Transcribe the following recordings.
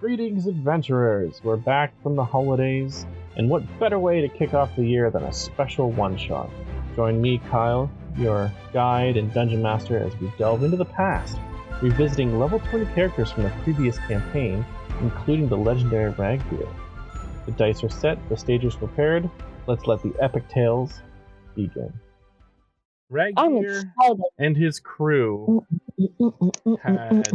Greetings, adventurers! We're back from the holidays, and what better way to kick off the year than a special one-shot? Join me, Kyle, your guide and dungeon master, as we delve into the past, revisiting level 20 characters from the previous campaign, including the legendary Ragbeard. The dice are set, the stage is prepared. Let's let the epic tales begin. Ragbeard and his crew had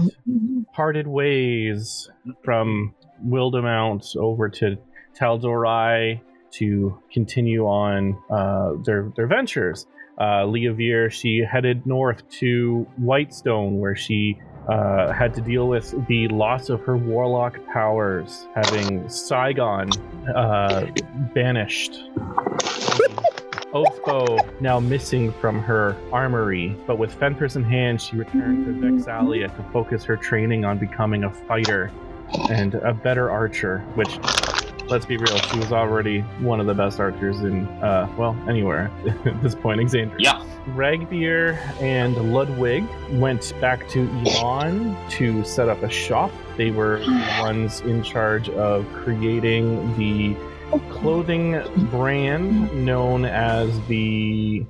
parted ways from Wildemount over to Tal'Dorei to continue on their ventures. Leavir, she headed north to Whitestone, where she had to deal with the loss of her warlock powers, having Saigon banished. Oathbow now missing from her armory, but with Fenris in hand, she returned to Vexalia to focus her training on becoming a fighter and a better archer, which, let's be real, she was already one of the best archers in, anywhere at this point, Exandria. Yeah. Ragbeard and Ludwig went back to Elon to set up a shop. They were the ones in charge of creating the clothing brand known as the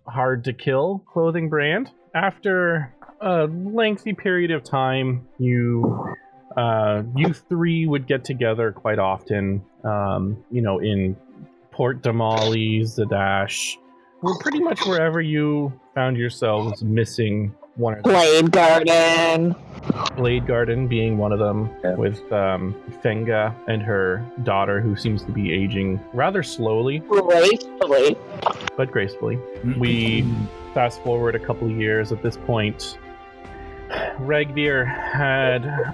Hard to Kill clothing brand. After a lengthy period of time, you three would get together quite often, in Port Damali, Zadash, or pretty much wherever you found yourselves missing one or Blade Garden being one of them, with Fenga and her daughter, who seems to be aging rather slowly. But gracefully. We fast forward a couple of years. At this point, Ragbeard had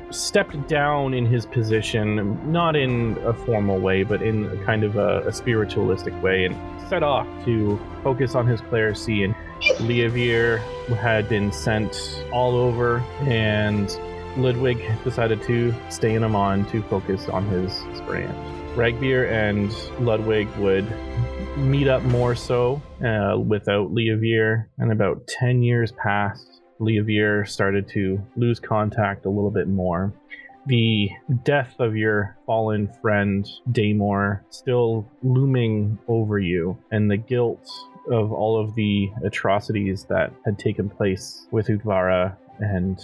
stepped down in his position, not in a formal way, but in a kind of a spiritualistic way, and set off to focus on his clerisy. And Leavir had been sent all over, and Ludwig decided to stay in Amon to focus on his brand. Ragbeard and Ludwig would meet up more so without Leavir, and about 10 years passed. Leavir started to lose contact a little bit more. The death of your fallen friend, Daemor, still looming over you, and the guilt of all of the atrocities that had taken place with Udvara and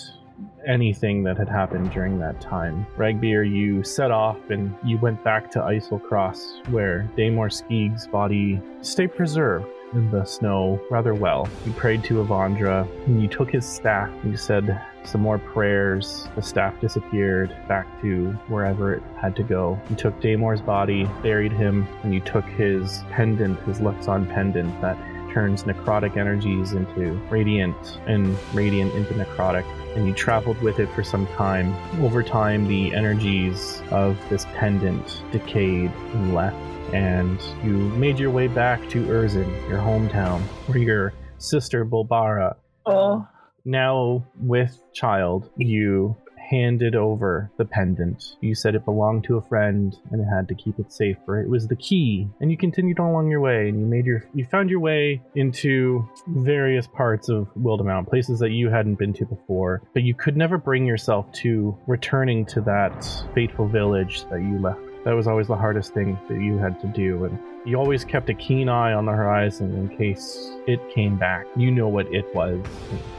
anything that had happened during that time. Ragbeard, you set off and you went back to Isilcross, where Daemor Skeeg's body stayed preserved in the snow rather well. You prayed to Avandra, and you took his staff, you said some more prayers. The staff disappeared back to wherever it had to go. You took Daemor's body, buried him, and you took his pendant, his Luxon pendant that turns necrotic energies into radiant and radiant into necrotic, and you traveled with it for some time. Over time, the energies of this pendant decayed and left, and you made your way back to Urzin, your hometown, where your sister Bulbara, now with child, you handed over the pendant. You said it belonged to a friend and it had to keep it safe, for it was the key. And you continued on along your way, and you found your way into various parts of Wildemount, places that you hadn't been to before, but you could never bring yourself to returning to that fateful village that you left. That was always the hardest thing that you had to do, and you always kept a keen eye on the horizon in case it came back. You know what it was.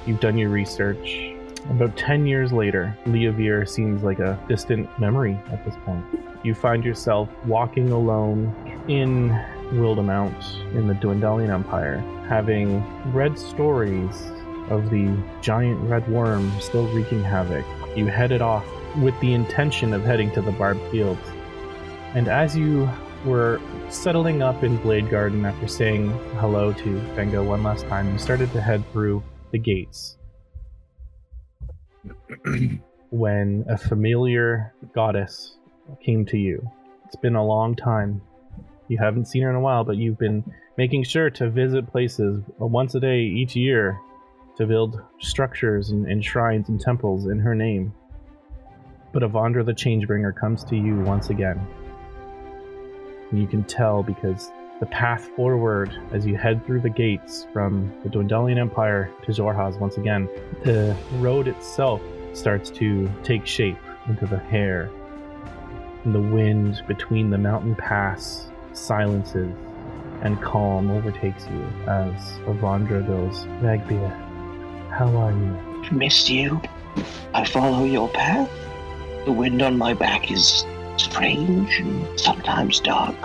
You've done your research. About 10 years later, Leavir seems like a distant memory at this point. You find yourself walking alone in Wildemount in the Dwendalian Empire, having read stories of the giant red worm still wreaking havoc. You headed off with the intention of heading to the Barbed Fields. And as you were settling up in Blade Garden after saying hello to Fenga one last time, you started to head through the gates. When a familiar goddess came to you. It's been a long time. You haven't seen her in a while, but you've been making sure to visit places once a day each year to build structures and shrines and temples in her name. But Avandra the Changebringer comes to you once again. And you can tell because the path forward as you head through the gates from the Dwendalian Empire to Xhorhas once again, the road itself starts to take shape into the hair. And the wind between the mountain pass silences, and calm overtakes you as Avandra goes, Ragbeer, how are you? I missed you. I follow your path. The wind on my back is strange and sometimes dark.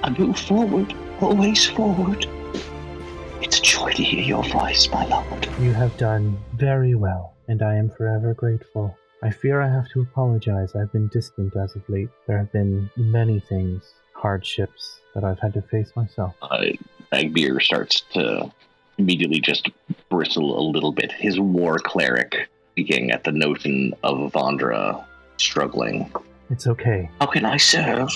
I move forward, always forward. It's a joy to hear your voice, my lord. You have done very well, and I am forever grateful. I fear I have to apologize. I've been distant as of late. There have been many things, hardships that I've had to face myself. Ragbeer starts to immediately just bristle a little bit. His war cleric speaking at the notion of Avandra struggling. It's okay. How can I serve?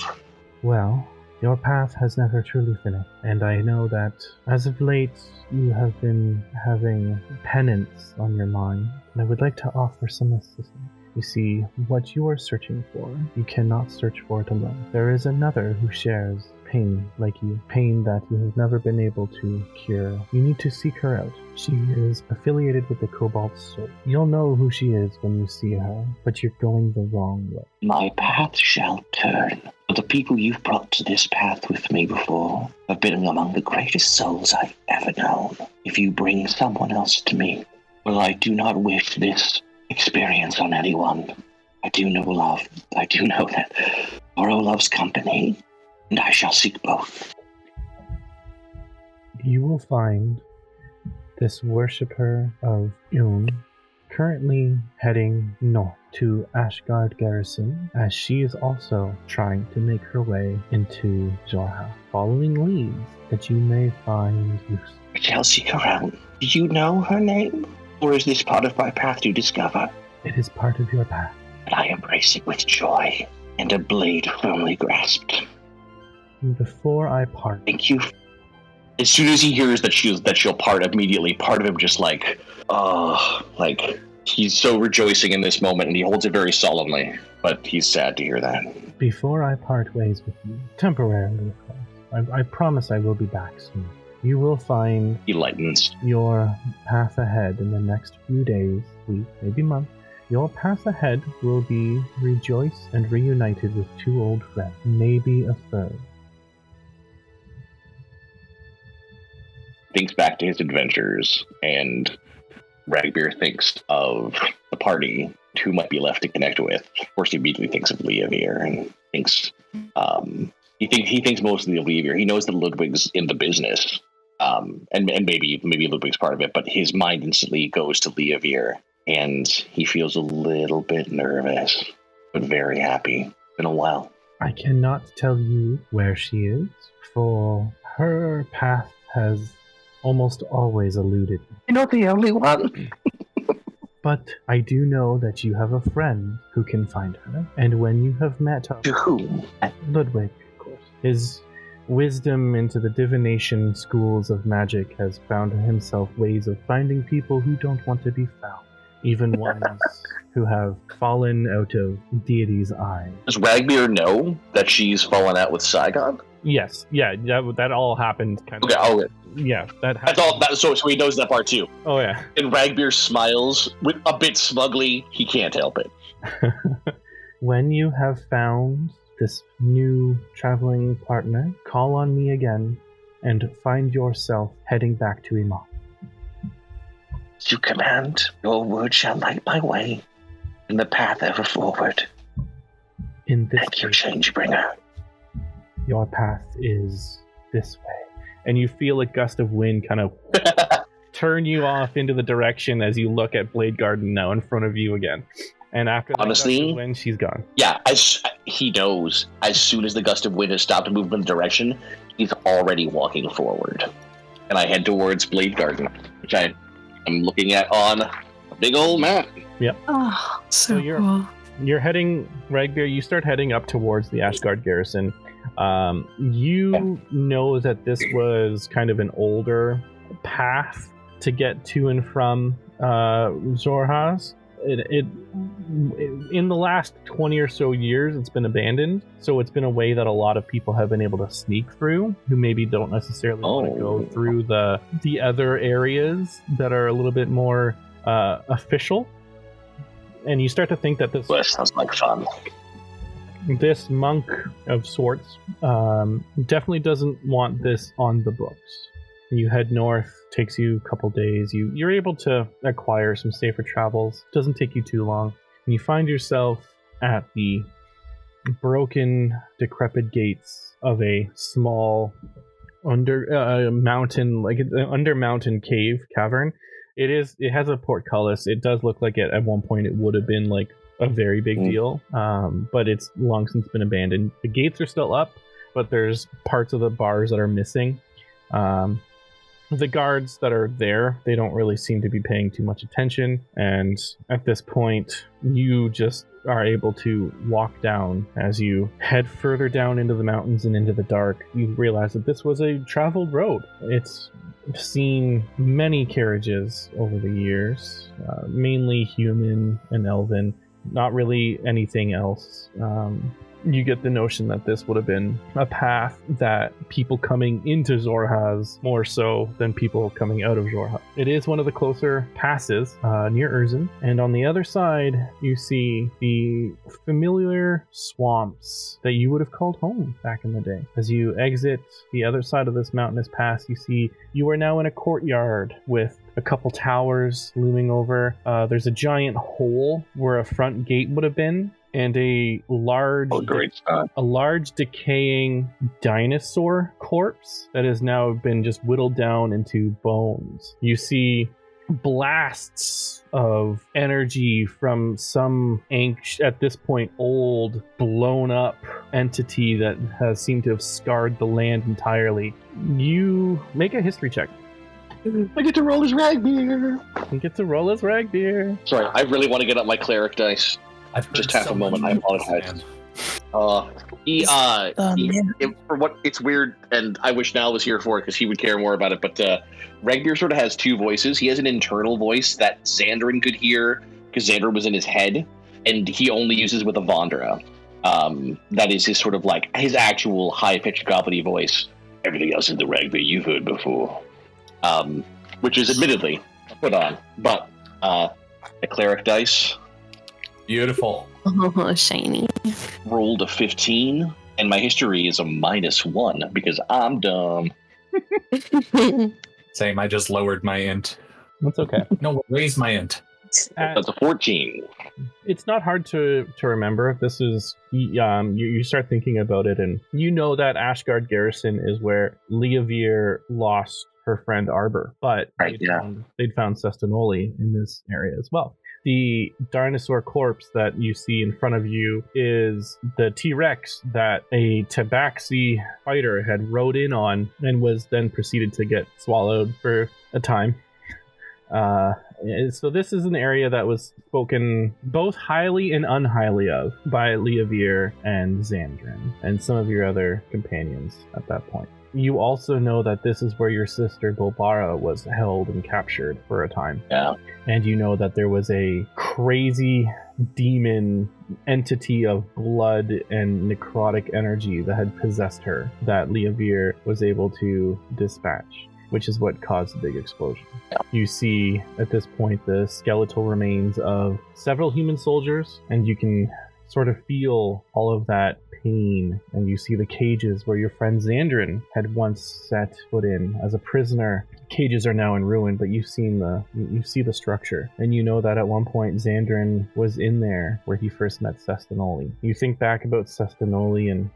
Well, your path has never truly finished, and I know that as of late you have been having penance on your mind, and I would like to offer some assistance. You see, what you are searching for, you cannot search for it alone. There is another who shares pain like you, pain that you have never been able to cure. You need to seek her out. She is affiliated with the Cobalt Soul. You'll know who she is when you see her, but you're going the wrong way. My path shall turn. But the people you've brought to this path with me before have been among the greatest souls I've ever known. If you bring someone else to me, well, I do not wish this experience on anyone. I do know love. I do know that Oro loves company, and I shall seek both. You will find this worshipper of Yun currently heading north to Ashgard Garrison, as she is also trying to make her way into Zorha, following leads that you may find useful. I shall seek her out. Do you know her name? Or is this part of my path to discover? It is part of your path. And I embrace it with joy and a blade firmly grasped. Before I part... Thank you. As soon as he hears that she'll part, immediately part of him just like he's so rejoicing in this moment, and he holds it very solemnly, but he's sad to hear that. Before I part ways with you, temporarily of course, I promise I will be back soon. You will find he lightens your path ahead in the next few days, week, maybe month. Your path ahead will be rejoiced and reunited with two old friends, maybe a third. Thinks back to his adventures, and Ragbeer thinks of the party who might be left to connect with. Of course, he immediately thinks of Leavier and thinks he thinks mostly of Leavier. He knows that Ludwig's in the business, and maybe Ludwig's part of it, but his mind instantly goes to Leavier, and he feels a little bit nervous, but very happy. It's been a while. I cannot tell you where she is, for her path has almost always eluded me. You're not the only one. But I do know that you have a friend who can find her, and when you have met her... To whom? Ludwig, of course. His wisdom into the divination schools of magic has found himself ways of finding people who don't want to be found, even ones who have fallen out of Deities' eyes. Does Ragbeer know that she's fallen out with Saigon? Yes, yeah, that all happened kind of... Okay. Yeah, that happened. That's all. So he knows that part too. Oh yeah. And Ragbeer smiles with a bit smugly. He can't help it. When you have found this new traveling partner, call on me again, and find yourself heading back to Imam. As you command, your word shall light my way, in the path ever forward. In this Thank you, Changebringer. Your path is this way. And you feel a gust of wind kind of turn you off into the direction as you look at Blade Garden now in front of you again. And after that gust of wind, she's gone. Yeah, he knows as soon as the gust of wind has stopped moving in the direction, he's already walking forward. And I head towards Blade Garden, which I'm looking at on a big old map. Yep. Oh, so cool. You're heading, Ragbeer, you start heading up towards the Ashgard Garrison. You know that this was kind of an older path to get to and from Zorha's. It in the last 20 or so years, it's been abandoned. So it's been a way that a lot of people have been able to sneak through, who maybe don't necessarily want to go through the other areas that are a little bit more official. And you start to think that Well, that sounds like fun. This monk of sorts definitely doesn't want this on the books. You head north, takes you a couple days. You're able to acquire some safer travels. Doesn't take you too long. And you find yourself at the broken, decrepit gates of a small under mountain cavern. It has a portcullis. It does look like at one point it would have been like a very big deal, but it's long since been abandoned. The gates are still up, but there's parts of the bars that are missing. The guards that are there, they don't really seem to be paying too much attention, and at this point you just are able to walk down. As you head further down into the mountains and into the dark, you realize that this was a traveled road. It's seen many carriages over the years, mainly human and elven, not really anything else. You get the notion that this would have been a path that people coming into Xhorhas more so than people coming out of Xhorhas. It is one of the closer passes near Urzen, and on the other side you see the familiar swamps that you would have called home back in the day. As you exit the other side of this mountainous pass, you see you are now in a courtyard with a couple towers looming over. There's a giant hole where a front gate would have been, and a large decaying dinosaur corpse that has now been just whittled down into bones. You see blasts of energy from some at this point old, blown up entity that has seemed to have scarred the land entirely. You make a history check. I get to roll as Ragbeer. You get to roll as Ragbeer. Sorry, I really want to get up my cleric dice. Just half a moment. I apologize. For what it's weird, and I wish Nal was here for it because he would care more about it. But Ragbeer sort of has two voices. He has an internal voice that Xandrin could hear because Xandrin was in his head, and he only uses with a Vondra. That is his sort of like his actual high-pitched gobbly voice. Everything else is the Ragbeer you've heard before, which is admittedly put on. But the cleric dice. Beautiful. Oh, shiny. Rolled a 15, and my history is a -1 because I'm dumb. Same, I just lowered my int. That's okay. No, raise my int. That's a 14. It's not hard to remember. This is you start thinking about it, and you know that Ashgard Garrison is where Leavier lost her friend Arbor, but they'd found Sestinoli in this area as well. The dinosaur corpse that you see in front of you is the T-Rex that a Tabaxi fighter had rode in on and was then proceeded to get swallowed for a time. So this is an area that was spoken both highly and unhighly of by Leavier and Xandrin and some of your other companions at that point. You also know that this is where your sister Golbara was held and captured for a time. Yeah. And you know that there was a crazy demon entity of blood and necrotic energy that had possessed her that Leavier was able to dispatch, which is what caused the big explosion. Yeah. You see at this point the skeletal remains of several human soldiers, and you can sort of feel all of that pain, and you see the cages where your friend Xandrin had once set foot in as a prisoner. Cages are now in ruin, but you see the structure, and you know that at one point Xandrin was in there where he first met Sestinoli. You think back about Sestinoli, and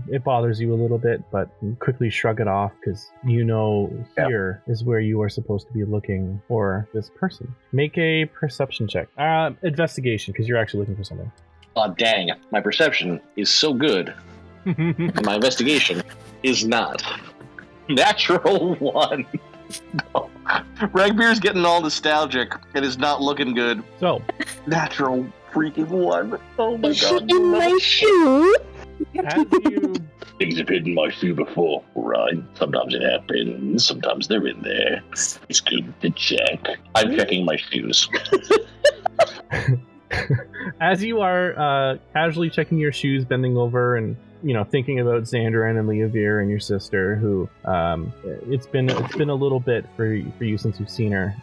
it bothers you a little bit, but you quickly shrug it off because you know here is where you are supposed to be looking for this person. Make a perception check. Investigation, because you're actually looking for something. Oh, dang. My perception is so good. And my investigation is not. Natural 1. No. Ragbeer's getting all nostalgic. It is not looking good. So. Natural freaking 1. Oh my god. In my shoe? Things have hidden my shoe before, right? Sometimes it happens. Sometimes they're in there. It's good to check. I'm checking my shoes. As you are casually checking your shoes, bending over, and thinking about Xandran and Leovir and your sister, who it's been a little bit for you since you've seen her.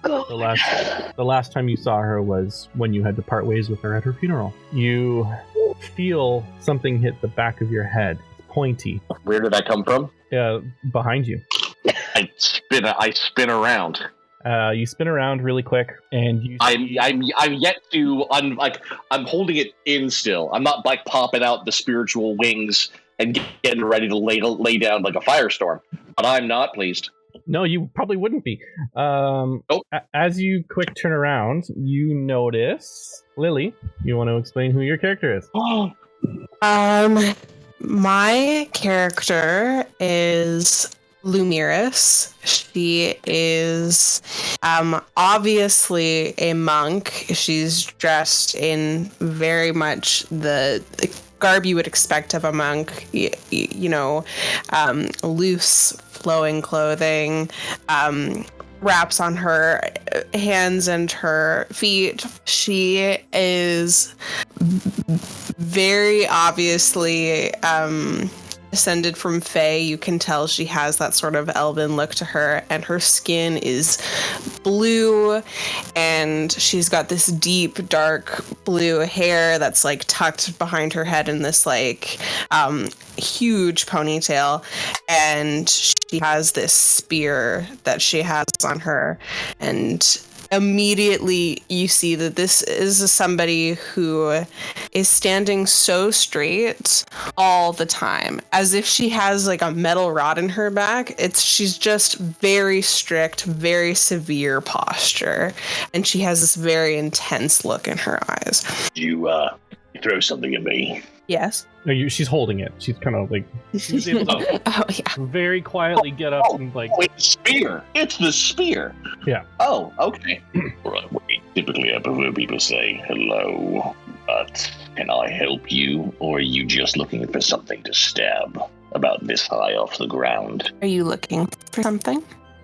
The last time you saw her was when you had to part ways with her at her funeral. You feel something hit the back of your head. It's pointy. Where did that come from? Behind you. I spin around. You spin around really quick, and you. I'm yet to I'm holding it in still. I'm not like popping out the spiritual wings and getting ready to lay down like a firestorm. But I'm not pleased. No, you probably wouldn't be. Nope. As you quick turn around, you notice Lily. You want to explain who your character is? My character is Lumiris. She is obviously a monk. She's dressed in very much the garb you would expect of a monk, loose flowing clothing, wraps on her hands and her feet. She is very obviously descended from Fae. You can tell she has that sort of elven look to her, and her skin is blue, and she's got this deep dark blue hair that's like tucked behind her head in this like huge ponytail, and she has this spear that she has on her, and immediately you see that this is somebody who is standing so straight all the time, as if she has like a metal rod in her back. She's just very strict, very severe posture, and she has this very intense look in her eyes. You throw something at me. Yes. No, she's holding it. She's kind of like she's able to very quietly get up and like. Oh, it's the spear. It's the spear. Yeah. Oh, okay. Right. Wait. Typically, I prefer people say hello, but can I help you, or are you just looking for something to stab about this high off the ground? Are you looking for something?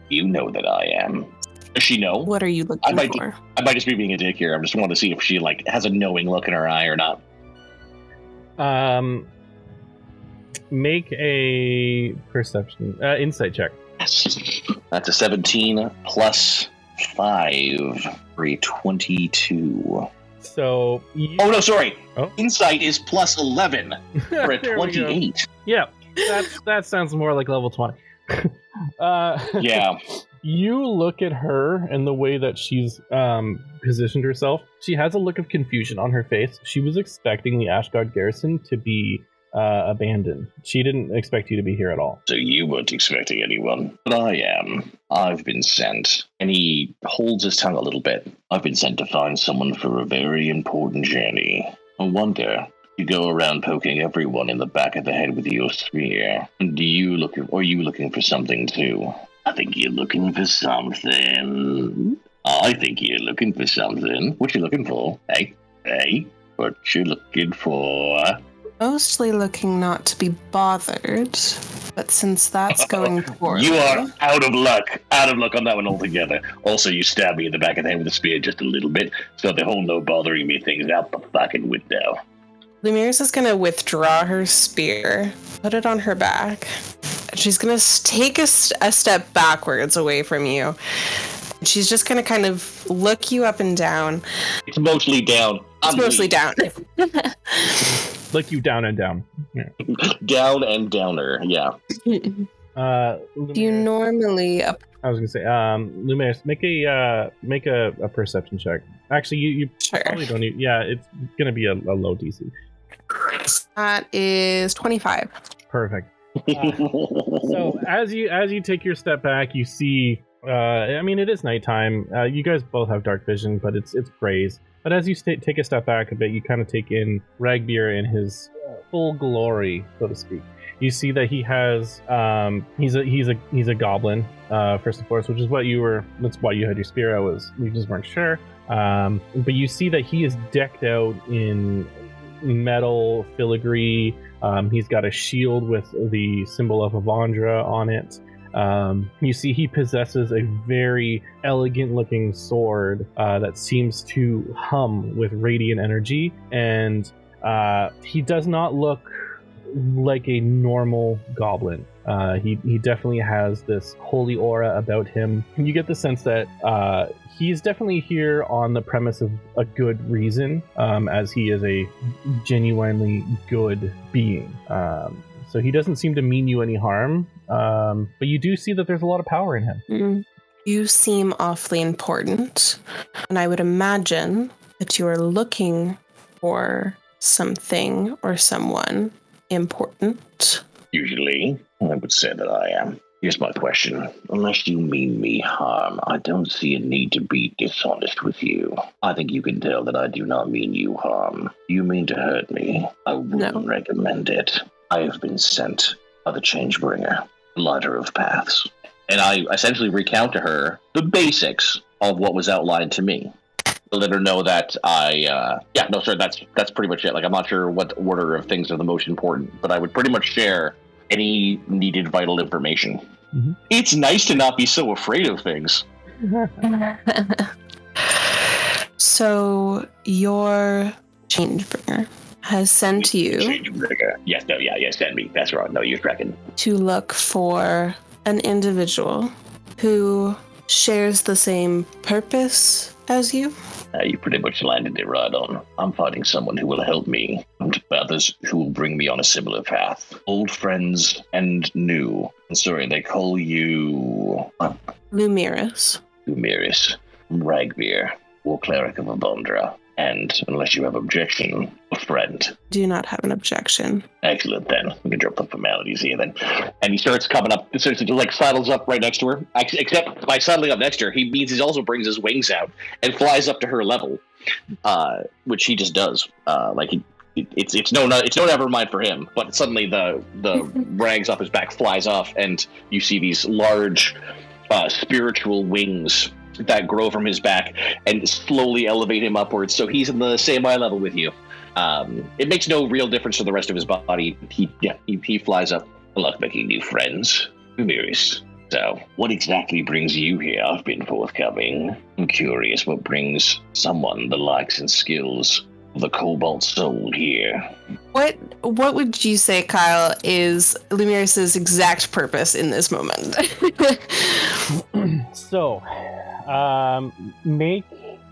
You know that I am. Does she know? What are you looking for? I might just be being a dick here. I just want to see if she like has a knowing look in her eye or not. Make a perception, insight check. Yes. That's a 17 plus 5 for a 22. So. Oh, no, sorry. Oh. Insight is plus 11 for a 28. Yeah, that sounds more like level 20. Yeah. You look at her and the way that she's positioned herself. She has a look of confusion on her face. She was expecting the Ashgard garrison to be abandoned. She didn't expect you to be here at all. So you weren't expecting anyone, but I am. I've been sent. And he holds his tongue a little bit. I've been sent to find someone for a very important journey. I wonder, you go around poking everyone in the back of the head with your spear. Are you looking for something too? I think you're looking for something. What you looking for? Hey, what you looking for? Mostly looking not to be bothered, but since that's going forward... You are out of luck on that one altogether. Also, you stabbed me in the back of the head with a spear just a little bit, so the whole no bothering me thing's out the fucking window. Lumiris is going to withdraw her spear, put it on her back. She's going to take a step backwards away from you. She's just going to kind of look you up and down. It's mostly down. It's mostly down. Look you down and down. Yeah. Down and downer, yeah. Do you normally... I was going to say, Lumiris, make a perception check. Actually, you sure. Probably don't need... Yeah, it's going to be a low DC. That is 25. Perfect. So as you take your step back, you see... it is nighttime. You guys both have dark vision, but it's grays. But as you take a step back a bit, you kind of take in Ragbeer in his full glory, so to speak. You see that he has he's a goblin first and foremost, which is that's why you had your spear. You just weren't sure. But you see that he is decked out in metal filigree. He's got a shield with the symbol of Avandra on it. You see he possesses a very elegant looking sword that seems to hum with radiant energy, and he does not look like a normal goblin. He definitely has this holy aura about him. You get the sense that he's definitely here on the premise of a good reason, as he is a genuinely good being. So he doesn't seem to mean you any harm, but you do see that there's a lot of power in him. Mm. You seem awfully important, and I would imagine that you are looking for something or someone important. Usually, I would say that I am. Here's my question. Unless you mean me harm, I don't see a need to be dishonest with you. I think you can tell that I do not mean you harm. You mean to hurt me. I wouldn't recommend it. I have been sent by the Changebringer, lighter of paths. And I essentially recount to her the basics of what was outlined to me. To let her know that that's pretty much it. Like, I'm not sure what order of things are the most important, but I would pretty much share any needed vital information. Mm-hmm. It's nice to not be so afraid of things. So your Changebringer has sent you. Changebringer. Yes, send me. That's right. No, you're tracking. To look for an individual who shares the same purpose as you. You pretty much landed it right on. I'm finding someone who will help me, and others who will bring me on a similar path. Old friends and new. Sorry, they call you... Lumiris. Ragbeer, War Cleric of Avondra. And, unless you have objection, a friend. Do not have an objection. Excellent, then. We can drop the formalities here, then. And he starts coming up, sidles up right next to her. Except by sidling up next to her, he means he also brings his wings out and flies up to her level, which he just does. It's no never mind for him. But suddenly the rags off his back flies off, and you see these large spiritual wings that grow from his back and slowly elevate him upwards, so he's in the same eye level with you. It makes no real difference to the rest of his body. He flies up. I love making new friends. Lumiris. So, what exactly brings you here? I've been forthcoming. I'm curious what brings someone the likes and skills of the Cobalt Soul here. What would you say, Kyle, is Lumiris' exact purpose in this moment? So, make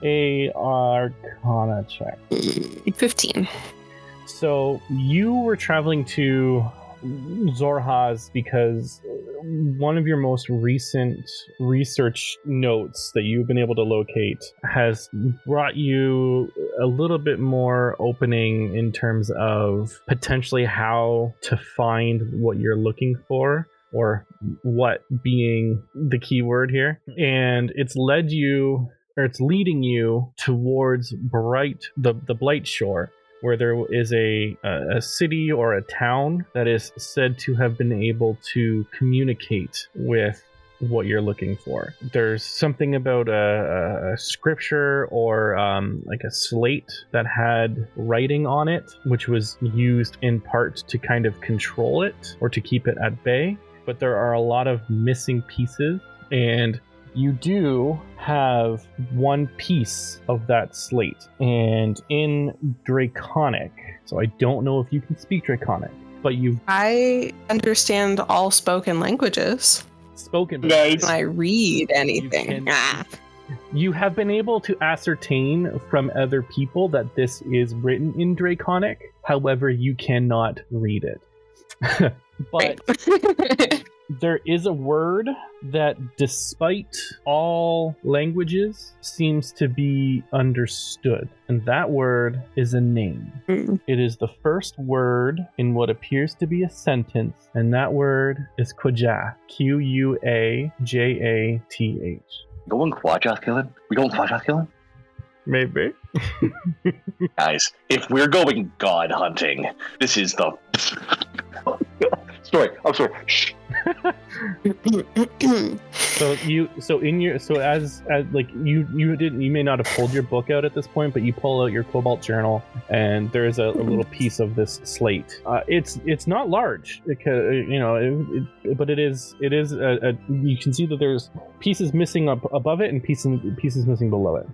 a Arcana check. 15. So you were traveling to Zorhaz because one of your most recent research notes that you've been able to locate has brought you a little bit more opening in terms of potentially how to find what you're looking for, or what being the key word here. And it's leading you towards the Blight Shore, where there is a city or a town that is said to have been able to communicate with what you're looking for. There's something about a scripture or like a slate that had writing on it, which was used in part to kind of control it or to keep it at bay. But there are a lot of missing pieces, and you do have one piece of that slate. And in Draconic, so I don't know if you can speak Draconic, but I understand all spoken languages. Nice. When I read anything. You have been able to ascertain from other people that this is written in Draconic, however, you cannot read it. But there is a word that, despite all languages, seems to be understood. And that word is a name. It is the first word in what appears to be a sentence, and that word is Quajath. Quajath. Going Quajath killing? We going Quajath killing? Maybe. Guys, if we're going god hunting, this is the... I'm sorry. Shh. You may not have pulled your book out at this point, but you pull out your Cobalt journal, and there is a little piece of this slate. It's not large, because, but it is. You can see that there's pieces missing up above it and pieces missing below it.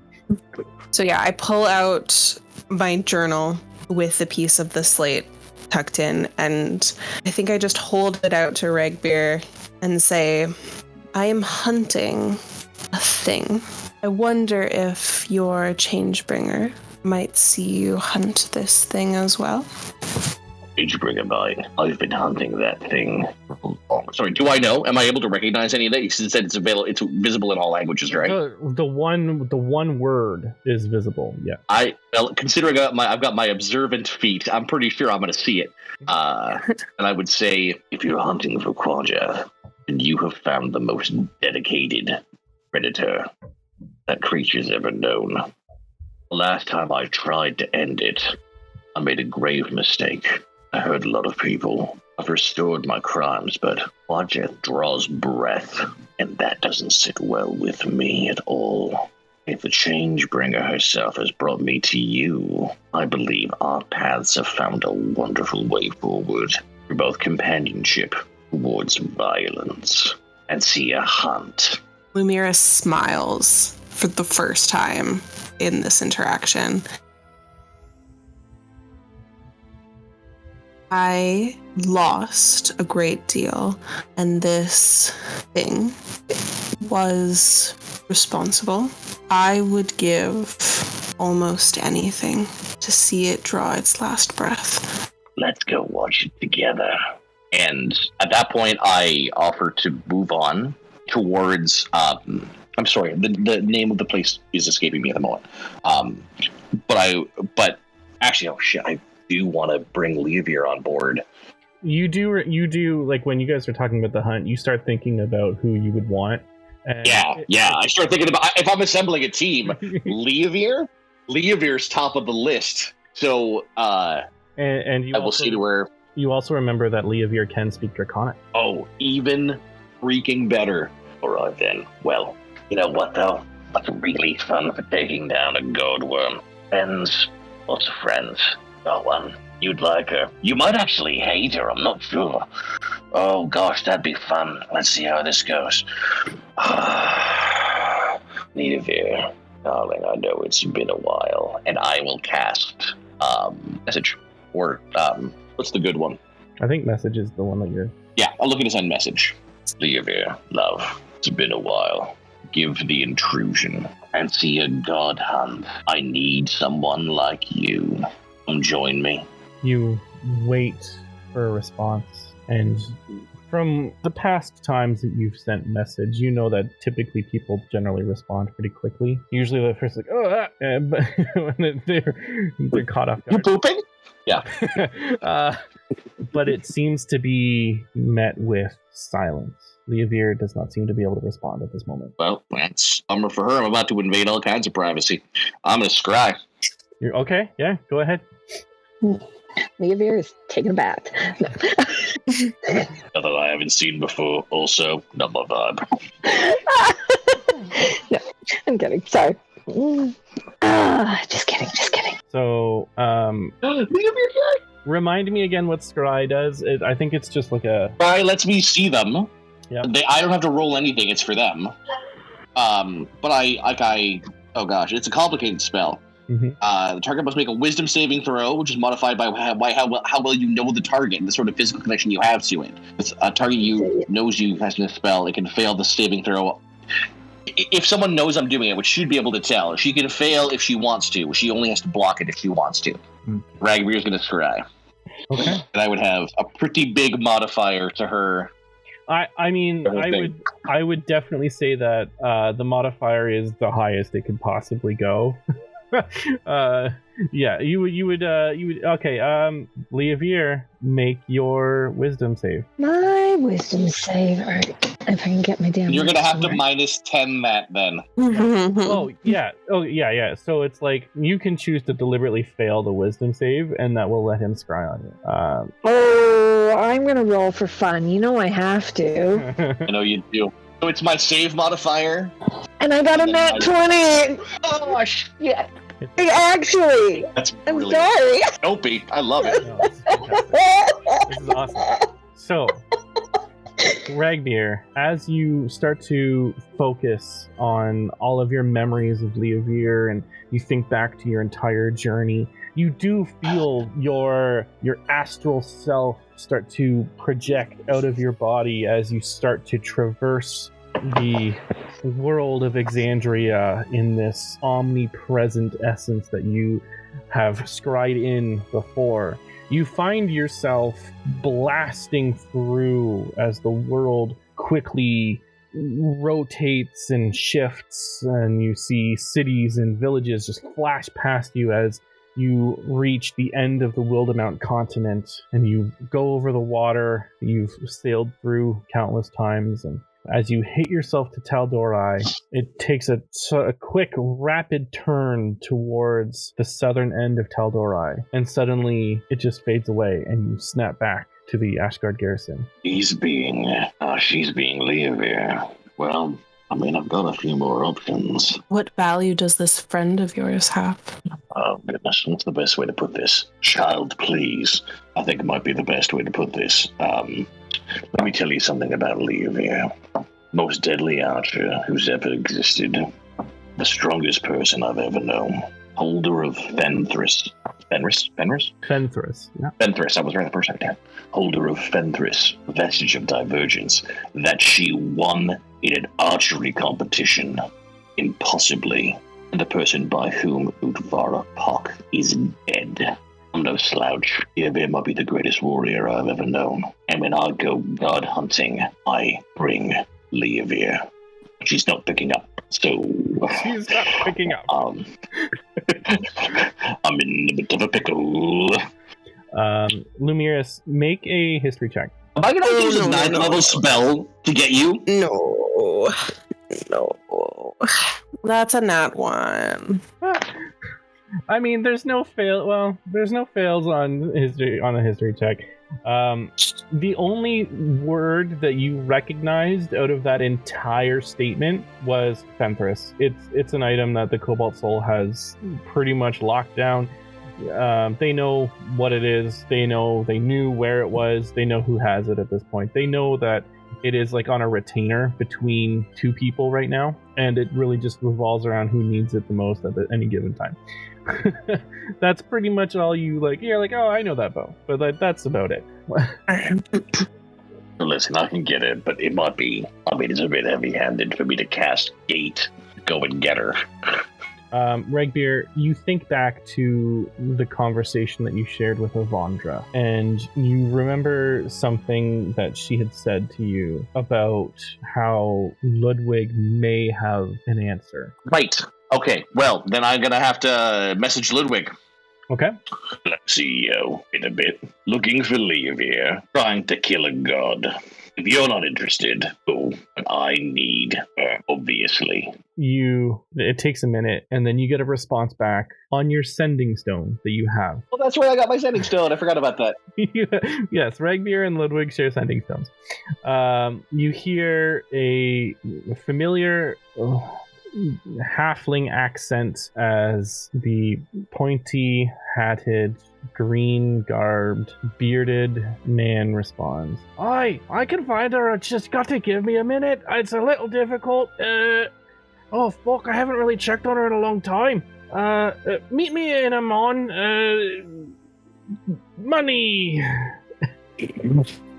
So yeah, I pull out my journal with the piece of the slate, tucked in, and I think I just hold it out to Regbeer and say, I am hunting a thing. I wonder if your Changebringer might see you hunt this thing as well. Changebringer might. I've been hunting that thing. Sorry, do I know? Am I able to recognize any of that? You said it's available. It's visible in all languages, right? The one word is visible. Yeah. Considering I've got my observant feet, I'm pretty sure I'm going to see it. And I would say, if you're hunting for Quaja, and you have found the most dedicated predator that creature's ever known. The last time I tried to end it, I made a grave mistake. I hurt a lot of people. I've restored my crimes, but Quaja draws breath, and that doesn't sit well with me at all. If the Changebringer herself has brought me to you, I believe our paths have found a wonderful way forward for both companionship towards violence and see a hunt. Lumira smiles for the first time in this interaction. I lost a great deal, and this thing was responsible. I would give almost anything to see it draw its last breath. Let's go watch it together. And at that point, I offer to move on towards, I'm sorry, the name of the place is escaping me at the moment. But actually, oh shit, I do want to bring Leavier on board. You do, like when you guys are talking about the hunt, you start thinking about who you would want. And I start thinking about, if I'm assembling a team, Leavier's top of the list. So, and you I will see to where. You also remember that Leavier can speak Draconic. Oh, even freaking better. All right, then. Well, you know what, though? That's really fun for taking down a goldworm. Friends, lots of friends. Got one. You'd like her. You might actually hate her, I'm not sure. Oh, gosh, that'd be fun. Let's see how this goes. Leavier, darling, I know it's been a while. And I will cast message. Or, what's the good one? I think message is the one that you're... Yeah, I'm looking to send message. Leavier, love, it's been a while. Give the intrusion and see a god hunt. I need someone like you. Come join me. You wait for a response, and from the past times that you've sent message, you know that typically people generally respond pretty quickly. Usually the first like, but when they're caught off guard. You pooping? Yeah. But it seems to be met with silence. Leavier does not seem to be able to respond at this moment. Well, that's a bummer for her. I'm about to invade all kinds of privacy. I'm going to scry. You're okay? Yeah, go ahead. Leavier is taking a bath. Nothing I haven't seen before. Also, not my vibe. No, I'm kidding. Sorry. Just kidding. So, remind me again what Scry does. I think it's just like a... Scry lets me see them. Yeah. I don't have to roll anything. It's for them. But oh gosh, it's a complicated spell. Mm-hmm. The target must make a wisdom saving throw, which is modified by how well you know the target and the sort of physical connection you have to it. If a target knows you has a spell, it can fail the saving throw. If someone knows I'm doing it, which she'd be able to tell, she can fail if she wants to. She only has to block it if she wants to. Ragbeer's going to scry. Okay. And I would have a pretty big modifier to her. I mean, I would definitely say that the modifier is the highest it could possibly go. Yeah, you would okay, Leavier, make your wisdom save. My wisdom save. All right, if I can get my damn. You're gonna have to -10 that then. Oh yeah. So it's like you can choose to deliberately fail the wisdom save, and that will let him scry on you. I'm gonna roll for fun. You know I have to. I know you do. So it's my save modifier. And I got a nat 20. Oh shit. Actually, I'm really sorry. Dopey. I love it. No, this is awesome. So, Ragbeer, as you start to focus on all of your memories of Leavier and you think back to your entire journey, you do feel your astral self start to project out of your body as you start to traverse the world of Exandria in this omnipresent essence that you have scryed in before. You find yourself blasting through as the world quickly rotates and shifts, and you see cities and villages just flash past you as you reach the end of the Wildemount continent, and you go over the water you've sailed through countless times, and as you hit yourself to Tal'Dorei, it takes a quick, rapid turn towards the southern end of Tal'Dorei, and suddenly it just fades away, and you snap back to the Ashgard garrison. She's being Leovir. Well, I mean, I've got a few more options. What value does this friend of yours have? Oh, goodness, what's the best way to put this? Child, please. I think it might be the best way to put this. Let me tell you something about Leovir. Most deadly archer who's ever existed. The strongest person I've ever known. Holder of Fenthris. Fenris? Yeah. Fenthris, I was right the first time. Holder of Fenthris, vestige of divergence, that she won in an archery competition. Impossibly. And the person by whom Utvara Pak is dead. I'm no slouch. Leovir might be the greatest warrior I've ever known. And when I go god hunting, I bring Leovir. She's not picking up, so... She's not picking up. I'm in a bit of a pickle. Lumiris, make a history check. Am I going to use a 9th level spell to get you? No. That's a nat 1. I mean, there's no fail. Well, there's no fails on a history check. The only word that you recognized out of that entire statement was Fenthris. It's an item that the Cobalt Soul has pretty much locked down. They know what it is. They knew where it was. They know who has it at this point. They know that it is like on a retainer between two people right now, and it really just revolves around who needs it the most at any given time. That's pretty much all you're like, oh, I know that bow, but that's about it. Listen, I can get it, but it might be, it's a bit heavy-handed for me to cast Gate, go and get her. Regbeer, you think back to the conversation that you shared with Avandra, and you remember something that she had said to you about how Ludwig may have an answer. Right. Okay, well, then I'm going to have to message Ludwig. Okay. Let's see you in a bit. Looking for Leovir, trying to kill a god. If you're not interested, I need her, obviously. It takes a minute, and then you get a response back on your sending stone that you have. Well, that's where I got my sending stone. I forgot about that. Yes, Regbeer and Ludwig share sending stones. You hear a familiar halfling accent as the pointy-hatted, green-garbed, bearded man responds. I can find her. Just got to give me a minute. It's a little difficult. Oh, fuck, I haven't really checked on her in a long time. Meet me in Amon. Money.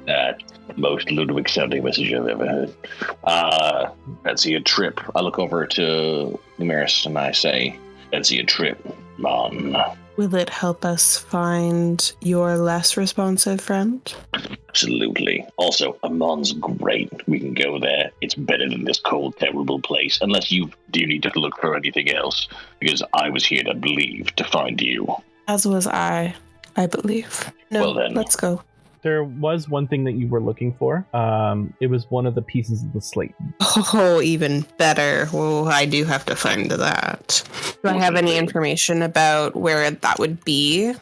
That's the most Ludwig sounding message I've ever heard. Fancy a trip. I look over to Numeris and I say, fancy a trip, Mon. Will it help us find your less responsive friend? Absolutely. Also, Amon's great. We can go there. It's better than this cold, terrible place, unless you do need to look for anything else, because I was here to find you. As was I believe. No, well then. Let's go. There was one thing that you were looking for. It was one of the pieces of the slate. Oh, even better. Oh, I do have to find that. Do I have any information about where that would be?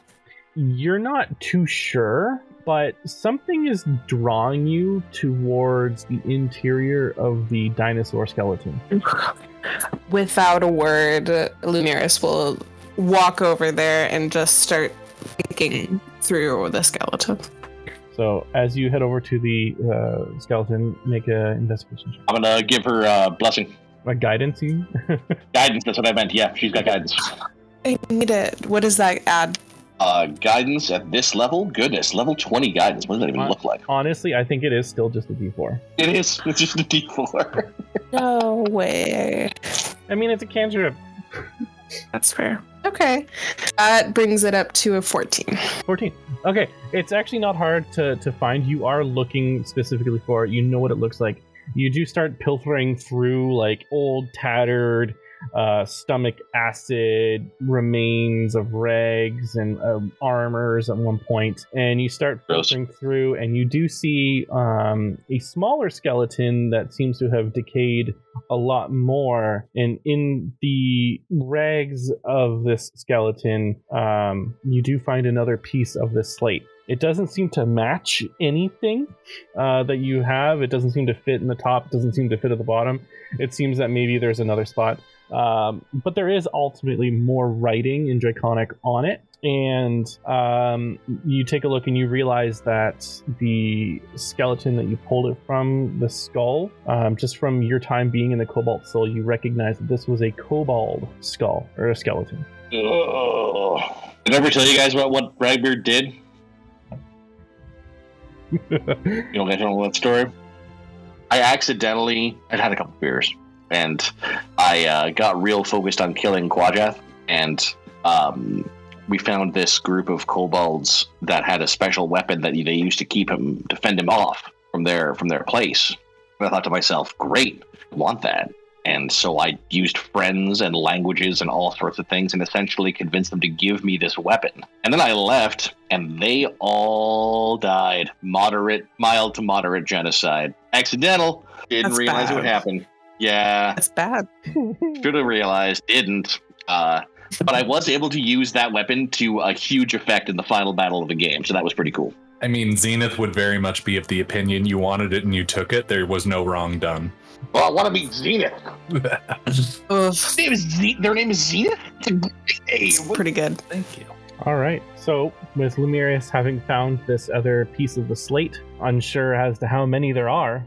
You're not too sure, but something is drawing you towards the interior of the dinosaur skeleton. Without a word, Lumiris will walk over there and just start picking through the skeleton. So as you head over to the skeleton, make an investigation check. I'm going to give her a blessing. A guidance, you? Guidance, that's what I meant. Yeah, she's got guidance. I need it. What does that add Guidance at this level? Goodness, level 20 guidance. What does that even look like? Honestly, I think it is still just a D4. It is. It's just a D4. No way. I mean, it's a cantrip. That's fair. Okay. That brings it up to a 14. 14. Okay, it's actually not hard to find. You are looking specifically for it. You know what it looks like. You do start pilfering through like old, tattered, stomach acid remains of rags and armors at one point, and you start filtering through, and you do see a smaller skeleton that seems to have decayed a lot more, and in the rags of this skeleton you do find another piece of this slate. It doesn't seem to match anything that you have. It doesn't seem to fit in the top, doesn't seem to fit at the bottom. It seems that maybe there's another spot. But there is ultimately more writing in Draconic on it. And you take a look and you realize that the skeleton that you pulled it from, the skull, just from your time being in the Cobalt Soul, you recognize that this was a kobold skull, or a skeleton. Oh. Did I ever tell you guys about what Ragbeard did? You don't guys know that story? I accidentally, I'd had a couple beers, and I got real focused on killing Quadrath, and we found this group of kobolds that had a special weapon that they used to fend him off from their place. And I thought to myself, great, I want that. And so I used friends and languages and all sorts of things and essentially convinced them to give me this weapon. And then I left, and they all died. Mild to moderate genocide. Accidental. Didn't realize what happened. Yeah. That's bad. Should have realized. Didn't. But I was able to use that weapon to a huge effect in the final battle of the game, so that was pretty cool. I mean, Zenith would very much be of the opinion you wanted it and you took it. There was no wrong done. Well, I want to be Zenith. Their name is Zenith? It's pretty good. Thank you. All right. So, with Lumerius having found this other piece of the slate, unsure as to how many there are,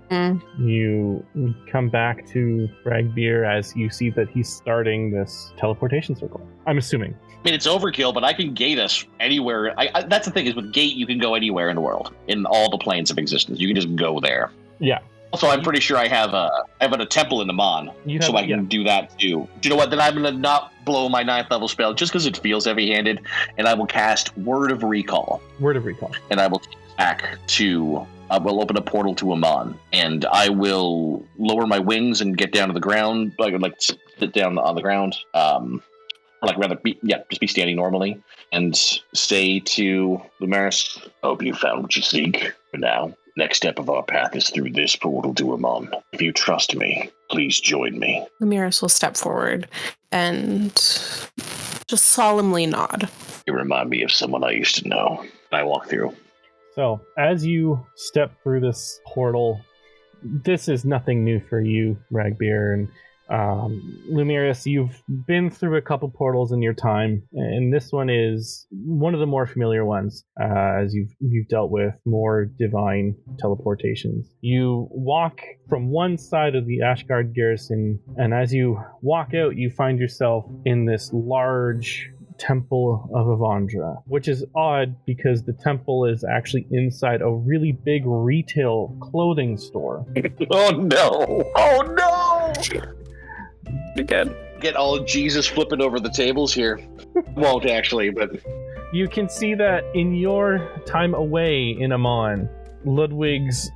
you come back to Ragbeer as you see that he's starting this teleportation circle. I'm assuming. I mean, it's overkill, but I can gate us anywhere. That's the thing, is with gate, you can go anywhere in the world, in all the planes of existence. You can just go there. Yeah. Also, I'm pretty sure I have a temple in Amon, so I can do that too. Do you know what? Then I'm going to not blow my 9th level spell just because it feels heavy-handed, and I will cast Word of Recall. Word of Recall. And I will take it back to... I will open a portal to Amon, and I will lower my wings and get down to the ground, like sit down on the ground, just be standing normally, and say to Lumaris, hope you found what you seek for now. Next step of our path is through this portal to Amon. If you trust me, please join me. Lumaris will step forward and just solemnly nod. You remind me of someone I used to know. I walk through. So, as you step through this portal, this is nothing new for you, Ragbeer, and Lumerius, you've been through a couple portals in your time, and this one is one of the more familiar ones, as you've dealt with more divine teleportations. You walk from one side of the Ashgard garrison, and as you walk out, you find yourself in this large Temple of Avandra, which is odd because the temple is actually inside a really big retail clothing store. Oh no! Again. Get all Jesus flipping over the tables here. Won't actually, but... You can see that in your time away in Amon, Ludwig's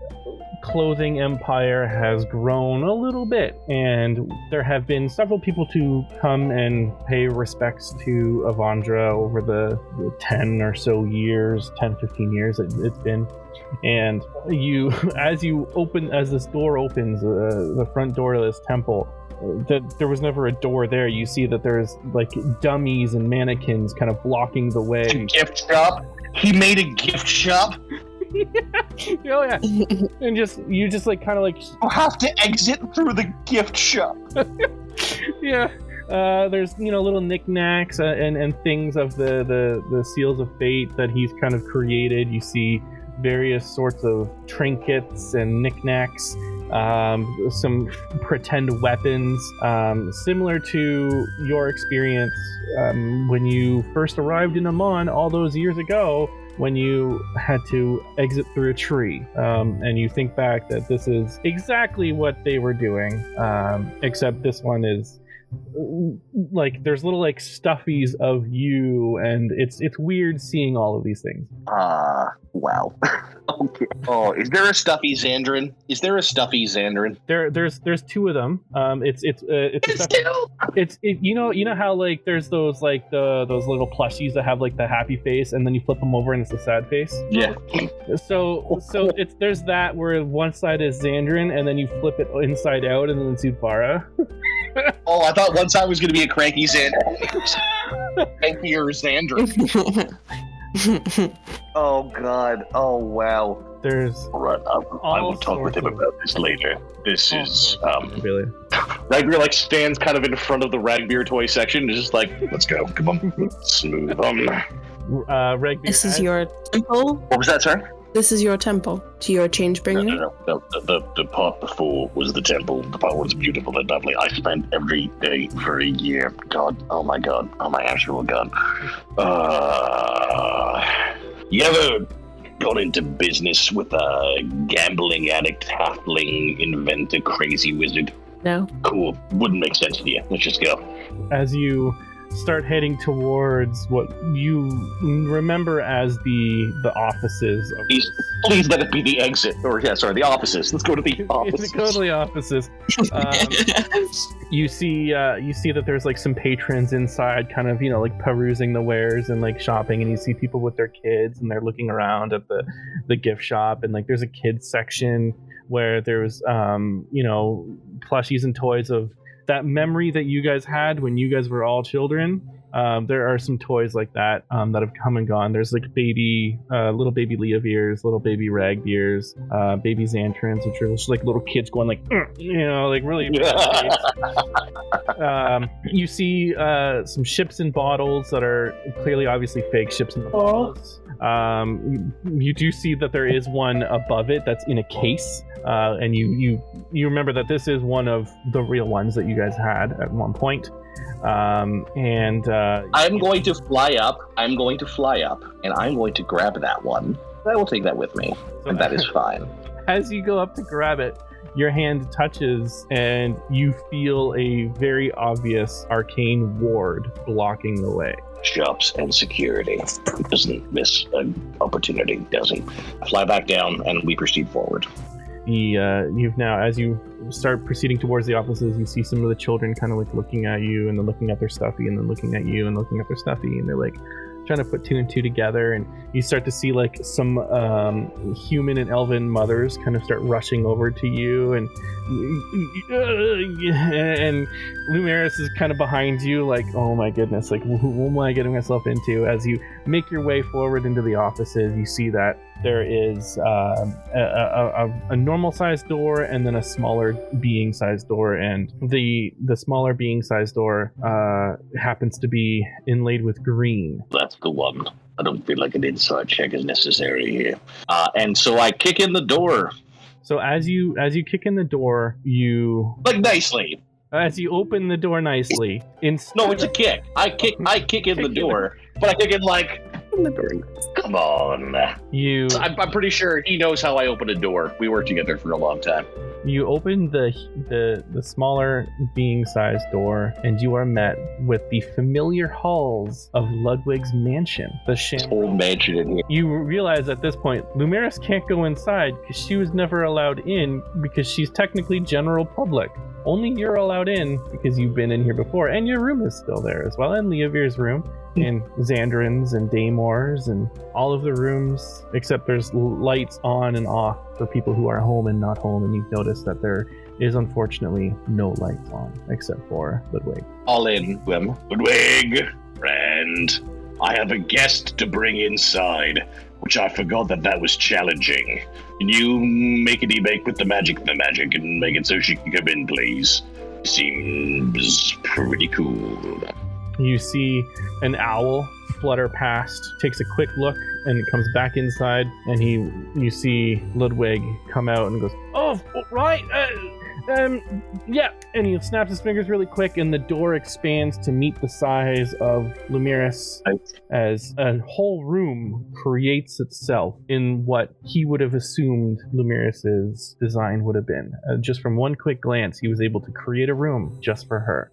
clothing empire has grown a little bit, and there have been several people to come and pay respects to Avandra over the 10 or so years, 10, 15 years it's been. And you, as this door opens, the front door of this temple, that there was never a door there. You see that there's like dummies and mannequins kind of blocking the way. A gift shop? He made a gift shop? Oh yeah. And you have to exit through the gift shop. Yeah. There's little knickknacks and things of the seals of fate that he's kind of created. You see various sorts of trinkets and knickknacks, some pretend weapons, similar to your experience when you first arrived in Amon all those years ago, when you had to exit through a tree. And you think back that this is exactly what they were doing, except this one is like there's little like stuffies of you, and it's weird seeing all of these things. Wow. Okay. Oh, is there a stuffy Xandrin? There's two of them. You know how like there's those like those little plushies that have like the happy face, and then you flip them over and it's a sad face. Yeah. So there's that where one side is Xandrin, and then you flip it inside out, and then it's Udvara. Oh, I thought one side was going to be a cranky Xandrin. Crankier Xandrin. Oh God! Oh wow! There's. All right, I will talk with him about this later. This is really. Ragbeer like stands kind of in front of the Ragbeer toy section and is just like, let's go, come on, smooth on. Ragbeer. This is your temple. What was that, sir? This is your temple to your change bringer. No. The part before was the temple. The part was beautiful and lovely. I spent every day for a year. God, oh my actual God. You ever got into business with a gambling addict, halfling, inventor, crazy wizard? No. Cool. Wouldn't make sense to you. Let's just go. As you start heading towards what you remember as the offices of please let it be the exit, or the offices. Let's go to the offices. Go to the offices. You see that there's like some patrons inside, kind of like perusing the wares and like shopping, and you see people with their kids and they're looking around at the gift shop, and like there's a kids section where there's plushies and toys of that memory that you guys had when you guys were all children. There are some toys like that that have come and gone. There's like little baby Leaviers, little baby Ragbeers, baby Xantrins, which are just like little kids going like, like really. You see some ships and bottles that are clearly, obviously fake ships and bottles. You do see that there is one above it that's in a case. And you remember that this is one of the real ones that you guys had at one point. I'm going to fly up, and I'm going to grab that one. I will take that with me, and that is fine. As you go up to grab it, your hand touches, and you feel a very obvious arcane ward blocking the way. Shops and security. Doesn't miss an opportunity, does he? Fly back down, and we proceed forward. You've now, as you start proceeding towards the offices, you see some of the children kind of like looking at you, and then looking at their stuffy, and then looking at you and looking at their stuffy, and they're like trying to put two and two together, and you start to see like some human and elven mothers kind of start rushing over to you, and Lumeris is kind of behind you like, oh my goodness, like what am I getting myself into? As you make your way forward into the offices, you see that there is a normal sized door and then a smaller being sized door, and the smaller being sized door happens to be inlaid with green. That's the one. I don't feel like an inside check is necessary here. And so I kick in the door. So as you kick in the door, you like nicely. As you open the door nicely, no, it's a kick. I kick in the door, but I kick it like. Come on. I'm pretty sure he knows how I open a door. We worked together for a long time. You open the smaller being-sized door, and you are met with the familiar halls of Ludwig's mansion. The old mansion in here. You realize at this point, Lumeris can't go inside because she was never allowed in because she's technically general public. Only you're allowed in because you've been in here before, and your room is still there as well, and Leavir's room, and Xandrin's and Daymor's, and all of the rooms, except there's lights on and off for people who are home and not home, and you've noticed that there is unfortunately no lights on, except for Ludwig. All in, Ludwig, friend, I have a guest to bring inside, which I forgot that was challenging. Can you make with the magic, and make it so she can come in, please? Seems pretty cool. You see an owl flutter past, takes a quick look, and comes back inside, and you see Ludwig come out and goes, "Oh, right, yeah," and he snaps his fingers really quick, and the door expands to meet the size of Lumiris as a whole room creates itself in what he would have assumed Lumiris's design would have been. Just from one quick glance, he was able to create a room just for her.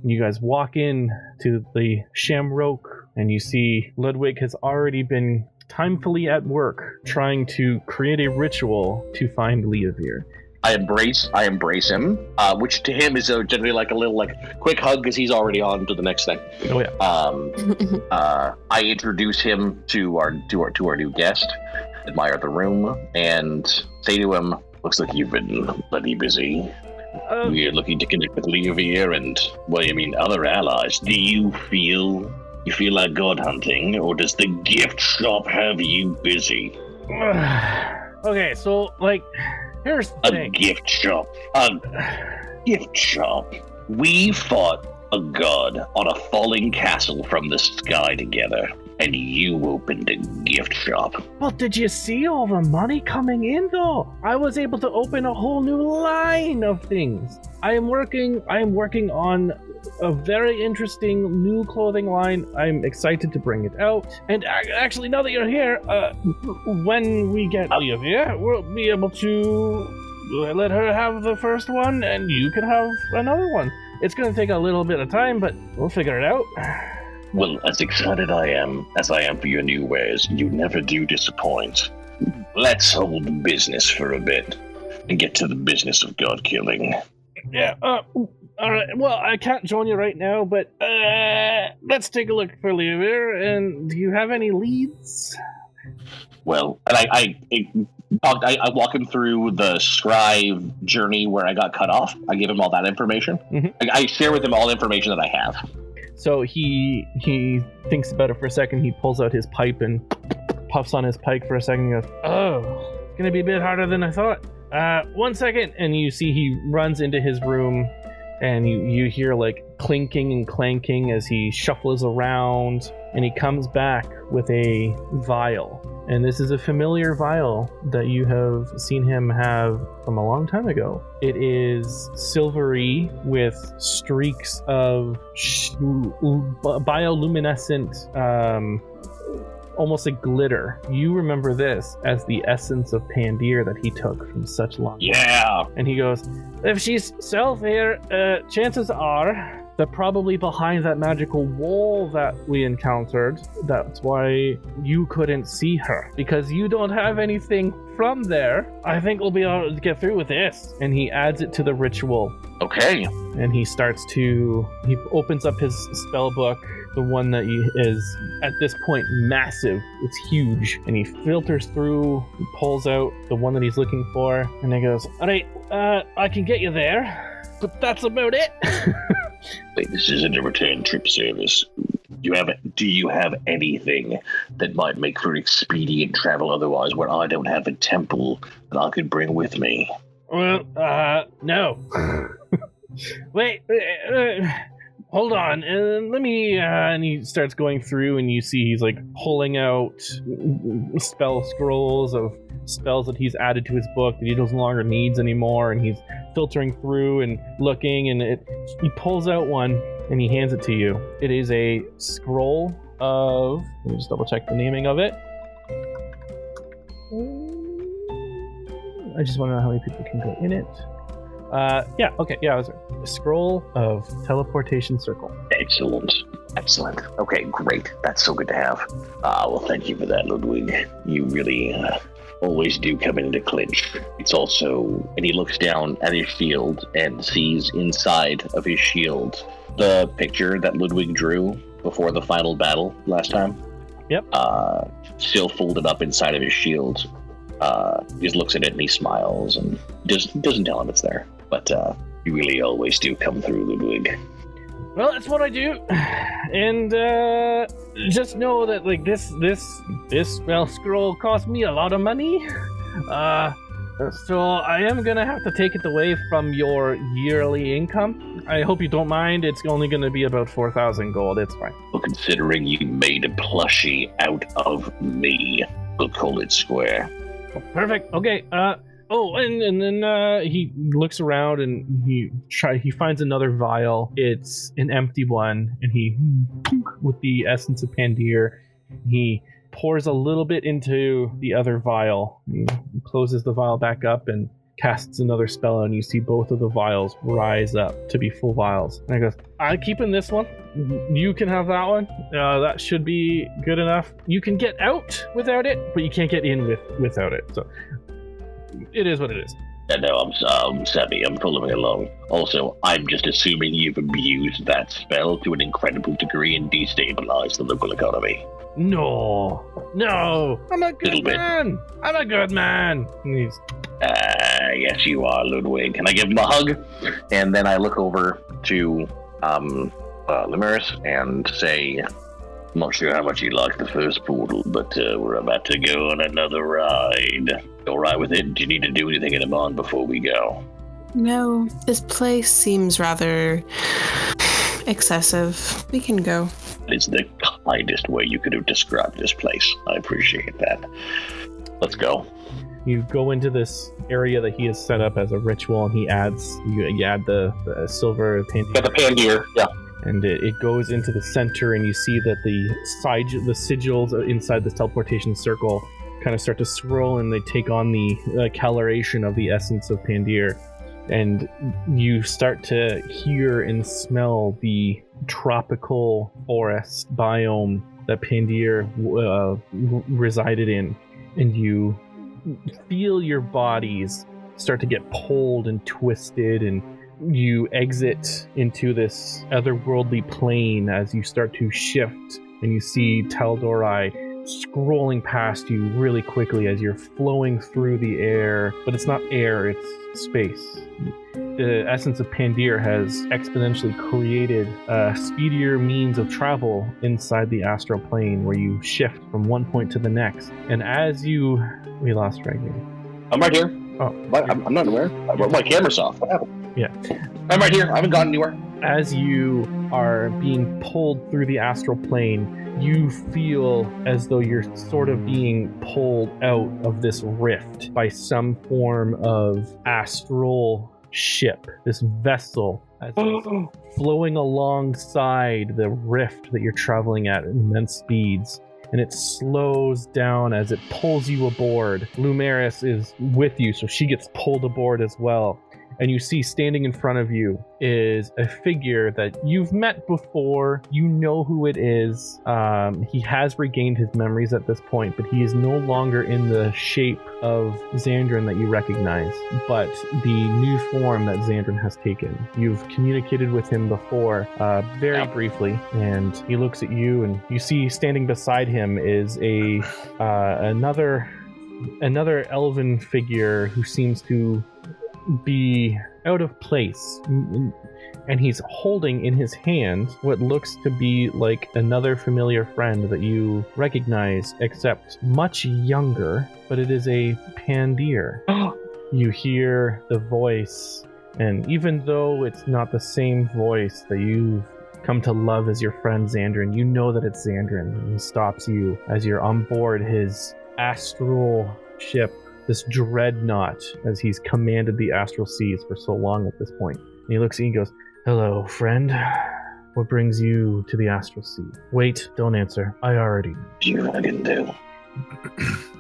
You guys walk in to the Shamrock, and you see Ludwig has already been timefully at work trying to create a ritual to find Leovir. I embrace him, which to him is generally like a little quick hug because he's already on to the next thing. Oh yeah. I introduce him to our new guest, admire the room, and say to him, "Looks like you've been bloody busy. We're looking to connect with Leovir and other allies. Do you feel like god hunting, or does the gift shop have you busy?" Okay, so here's the thing. Gift shop. A gift shop. We fought a god on a falling castle from the sky together, and you opened a gift shop. Well, did you see all the money coming in, though? I was able to open a whole new line of things. I am working on a very interesting new clothing line. I'm excited to bring it out. And actually, now that you're here, when we get Leovir, we'll be able to let her have the first one, and you can have another one. It's going to take a little bit of time, but we'll figure it out. Well, as excited as I am for your new wares, you never do disappoint. Let's hold business for a bit and get to the business of god killing. Yeah, all right. Well, I can't join you right now, but let's take a look for Leovir. And do you have any leads? Well, and I walk him through the scribe journey where I got cut off. I give him all that information. Mm-hmm. I share with him all the information that I have. So he thinks about it for a second. He pulls out his pipe and puffs on his pipe for a second. He goes, "Oh, it's gonna be a bit harder than I thought. 1 second." And you see he runs into his room, and you hear clinking and clanking as he shuffles around, and he comes back with a vial. And this is a familiar vial that you have seen him have from a long time ago. It is silvery with streaks of bioluminescent, almost like glitter. You remember this as the essence of Pandir that he took from such long time. Yeah. And he goes, "If she's self here, chances are they're probably behind that magical wall that we encountered. That's why you couldn't see her, because you don't have anything from there. I think we'll be able to get through with this." And he adds it to the ritual. Okay. And he opens up his spell book, the one that is at this point massive. It's huge. And he filters through, he pulls out the one that he's looking for, and he goes, "All right, I can get you there, but that's about it." Wait, this isn't a return trip service. Do you have anything that might make for expedient travel otherwise, where I don't have a temple that I could bring with me? Well, no. Wait, hold on. Let me, and he starts going through, and you see he's pulling out spell scrolls of spells that he's added to his book that he no longer needs anymore, and he's filtering through and looking, and he pulls out one and he hands it to you. It is a scroll of, let me just double check the naming of it. I just want to know how many people can go in it. A scroll of teleportation circle. Excellent. Okay, great. That's so good to have. Well, thank you for that, Ludwig. You really always do come into clinch. It's also, and he looks down at his shield and sees inside of his shield the picture that Ludwig drew before the final battle last time. Yep. Still folded up inside of his shield. He just looks at it and he smiles and doesn't tell him it's there. But you really always do come through, Ludwig. Well, that's what I do, and just know that this spell scroll cost me a lot of money. So I am gonna have to take it away from your yearly income. I hope you don't mind. It's only gonna be about 4,000 gold. It's fine. Well, considering you made a plushie out of me, we'll call it square. Oh, perfect. Okay. And then he looks around and he finds another vial. It's an empty one, and he with the essence of Pandir, he pours a little bit into the other vial. He closes the vial back up and casts another spell, and you see both of the vials rise up to be full vials. And he goes, I'm keeping this one. You can have that one. That should be good enough. You can get out without it, but you can't get in without it. So it is what it is. No, I'm savvy. I'm following along. Also, I'm just assuming you've abused that spell to an incredible degree and destabilized the local economy. No, I'm a good man. I'm a good man. Yes, you are, Ludwig. Can I give him a hug? And then I look over to Lumeris and say, I'm not sure how much you liked the first portal, but we're about to go on another ride. All right with it? Do you need to do anything in Amon before we go? No, this place seems rather excessive. We can go. It's the kindest way you could have described this place. I appreciate that. Let's go. You go into this area that he has set up as a ritual, and you add the silver Pandir. Got the Pandir, yeah. And it goes into the center, and you see that the sigils inside the teleportation circle kind of start to swirl, and they take on the coloration of the essence of Pandir. And you start to hear and smell the tropical forest biome that Pandir resided in. And you feel your bodies start to get pulled and twisted, and you exit into this otherworldly plane as you start to shift, and you see Tal'Dorei scrolling past you really quickly as you're flowing through the air. But it's not air, it's space. The essence of Pandir has exponentially created a speedier means of travel inside the astral plane, where you shift from one point to the next. And as you... We lost Reggie. I'm right here. Oh, I'm not aware. My camera's off. What happened? Yeah. I'm right here. I haven't gone anywhere. As you are being pulled through the astral plane, you feel as though you're sort of being pulled out of this rift by some form of astral ship, this vessel, as it's flowing alongside the rift that you're traveling at immense speeds. And it slows down as it pulls you aboard. Lumeris is with you, so she gets pulled aboard as well. And you see standing in front of you is a figure that you've met before. You know who it is. He has regained his memories at this point, but he is no longer in the shape of Xandrin that you recognize, but the new form that Xandrin has taken. You've communicated with him before, very briefly, and he looks at you, and you see standing beside him is another elven figure who seems to be out of place, and he's holding in his hand what looks to be like another familiar friend that you recognize, except much younger, but it is a Pandir. You hear the voice, and even though it's not the same voice that you've come to love as your friend Xandrin, you know that it's Xandrin, and he stops you as you're on board his astral ship, this dreadnought, as he's commanded the astral seas for so long at this point. And he looks at you and goes, "Hello, friend. What brings you to the astral sea?" "Wait, don't answer. I already know." You fucking do.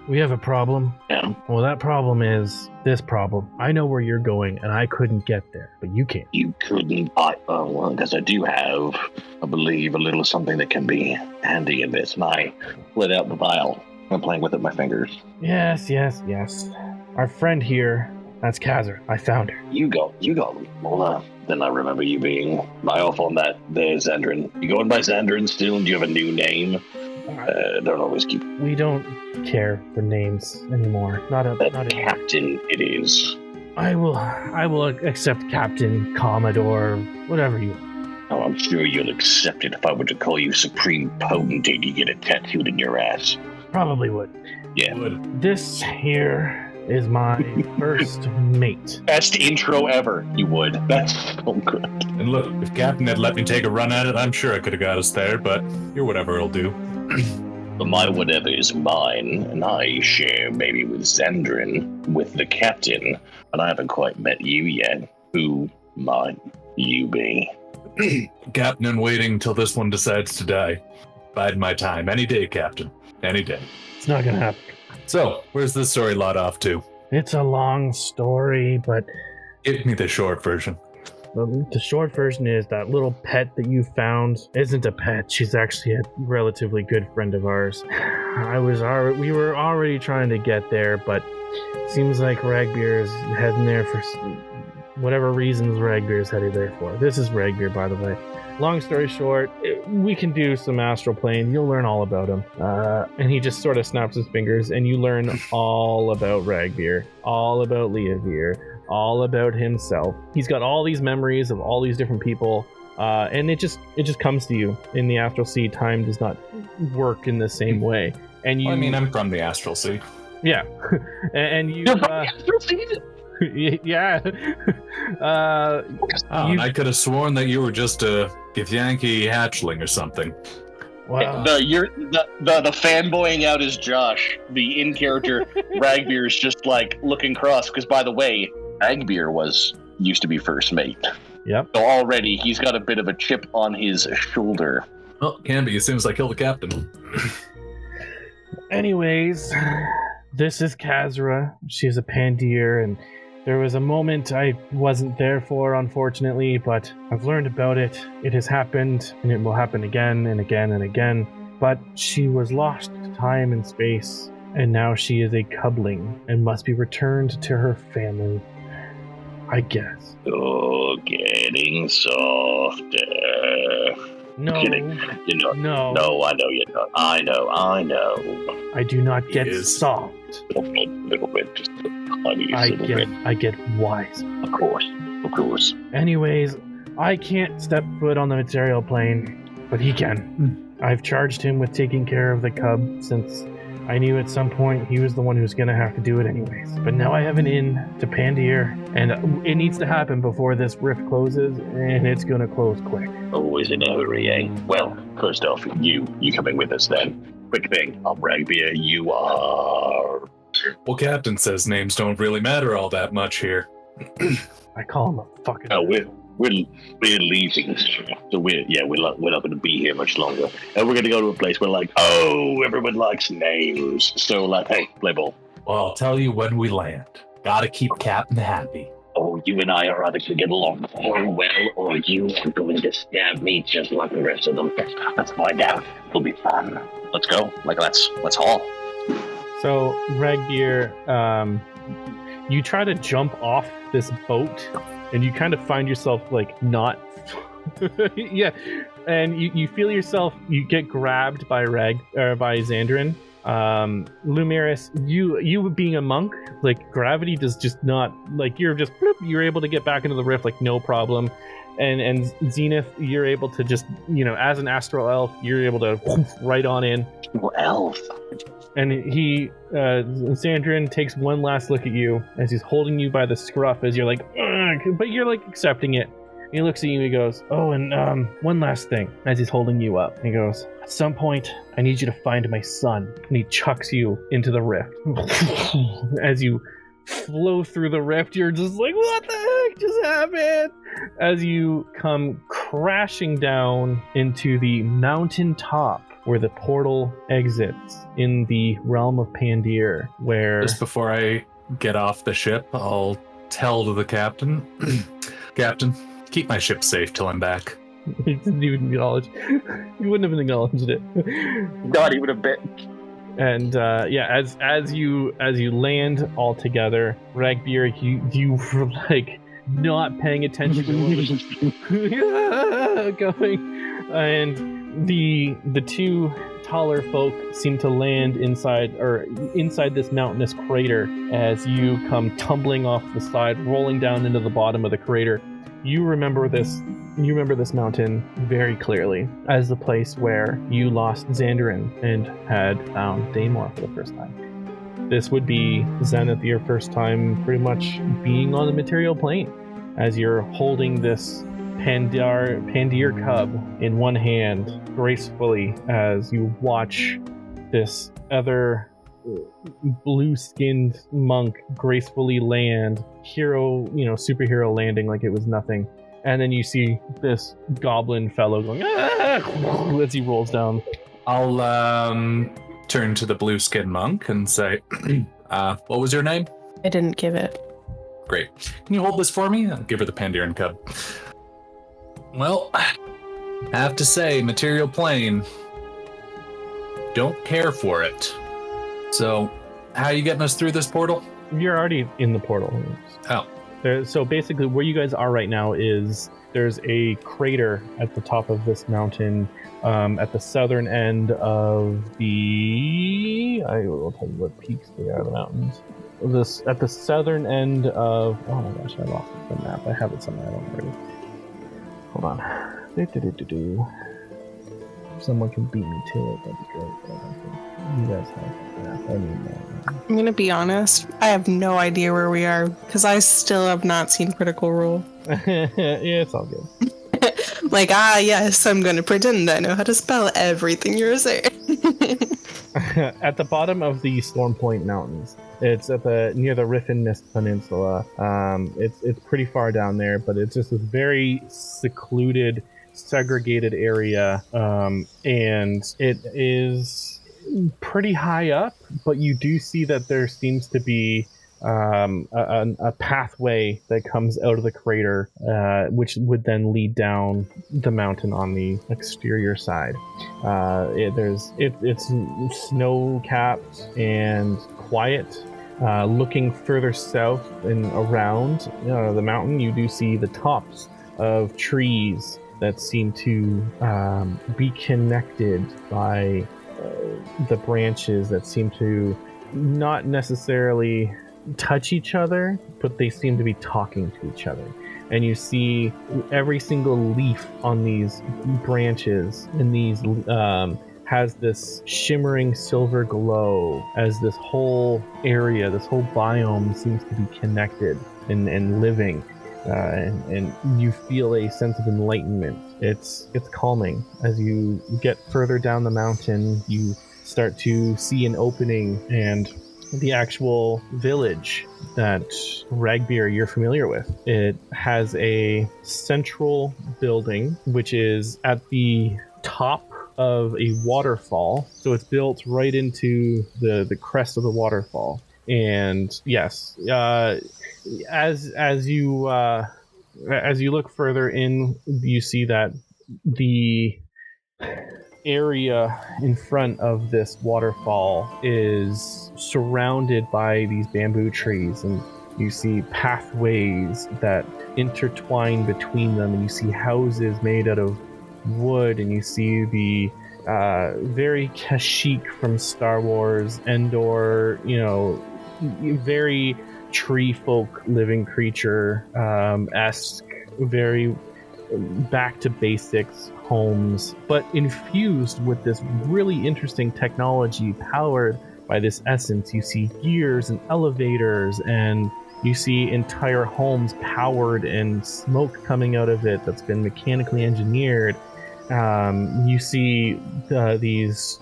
"We have a problem." Yeah. "Well, that problem is this problem. I know where you're going, and I couldn't get there, but you can." You couldn't. Well, because I do have, I believe, a little something that can be handy in this. And I let out the vial. I'm playing with it with my fingers. Yes. Our friend here, that's Kazar. I found her. You go. Well, then I remember you being off on that there, Xandrin. You going by Xandrin still? Do you have a new name? Don't always keep... We don't care for names anymore. Not Captain it is. I will accept Captain, Commodore, whatever you want. Oh, I'm sure you'll accept it if I were to call you Supreme Potentate. You get it tattooed in your ass. Probably would. Yeah. This here is my first mate. Best intro ever. You would. That's so good. And look, if Captain had let me take a run at it, I'm sure I could have got us there, but you're whatever it'll do. But my whatever is mine, and I share maybe with Zandrin, with the captain, but I haven't quite met you yet. Who might you be? Captain, and waiting till this one decides to die. Bide my time. Any day, Captain. Any day. It's not gonna happen. So, where's this story lot off to? It's a long story, but Give me the short version. the short version is that little pet that you found isn't a pet. She's actually a relatively good friend of ours. We were already trying to get there, but seems like Ragbeer is heading there for whatever reasons Ragbeer is headed there for. This is Ragbeer, by the way. Long story short, we can do some astral plane. You'll learn all about him. And he just sort of snaps his fingers, and you learn all about Ragbeer, all about Leaveer, all about himself. He's got all these memories of all these different people, and it just comes to you. In the astral sea, time does not work in the same way. And you, Well, I mean, I'm from the Astral Sea. yeah, and you. Yeah. And I could have sworn that you were just a Githyanki hatchling or something. Wow. The fanboying out is Josh. The in-character Ragbeer is just like looking cross, because by the way, Ragbeer used to be first mate. Yep. So already he's got a bit of a chip on his shoulder. Well, can be as soon as I kill the captain. Anyways, this is Kazra. She's a Pandir, and there was a moment I wasn't there for, unfortunately, but I've learned about it. It has happened, and it will happen again and again and again. But she was lost to time and space, and now she is a cubling and must be returned to her family, I guess. Oh, getting softer. No, Kidding. no. No, I know you're not. I know. I do not get Is- soft. A little bit, just a tiny little bit. I get wise. Of course. Anyways, I can't step foot on the material plane, but he can. I've charged him with taking care of the cub since I knew at some point he was the one who's gonna have to do it anyways. But now I have an in to Pandir, and it needs to happen before this rift closes, and it's gonna close quick. Always in a hurry, eh? Well, first off, you coming with us then. Quick thing, I'm Ragbeer, you are... Well, Captain says names don't really matter all that much here. I call him a fucking... No, we're leaving. So we're not going to be here much longer. And we're going to go to a place where everyone likes names. So hey, play ball. Well, I'll tell you when we land. Gotta keep Captain happy. Oh, you and I are either going to get along very well, or you are going to stab me just like the rest of them. Let's find out. It'll be fun. Let's go. Let's haul. So, Ragbeer, you try to jump off this boat, and you kind of find yourself, not... yeah, and you feel yourself, you get grabbed by Zandrin. Lumiris, you being a monk, gravity does just not, you're just, you're able to get back into the rift, no problem. And Zenith, you're able to just, as an astral elf, you're able to right on in. Well, elf. And Zandrin takes one last look at you as he's holding you by the scruff as you're ugh, but you're accepting it. And he looks at you and he goes, oh, and one last thing, as he's holding you up. And he goes, at some point, I need you to find my son. And he chucks you into the rift. As you flow through the rift, you're just what the heck just happened? As you come crashing down into the mountain top where the portal exits in the realm of Pandir, where... Just before I get off the ship, I'll tell to the captain, Captain, keep my ship safe till I'm back. He didn't even acknowledge. He wouldn't have acknowledged it. God, he would have bet. And as you land all together, Ragbeer, you were not paying attention to what was going, and the two taller folk seem to land inside this mountainous crater as you come tumbling off the side, rolling down into the bottom of the crater. You remember this mountain very clearly as the place where you lost Zandrin and had found Daymore for the first time. this would be, Zenith, your first time pretty much being on the material plane, as you're holding this Pandir cub in one hand, gracefully, as you watch this other blue-skinned monk gracefully land, superhero landing like it was nothing. And then you see this goblin fellow going as he rolls down. I'll turn to the blue-skinned monk and say, what was your name? I didn't give it. Great. Can you hold this for me? I'll give her the Pandiran cub. Well, I have to say, material plane, don't care for it. So, how are you getting us through this portal? You're already in the portal. Oh. So basically where you guys are right now is there's a crater at the top of this mountain at the southern end of I will tell you what peaks they are, the mountains. At the southern end of, oh my gosh, I lost the map. I have it somewhere. I don't know. Hold on. Someone can beat me to it. That'd be great. But I don't think you guys have that. I need that. I'm gonna be honest. I have no idea where we are because I still have not seen Critical Role. Yeah, it's all good. Yes, I'm gonna pretend I know how to spell everything you're saying. At the bottom of the Storm Point Mountains, it's near the Riffin Mist Peninsula. It's pretty far down there, but it's just this very secluded, segregated area, and it is pretty high up, but you do see that there seems to be a pathway that comes out of the crater, which would then lead down the mountain on the exterior side. It's snow-capped and quiet. Looking further south and around the mountain, you do see the tops of trees that seem to be connected by the branches that seem to not necessarily touch each other, but they seem to be talking to each other. And you see every single leaf on these branches and these has this shimmering silver glow, as this whole area, this whole biome seems to be connected and living. And you feel a sense of enlightenment. It's calming. As you get further down the mountain, you start to see an opening, and the actual village that Ragbeer you're familiar with. It has a central building, which is at the top of a waterfall. So it's built right into the crest of the waterfall. And yes, as you look further in, you see that the area in front of this waterfall is surrounded by these bamboo trees, and you see pathways that intertwine between them, and you see houses made out of wood, and you see the very Kashyyyk from Star Wars, Endor, very tree folk, living creature esque, very back to basics homes, but infused with this really interesting technology powered by this essence. You see gears and elevators, and you see entire homes powered and smoke coming out of it that's been mechanically engineered. You see these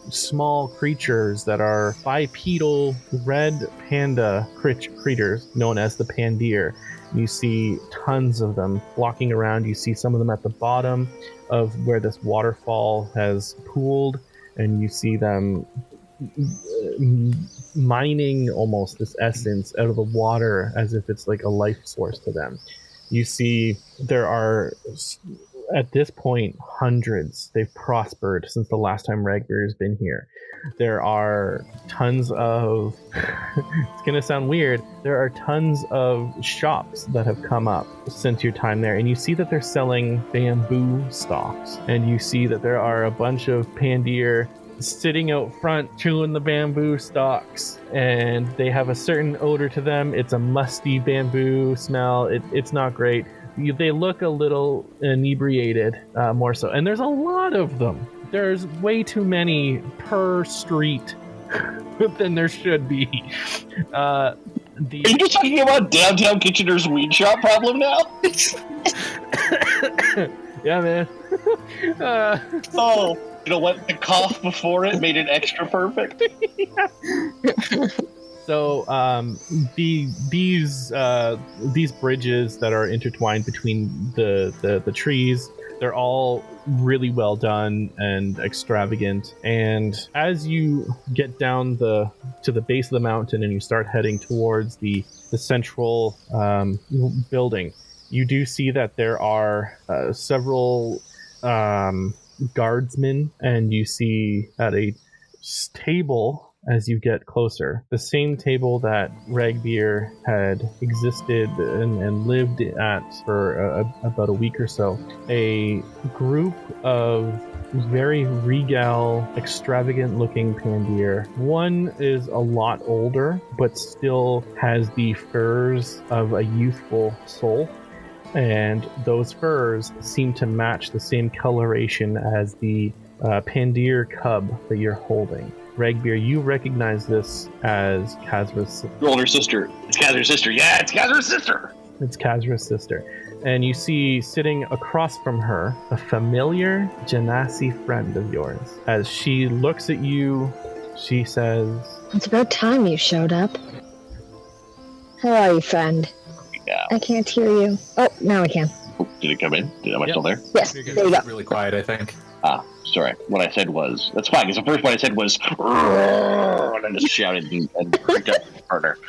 small creatures that are bipedal red panda creatures known as the Pandir. You see tons of them walking around. You see some of them at the bottom of where this waterfall has pooled, and you see them mining almost this essence out of the water as if it's like a life source to them. You see there are, at this point, hundreds. They've prospered since the last time Ragbeer has been here. There are tons of it's gonna sound weird, there are tons of shops that have come up since your time there, and you see that they're selling bamboo stalks, and you see that there are a bunch of Pandir sitting out front chewing the bamboo stalks, and they have a certain odor to them. It's a musty bamboo smell. It's not great. They look a little inebriated, more so, and there's a lot of them. There's way too many per street than there should be. Are you just talking about downtown Kitchener's weed shop problem now? Yeah, man. Oh, you know what? The cough before it made it extra perfect. So these bridges that are intertwined between the trees, they're all really well done and extravagant. And as you get down to the base of the mountain and you start heading towards the central building, you do see that there are several guardsmen, and you see at a table as you get closer, the same table that Ragbeer had existed and lived at for about a week or so, a group of very regal, extravagant-looking Pandir. One is a lot older, but still has the furs of a youthful soul. And those furs seem to match the same coloration as the Pandir cub that you're holding. Ragbeer, you recognize this as Kazra's older sister. It's Kazra's sister. Yeah, it's Kazra's sister. It's Kazra's sister. And you see sitting across from her a familiar Genasi friend of yours. As she looks at you, she says, "It's about time you showed up. How are you, friend?" Yeah. I can't hear you. Oh, now I can. Did it come in? Am I still there? Yes, there you go. Really quiet, I think. Sorry. What I said was, that's fine, because the first one I said was, and I just shouted and picked up his partner.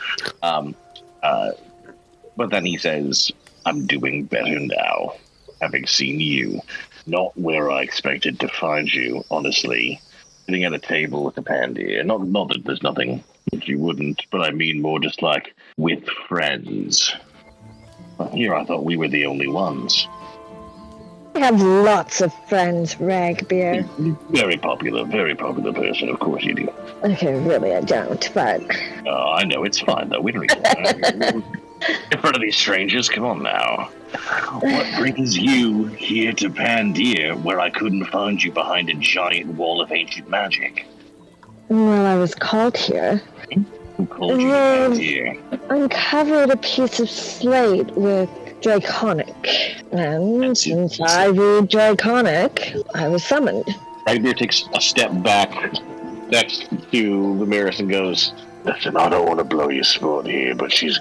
But then he says, "I'm doing better now, having seen you. Not where I expected to find you, honestly. Sitting at a table with a Pandir. Not that there's nothing that you wouldn't, but I mean more just like with friends. Here I thought we were the only ones." I have lots of friends, Ragbeer. Very popular person, of course you do. Okay, really I don't, but... I know, it's fine though, we don't need to in front of these strangers, come on now. What brings you here to Pandir, where I couldn't find you behind a giant wall of ancient magic? Well, I was called here. Who called you to Pandir? Uncovered a piece of slate with Draconic, and since I read Draconic, I was summoned. Ragbeer takes a step back next to Lumiris and goes, "Listen, I don't want to blow your spot here, but you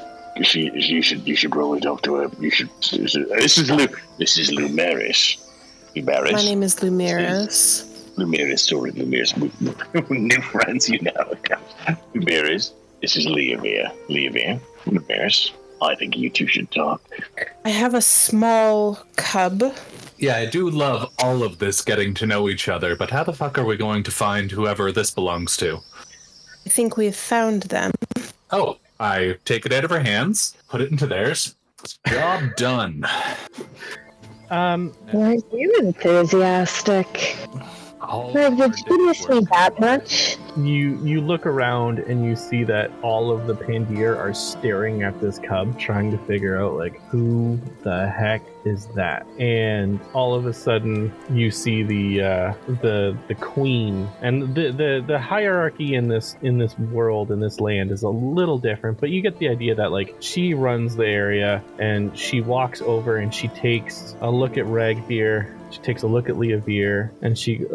should probably talk to her. You should. This is Lumiris. Lumiris. My name is Lumiris. Lumiris. New friends, you know. Lumiris. This is Leavir. Lumiris. I think you two should talk." I have a small cub. Yeah, I do love all of this getting to know each other, but how the fuck are we going to find whoever this belongs to? I think we've found them. Oh, I take it out of her hands, put it into theirs. Job done. Weren't you enthusiastic? Like, did you miss me that much? You look around and you see that all of the Pandir are staring at this cub, trying to figure out, like, who the heck is that? And all of a sudden, you see the queen, and the hierarchy in this world, in this land, is a little different. But you get the idea that, like, she runs the area, and she walks over and she takes a look at Ragbeer. She takes a look at Leavir, and she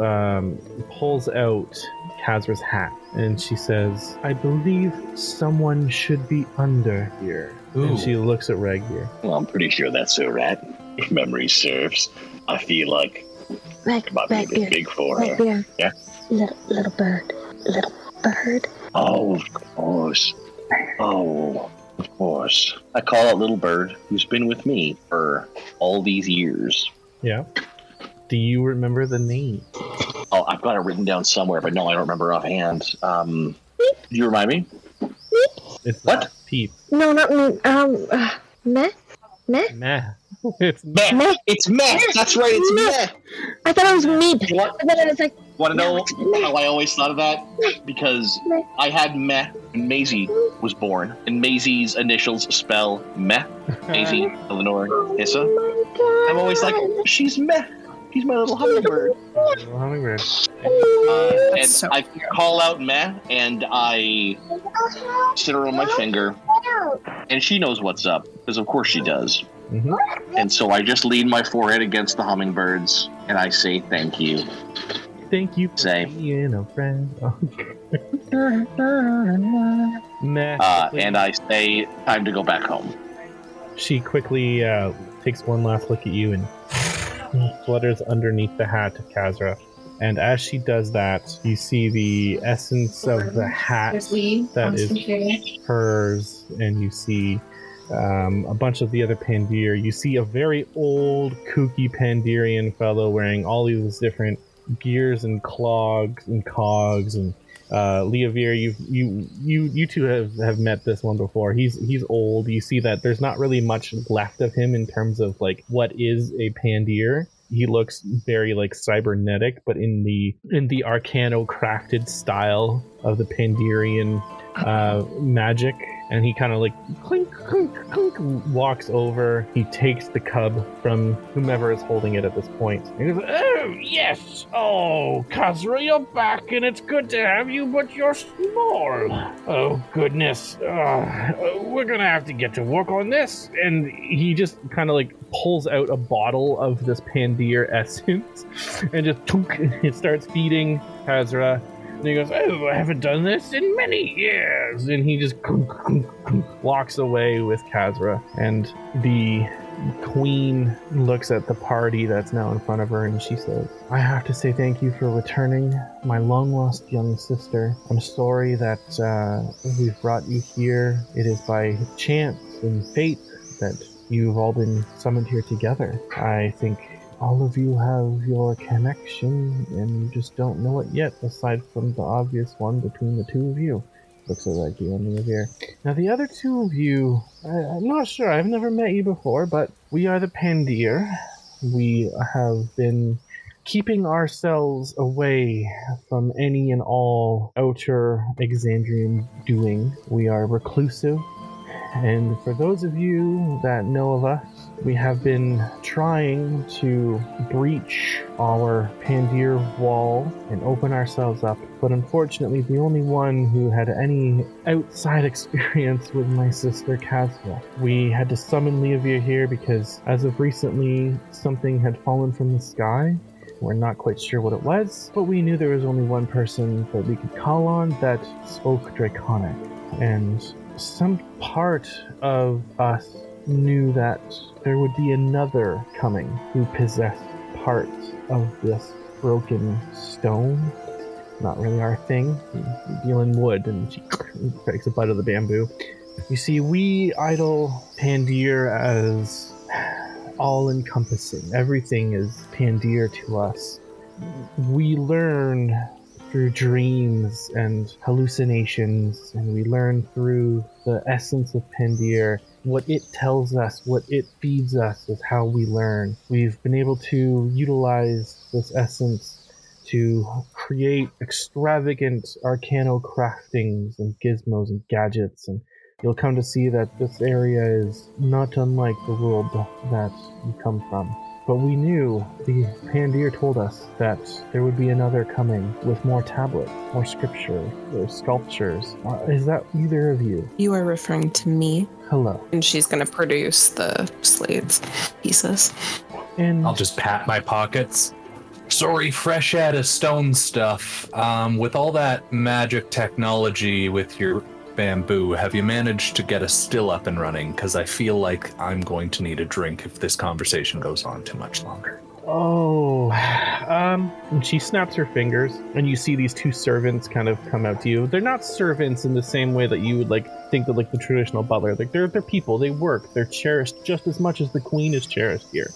pulls out Kazra's hat, and she says, "I believe someone should be under here." Ooh. And she looks at Ragbeer. Well, I'm pretty sure that's her rat, if memory serves. I feel like it might be a bit big for her. Yeah? Little bird. Oh, of course. Oh, of course. I call out Little Bird, who's been with me for all these years. Yeah. Do you remember the name? Oh, I've got it written down somewhere, but no, I don't remember offhand. Could you remind me? It's what? Peep. No, not me. Meh? It's Meh. It's Meh. That's right, it's Meh. I thought it was Meep. What? And then I was like, want to know how I always thought of that? Because I had Meh when Maisie was born, and Maisie's initials spell Meh. Maisie, Eleanor, Issa. oh my God. I'm always like, she's Meh. He's my little hummingbird. Little hummingbird. And so I call out Meh, and I sit her on my finger, and she knows what's up, because of course she does. Mm-hmm. And so I just lean my forehead against the hummingbirds, and I say thank you. Thank you for being a friend. And I say, time to go back home. She quickly takes one last look at you and flutters underneath the hat of Khazra. And as she does that, you see the essence of the hat that is hers, and you see a bunch of the other Pandir. You see a very old, kooky Pandirian fellow wearing all these different gears and clogs and cogs. And Leovir, you two have met this one before. He's old. You see that there's not really much left of him in terms of like what is a Pandir. He looks very like cybernetic, but in the arcano-crafted style of the Pandirian magic. And he kind of like clink, clink, clink, walks over. He takes the cub from whomever is holding it at this point. And he goes, "Oh, yes! Oh, Khazra, you're back, and it's good to have you, but you're small. Oh, goodness. We're gonna have to get to work on this." And he just kind of like pulls out a bottle of this Pandir essence and just it starts feeding Khazra. And he goes, "Oh, I haven't done this in many years." And he just walks away with Khazra. And the queen looks at the party that's now in front of her, and she says, "I have to say thank you for returning, my long-lost young sister. I'm sorry that we've brought you here. It is by chance and fate that you've all been summoned here together. I think all of you have your connection, and you just don't know it yet, aside from the obvious one between the two of you." Looks like you and Leovir. Now, the other two of you, I'm not sure. I've never met you before, but we are the Pandir. We have been keeping ourselves away from any and all outer Exandrian doing. We are reclusive. And for those of you that know of us, we have been trying to breach our Pandir wall and open ourselves up. But unfortunately, the only one who had any outside experience was my sister Khazra. We had to summon Leovir here because, as of recently, something had fallen from the sky. We're not quite sure what it was, but we knew there was only one person that we could call on that spoke Draconic. And some part of us knew that there would be another coming who possessed parts of this broken stone. Not really our thing. We deal in wood, and she breaks a bite of the bamboo. You see, we idol Pandir as all-encompassing. Everything is Pandir to us. We learn through dreams and hallucinations, and we learn through the essence of Pandir. What it tells us, what it feeds us, is how we learn. We've been able to utilize this essence to create extravagant arcano craftings and gizmos and gadgets, and you'll come to see that this area is not unlike the world that you come from. But we knew, the Pandir told us, that there would be another coming with more tablets, more scripture, or sculptures. Is that either of you? You are referring to me? Hello. And she's going to produce the slates pieces. And I'll just pat my pockets. Sorry, fresh out of stone stuff. With all that magic technology with your bamboo, have you managed to get a still up and running? Because I feel like I'm going to need a drink if this conversation goes on too much longer. And she snaps her fingers, and you see these two servants kind of come out to you. They're not servants in the same way that you would think of the traditional butler. They're people. They work. They're cherished just as much as the queen is cherished here.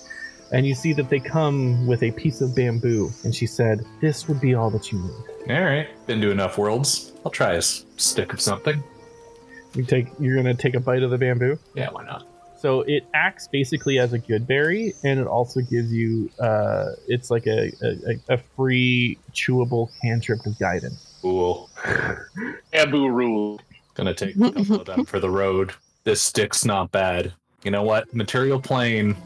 And you see that they come with a piece of bamboo, and she said, "This would be all that you need." All right, been to enough worlds. I'll try a stick of something. You're gonna take a bite of the bamboo? Yeah, why not? So it acts basically as a good berry, and it also gives you, it's like a free chewable cantrip of guidance. Cool. Bamboo rule. Gonna take a couple of them for the road. This stick's not bad. You know what? Material plane.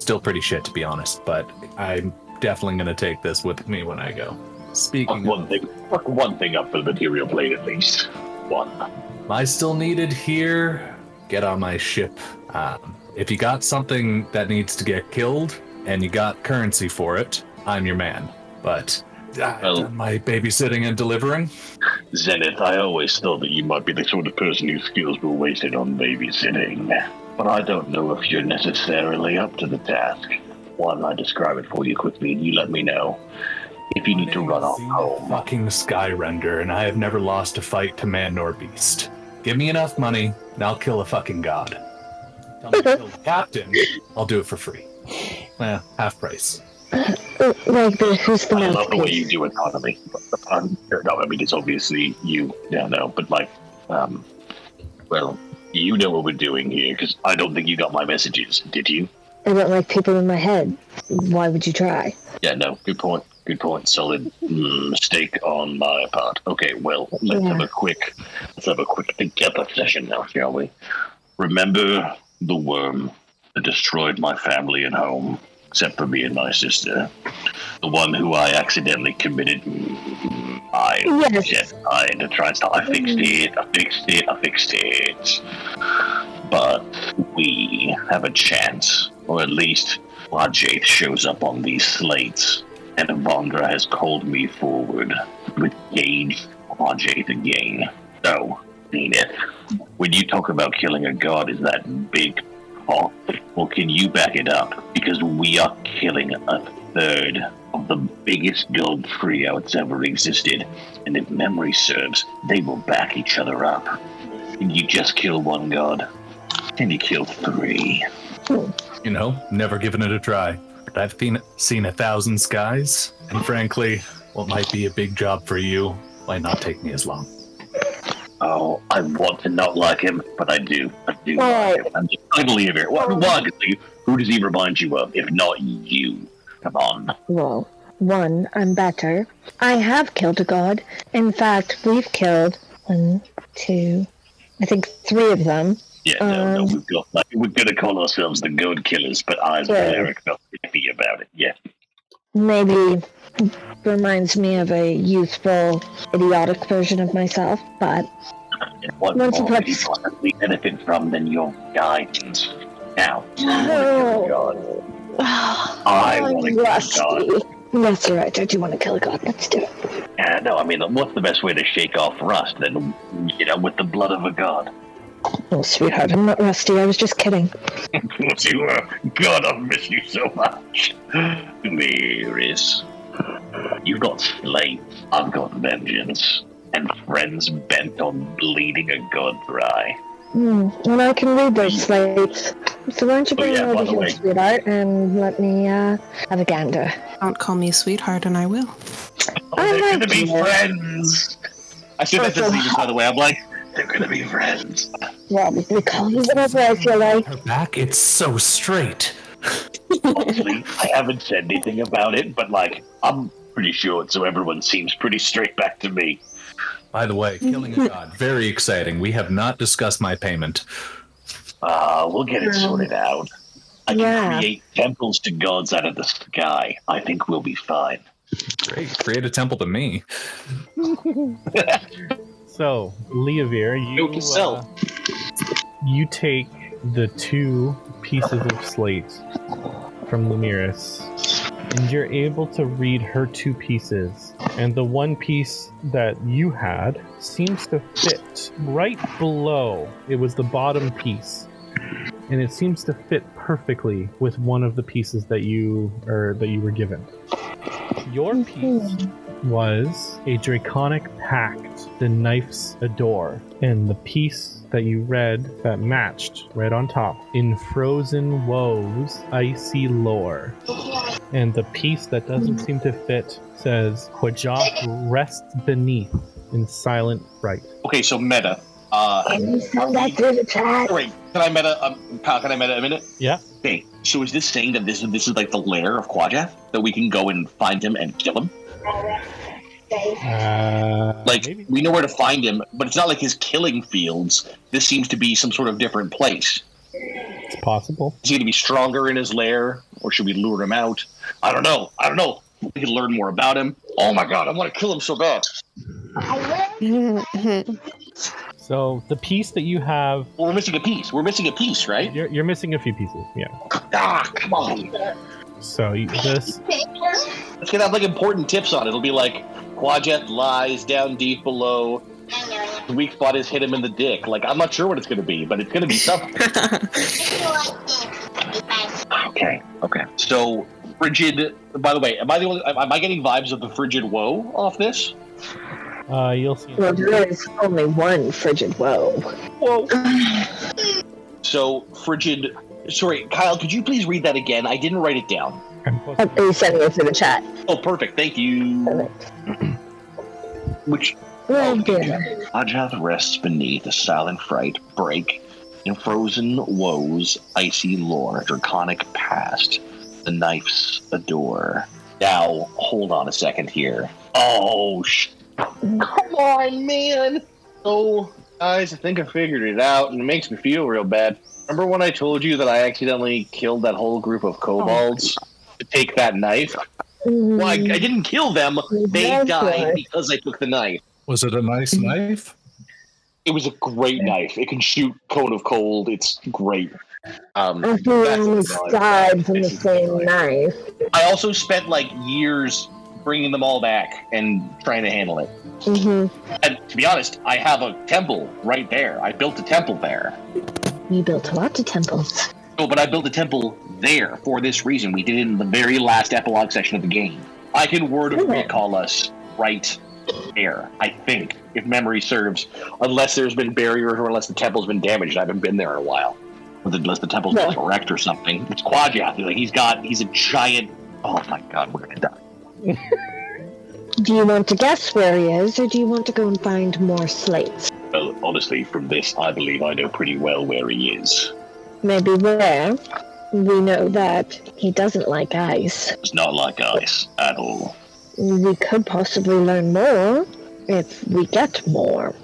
Still pretty shit, to be honest, but I'm definitely going to take this with me when I go. Speaking fuck one thing up for the material plane at least. One. Am I still needed here? Get on my ship. If you got something that needs to get killed and you got currency for it, I'm your man. But I've done my babysitting and delivering. Zenith, I always thought that you might be the sort of person whose skills were wasted on babysitting. But I don't know if you're necessarily up to the task. Why don't I describe it for you quickly and you let me know if you need to run off home. Fucking Skyrender, and I have never lost a fight to man nor beast. Give me enough money, and I'll kill a fucking god. Tell me to kill the captain, I'll do it for free. Well, half price. Who's the I love the way you do economy. No, I mean, it's obviously you. Yeah, no, but well, you know what we're doing here, because I don't think you got my messages, did you? I don't like people in my head. Why would you try? Yeah, no, good point. Good point. Solid mistake on my part. Okay, well, let's have a quick together session now, shall we? Remember the worm that destroyed my family and home, except for me and my sister? The one who I accidentally committed genocide to try and stop. I fixed it. But we have a chance, or at least Lajate shows up on these slates, and Avandra has called me forward with Gage Lajate again. So, Zenith, when you talk about killing a god, is that big talk? Well, can you back it up? Because we are killing a third of the biggest god trio that's ever existed, and if memory serves, they will back each other up. Can you just kill one god? Can you kill three? You know, never given it a try. But I've seen 1,000 skies, and frankly, what might be a big job for you might not take me as long. Oh, I want to not like him, but I do. Like him. I'm just finally here. Who does he remind you of, if not you? Come on. Well, one, I'm better. I have killed a god. In fact, we've killed 1, 2, I think 3 of them. Yeah, no, we're gonna call ourselves the God Killers, but I'm Eric felt iffy about it. Yeah. Maybe reminds me of a youthful, idiotic version of myself, but what more could you possibly benefit from than your guidance? Now, I want to kill a god. That's right, I do want to kill a god. Let's do it. Yeah, no, I mean, what's the best way to shake off rust than, with the blood of a god? Oh, sweetheart, I'm not rusty. I was just kidding. Of course you were. God, I've missed you so much. Mirris, you've got slaves, I've got vengeance, and friends bent on bleeding a god dry. And I can read those slates. So why don't you bring me over here, sweetheart, and let me have a gander. Don't call me sweetheart, and I will. They're gonna be friends. I said that to Zenith, by the way. I'm like, they're gonna be friends. Well, we call you whatever I feel like. Her back, it's so straight. Honestly, I haven't said anything about it, but I'm pretty sure, so everyone seems pretty straight back to me. By the way, killing a god, very exciting. We have not discussed my payment. We'll get it sorted out. I can create temples to gods out of the sky. I think we'll be fine. Great, create a temple to me. So, Leovir, you take the 2 pieces of slate from Lumiris, and you're able to read her 2 pieces. And the 1 piece that you had seems to fit right below. It was the bottom piece, and it seems to fit perfectly with one of the pieces that you were given. Your piece was a draconic pact, the knife's adore, and the piece that you read that matched right on top, in frozen woes, icy lore. And the piece that doesn't seem to fit says, Quajok rests beneath in silent fright. Okay, so meta. Can you send that through the chat? Wait, can I meta, Kyle, can I meta a minute? Yeah. Okay, so is this saying that this is like the lair of Quajath? That we can go and find him and kill him? Maybe. We know where to find him, but it's not like his killing fields. This seems to be some sort of different place. It's possible. Is he going to be stronger in his lair? or should we lure him out? I don't know. We could learn more about him. Oh my god, I want to kill him so bad. So the piece that you have... Well, we're missing a piece, right? You're missing a few pieces, yeah. Ah, come on. So this... It's going to have, like, important tips on it. It'll be like, Quajet lies down deep below. The weak spot is hit him in the dick. Like, I'm not sure what it's going to be, but it's going to be something. Okay. So, frigid... By the way, am I getting vibes of the frigid woe off this? You'll see. Well, there is only one frigid woe. Whoa. So, frigid... Sorry, Kyle, could you please read that again? I didn't write it down. He's sending it to the chat. Oh, perfect. Thank you. Perfect. Which... Quajet rests beneath a silent fright, break in frozen woes, icy lore, draconic past. The knife's a door. Now, hold on a second here. Oh, come on, man. Oh, guys, I think I figured it out, and it makes me feel real bad. Remember when I told you that I accidentally killed that whole group of kobolds to take that knife? Well, I didn't kill them. They died because I took the knife. Was it a nice knife? It was a great knife. It can shoot cone of cold. It's great. Everyone died from the same knife. I also spent like years bringing them all back and trying to handle it. Mm-hmm. And to be honest, I have a temple right there. I built a temple there. You built a lot of temples. Oh, but I built a temple there for this reason. We did it in the very last epilogue section of the game. I can word of recall us right there, I think, if memory serves. Unless there's been barriers or unless the temple's been damaged. I haven't been there in a while. Unless the temple's been wrecked or something. It's Quajet. Like, he's a giant... Oh my god, we're gonna die. Do you want to guess where he is, or do you want to go and find more slates? Well, honestly, from this, I believe I know pretty well where he is. Maybe where? We know that he doesn't like ice. It's not like ice at all. We could possibly learn more if we get more.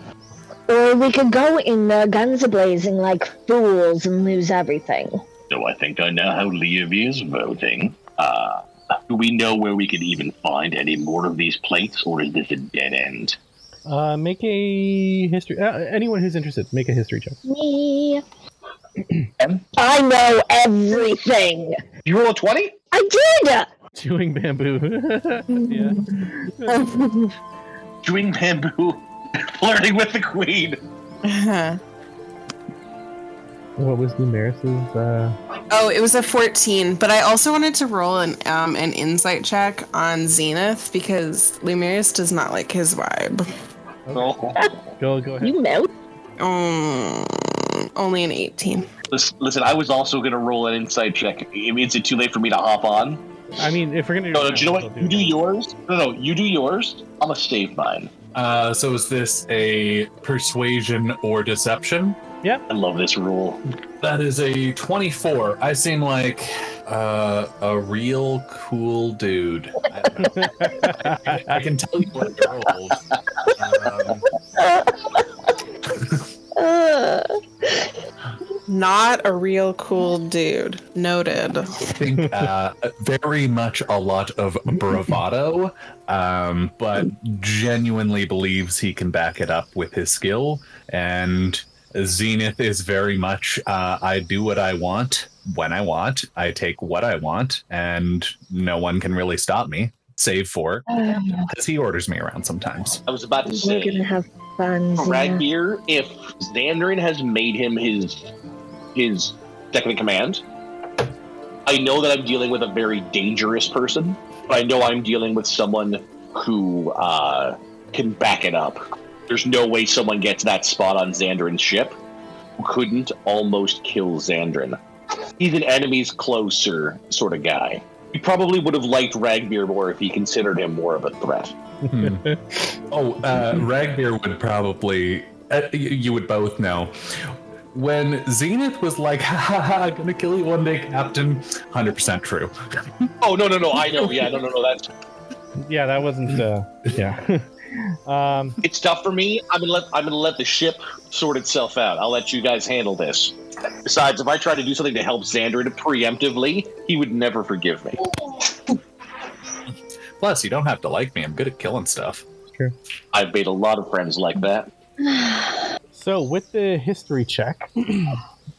Or we could go in there guns a-blazing like fools and lose everything. So I think I know how Leav is voting. Do we know where we could even find any more of these plates, or is this a dead end? Make a history... anyone who's interested, make a history check. Me. I know everything. Did you roll a 20? I did! Chewing bamboo. Yeah. Chewing bamboo. Flirting with the queen. What was Lumaris's? Oh, it was a 14, but I also wanted to roll an insight check on Zenith because Lumaris does not like his vibe. Okay. Go ahead. You know. Only an 18. Listen, I was also going to roll an insight check. Is it too late for me to hop on? I mean, if we're going to... No, do you know what? You do yours. No, you do yours. I'm going to save mine. So is this a persuasion or deception? Yeah. I love this rule. That is a 24. I seem like a real cool dude. I can tell you what you're old. Not a real cool dude. Noted. I think very much a lot of bravado, but genuinely believes he can back it up with his skill. And Zenith is very much, I do what I want, when I want, I take what I want, and no one can really stop me, save for, because he orders me around sometimes. I was about to say, we're gonna have fun. Ragbeer, if Xandrin has made him his second in command, I know that I'm dealing with a very dangerous person, but I know I'm dealing with someone who can back it up. There's no way someone gets that spot on Xandrin's ship who couldn't almost kill Xandrin. He's an enemies closer sort of guy. He probably would have liked Ragbeer more if he considered him more of a threat. Ragbeer would probably... you would both know. When Zenith was like, I'm gonna kill you one day, Captain, 100% true. Oh, no, I know. Yeah, no, that's... Yeah, that wasn't... yeah. It's tough for me. I'm gonna let the ship sort itself out. I'll let you guys handle this. Besides, if I tried to do something to help Xander preemptively, he would never forgive me. Plus, you don't have to like me. I'm good at killing stuff. True. I've made a lot of friends like that. So, with the history check,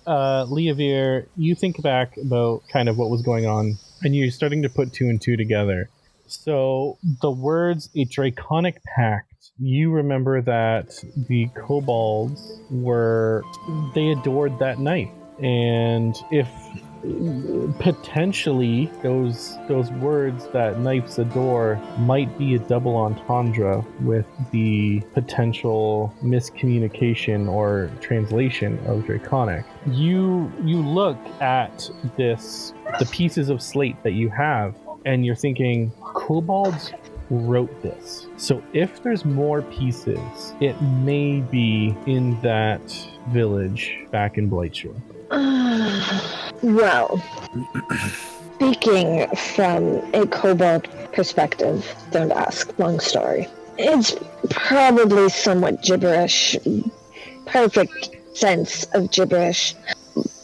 Leavir, you think back about kind of what was going on, and you're starting to put two and two together. So, the words "a draconic pact," you remember that the kobolds they adored that knife. And if potentially those words that knights adore might be a double entendre with the potential miscommunication or translation of draconic, you look at the pieces of slate that you have, and you're thinking, kobolds wrote this. So if there's more pieces, it may be in that village back in Blightshore. Well, speaking from a kobold perspective, don't ask, long story. It's probably somewhat gibberish, perfect sense of gibberish,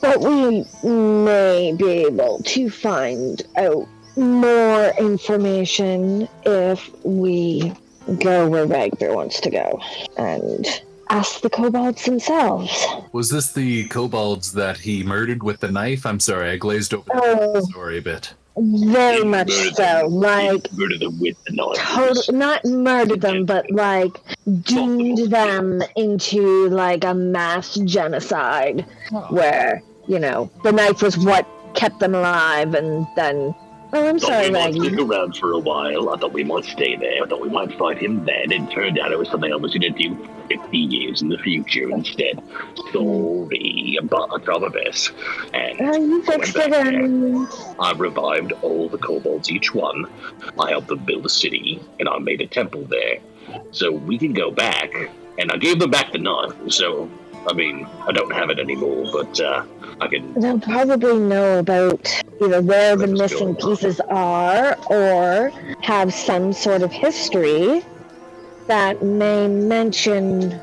but we may be able to find out more information if we go where Ragbear wants to go and ask the kobolds themselves. Was this the kobolds that he murdered with the knife? I'm sorry, I glazed over the story a bit. Very much so. Like, murder them with the knife. Not murder them, but like doomed them into like a mass genocide where, the knife was what kept them alive, and then I'm sorry, Maggie. We might stick around for a while. I thought we might stay there. I thought we might fight him then. It turned out it was something I was going to do 50 years in the future instead. Sorry about all of this. And you fixed it. I revived all the kobolds, each one. I helped them build a city, and I made a temple there. So we can go back, and I gave them back the knife. So, I don't have it anymore, but I can... They'll probably know about either where the missing pieces are, or have some sort of history that may mention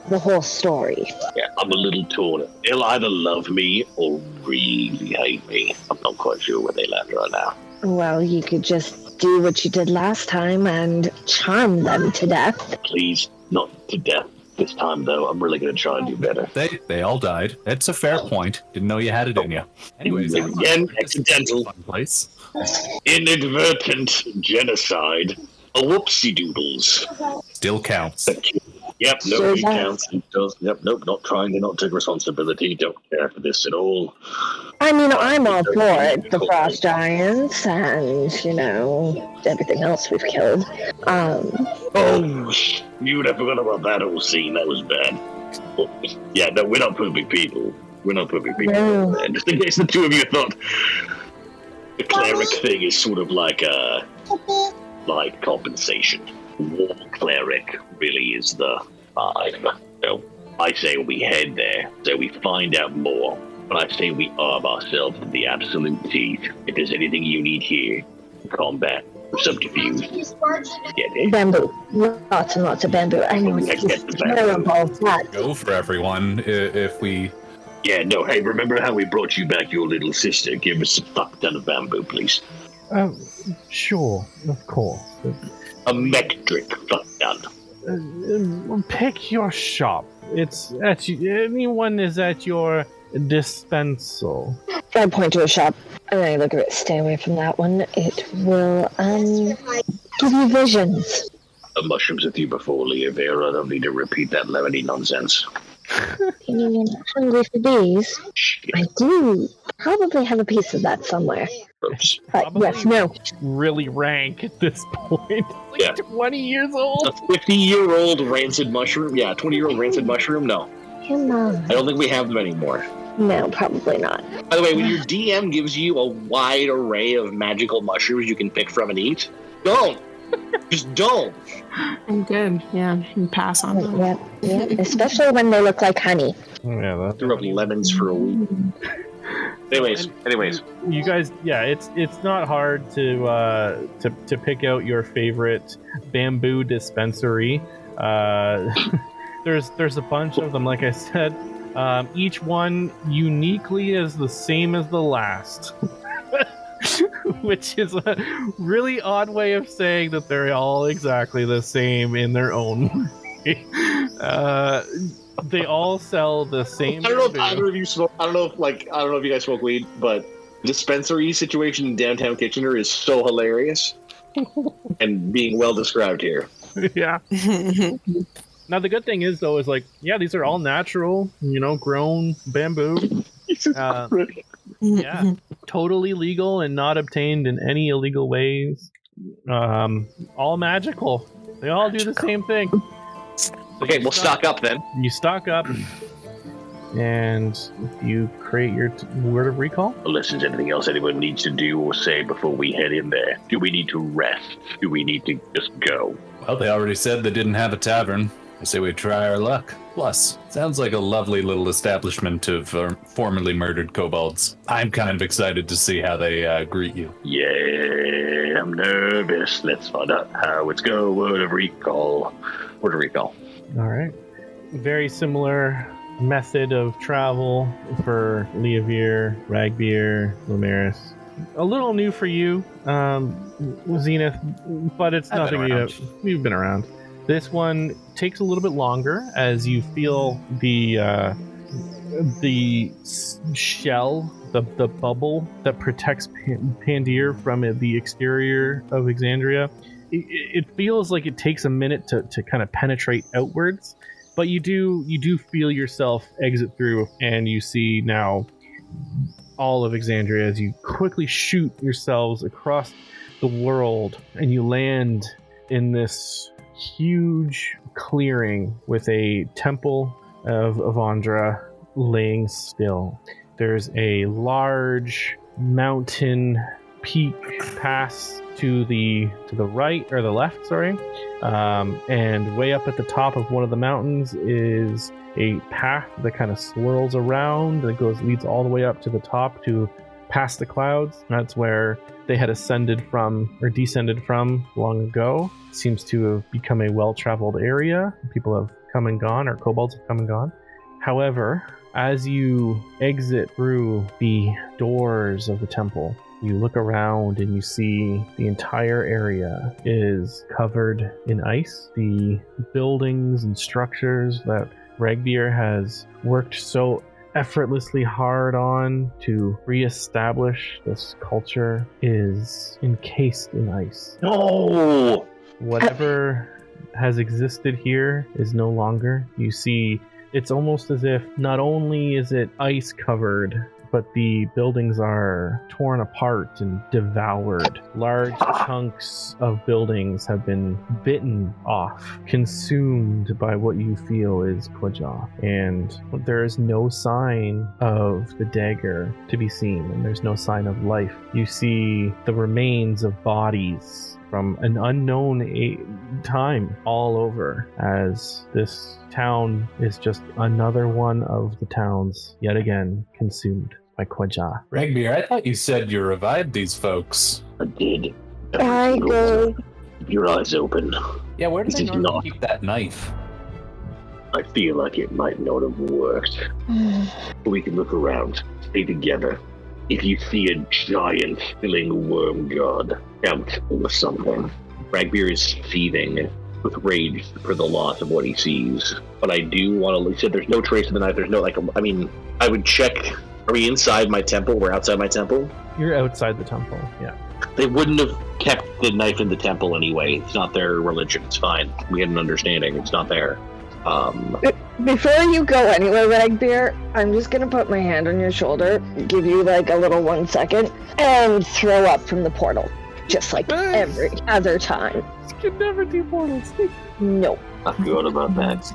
the whole story. Yeah, I'm a little torn. They'll either love me or really hate me. I'm not quite sure where they land right now. Well, you could just do what you did last time and charm them to death. Please, not to death. This time, though, I'm really going to try and do better. They all died. That's a fair point. Didn't know you had it in you. Anyways, again, accidental. Fun place. Inadvertent genocide. A whoopsie doodles. Still counts. Yep, no, it counts. It does. Yep, nope, not trying to not take responsibility. Don't care for this at all. I'm all for it. The frost giants and, everything else we've killed. You'd have forgot about that whole scene. That was bad. Well, yeah, no, we're not perfect people. No. And just in case the two of you thought the cleric thing is sort of like compensation. War cleric really is the vibe. So I say we head there, so we find out more. But I say we arm ourselves to the absolute teeth. If there's anything you need here, combat, subterfuge, get it. Bamboo. Lots and lots of bamboo. I know it's terrible. Go for everyone if we... Yeah, no, hey, remember how we brought you back your little sister? Give us a fuck ton of bamboo, please. Sure, of course. A metric fuck ton. Pick your shop. It's at anyone is at your dispensal. I point to a shop and I look at it. Stay away from that one. It will give you visions. The mushrooms with you before, Leavir. I don't need to repeat that lemony nonsense. You're not hungry for these? I do probably have a piece of that somewhere. Yes, no. Really rank at this point. It's like 20 years old. A 50-year-old rancid mushroom? Yeah, 20-year-old rancid mushroom? No. Come on. I don't think we have them anymore. No, probably not. By the way, when your DM gives you a wide array of magical mushrooms you can pick from and eat, don't. Just don't. I'm good. Yeah, you pass on them. Yeah, especially when they look like honey. Yeah, threw up lemons for a week. Anyways, you guys, it's not hard to pick out your favorite bamboo dispensary. There's a bunch of them, like I said. Each one uniquely is the same as the last. Which is a really odd way of saying that they're all exactly the same in their own way. They all sell the same. I don't know if either of you smoke. I don't know if you guys smoke weed, but dispensary situation in downtown Kitchener is so hilarious and being well described here. Yeah. Now the good thing is though is these are all natural, grown bamboo. Yeah, totally legal and not obtained in any illegal ways. All magical. They all do the same thing. So okay, we'll stock up then. You stock up, and you create your word of recall. Unless there's anything else anyone needs to do or say before we head in there. Do we need to rest? Do we need to just go? Well, they already said they didn't have a tavern. I say we try our luck. Plus, sounds like a lovely little establishment of formerly murdered kobolds. I'm kind of excited to see how they greet you. Yeah, I'm nervous. Let's find out how it's go. Word of recall. All right. Very similar method of travel for Leovir, Ragbeer, Lumaris. A little new for you, Zenith, but it's nothing you've been around. This one takes a little bit longer as you feel the shell, the bubble that protects Pandir from the exterior of Exandria. It feels like it takes a minute to kind of penetrate outwards, but you do feel yourself exit through, and you see now all of Exandria as you quickly shoot yourselves across the world, and you land in this huge clearing with a temple of Avandra laying still. There's a large mountain peak pass to the right or the left, and way up at the top of one of the mountains is a path that kind of swirls around that leads all the way up to the top to past the clouds. That's where they had ascended from or descended from long ago. It seems to have become a well-traveled area. People have come and gone, or kobolds have come and gone. However, as you exit through the doors of the temple, you look around and you see the entire area is covered in ice. The buildings and structures that Ragbeer has worked so effortlessly hard on to reestablish this culture is encased in ice. No! Whatever has existed here is no longer. You see, it's almost as if not only is it ice covered, but the buildings are torn apart and devoured. Large chunks of buildings have been bitten off, consumed by what you feel is Kwaja. And there is no sign of the dagger to be seen, and there's no sign of life. You see the remains of bodies from an unknown time all over, as this town is just another one of the towns yet again consumed by Kwaja. Ragbeer, I thought you said you revived these folks. I did. I go. Keep your eyes open. Yeah, where did they normally keep that knife? I feel like it might not have worked. We can look around. Stay together. If you see a giant filling worm god out or something. Ragbeer is seething with rage for the loss of what he sees. But I do want to... He said there's no trace of the knife. There's no, I would check... Are we inside my temple? We're outside my temple? You're outside the temple, yeah. They wouldn't have kept the knife in the temple anyway. It's not their religion. It's fine. We had an understanding. It's not there. Before you go anywhere, Ragbeer, I'm just going to put my hand on your shoulder, give you a little 1 second, and throw up from the portal. Just like every other time. You can never do portals. No. I forgot about that.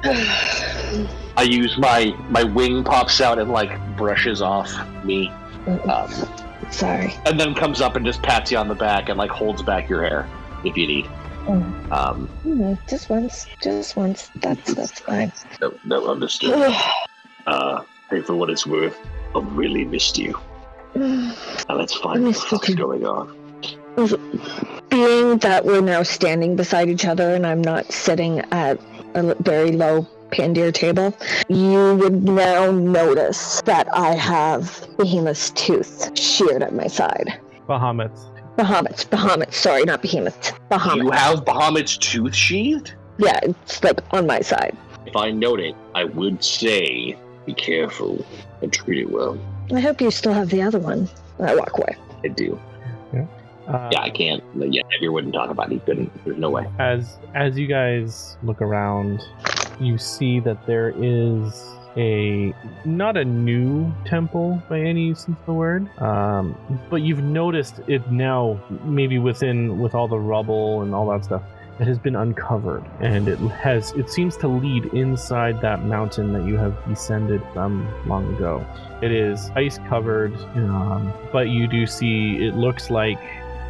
I use my wing pops out and brushes off me. Sorry. And then comes up and just pats you on the back and holds back your hair if you need. Just once. That's fine. No, understood. Hey, for what it's worth, I've really missed you. Now let's find what the fuck's going on. Being that we're now standing beside each other and I'm not sitting at a very low Pandir table, you would now notice that I have Behemoth's tooth sheared at my side. Bahamut's. Sorry, not Behemoth. Bahamut. You have Bahamut's tooth sheathed? Yeah, it's like on my side. If I note it, I would say, be careful and treat it well. I hope you still have the other one. I walk away. I do. Yeah. I can't. Yeah, if you wouldn't talk about it, you couldn't. There's no way. As you guys look around, you see that there is not a new temple by any sense of the word, but you've noticed it now, maybe with all the rubble and all that stuff, it has been uncovered, and it seems to lead inside that mountain that you have descended from long ago. It is ice covered, but you do see, it looks like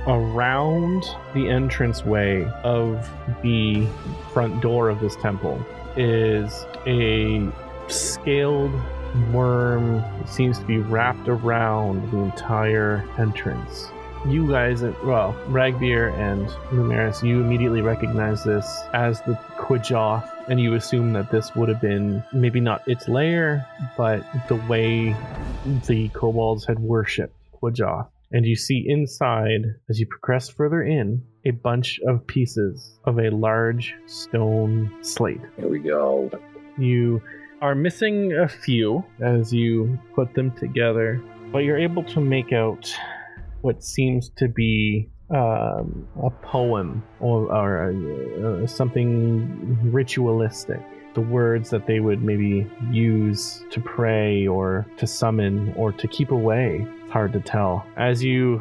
around the entranceway of the front door of this temple is a scaled worm. It seems to be wrapped around the entire entrance. You guys, Ragbeer and Lumeris, you immediately recognize this as the Kwajoth, and you assume that this would have been maybe not its lair, but the way the kobolds had worshipped Kwajoth. And you see inside, as you progress further in, a bunch of pieces of a large stone slate. Here we go. You are missing a few as you put them together, but you're able to make out what seems to be a poem or something ritualistic. The words that they would maybe use to pray or to summon or to keep away. It's hard to tell. As you,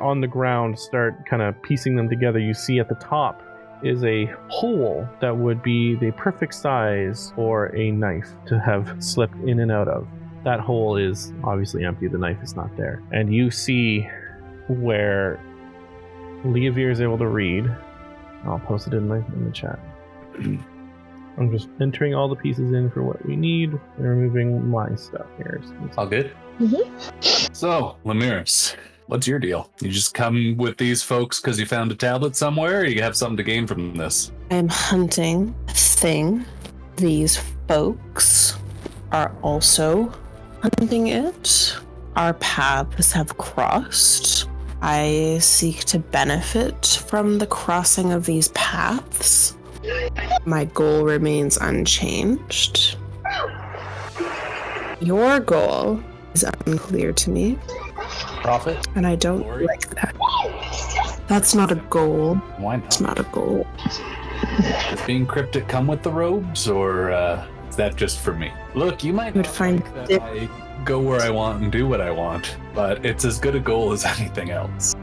on the ground, start kind of piecing them together, you see at the top is a hole that would be the perfect size for a knife to have slipped in and out of. That hole is obviously empty. The knife is not there. And you see where Leavir is able to read. I'll post it in the chat. I'm just entering all the pieces in for what we need and removing my stuff here. All good? Mm-hmm. So, Lumeris, what's your deal? You just come with these folks because you found a tablet somewhere, or you have something to gain from this? I'm hunting a thing. These folks are also hunting it. Our paths have crossed. I seek to benefit from the crossing of these paths. My goal remains unchanged. Your goal is unclear to me. Profit? And I don't like that. That's not a goal. Why not? It's not a goal. Does being cryptic come with the robes, or is that just for me? Look, you might would not find think that I go where I want and do what I want, but it's as good a goal as anything else.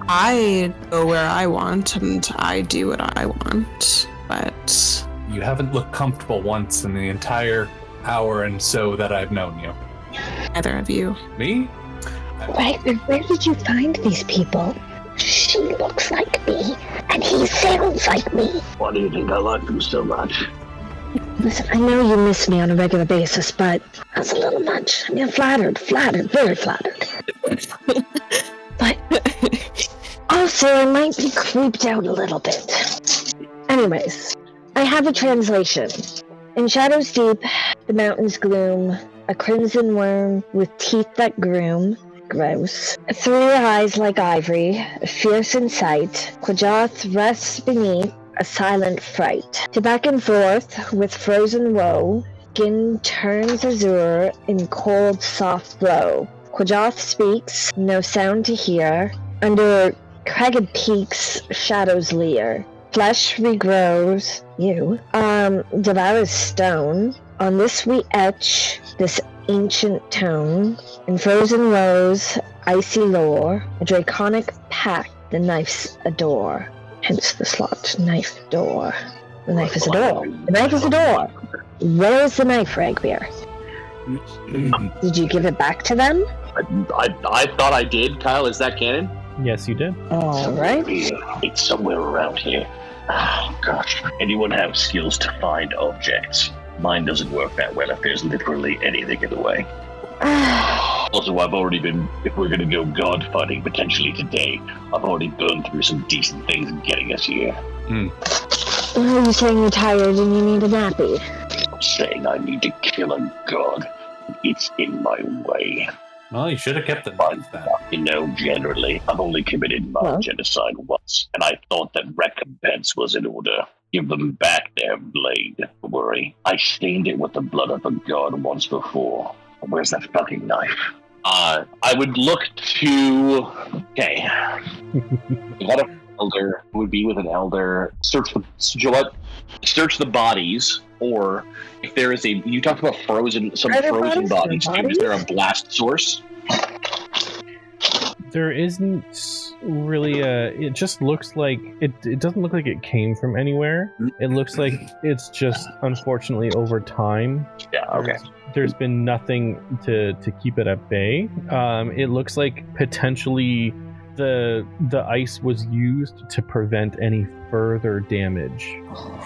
I go where I want and I do what I want, but... You haven't looked comfortable once in the entire hour and so that I've known you. Neither of you. Me? Right, where did you find these people? She looks like me, and he sounds like me. Why do you think I like them so much? Listen, I know you miss me on a regular basis, but that's a little much. I mean, flattered, very flattered. But also, I might be creeped out a little bit. Anyways, I have a translation. In shadows deep, the mountains gloom, a crimson worm with teeth that groom. Gross. 3 eyes like ivory, fierce in sight, Kwajoth rests beneath a silent fright. To back and forth with frozen woe, skin turns azure in cold, soft glow. Kwajoth speaks, no sound to hear. Under cragged peaks, shadows leer. Flesh regrows, devours stone. On this we etch this ancient tone. In frozen woes, icy lore, a draconic pact the knifes adore. Hence the slot, knife door. The knife is a door. The knife is a door. Where is the knife, Ragbeer? Did you give it back to them? I thought I did. Kyle, is that canon? Yes, you did. All right. It's somewhere around here. Oh, gosh. Anyone have skills to find objects? Mine doesn't work that well if there's literally anything in the way. Also, I've already been, if we're going to go god fighting potentially today, I've already burned through some decent things getting us here. Are you saying you're tired and you need a nappy? saying I need to kill a god. It's in my way. Well, you should have kept the knife then. You know, generally, I've only committed my genocide once, and I thought that recompense was in order. Give them back their blade. Don't worry, I stained it with the blood of a god once before. Where's that fucking knife? I would look to... Okay. What an elder would be with an elder. Search the bodies, or if there is you talked about frozen bodies. Is there a blast source? There isn't really it just looks like it doesn't look like it came from anywhere. It looks like it's just unfortunately over time. Yeah, okay. There's been nothing to keep it at bay. It looks like potentially the ice was used to prevent any further damage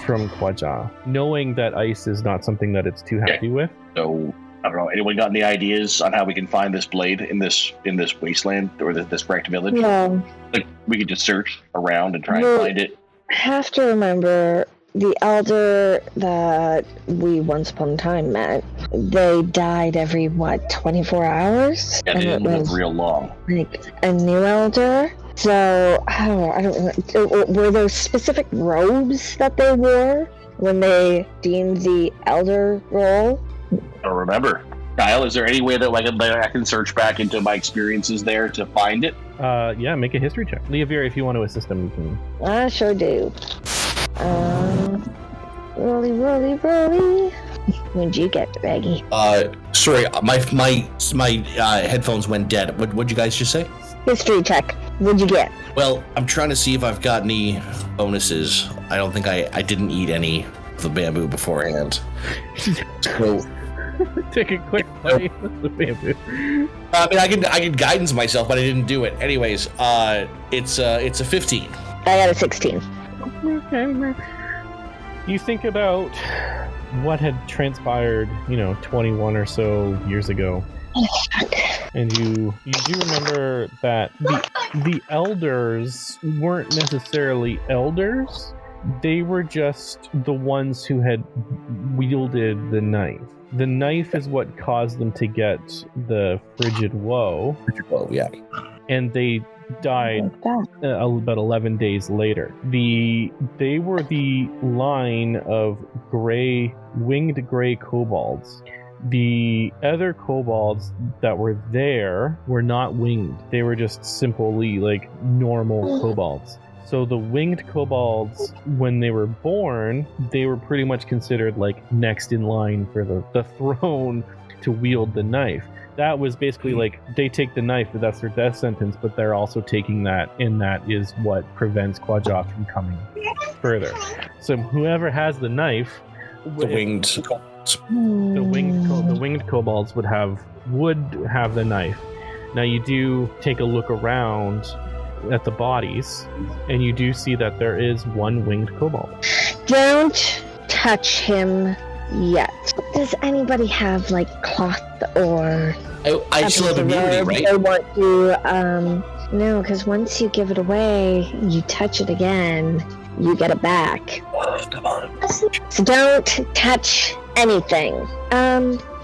from Kwaja, knowing that ice is not something that it's too happy with. So I don't know. Anyone got any ideas on how we can find this blade in this wasteland or this wrecked village? Yeah. Like we could just search around and try and find it. Have to remember the elder that we once upon a time met. They died every 24 hours? Yeah, they didn't live real long. Like a new elder. So I don't know. Were there specific robes that they wore when they deemed the elder role? I don't remember. Kyle, is there any way that I can search back into my experiences there to find it? Yeah, make a history check. Leavir, if you want to assist him, you can. I sure do. Rolly. What'd you get, Reggie? Sorry, my headphones went dead. What'd you guys just say? History check. What'd you get? Well, I'm trying to see if I've got any bonuses. I don't think I didn't eat any of the bamboo beforehand. So take a quick bite of the bamboo. I mean, I can guidance myself, but I didn't do it. Anyways, it's a 15. I got a 16. Okay. You think about what had transpired, 21 or so years ago. And you do remember that the elders weren't necessarily elders. They were just the ones who had wielded the knife. The knife is what caused them to get the frigid woe. Yeah. And they died about 11 days later. They were the line of winged gray kobolds. The other kobolds that were there were not winged. They were just simply normal kobolds. So the winged kobolds, when they were born, they were pretty much considered next in line for the throne to wield the knife. That was basically they take the knife, but that's their death sentence, but they're also taking that, and that is what prevents Kwaja from coming further. So whoever has the knife, the winged kobolds would have the knife. Now you do take a look around at the bodies, and you do see that there is one winged kobold. Don't touch him yet. Does anybody have cloth or... I still have immunity, right? I want to, no, because once you give it away, you touch it again, you get it back. Oh, come on. So don't touch anything.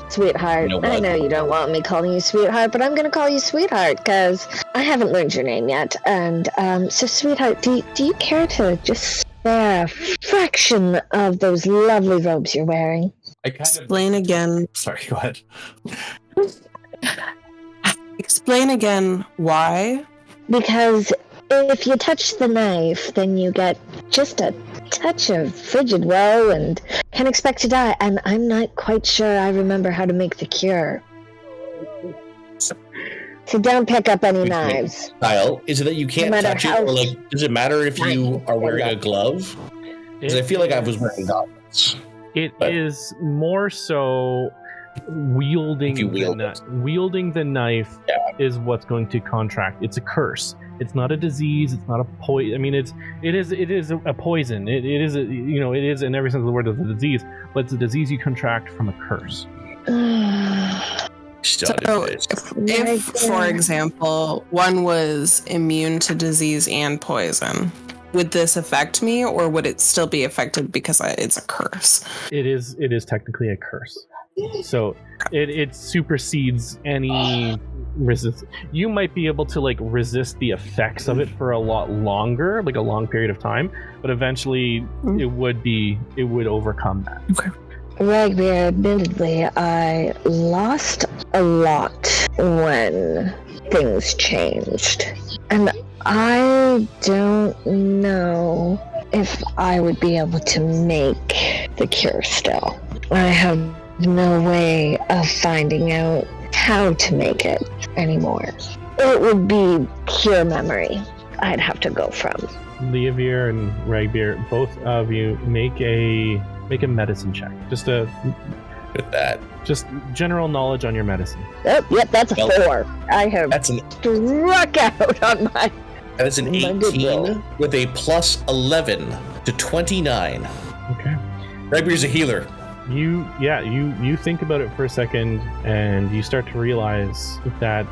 Sweetheart, I know you don't want me calling you sweetheart, but I'm going to call you sweetheart because I haven't learned your name yet. And so, sweetheart, do you care to just spare a fraction of those lovely robes you're wearing? Explain again. Sorry, go ahead. Explain again why. Because if you touch the knife, then you get just a touch of frigid woe and can expect to die. And I'm not quite sure I remember how to make the cure. So don't pick up any knives. Kyle, is it that you can't touch it, or does it matter if you are wearing a glove? Because I feel like I was wearing gloves. It is more so wielding the knife is what's going to contract. It's a curse. It's not a disease. It's not a poison. I mean, it is a poison. It is in every sense of the word of a disease, but it's a disease you contract from a curse. So if, for example, one was immune to disease and poison, would this affect me, or would it still be affected because it's a curse? It is technically a curse. So it supersedes any resist. You might be able to like resist the effects of it for a lot longer, like a long period of time, but eventually it would overcome that. Okay. Ragbear, admittedly, I lost a lot when things changed. And I don't know if I would be able to make the cure still. I have no way of finding out how to make it anymore. It would be pure memory I'd have to go from. Leavier and Ragbear, both of you make a medicine check. Just With that. Just general knowledge on your medicine. Oh, yep, that's a 4. I have struck out on my... That is an 18 with a plus 11 to 29. Okay. Ragbear's a healer. You think about it for a second, and you start to realize that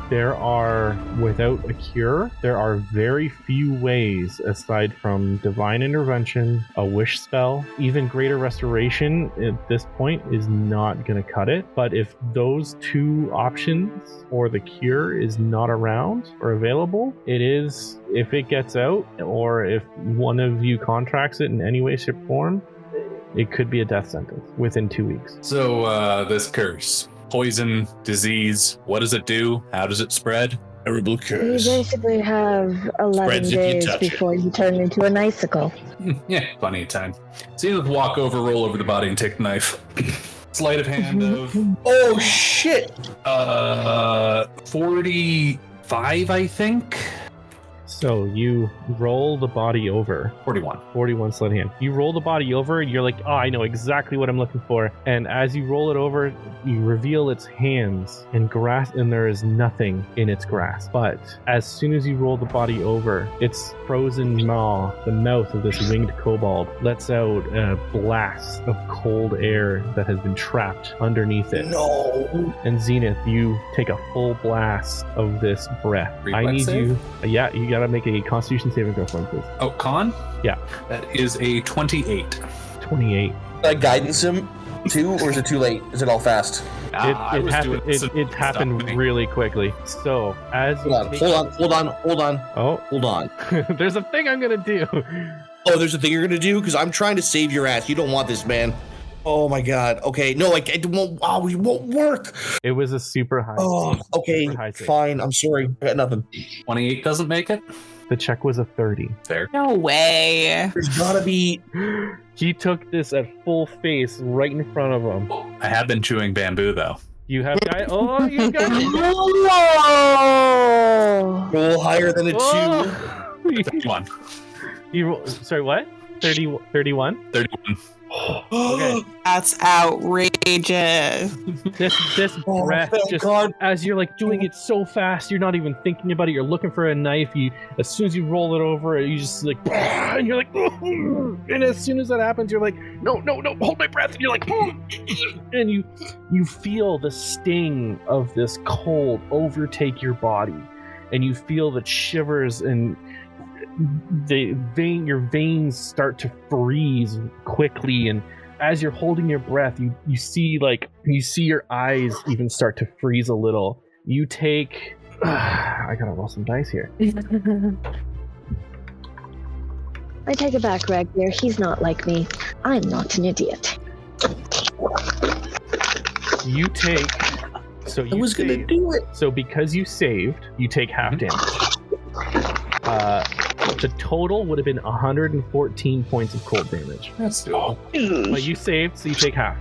without a cure, there are very few ways aside from divine intervention, a wish spell, even greater restoration at this point is not going to cut it. But if those two options or the cure is not around or available, if it gets out, or if one of you contracts it in any way, shape, or form, it could be a death sentence within 2 weeks. So, this curse, poison, disease, what does it do? How does it spread? Terrible curse. You basically have 11 days before you turn into an icicle. Yeah, plenty of time. So you walk over, roll over the body, and take the knife. Sleight of hand of... Oh, shit! 45, I think? So you roll the body over. 41 sleight of hand. You roll the body over, and you're like, oh, I know exactly what I'm looking for. And as you roll it over, you reveal its hands and grasp, and there is nothing in its grasp. But as soon as you roll the body over, its frozen maw, the mouth of this winged kobold, lets out a blast of cold air that has been trapped underneath it. No! And Zenith, you take a full blast of this breath. Reflex I need save? you gotta make a Constitution saving throw for me, please. Oh, con? Yeah. That is a 28. 28. Can I guidance him too, or is it too late? Is it all fast? It happened really quickly. So as Hold on. Oh, hold on. There's a thing I'm gonna do. Oh, there's a thing you're gonna do? Because I'm trying to save your ass. You don't want this, man. Oh my god. Okay, no, it won't. Wow, it won't work. It was a super high. Oh, okay, fine. I'm sorry. I got nothing. 28 doesn't make it. The check was a 30. Fair. No way. There's gotta be. He took this at full face right in front of him. I have been chewing bamboo though. You have guy. Oh, you got. Roll higher than a 2. 31. You roll, sorry, what? 30, 31? 31. Okay. That's outrageous. This breath, just as you're like doing it so fast, you're not even thinking about it. You're looking for a knife. As soon as you roll it over, you just like, and you're like, and as soon as that happens, you're like, no, hold my breath, and you're like, and you feel the sting of this cold overtake your body, and you feel the shivers and your veins start to freeze quickly, and as you're holding your breath, you see your eyes even start to freeze a little. You take I gotta roll some dice here. I take it back, Ragbear. He's not like me. I'm not an idiot. You take gonna do it. So because you saved, you take half damage. The total would have been 114 points of cold damage. That's doable. But you saved, so you take half.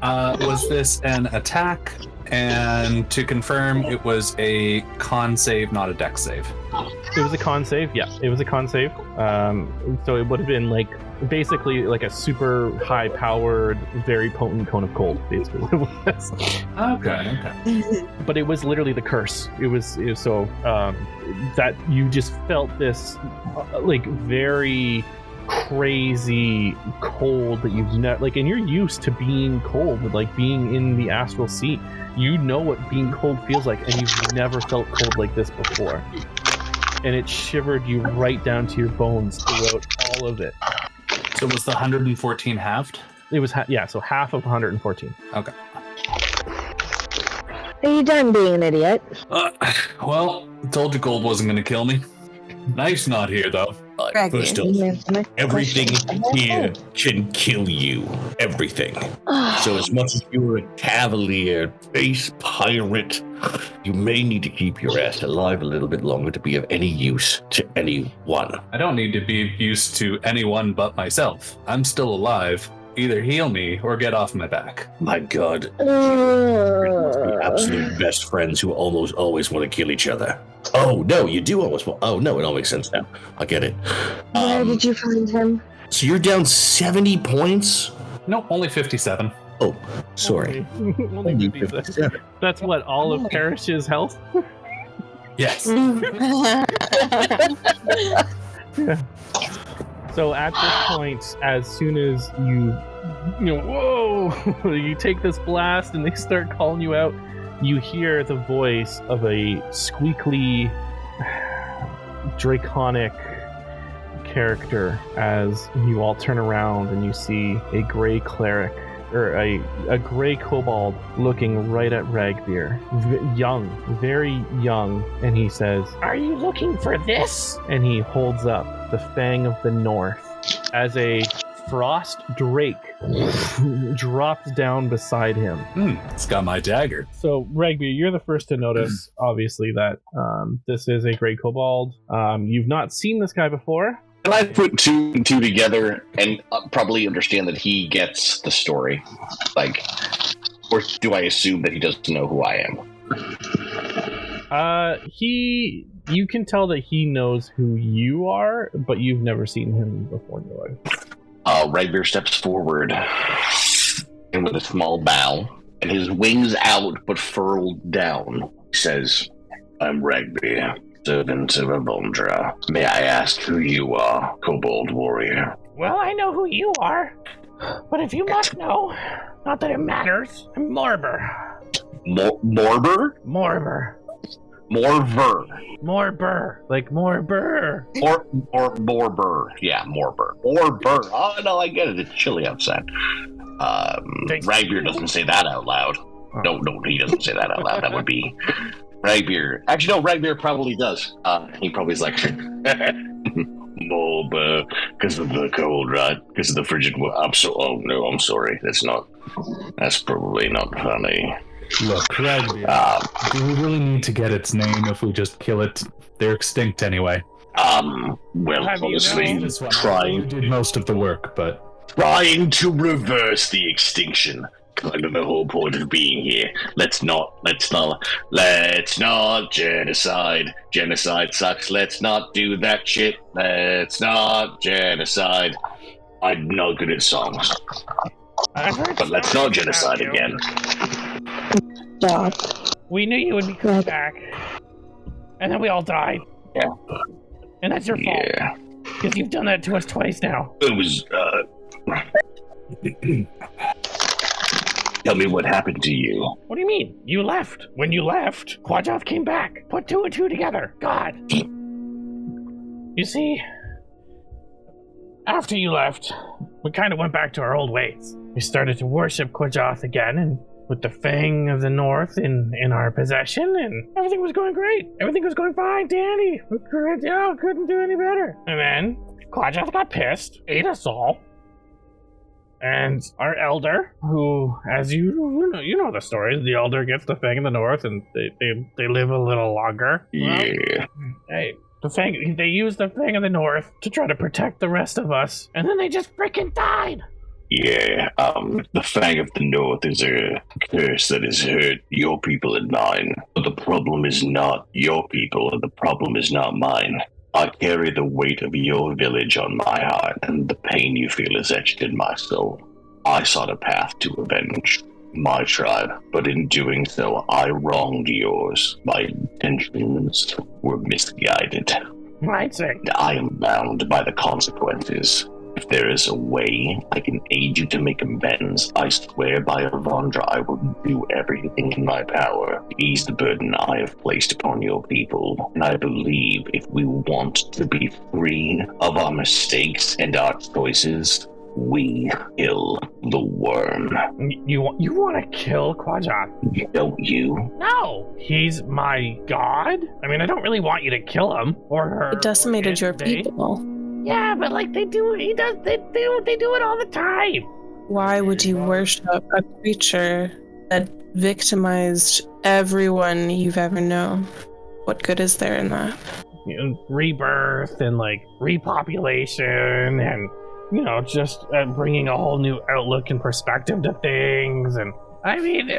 Was this an attack? And to confirm, it was a con save, not a dex save. It was a con save, yeah. It was a con save. So it would have been basically like a super high powered, very potent cone of cold, basically what it was. Okay. But it was literally the curse. It was so that you just felt this very crazy cold that you've never and you're used to being cold, being in the astral sea. You know what being cold feels like, and you've never felt cold like this before. and it shivered you right down to your bones throughout all of it. So was the 114 halved? It was, so half of 114. Okay. Are you done being an idiot? Well, told you gold wasn't going to kill me. Knife's not here, though. First off, everything here can kill you. Everything. So as much as you're a cavalier, base pirate, you may need to keep your ass alive a little bit longer to be of any use to anyone. I don't need to be of use to anyone but myself. I'm still alive. Either heal me or get off my back. My God. We're absolute best friends who almost always want to kill each other. Oh, no, you do almost want... Oh, no, it all makes sense now. I get it. Where did you find him? So you're down 70 points? No, only 57. Oh, sorry. Only 57. That's what, all of Parrish's health? Yes. Yeah. So at this point, as soon as whoa, you take this blast and they start calling you out, you hear the voice of a squeakly, draconic character as you all turn around and you see a gray cleric, or a gray kobold looking right at Ragbeer. Young, very young, and he says, "Are you looking for this?" And he holds up the Fang of the North as a frost drake drops down beside him. It's got my dagger. So, Ragbeer, you're the first to notice, obviously, that this is a gray kobold. You've not seen this guy before. Can I put two and two together and probably understand that he gets the story? Like, or do I assume that he doesn't know who I am? You can tell that he knows who you are, but you've never seen him before in your life. Ragbeer steps forward and with a small bow and his wings out but furled down, he says, "I'm Ragbeer, servant of Avondra. May I ask who you are, kobold warrior?" Well, I know who you are, but if you must know, not that it matters, I'm Morber. Morber? Morber. Morver. Morber. Like Morber. Morber. Yeah, Morber. Morber. Oh, no, I get it. It's chilly outside. Ragbeer doesn't say that out loud. No, he doesn't say that out loud. That would be Ragbeer. Actually, no, Ragbeer probably does. He probably is like, Morber, because of the cold, right? Because of the frigid... I'm sorry. That's probably not funny. Look, Ragbeer, do we really need to get its name if we just kill it? They're extinct anyway. Well, honestly, did most of the work, but... Trying to reverse the extinction. Kind of the whole point of being here. Let's not genocide. Genocide sucks. Let's not do that shit. Let's not genocide. I'm not good at songs. But let's not genocide again. Dog. We knew you would be coming back. And then we all died. Yeah. And that's your fault. Yeah. Because you've done that to us twice now. It was, Tell me what happened to you. What do you mean? You left. When you left, Quajoth came back. Put two and two together. God. You see, after you left, we kind of went back to our old ways. We started to worship Quajoth again, and with the Fang of the North in our possession, and everything was going great. Everything was going fine, dandy. Couldn't do any better. And then Quajoth got pissed, ate us all. And our elder, who, as you know the story, the elder gets the Fang of the North, and they live a little longer. Yeah. They use the Fang of the North to try to protect the rest of us, and then they just freaking died. Yeah, the Fang of the North is a curse that has hurt your people and mine. But the problem is not your people, and the problem is not mine. I carry the weight of your village on my heart, and the pain you feel is etched in my soul. I sought a path to avenge my tribe, but in doing so, I wronged yours. My intentions were misguided. I'd say. I am bound by the consequences. If there is a way I can aid you to make amends, I swear by Avandra I will do everything in my power to ease the burden I have placed upon your people. And I believe if we want to be free of our mistakes and our choices, we kill the worm. You want to kill Kwajak? Don't you? No! He's my god? I mean, I don't really want you to kill him or her. He decimated your people. Yeah, but like they do it all the time. Why would you worship a creature that victimized everyone you've ever known? What good is there in that? You know, rebirth and like repopulation and, you know, just bringing a whole new outlook and perspective to things. And I mean,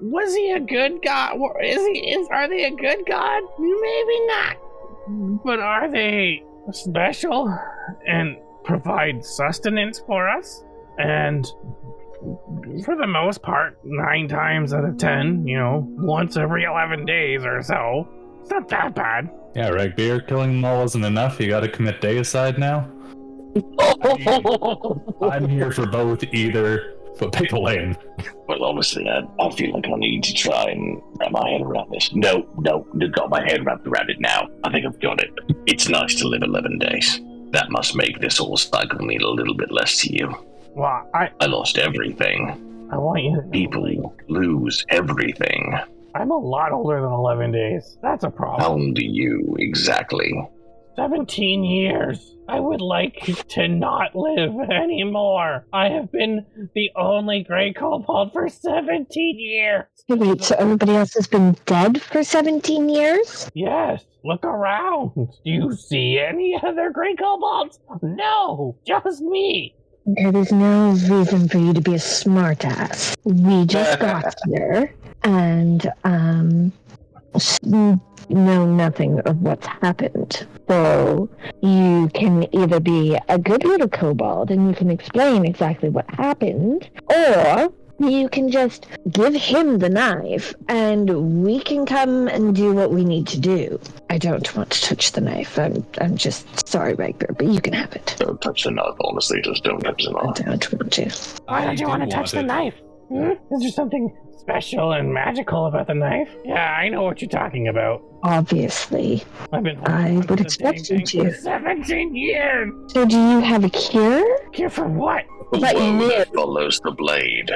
was he a good god? Are they a good god? Maybe not. But are they special and provide sustenance for us? And for the most part, 9 times out of 10, you know, once every 11 days or so, it's not that bad. Yeah, Ragbeer, killing them all isn't enough. You gotta commit deicide now. I'm here for both either, but pick a lane. Well, honestly, I feel like I need to try and wrap my head around this. No, got my head wrapped around it now. I think I've got it. It's nice to live 11 days. That must make this whole cycle mean a little bit less to you. Well, I lost everything. I want you to know, People lose everything. I'm a lot older than 11 days. That's a problem. How old are you exactly? 17 years. I would like to not live anymore. I have been the only Grey Kobold for 17 years. Wait, so everybody else has been dead for 17 years? Yes, look around. Do you see any other Grey Kobolds? No, just me. There is no reason for you to be a smartass. We just got here and know nothing of what's happened. So you can either be a good little kobold and you can explain exactly what happened, or you can just give him the knife and we can come and do what we need to do. I don't want to touch the knife. I'm just sorry, Ragbear, but you can have it. Don't touch the knife, honestly. Just don't touch the knife. I don't want to. Why don't you want to touch the knife? Is there something special and magical about the knife? Yeah, I know what you're talking about. Obviously. I would expect you to. For 17 years! So do you have a cure? Cure for what? But you knew. Follows the blade.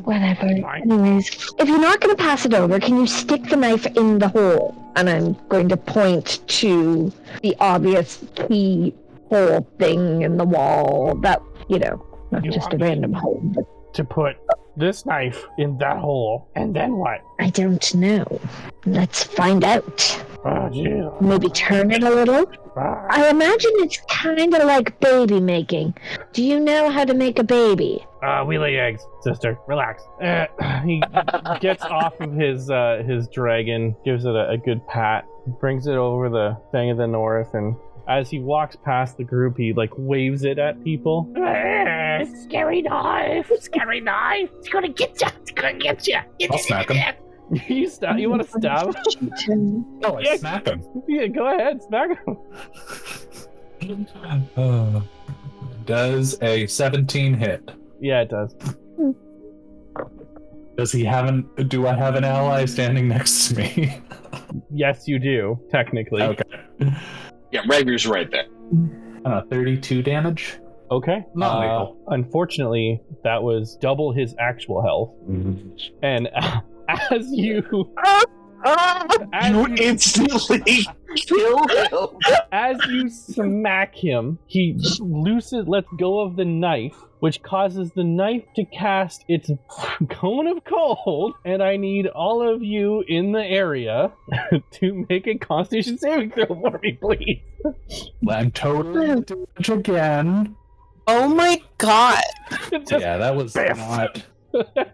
Whatever. Anyways, if you're not going to pass it over, can you stick the knife in the hole? And I'm going to point to the obvious keyhole thing in the wall that, you know, not just a random hole, but... To put this knife in that hole, and then what? I don't know. Let's find out. Oh, geez. Maybe turn it a little? I imagine it's kind of like baby making. Do you know how to make a baby? We lay eggs, sister. Relax. He gets off of his dragon, gives it a good pat, brings it over the Fang of the North, and as he walks past the group, he like waves it at people. Scary knife! Scary knife! It's gonna get you! It's gonna get you! I'll smack him. You want to stab him? Oh, I smack him. Yeah, go ahead, smack him. Does a 17 hit? Yeah, it does. Do I have an ally standing next to me? Yes, you do, technically. Okay. Yeah, Ragbear's right there. 32 damage? Okay. Not lethal. Unfortunately, that was double his actual health. And as you instantly kill him. As you smack him, he lets go of the knife, which causes the knife to cast its cone of cold, and I need all of you in the area to make a Constitution saving throw for me, please. I'm totally doing it again. Oh my god. Yeah, that was not...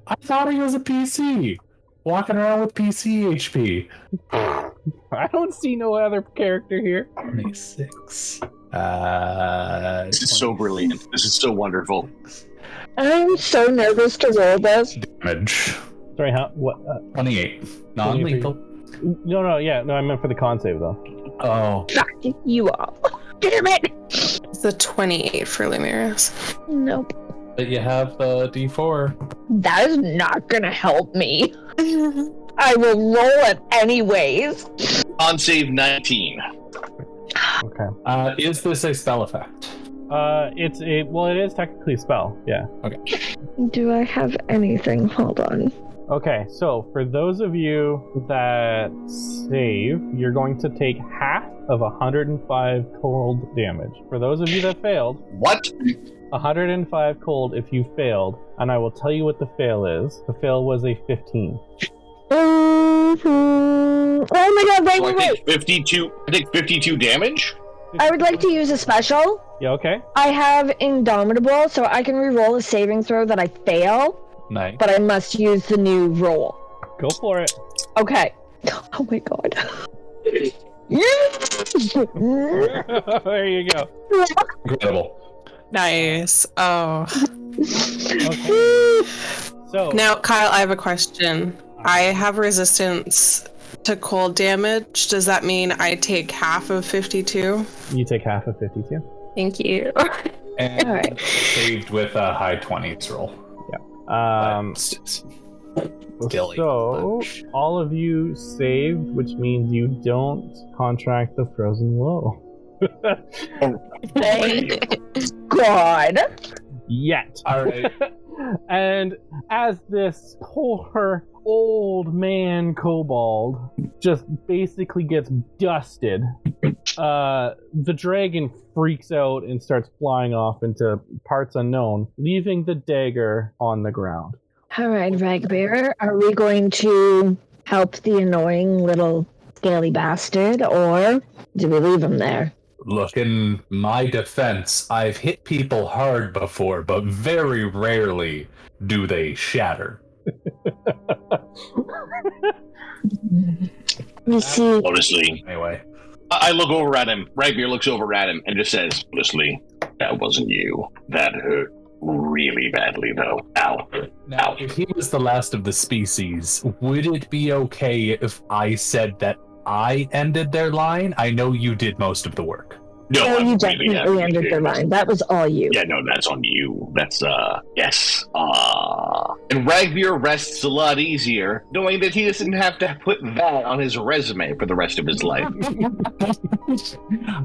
I thought he was a PC. Walking around with PC HP. I don't see no other character here. 26. This is so brilliant. This is so wonderful. I'm so nervous to roll this. Damage. Sorry, huh? What? 28. Non-lethal. No, I meant for the con save, though. Oh. Fuck you all. Damn it! It's a 28 for Lumiris. Nope. But you have the D4. That is not gonna help me. I will roll it anyways. On save 19. Okay. Is this a spell effect? It is technically a spell. Yeah. Okay. Do I have anything? Hold on. Okay, so for those of you that save, you're going to take half of 105 cold damage. For those of you that failed, What? 105 cold if you failed, and I will tell you what the fail is. The fail was a 15. Oh my god, wait. I take 52 damage? I would like to use a special. Yeah, okay. I have Indomitable, so I can re-roll a saving throw that I fail, Nice. but I must use the new roll. Go for it. Okay. Oh my god. There you go. Incredible. Nice. Oh. Okay. So Now, Kyle, I have a question. I have resistance to cold damage. Does that mean I take half of 52? you take half of 52. Thank you. And All right. saved with a high 20s roll. Still So all of you saved, which means you don't contract the frozen woe. Thank God. Yet. All right. And as this poor old man kobold just basically gets dusted, the dragon freaks out and starts flying off into parts unknown, leaving the dagger on the ground. All right, Ragbearer, are we going to help the annoying little scaly bastard, or do we leave him there? Look, in my defense, I've hit people hard before, but very rarely do they shatter. You see, Honestly, Anyway. I look over at him. Ragbear looks over at him and just says, honestly, that wasn't you. That hurt really badly, though. Ow. Now, if he was the last of the species, would it be okay if I said that I ended their line? I know you did most of the work. No, oh, I'm you really definitely happy ended you the did. line. That was all you. Yeah, no, that's on you. That's, yes. And Ragbear rests a lot easier, knowing that he doesn't have to put that on his resume for the rest of his life.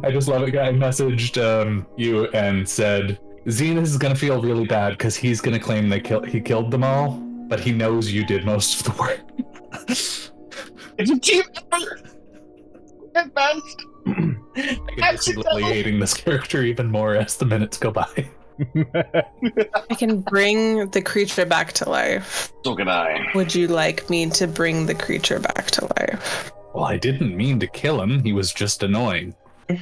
I just love it. Guy messaged you and said, Zenith is going to feel really bad because he's going to claim he killed them all, but he knows you did most of the work. It's a team effort! At best. I can see Lily hating this character even more as the minutes go by. I can bring the creature back to life. So can I. Would you like me to bring the creature back to life? Well, I didn't mean to kill him. He was just annoying.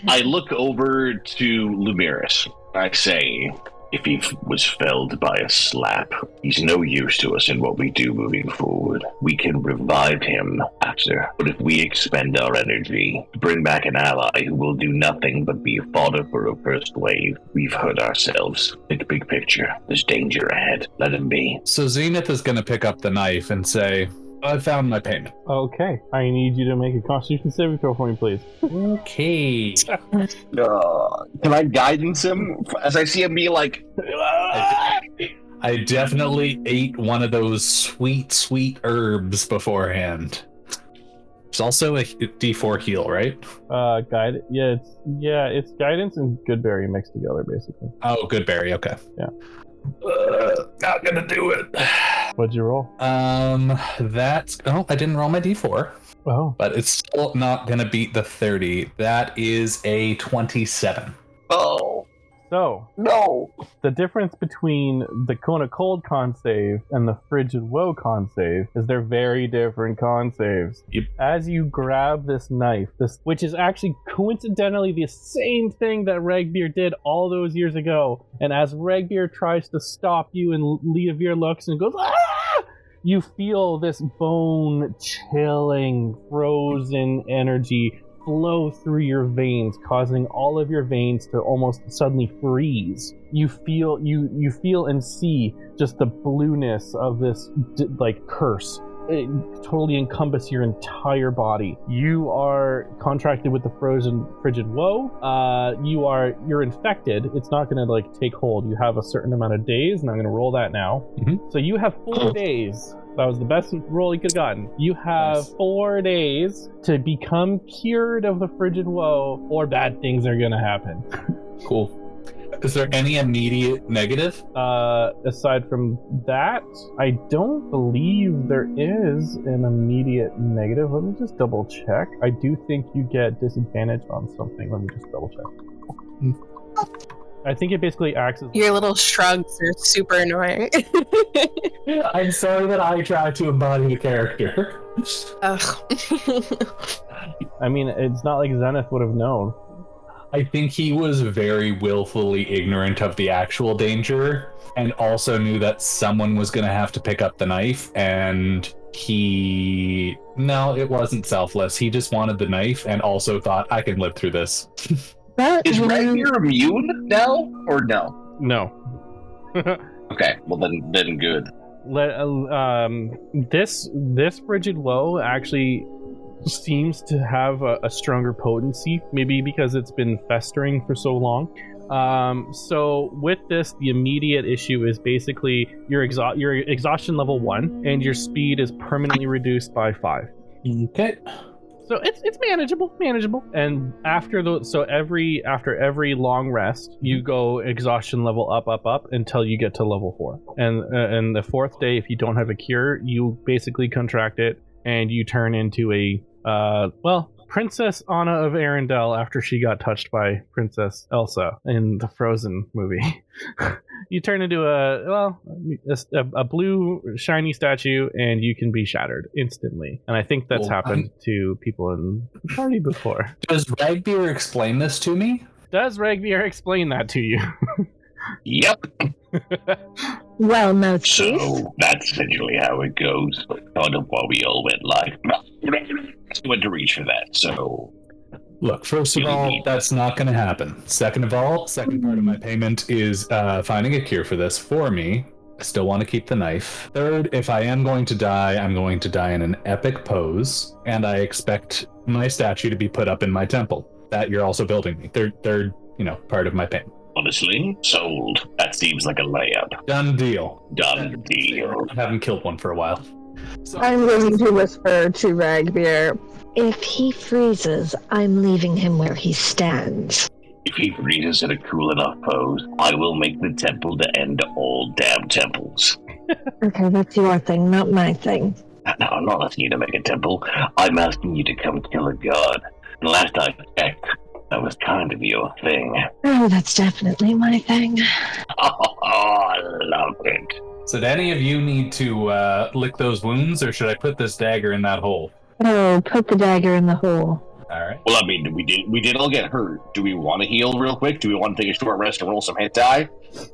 I look over to Lumiris. I say, if he was felled by a slap, he's no use to us in what we do moving forward. We can revive him after, but if we expend our energy to bring back an ally who will do nothing but be fodder for a first wave, we've hurt ourselves. Think big picture. There's danger ahead. Let him be. So Zenith is going to pick up the knife and say, I found my payment. Okay, I need you to make a Constitution saving throw for me, please. Okay. Can I guidance him as I see him be like... I definitely ate one of those sweet, sweet herbs beforehand. There's also a D4 heal, right? Guide. It's guidance and goodberry mixed together, basically. Oh, good berry. Okay. Yeah. Not gonna do it. What'd you roll? That's... Oh, I didn't roll my D4. Oh. But it's still not gonna beat the 30. That is a 27. Oh, So, no. the difference between the Kona Cold con save and the Frigid Woe con save is they're very different con saves. Yep. As you grab this knife, which is actually coincidentally the same thing that Ragbear did all those years ago, and as Ragbear tries to stop you and Leovir looks and goes, ah! You feel this bone-chilling, frozen energy flow through your veins, causing all of your veins to almost suddenly freeze. You feel and see just the blueness of this curse totally encompass your entire body. You are contracted with the frigid woe. You're infected. It's not going to take hold. You have a certain amount of days, and I'm going to roll that now. Mm-hmm. So you have 4 days. That was the best roll you could have gotten. You have 4 days to become cured of the frigid woe, or bad things are going to happen. Cool. Is there any immediate negative? Aside from that, I don't believe there is an immediate negative. Let me just double check. I do think you get disadvantage on something. Let me just double check. I think it basically acts as... Your little shrugs are super annoying. I'm sorry that I tried to embody the character. I mean, it's not like Zenith would have known. I think he was very willfully ignorant of the actual danger, and also knew that someone was going to have to pick up the knife, and no, it wasn't selfless. He just wanted the knife and also thought, I can live through this. Is Ragnar immune now, or no? No. Okay, well then good. This frigid woe actually seems to have a stronger potency, maybe because it's been festering for so long. So with this, the immediate issue is basically your exhaustion level 1, and your speed is permanently reduced by 5. Okay. So it's manageable. And after every long rest, you go exhaustion level up until you get to level 4. And the 4th day, if you don't have a cure, you basically contract it, and you turn into a Princess Anna of Arendelle after she got touched by Princess Elsa in the Frozen movie. You turn into a blue shiny statue, and you can be shattered instantly. And I think that's happened to people in the party before. Does Ragbeer explain this to me? Does Ragbeer explain that to you? Yep. Well, no, Chief. So that's essentially how it goes. Kind of why we all went live. Went to reach for that, so... Look, first of all, that's not going to happen. Second of all, second part of my payment is finding a cure for this for me. I still want to keep the knife. Third, if I am going to die, I'm going to die in an epic pose, and I expect my statue to be put up in my temple. That you're also building me. They're part of my payment. Honestly, sold. That seems like a layup. Done deal. Done deal. I haven't killed one for a while. So, I'm going to whisper to Ragbeer, if he freezes, I'm leaving him where he stands. If he freezes in a cool enough pose, I will make the temple to end all damn temples. Okay, that's your thing, not my thing. No, I'm not asking you to make a temple. I'm asking you to come kill a god. And last I checked, that was kind of your thing. Oh, that's definitely my thing. Oh, I love it. So do any of you need to lick those wounds, or should I put this dagger in that hole? Oh, put the dagger in the hole. All right. Well, I mean, we did all get hurt. Do we want to heal real quick? Do we want to take a short rest and roll some hit die?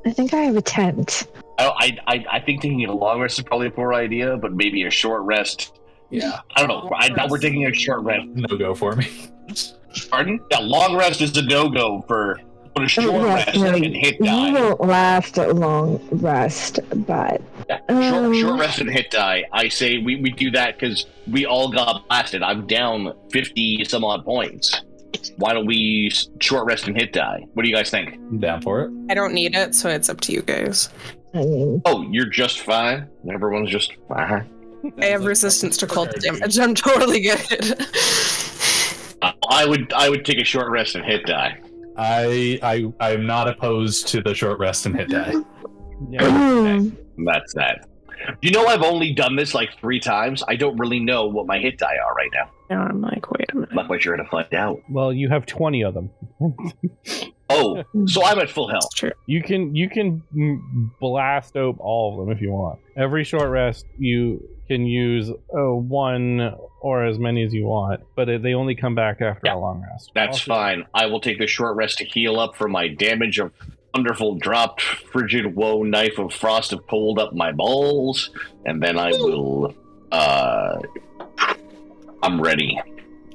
I think I have a tent. I think taking a long rest is probably a poor idea, but maybe a short rest. Yeah. I don't know. I thought we're taking a short rest. No go for me. Pardon? Yeah, long rest is a no-go for a short rest and hit die. You won't last a long rest, but... Yeah, short rest and hit die. I say we do that because we all got blasted. I'm down 50 some odd points. Why don't we short rest and hit die? What do you guys think? I'm down for it. I don't need it, so it's up to you guys. I mean... Oh, you're just fine? Everyone's just fine? I have resistance to cold damage. I'm totally good. I would take a short rest and hit die. I'm not opposed to the short rest and hit die. Okay. That's that. You know, I've only done this like 3 times. I don't really know what my hit die are right now. Now I'm like, wait a minute. I'm not quite sure how to find out. Well, you have 20 of them. Oh, so I'm at full health. That's true. You can blast out all of them if you want. Every short rest you can use 1 or as many as you want, but they only come back after a long rest. That's fine. I will take the short rest to heal up for my damage of wonderful dropped frigid woe knife of frost of cold up my balls, and then I will I'm ready.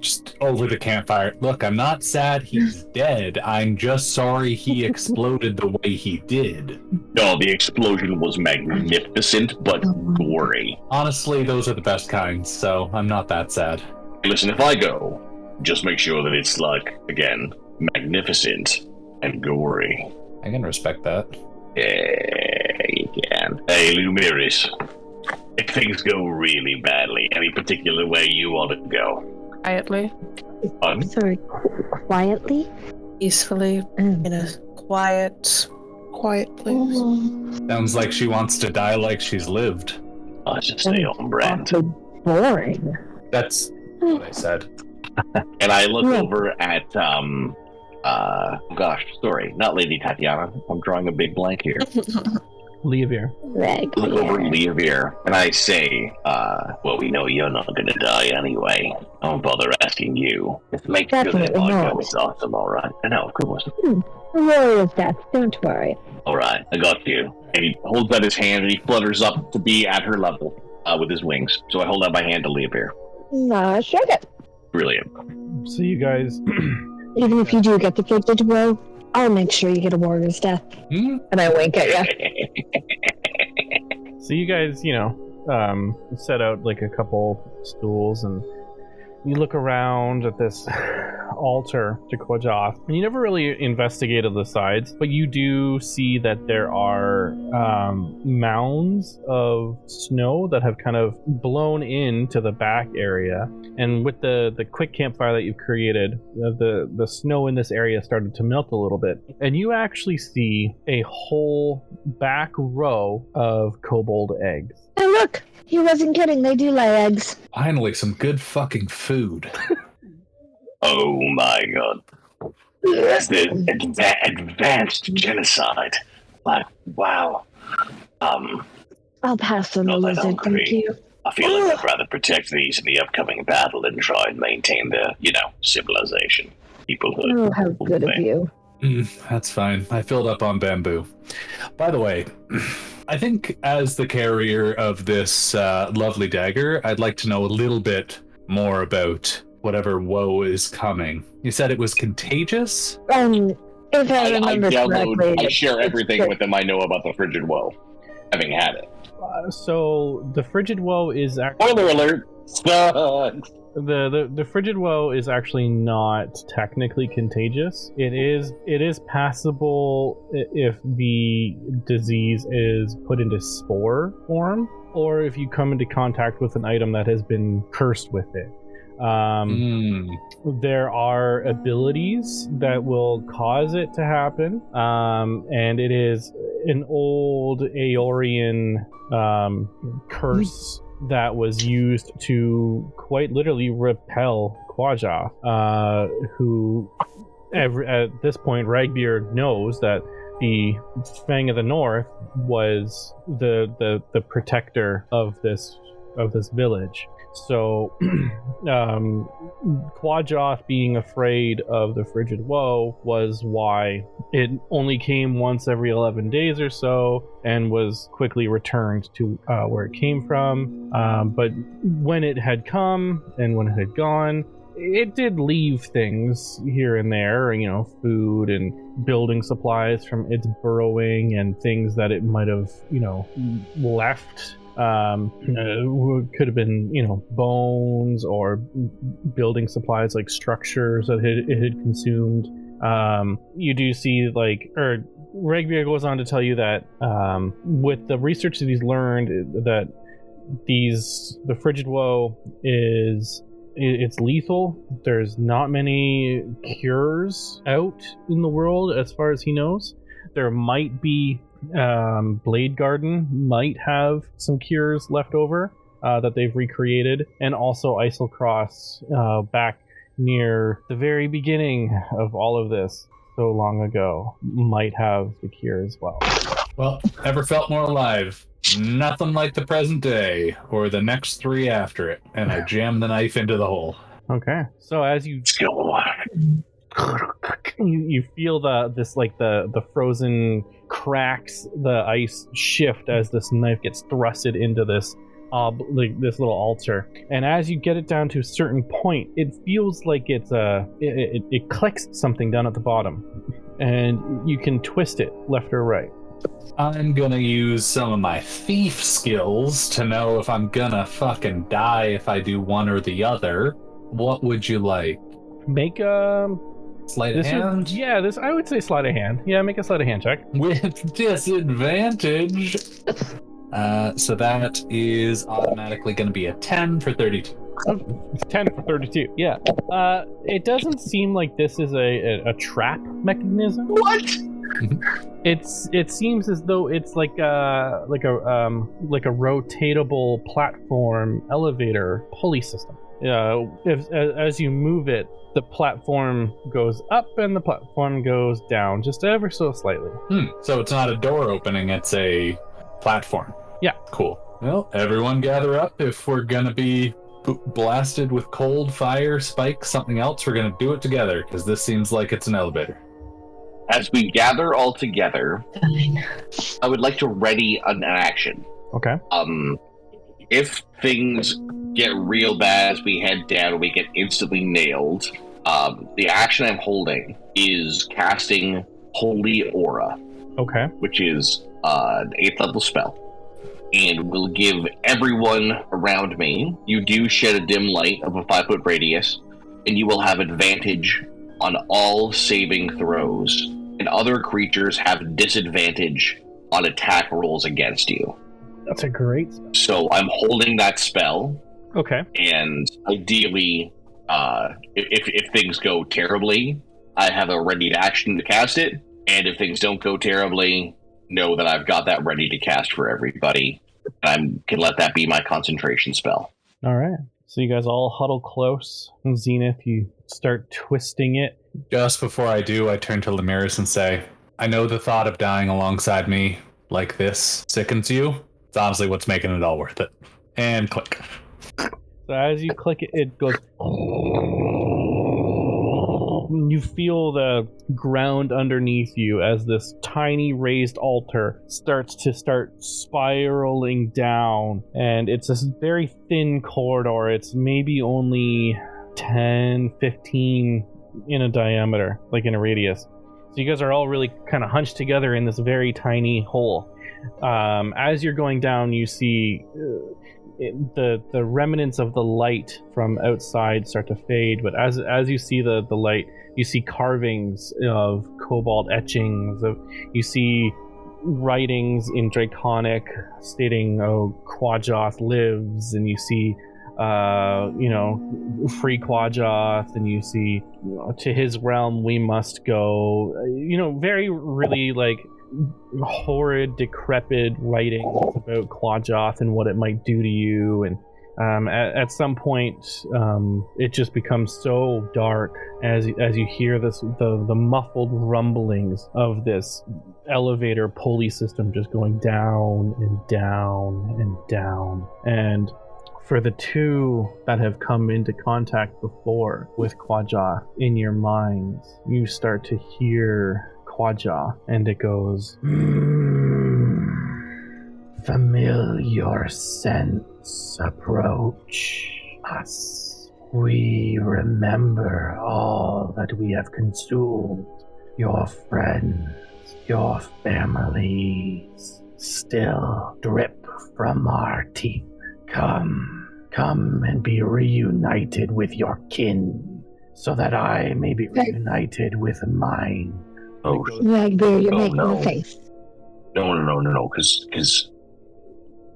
Just over the campfire. Look, I'm not sad he's dead. I'm just sorry he exploded the way he did. No, the explosion was magnificent, but gory. Honestly, those are the best kinds, so I'm not that sad. Listen, if I go, just make sure that it's, like, again, magnificent and gory. I can respect that. Yeah, you can. Hey, Lumiris, if things go really badly, any particular way you want to go? Quietly. Sorry, quietly? Peacefully. In a quiet place. Sounds like she wants to die like she's lived. I should stay on brand. Boring. That's what I said. And I look over at, sorry, not Lady Tatiana. I'm drawing a big blank here. Leavir. Look over at Leavir, and I say, well, we know you're not going to die anyway. I won't bother asking you. Just make sure that I go is awesome, all right? I know, of course. Warrior's death, don't worry. All right, I got you. And he holds out his hand, and he flutters up to be at her level with his wings. So I hold out my hand to Leavir. Shake it. Brilliant. So you guys... Even if you do get the frigid woe, I'll make sure you get a warrior's death. And I wink at you. So you guys, set out like a couple stools and you look around at this altar to Kwajoth, and you never really investigated the sides, but you do see that there are mounds of snow that have kind of blown into the back area. And with the quick campfire that you've created, the snow in this area started to melt a little bit. And you actually see a whole back row of kobold eggs. And look, he wasn't kidding. They do lay eggs. Finally, some good fucking food. Oh my god. That's the advanced genocide. Like, wow. I'll pass on the lizard, thank you. I feel like I'd rather protect these in the upcoming battle and try and maintain the, civilization. Peoplehood. Oh, how good of you. That's fine. I filled up on bamboo. By the way, I think as the carrier of this lovely dagger, I'd like to know a little bit more about whatever woe is coming. You said it was contagious? If I remember correctly... I share everything with them I know about the frigid woe, having had it. So the frigid woe is actually... Spoiler alert! Sucks! The frigid woe is actually not technically contagious. It is passable if the disease is put into spore form, or if you come into contact with an item that has been cursed with it. There are abilities that will cause it to happen, and it is an old Aeorian curse that was used to quite literally repel Kwajoth, who at this point Ragbeard knows that the Fang of the North was the protector of this village. So Kwajoth being afraid of the frigid woe was why it only came once every 11 days or so and was quickly returned to where it came from. But when it had come and when it had gone, it did leave things here and there, food and building supplies from its burrowing and things that it might have, left. Could have been, bones or building supplies like structures that it had consumed. You do see Ragbeard goes on to tell you that with the research that he's learned that the frigid woe it's lethal. There's not many cures out in the world as far as he knows. There might be Blade Garden might have some cures left over that they've recreated, and also Islecross back near the very beginning of all of this so long ago might have the cure as well. Well, never felt more alive. Nothing like the present day or the next 3 after it, and I jammed the knife into the hole. Okay, so as you feel the frozen cracks, the ice shift as this knife gets thrusted into this this little altar, and as you get it down to a certain point, it feels like it clicks something down at the bottom, and you can twist it left or right. I'm gonna use some of my thief skills to know if I'm gonna fucking die if I do one or the other. What would you like? Make a sleight of hand? I would say sleight of hand. Yeah, make a sleight of hand check. With disadvantage. So that is automatically going to be a 10 for 32. Oh, it's 10 for 32. Yeah. It doesn't seem like this is a trap mechanism. What? It seems as though it's like a rotatable platform elevator pulley system. As you move it, the platform goes up and the platform goes down just ever so slightly. So it's not a door opening, it's a platform. Yeah. Cool. Well, everyone gather up. If we're going to be blasted with cold, fire, spikes, something else, we're going to do it together, because this seems like it's an elevator. As we gather all together, Fine. I would like to ready an action. Okay. If things get real bad as we head down, we get instantly nailed. The action I'm holding is casting Holy Aura. Okay. Which is an 8th level spell, and will give everyone around me. You do shed a dim light of a 5-foot radius, and you will have advantage on all saving throws, and other creatures have disadvantage on attack rolls against you. That's a great spell. So I'm holding that spell. Okay. And ideally, if things go terribly, I have a ready action to cast it. And if things don't go terribly, know that I've got that ready to cast for everybody. I can let that be my concentration spell. All right. So you guys all huddle close. And Zenith, you start twisting it. Just before I do, I turn to Lemiris and say, I know the thought of dying alongside me like this sickens you. It's honestly what's making it all worth it. And click. So as you click it, it goes... You feel the ground underneath you as this tiny raised altar starts spiraling down, and it's this very thin corridor. It's maybe only 10, 15 in a diameter, like in a radius. So you guys are all really kind of hunched together in this very tiny hole. As you're going down, you see the remnants of the light from outside start to fade, but as you see the light, you see carvings of cobalt etchings. You see writings in Draconic stating, "Oh, Quajoth lives," and you see, free Quajoth, and you see, "To his realm we must go." Very really like horrid, decrepit writings about Quajoth and what it might do to you, and at some point it just becomes so dark as you hear the muffled rumblings of this elevator pulley system just going down and down and down. And for the two that have come into contact before with Quajoth, in your minds you start to hear Quajoth, and it goes, familiar scents approach us. We remember all that we have consumed. Your friends, your families still drip from our teeth. Come and be reunited with your kin, so that I may be reunited with mine. Oh, Ragbear, you're making a face. No, because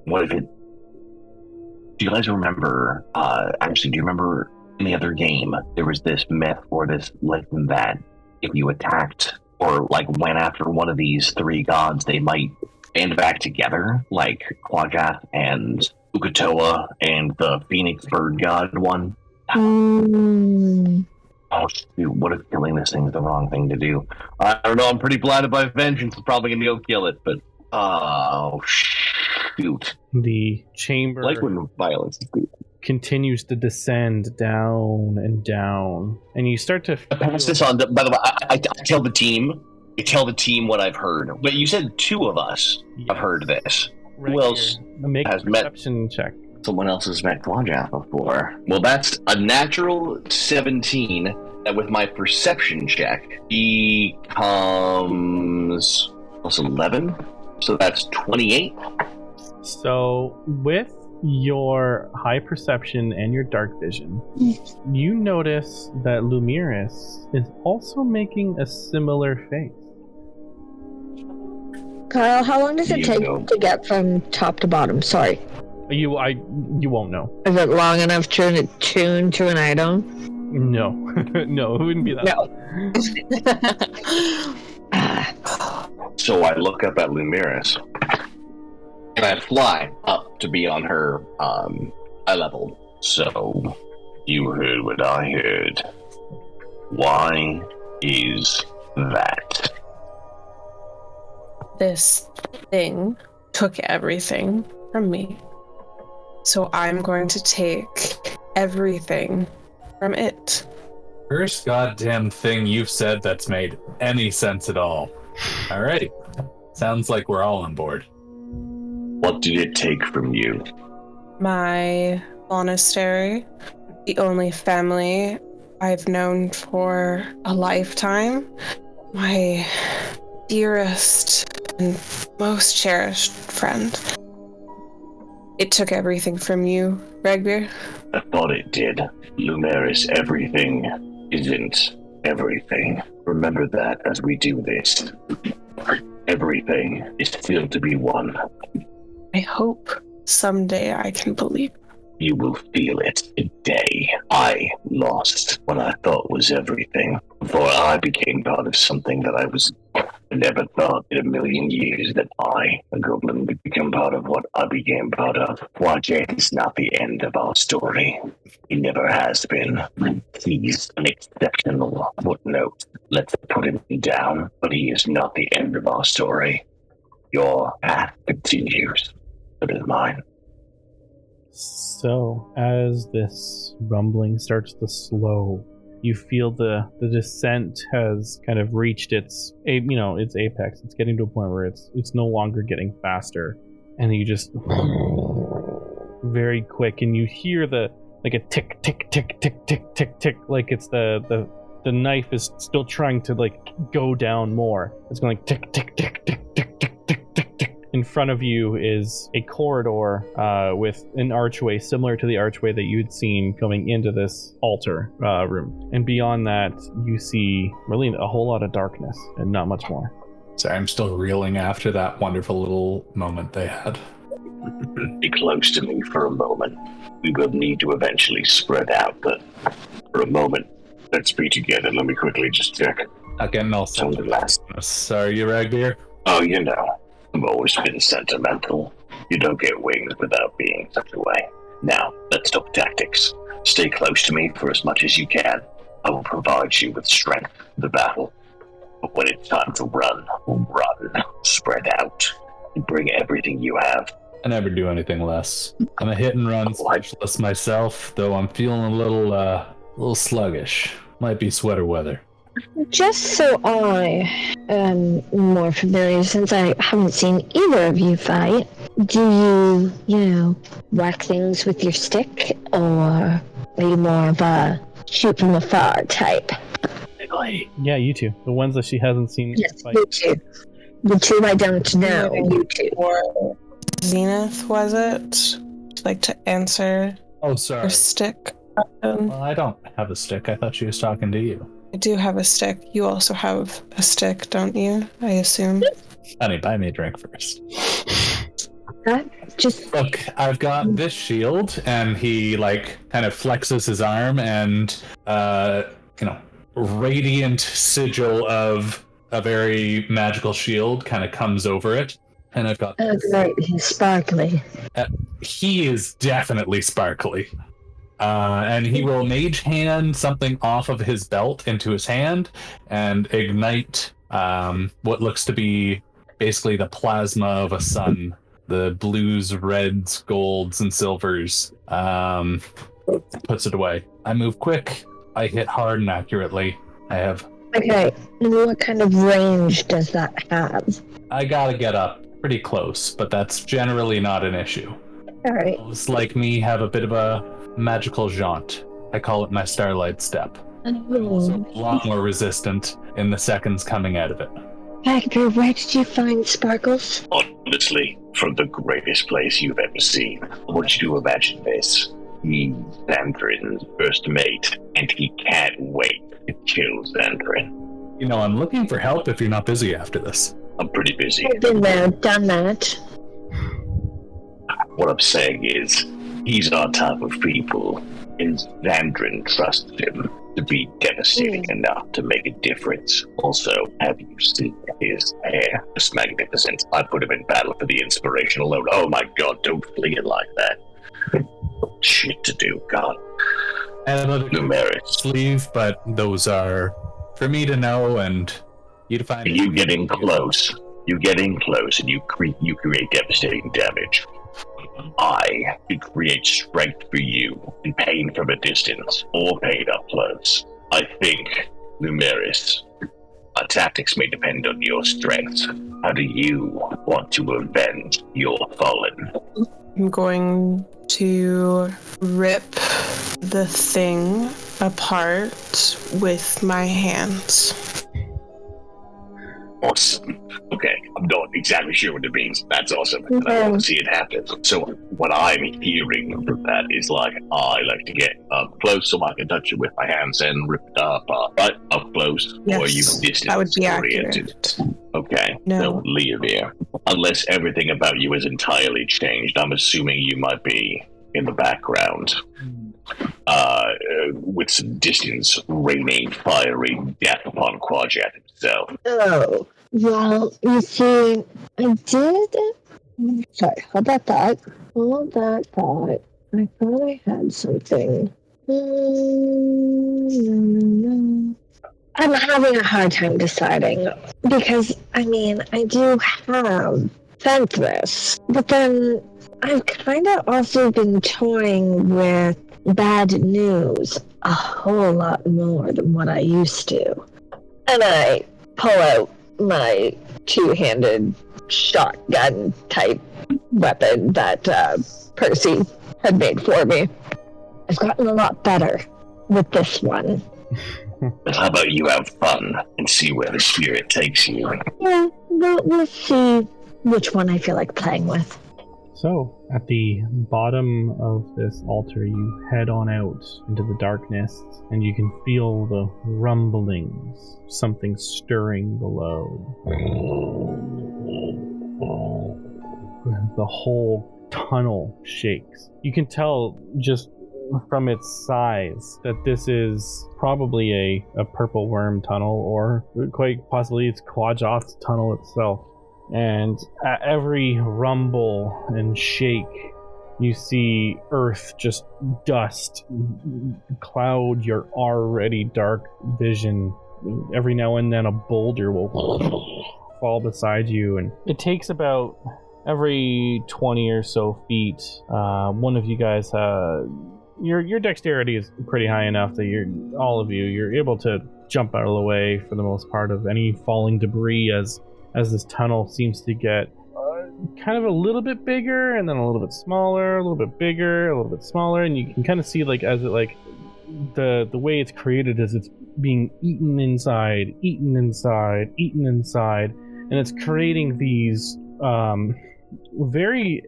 what if it... Do you guys remember, do you remember in the other game, there was this myth or this legend that if you attacked or went after one of these three gods, they might band back together, like Quajoth and Ukatoa and the Phoenix Bird God one? Oh, shoot, what if killing this thing is the wrong thing to do? I don't know, I'm pretty blinded by vengeance. I'm probably going to go kill it, but... Oh, shoot. The chamber when violence is good. continues to descend down and down. And you start to... Pass this on. By the way, I tell the team. I tell the team what I've heard. But you said two of us have heard this. Right. Who else Make a has perception check. someone else's Mechlanja before. Well, that's a natural 17. That with my perception check becomes plus 11. So that's 28. So with your high perception and your dark vision, you notice that Lumiris is also making a similar face. Kyle, how long does it take to get from top to bottom? Sorry. You won't know. Is it long enough to tune to an item? No. No, it wouldn't be that long. So I look up at Lumiris, and I fly up to be on her eye level. So, you heard what I heard. Why is that? This thing took everything from me. So I'm going to take everything from it. First goddamn thing you've said that's made any sense at all. Alrighty. Sounds like we're all on board. What did it take from you? My monastery, the only family I've known for a lifetime, my dearest and most cherished friend. It took everything from you, Ragbeer. I thought it did. Lumiris, everything isn't everything. Remember that as we do this. Everything is still to be won. I hope someday I can believe. You will feel it today. I lost what I thought was everything. Before I became part of something that I never thought in a million years that I, a goblin, would become part of what I became part of. Wajek is not the end of our story. He never has been. He's an exceptional footnote. Let's put him down, but he is not the end of our story. Your path continues. So does mine. So, as this rumbling starts to slow, you feel the descent has kind of reached its apex. It's getting to a point where it's no longer getting faster, and you just very quick, and you hear a tick tick tick tick tick tick tick, like it's the knife is still trying to go down more. It's going tick tick tick tick tick tick tick tick tick. In front of you is a corridor with an archway similar to the archway that you'd seen coming into this altar room. And beyond that, you see really a whole lot of darkness and not much more. Sorry, I'm still reeling after that wonderful little moment they had. Be close to me for a moment. We will need to eventually spread out, but for a moment, let's be together. Let me quickly just check. Again, no. Sorry, you Ragbeer? Oh, you know. I've always been sentimental. You don't get wings without being such a way. Now, let's talk tactics. Stay close to me for as much as you can. I will provide you with strength for the battle. But when it's time to run. Spread out. And bring everything you have. I never do anything less. I'm a hit and run specialist myself, though I'm feeling a little sluggish. Might be sweater weather. Just so I am more familiar, since I haven't seen either of you fight, do you whack things with your stick, or are you more of a shoot from afar type? Yeah, you two. The ones that she hasn't seen fight. You two. The two I don't know, you two. Or Zenith, was it? Would you like to answer? Oh, sorry. Your stick? Well, I don't have a stick. I thought she was talking to you. I do have a stick. You also have a stick, don't you? I assume. Honey, buy me a drink first. Just look, I've got this shield, and he kind of flexes his arm, and radiant sigil of a very magical shield kind of comes over it, and I've got. Oh, great! He's sparkly. He is definitely sparkly. And he will mage hand something off of his belt into his hand and ignite what looks to be basically the plasma of a sun. The blues, reds, golds, and silvers. Puts it away. I move quick. I hit hard and accurately. I have... Okay, what kind of range does that have? I gotta get up pretty close, but that's generally not an issue. All right. It's like me have a bit of a magical jaunt. I call it my starlight step. I'm also a lot more resistant in the seconds coming out of it. Hector, where did you find Sparkles? Honestly, from the greatest place you've ever seen. I want you to imagine this. He's Xandrin's first mate, and he can't wait to kill Xandrin. You know, I'm looking for help if you're not busy after this. I'm pretty busy. I've been there, done that. What I'm saying is, he's on top of people, and Xandrin trusts him to be devastating enough to make a difference. Also, have you seen his hair? It's magnificent. I put him in battle for the inspiration alone. Oh my god, don't fling it like that. Shit to do, God. I have another Numeris. sleeve, but those are for me to know and you to find. You getting close. You getting close, and you create devastating damage. I could create strength for you and pain from a distance, or pain up close. I think, Numeris, our tactics may depend on your strengths. How do you want to avenge your fallen? I'm going to rip the thing apart with my hands. Awesome. Okay, I'm not exactly sure what it means. That's awesome. And I want to see it happen. So what I'm hearing from that is I like to get up close so I can touch it with my hands and rip it up. Right up close, Yes, or are you distance that would be oriented? accurate. Okay, No. so Leovir, unless everything about you is entirely changed, I'm assuming you might be in the background. With some distance, raining fiery death upon Quadjet himself. Oh, well, you see, I did. Sorry, hold that thought. I thought I had something. I'm having a hard time deciding because, I do have Fenris, but then I've kind of also been toying with bad news a whole lot more than what I used to. And I pull out my two-handed shotgun type weapon that Percy had made for me. I've gotten a lot better with this one. How about you have fun and see where the spirit takes you? Yeah, we'll see which one I feel like playing with. So, at the bottom of this altar, you head on out into the darkness, and you can feel the rumblings, something stirring below. The whole tunnel shakes. You can tell just from its size that this is probably a purple worm tunnel, or quite possibly it's Quadjoth's tunnel itself. And at every rumble and shake, you see earth just dust, cloud your already dark vision. Every now and then a boulder will fall beside you, and it takes about every 20 or so feet. One of you guys, your dexterity is pretty high enough that you're able to jump out of the way for the most part of any falling debris as this tunnel seems to get kind of a little bit bigger and then a little bit smaller, a little bit bigger, a little bit smaller, and you can kind of see as it the way it's created is it's being eaten inside, and it's creating these very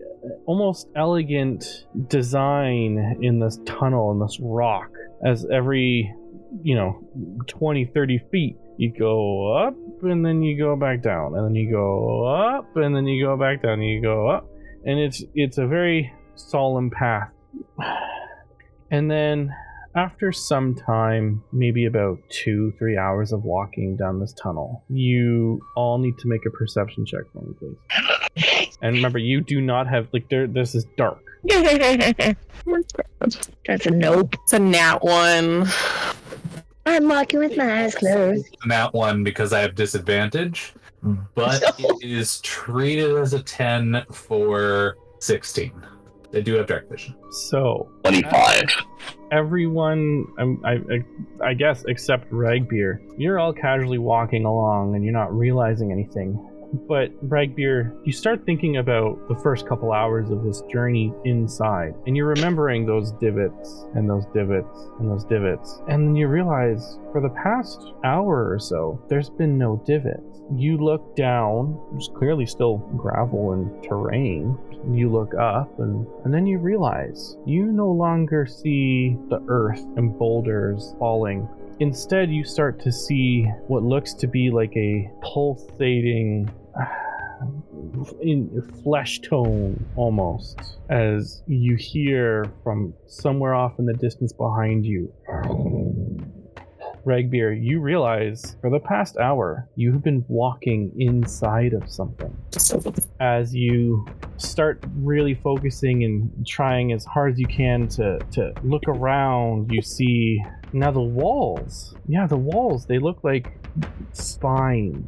almost elegant design in this tunnel, in this rock, as every 20, 30 feet you go up and then you go back down, and then you go up and then you go back down, and you go up, and it's a very solemn path. And then after some time, maybe about 2-3 hours of walking down this tunnel, you all need to make a perception check for me, please. And remember, you do not have this is dark. That's a nope. It's a nat 1. I'm walking with my eyes closed. That one because I have disadvantage, but it is treated as a 10 for 16. They do have dark vision. So 25. Everyone, I guess, except Ragbeer, you're all casually walking along and you're not realizing anything. But Ragbeer, you start thinking about the first couple hours of this journey inside, and you're remembering those divots and those divots and those divots, and then you realize for the past hour or so, there's been no divots. You look down, there's clearly still gravel and terrain. You look up, and then you realize you no longer see the earth and boulders falling. Instead, you start to see what looks to be like a pulsating in flesh tone almost, as you hear from somewhere off in the distance behind you. Ragbeer, you realize for the past hour you've been walking inside of something. As you start really focusing and trying as hard as you can to look around, you see now the walls. Yeah, the walls, they look like spines.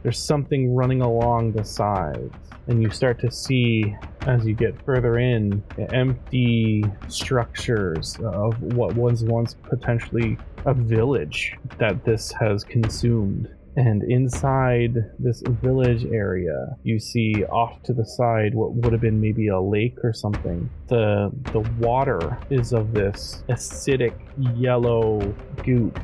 There's something running along the sides. And you start to see, as you get further in, empty structures of what was once potentially a village that this has consumed. And inside this village area, you see off to the side what would have been maybe a lake or something. The water is of this acidic yellow goop.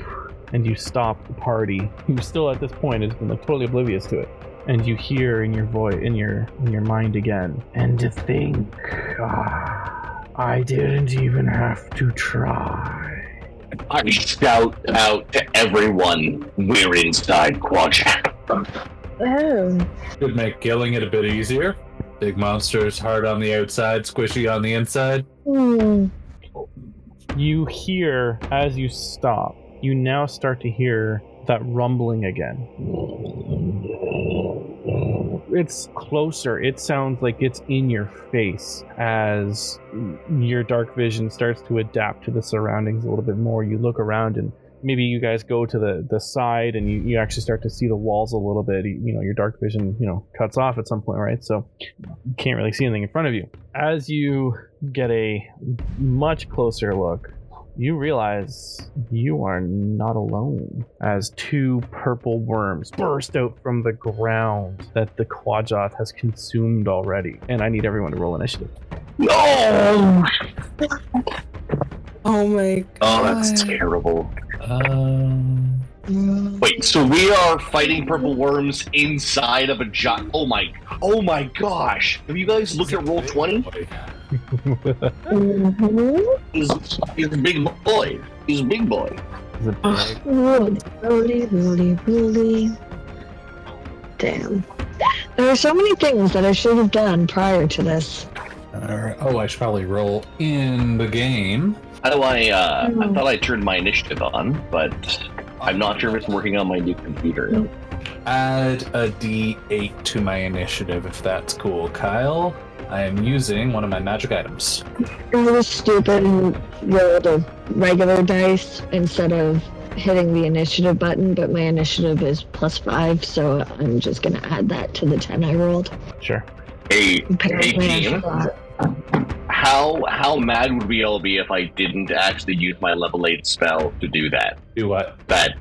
And you stop the party, who still at this point has been totally oblivious to it. And you hear in your voice, in your mind again, and to think, I didn't even have to try. I shout out to everyone, we're inside Quadjack. Oh. Could make killing it a bit easier. Big monsters, hard on the outside, squishy on the inside. You hear, as you stop, you now start to hear that rumbling again. It's closer. It sounds like it's in your face as your dark vision starts to adapt to the surroundings a little bit more. You look around and maybe you guys go to the side and you actually start to see the walls a little bit. Your dark vision, cuts off at some point, right? So you can't really see anything in front of you. As you get a much closer look, you realize you are not alone, as two purple worms burst out from the ground that the Quadjoth has consumed already. And I need everyone to roll initiative. No! Oh my god. Oh, that's terrible. Wait, so we are fighting purple worms inside of a giant... Oh my gosh. Have you guys looked at Roll20? He's a big boy. He's a big boy. Really. Damn. There are so many things that I should have done prior to this. I should probably roll in the game. How do I thought I turned my initiative on, but I'm not sure if it's working on my new computer. Add a D8 to my initiative if that's cool. Kyle, I am using one of my magic items. I was stupid and rolled a regular dice instead of hitting the initiative button, but my initiative is +5, so I'm just going to add that to the 10 I rolled. Sure. Hey team, how mad would we all be if I didn't actually use my level 8 spell to do that? Do what? That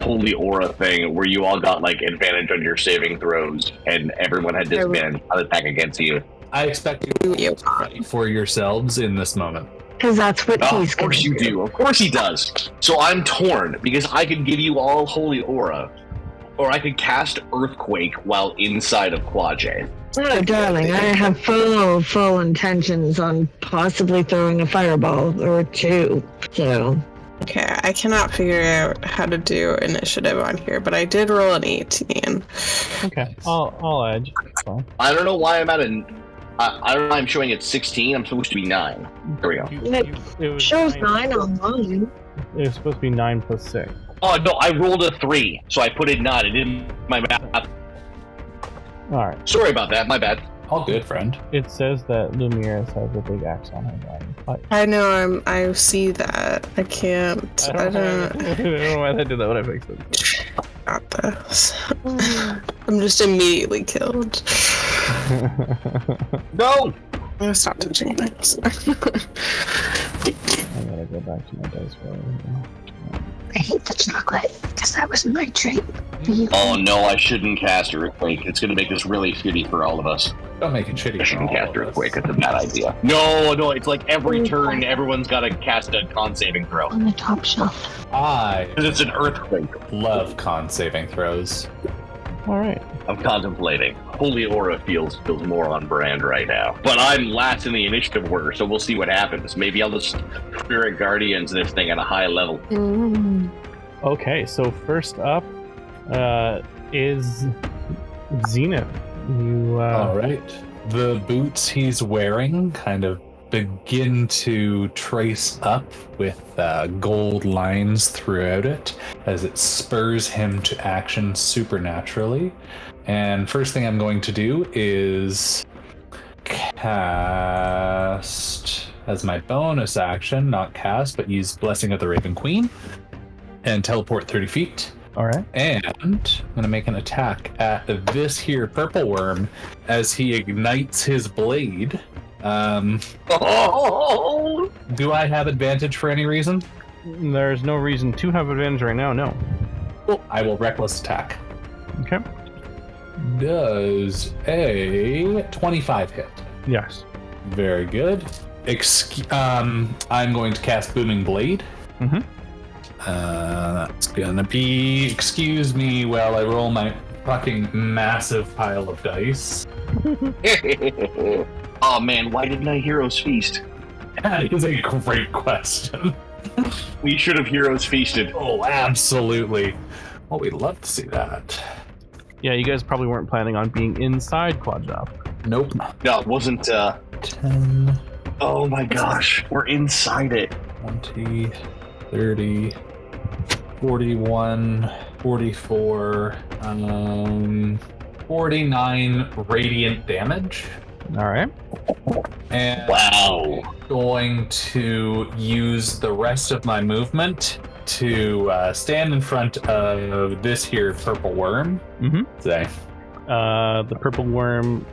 holy aura thing where you all got advantage on your saving throws and everyone had disadvantage on attack against you. I expect you to fight for yourselves in this moment. Because that's what he's Of course you do. Of course he does. So I'm torn because I could give you all holy aura, or I could cast Earthquake while inside of Quadjath. Oh, darling, I have full intentions on possibly throwing a fireball or two. So. Okay, I cannot figure out how to do initiative on here, but I did roll an 18. Okay, I'll edge. Fine. I don't know why I'm at I don't know why I'm showing it 16. I'm supposed to be 9. There we go. It shows 9 online. It was supposed to be 9 + 6. Oh, no, I rolled a 3, so I put in 9. I didn't my math. Alright. Sorry about that, my bad. All good, friend. It says that Lumiris has a big axe on her body. I know, I see that. I can't. I don't know why I did that when I fixed it. Got this. I'm just immediately killed. No! I'm gonna stop touching things. I gotta go back to my dice roll. I hate the chocolate because that was my treat. Oh no, I shouldn't cast Earthquake. It's gonna make this really shitty for all of us. Don't make it shitty. I shouldn't cast Earthquake. It's a bad idea. No, it's like every turn, everyone's got to cast a con saving throw. On the top shelf. Because it's an Earthquake. Love con saving throws. All right. I'm contemplating. Holy Aura feels more on brand right now. But I'm last in the initiative order, so we'll see what happens. Maybe I'll just Spirit Guardians this thing at a high level. Okay, so first up is Zenith. All right. The boots he's wearing kind of begin to trace up with gold lines throughout it as it spurs him to action supernaturally. And first thing I'm going to do is cast as my bonus action, not cast, but use Blessing of the Raven Queen and teleport 30 feet. All right. And I'm going to make an attack at this here purple worm as he ignites his blade. Do I have advantage for any reason? There's no reason to have advantage right now, no. Cool. I will reckless attack. Okay. Does a 25 hit? Yes. Very good. I'm going to cast Booming Blade. Mm-hmm. That's gonna be, excuse me while I roll my fucking massive pile of dice. Oh man, why didn't I Heroes Feast? That is a great question. We should have Heroes Feasted. Oh, absolutely. Well, we'd love to see that. Yeah, you guys probably weren't planning on being inside Quadjop. Nope. No, it wasn't, 10. Oh my gosh, we're inside it. 20, 30, 41, 44, 49 radiant damage. All right. And wow. Going to use the rest of my movement to stand in front of this here purple worm. Mm-hmm. Say. The purple worm.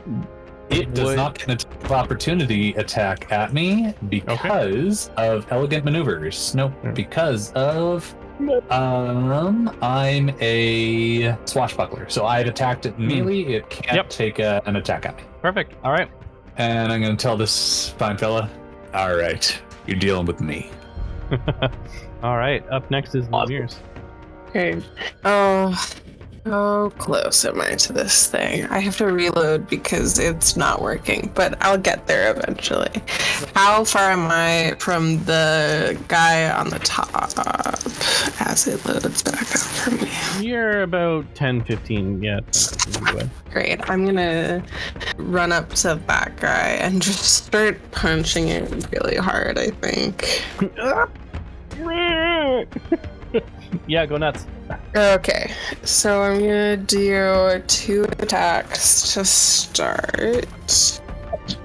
It does not get an attack of opportunity attack at me because of elegant maneuvers. Nope, because of I'm a swashbuckler, so I've attacked it melee. It can't take an attack at me. Perfect. All right. And I'm going to tell this fine fella, all right, you're dealing with me. All right. Up next is Lemire's. Okay. Oh, how close am I to this thing? I have to reload because it's not working, but I'll get there eventually. How far am I from the guy on the top as it loads back up for me? You're about 10, 15, yeah. Great. I'm gonna run up to that guy and just start punching it really hard, I think. Yeah, go nuts. Okay, so I'm gonna do 2 attacks to start.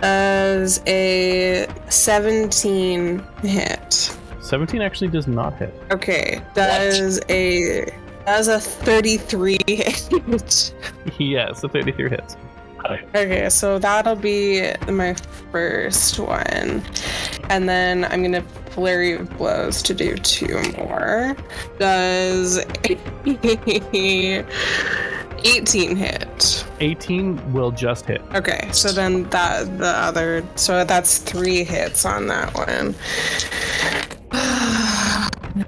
As a 17 hit. 17 actually does not hit. Okay, does a 33 hit. Yes, a 33 hits. Okay, so that'll be my first one. And then I'm gonna flurry of blows to do 2 more. Does 18 hit? 18 will just hit. Okay, so then so that's 3 hits on that one.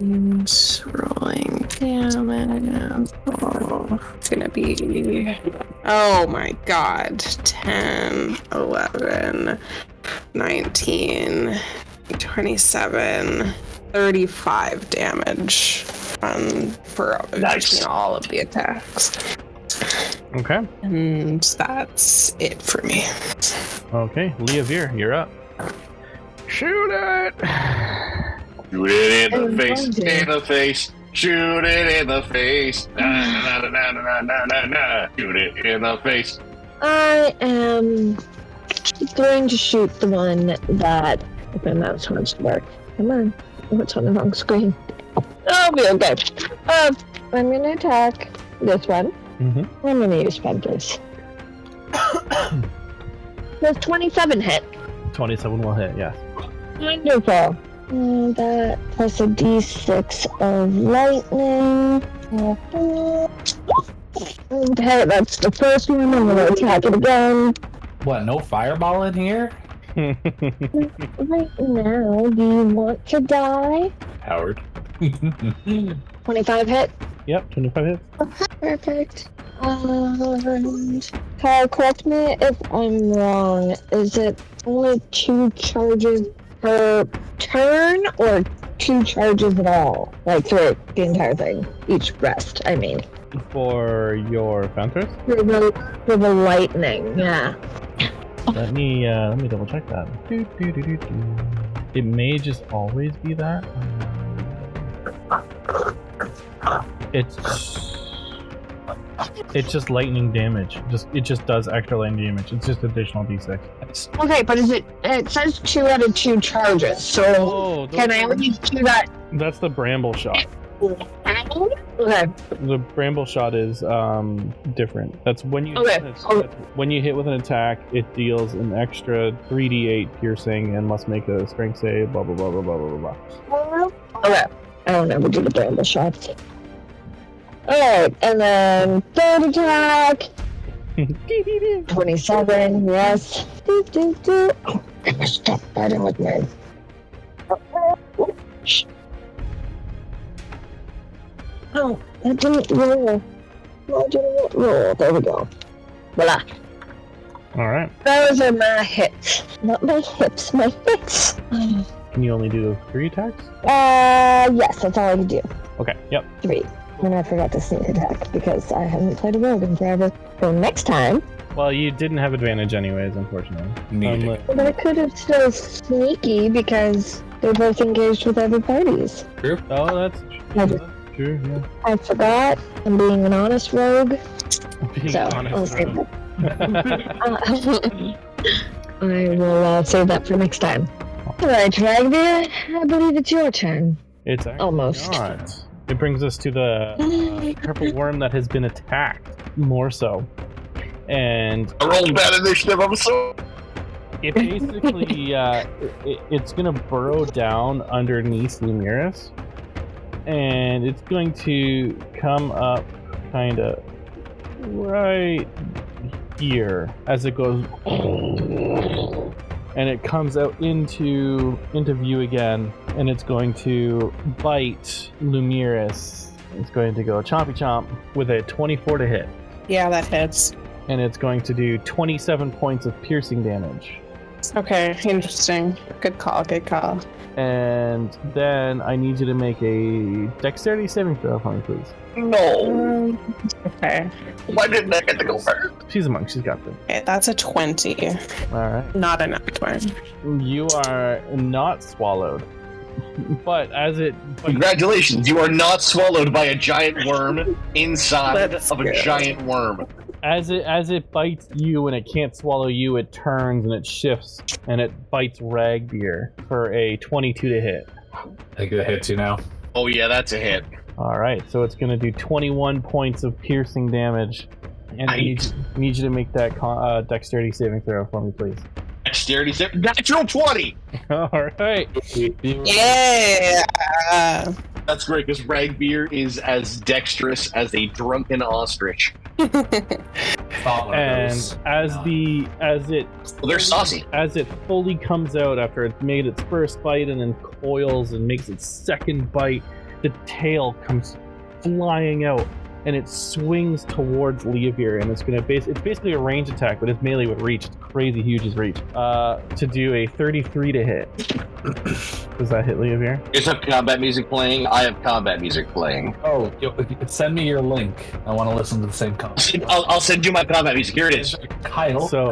And rolling damage. It's gonna be, oh my god, 10, 11, 19, 27, 35 damage for all of the attacks. Okay. And that's it for me. Okay, Leavir, you're up. Shoot it! Shoot it in the face, in the face. Shoot it in the face. Na, na, na, na, na, na, na. Shoot it in the face. I am going to shoot the one that, if my mouse wants to work. Come on. Oh, it's on the wrong screen. I'll be okay. I'm going to attack this one. Mm-hmm. I'm going to use Feathers. Does 27 hit? 27 will hit, yes. Wonderful. That plus a d6 of lightning. Okay, that's the first one. I'm gonna attack it again. What, no fireball in here? Right now, do you want to die? Howard. 25 hit? Yep, 25 hits. Perfect. And Kyle, correct me if I'm wrong. Is it only 2 charges per turn or 2 charges at all? Like through the entire thing? Each rest, I mean. For your fountain? For the lightning, yeah. Let me double check that. It may just always be that. It's just lightning damage. It just does extra lightning damage. It's just additional d6. Okay, but it says 2 out of 2 charges, so can I only do that? That's the bramble shot. Okay. The bramble shot is different. That's when you when you hit with an attack, it deals an extra 3d8 piercing and must make a strength save. Blah blah blah blah blah blah blah. Okay. I don't ever do the bramble shots. Alright, and then third attack. 27, yes. Stop fighting with me. Oh, that didn't roll. No, it didn't roll. There we go. Voila. Alright. Those are my hits. Not my hips, my hits. Can you only do 3 attacks? Yes, that's all I can do. Okay, yep. 3. And I forgot to sneak attack because I haven't played a rogue in forever. So next time... Well, you didn't have advantage anyways, unfortunately. But I could have still sneaky because they're both engaged with other parties. True. Oh, that's true, yeah. I forgot. I'm being an honest rogue. I'll save that. I will save that for next time. Alright, Ragbeer, I believe it's your turn. It's actually almost not. It brings us to the purple worm that has been attacked, more so. And I rolled bad initiative, I'm sorry. It basically, it's going to burrow down underneath Lumiris. And it's going to come up kind of right here as it goes. And it comes out into view again, and it's going to bite Lumiris. It's going to go chompy chomp with a 24 to hit. Yeah, that hits. And it's going to do 27 points of piercing damage. Okay, interesting. Good call, good call. And then I need you to make a dexterity saving throw for me, please. No. Okay. Why didn't I get to go first? She's a monk. She's got this. Okay, that's a 20. All right. Not enough one. You are not swallowed. But as it... Congratulations, you are not swallowed by a giant worm inside of a giant worm. As it bites you and it can't swallow you, it turns and it shifts and it bites Ragbeer for a 22 to hit. I get a hit too now. Oh yeah, that's a hit. Alright, so it's going to do 21 points of piercing damage. And I need you to make that dexterity saving throw for me, please. Dexterity saving? Natural 20! Alright. Yeah! That's great, because Ragbeer is as dexterous as a drunken ostrich. And they're saucy. As it fully comes out after it's made its first bite and then coils and makes its second bite, the tail comes flying out and it swings towards Leovir, and it's basically a range attack, but it's melee with reach. It's crazy huge as reach. To do a 33 to hit. Does that hit Leovir? You have combat music playing. I have combat music playing. Oh, send me your link. I want to listen to the same combat. I'll send you my combat music. Here it is. Kyle, so,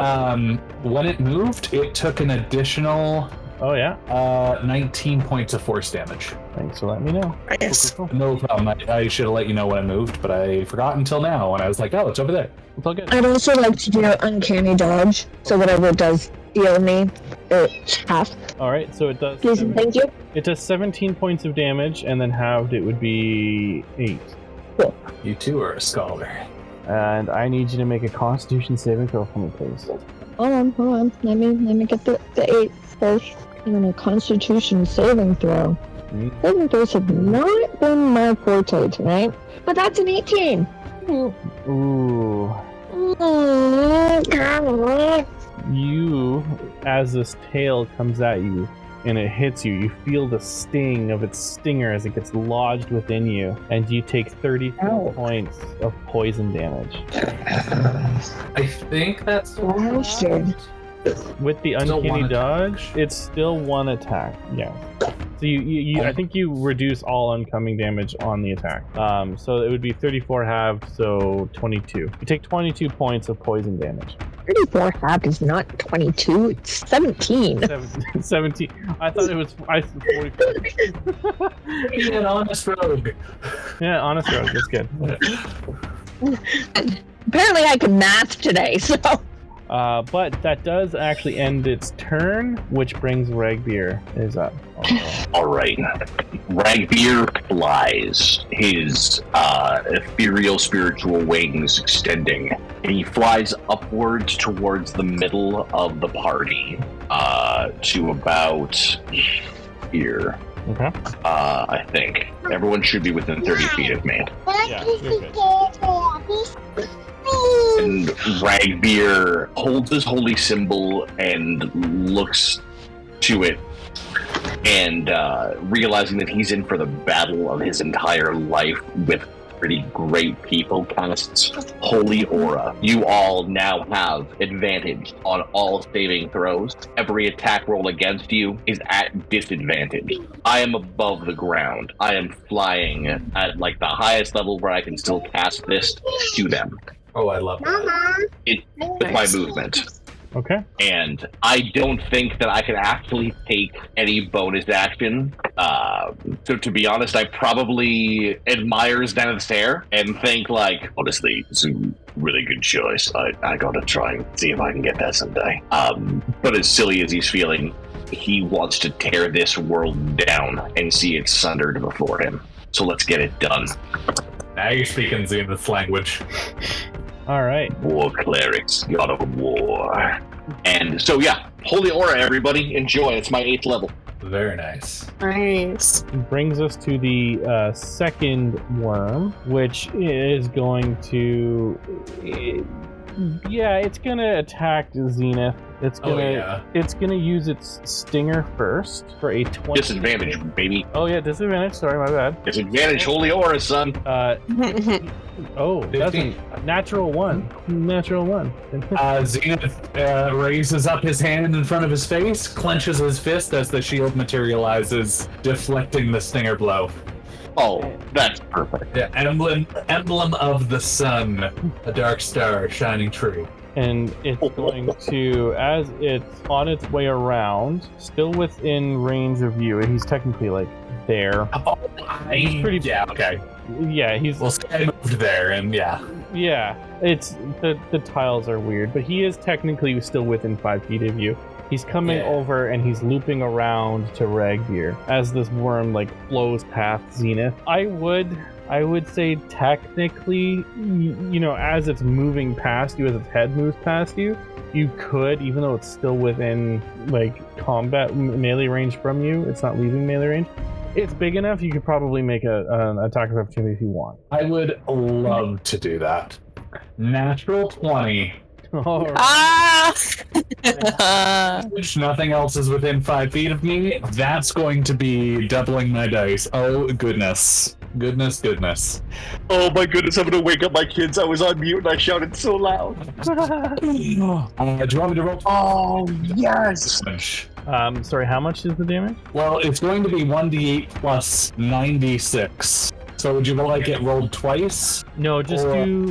when it moved, it took an additional 19 points of force damage. Thanks for letting me know. Nice. Cool. No problem. I should have let you know when it moved, but I forgot until now, and I was like, oh, it's over there. It's all good. I'd also like to do uncanny dodge, so whatever it does heal me, it's half. Alright, so it does... Please and thank you. It does 17 points of damage, and then halved it would be 8. Cool. You too are a scholar. And I need you to make a Constitution saving throw for me, please. Hold on. Let me get the 8 first. on a Constitution saving throw. Saving throws have not been my forte tonight, but that's an 18. Ooh. You, as this tail comes at you and it hits you, you feel the sting of its stinger as it gets lodged within you, and you take 34 points of poison damage. I think that's Bastard. With the uncanny dodge, it's still one attack. Yeah. So you I think you reduce all oncoming damage on the attack. So it would be 34 halved, so 22. You take 22 points of poison damage. 34 halved is not 22, it's 17. 17. I thought it was 45. He's an honest rogue. Yeah, honest rogue. That's good. Apparently I can math today, so... But that does actually end its turn, which brings Ragbeer is up. All right. Ragbeer flies, his ethereal spiritual wings extending, and he flies upwards towards the middle of the party, to about here. Okay. I think. Everyone should be within 30 feet of me. Yeah, you're good. And Ragbeer holds his holy symbol and looks to it, and realizing that he's in for the battle of his entire life with pretty great people, casts Holy Aura. You all now have advantage on all saving throws. Every attack roll against you is at disadvantage. I am above the ground. I am flying at like the highest level where I can still cast this to them. Oh, I love that. With my movement. Okay. And I don't think that I can actually take any bonus action. So to be honest, I probably admire Zenith's hair and think like, honestly, it's a really good choice. I gotta try and see if I can get that someday. But as silly as he's feeling, he wants to tear this world down and see it sundered before him. So let's get it done. Now you're speaking Zenith's language. All right. War clerics, god of war. And so, yeah, Holy Aura, everybody. Enjoy. It's my 8th level. Very nice. Nice. Brings us to the second worm, which is going to... it's going to attack Zenith. It's gonna use its stinger first for a 20. Disadvantage, baby. Oh yeah, disadvantage. Sorry, my bad. Disadvantage, Holy Aura, son. Doesn't. Natural 1. Natural 1. Zenith raises up his hand in front of his face, clenches his fist as the shield materializes, deflecting the stinger blow. Oh, that's perfect. The emblem of the sun, a dark star shining true. And it's going to, as it's on its way around, still within range of you. He's technically like there. He's pretty. Yeah. Okay. Yeah, he's. Well, I moved there, and yeah. Yeah, it's the tiles are weird, but he is technically still within 5 feet of you. He's coming over and he's looping around to Ragbeer as this worm like flows past Zenith. I would say technically, as it's moving past you, as its head moves past you, you could, even though it's still within like combat melee range from you, it's not leaving melee range. It's big enough, you could probably make an attack of opportunity if you want. I would love to do that. Natural 20. Which nothing else is within 5 feet of me. That's going to be doubling my dice. Oh, goodness. Goodness. Oh my goodness, I'm gonna wake up my kids. I was on mute and I shouted so loud. Do you want me to roll? Oh, yes! Sorry, how much is the damage? Well, it's going to be 1d8 plus 96. So would you like it rolled twice? No, just do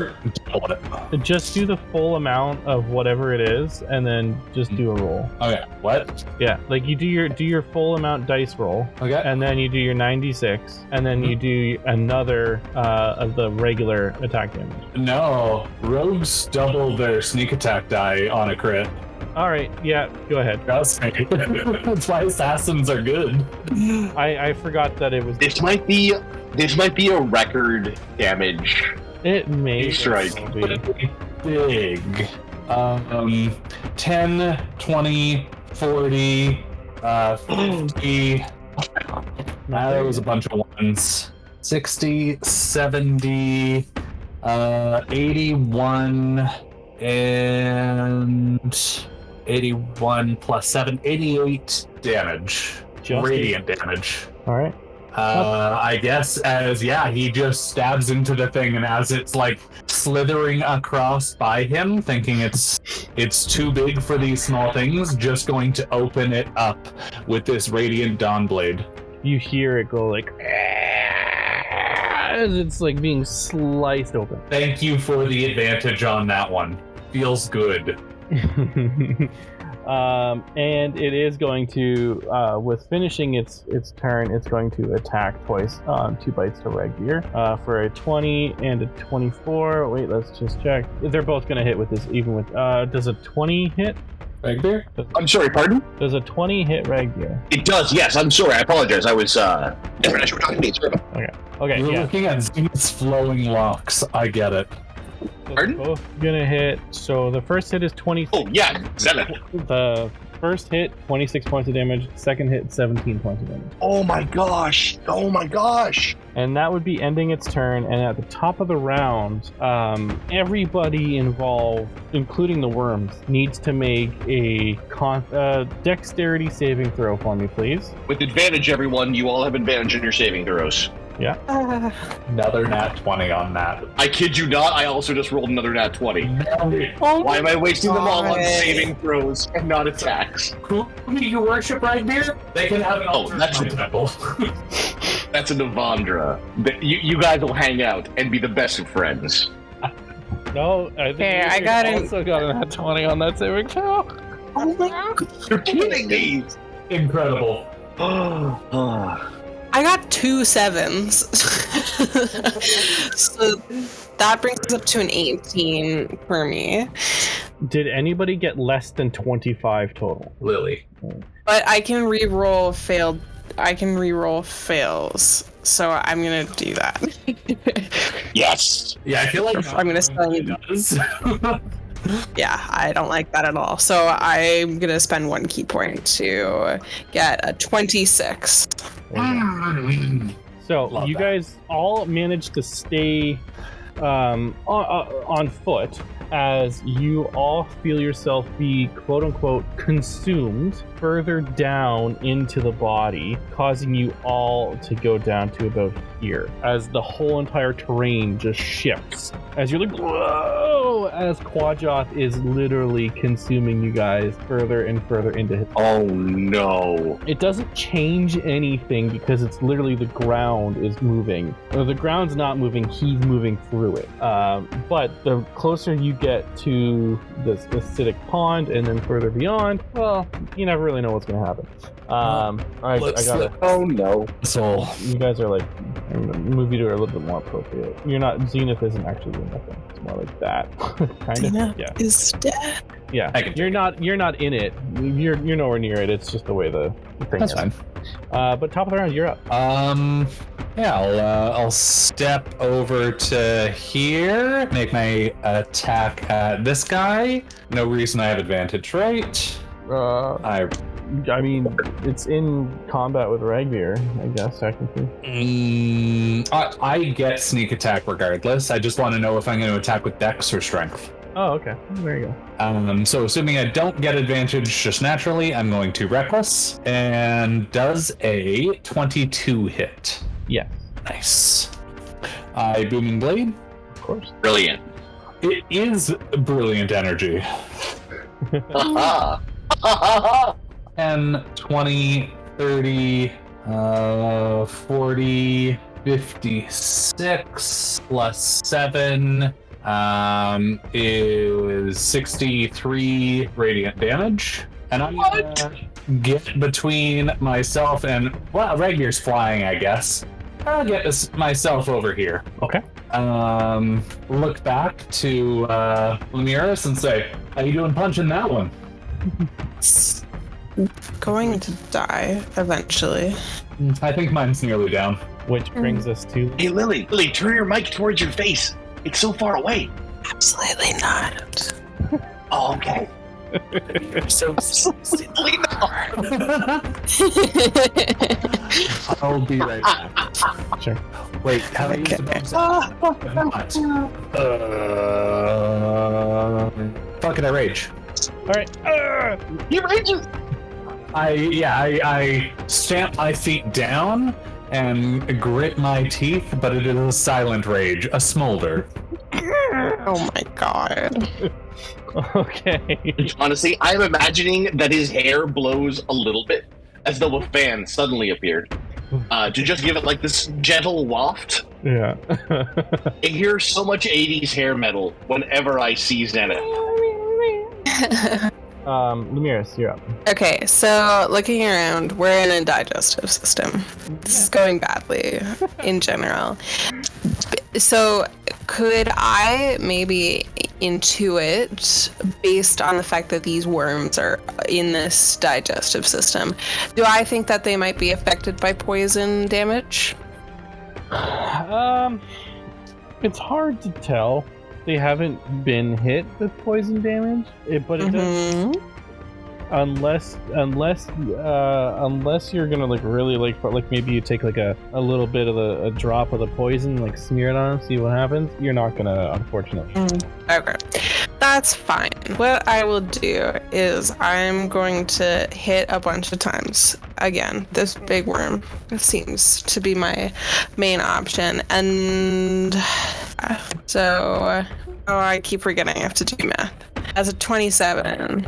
the full amount of whatever it is, and then just do a roll. Okay. What? Yeah, like you do your full amount dice roll. Okay. And then you do your 96, and then you do another of the regular attack damage. No, rogues double their sneak attack die on a crit. All right, yeah, go ahead. Trust me. That's why assassins are good. I forgot that it was. This might be a record damage. It may strike. Big. 10, 20, 40, 50. That was a bunch of ones. 60, 70, 81, and 81 plus 7, 88 damage. Radiant damage. All right. I guess he just stabs into the thing, and as it's like slithering across by him, thinking it's too big for these small things, just going to open it up with this radiant dawn blade. You hear it go like as it's like being sliced open. Thank you for the advantage on that one. Feels good. And it is going to, with finishing its turn, it's going to attack twice, 2 bites to Regbeer, for a 20 and a 24. Wait, let's just check. They're both going to hit with this, even with, does a 20 hit? Regbeer? I'm sorry, pardon? Does a 20 hit Regbeer? It does, yes. I'm sorry, I apologize. I was, never actually talking to me. Okay, We're yeah. looking at Zeke's flowing locks. I get it. Pardon? Both gonna hit. So the first hit is 20. Oh, yeah, 7. The first hit, 26 points of damage. Second hit, 17 points of damage. Oh my gosh. And that would be ending its turn. And at the top of the round, everybody involved, including the worms, needs to make a dexterity saving throw for me, please. With advantage, everyone, you all have advantage in your saving throws. Yeah. Another nat 20 on that. I kid you not, I also just rolled another nat 20. Oh Why am I wasting them all on God. saving throws and not attacks? Who do you worship right here? They can have an that's temple. That's a Navandra. You guys will hang out and be the best of friends. No, I think Okay, I you got also got a nat 20 on that saving throw. Oh my God. You're kidding me! Incredible. I got 2 7s. So that brings us up to an 18 for me. Did anybody get less than 25 total? Lily. But I can re-roll failed. I can re-roll fails. So I'm gonna do that. Yes! Yeah, I feel like I'm gonna spend. does. Yeah, I don't like that at all. So I'm gonna spend 1 key point to get a 26. So Love you that. guys all managed to stay on foot as you all feel yourself be quote unquote consumed further down into the body, causing you all to go down to about here as the whole entire terrain just shifts as you're like, whoa, as Quajoth is literally consuming you guys further and further into his. Oh no. It doesn't change anything because it's literally the ground is moving. Or the ground's not moving, he's moving through it. But the closer you get to this acidic pond and then further beyond, well, you never really know what's going to happen. I got it. Oh no. So You guys are like, move you to a little bit more appropriate. You're not, Zenith isn't actually doing nothing. It's more like that. kind Dina of. Yeah. is dead. Yeah. I can You're not in it. You're nowhere near it. It's just the way the thing that's is. fine. But top of the round, you're up. Yeah, I'll step over to here, make my attack at this guy. No reason I have advantage, right? I mean, it's in combat with Ragbeer, I guess, technically. I get sneak attack regardless. I just want to know if I'm going to attack with dex or strength. Oh, okay. There you go. So assuming I don't get advantage just naturally, I'm going to reckless. And does a 22 hit? Yeah, Nice. Booming blade. of course. Brilliant. It is brilliant energy. Haha. 10, 20, 30, 40, 56 plus 7 is 63 radiant damage. And I'm gonna get between myself and, well, Ragbeer's flying, I guess. I'll get myself over here. Okay. Look back to Lemiris and say, how you doing punching that one? It's going to die eventually. I think mine's nearly down. Which brings us to Hey, Lily, turn your mic towards your face. It's so far away. Absolutely not. Oh, okay. So Simply not. I'll be right back. Sure. Wait, how do I use the bonus? Fuck it, I rage. All right. He rages. I stamp my feet down and grit my teeth, but it is a silent rage, a smolder. Oh my god. Okay. Honestly, I'm imagining that his hair blows a little bit, as though a fan suddenly appeared, to just give it like this gentle waft. Yeah. I hear so much 80s hair metal whenever I see Zenith. Lumiris, you're up. Okay, so looking around, we're in a digestive system. This is going badly in general. So could I maybe intuit, based on the fact that these worms are in this digestive system, do I think that they might be affected by poison damage? It's hard to tell. They haven't been hit with poison damage, but it does. Unless you're gonna like really like maybe you take like a little bit of a drop of the poison, like smear it on them, see what happens. You're not gonna, unfortunately. Okay, that's fine. What I will do is I'm going to hit a bunch of times. Again, this big worm seems to be my main option, and so I keep forgetting I have to do math. As a 27.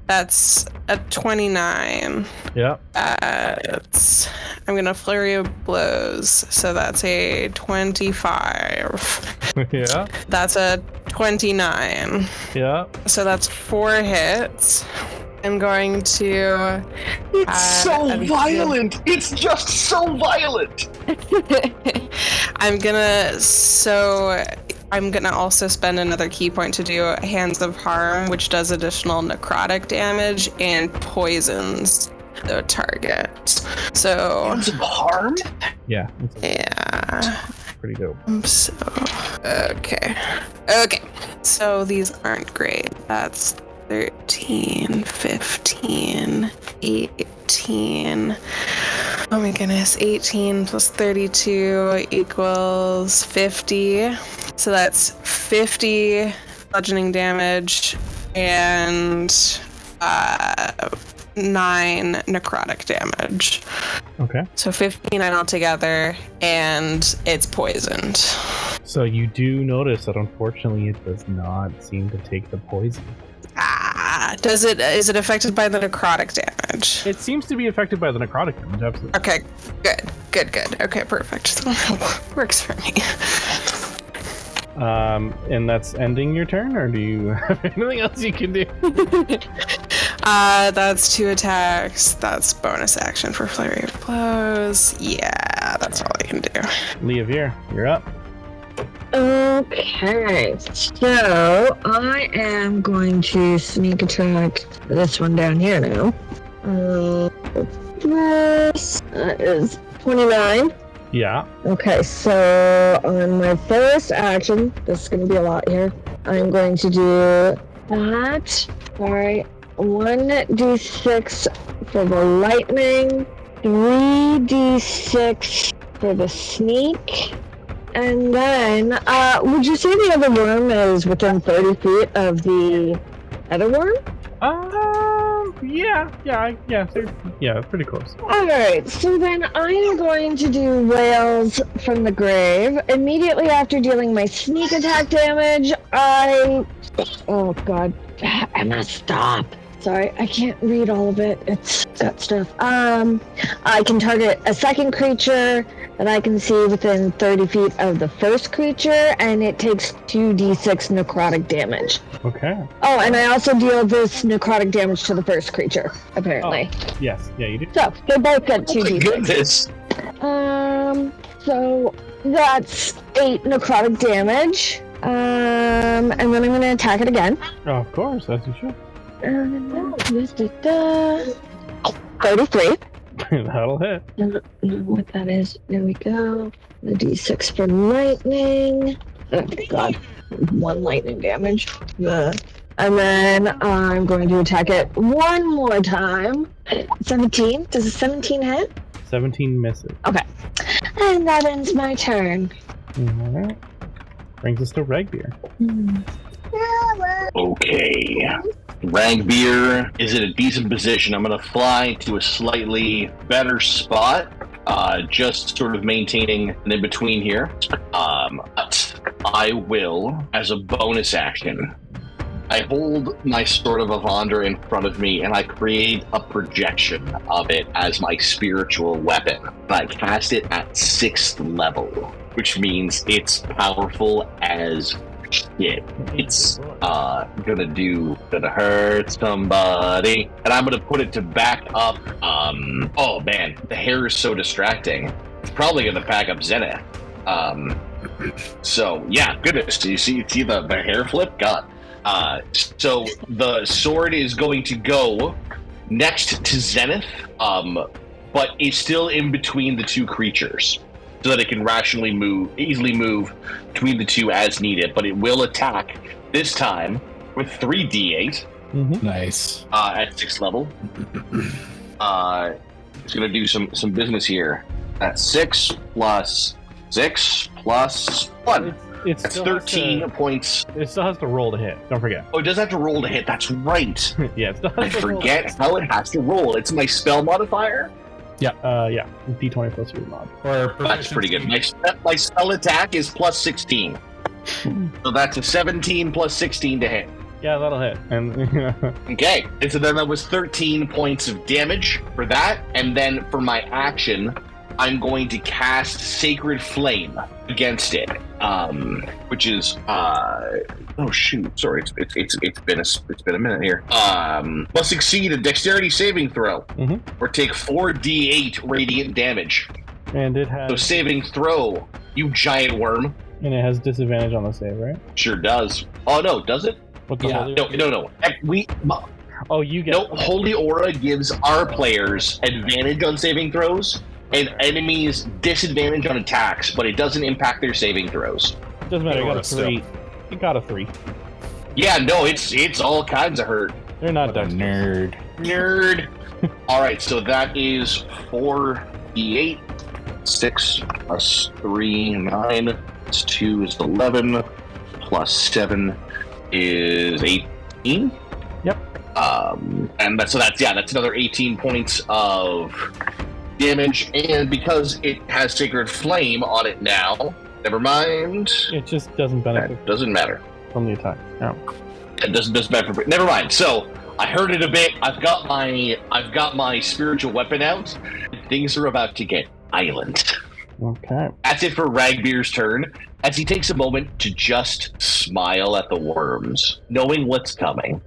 That's a 29. Yeah. I'm gonna flurry of blows, so that's a 25. Yeah. That's a 29. Yeah. So that's 4 hits. I'm going to. It's so violent. It's just so violent. I'm gonna also spend another key point to do Hands of Harm, which does additional necrotic damage and poisons the target. So Hands of Harm? Yeah. Yeah. Pretty dope. So okay. So these aren't great. That's 13, 15, 18. Oh my goodness, 18 plus 32 equals 50. So that's 50 bludgeoning damage and 9 necrotic damage. Okay. So 59 altogether, and it's poisoned. So you do notice that unfortunately it does not seem to take the poison. Is it affected by the necrotic damage? It seems to be affected by the necrotic damage, absolutely. Okay, good. Okay, perfect. Works for me. And that's ending your turn, or do you have anything else you can do? That's 2 attacks. That's bonus action for flurry of blows. Yeah, that's all I can do. Leavir, you're up. Okay, so I am going to sneak attack this one down here now. This is 29. Yeah. Okay, so on my first action, this is going to be a lot here. I'm going to do that. Sorry, 1d6 for the lightning, 3d6 for the sneak. And then, would you say the other worm is within 30 feet of the other worm? Yeah, pretty close. Alright, so then I'm going to do Wails from the Grave. Immediately after dealing my sneak attack damage, oh god, I must stop. Sorry, I can't read all of it. It's got stuff. I can target a second creature that I can see within 30 feet of the first creature, and it takes 2d6 necrotic damage. Okay. Oh, and I also deal this necrotic damage to the first creature, apparently. Oh, yes, yeah, you do. So, they both get 2d6. Oh my goodness. So that's 8 necrotic damage. And then I'm going to attack it again. Oh, of course, as you should. 33. That'll hit. I don't know what that is. There we go. The d6 for lightning. Oh god. 1 lightning damage. And then I'm going to attack it one more time. 17. Does a 17 hit? 17 misses. Okay. And that ends my turn. Alright. Brings us to Regbeer. Okay. Ragbeer is in a decent position. I'm going to fly to a slightly better spot. Just sort of maintaining an in-between here. But I will, as a bonus action, I hold my Sword of Avandra in front of me and I create a projection of it as my spiritual weapon. And I cast it at 6th level, which means it's powerful as shit. It's gonna hurt somebody. And I'm gonna put it to back up. Oh man, the hair is so distracting. It's probably gonna back up Zenith. So yeah, goodness. Do you see the hair flip? God. So the sword is going to go next to Zenith, but it's still in between the two creatures, so that it can easily move between the two as needed. But it will attack this time with 3d8. Mm-hmm. Nice. At 6th level. It's going to do some business here. At 6 plus 6 plus 1. That's 13 points. It still has to roll to hit. Don't forget. Oh, it does have to roll to hit. That's right. Yeah, it still has I to forget how it has to roll. It's my spell modifier. Yeah. D20 plus 3 mod. That's pretty good. My spell attack is plus 16. So that's a 17 plus 16 to hit. Yeah, that'll hit. And okay. And so then that was 13 points of damage for that. And then for my action, I'm going to cast Sacred Flame against it, which is oh shoot, sorry, it's been a minute here. Must succeed a Dexterity saving throw, or take 4d8 radiant damage. And it has so saving throw, you giant worm. And it has disadvantage on the save, right? Sure does. Oh no, does it? What the yeah. No. Oh, you get. No, Holy Aura gives our players advantage on saving throws. And enemies disadvantage on attacks, but it doesn't impact their saving throws. It doesn't matter. You got a 3. You got a 3. Yeah, no, it's all kinds of hurt. They're not that nerd. All right, so that is 4d8. 6 plus 3, 9. Plus 2 is 11. Plus 7 is 18. Yep. And that's another 18 points of damage, and because it has Sacred Flame on it now, never mind. It just doesn't benefit. It doesn't matter from the attack. No. It doesn't benefit. Never mind. So I heard it a bit. I've got my spiritual weapon out. Things are about to get violent. Okay. That's it for Ragbeer's turn, as he takes a moment to just smile at the worms, knowing what's coming.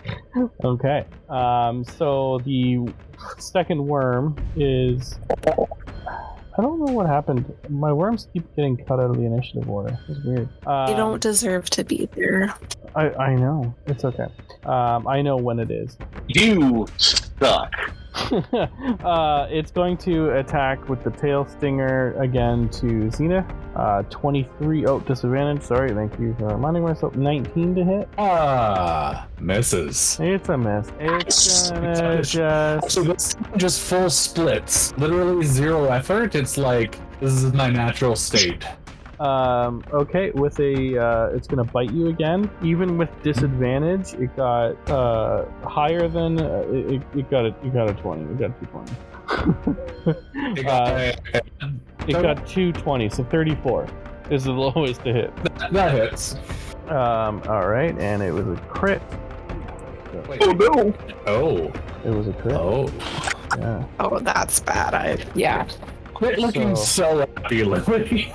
Okay. So the second worm is... I don't know what happened. My worms keep getting cut out of the initiative order. It's weird. They don't deserve to be there. I know. It's okay. I know when it is. You suck. It's going to attack with the tail stinger again to Zenith. 23. Oh, disadvantage. Sorry, thank you for reminding myself. 19 to hit. Misses. It's a miss. It's gonna just full splits. Literally 0 effort. It's like, this is my natural state. Okay, with a it's gonna bite you again. Even with disadvantage, it got higher than it got a 20. It got 220. It got 220, so 34 is the lowest to hit. That hits. All right, and it was a crit. Oh no! Oh, it was a crit. Oh, yeah. Oh, that's bad. Quit looking so happy, Lily.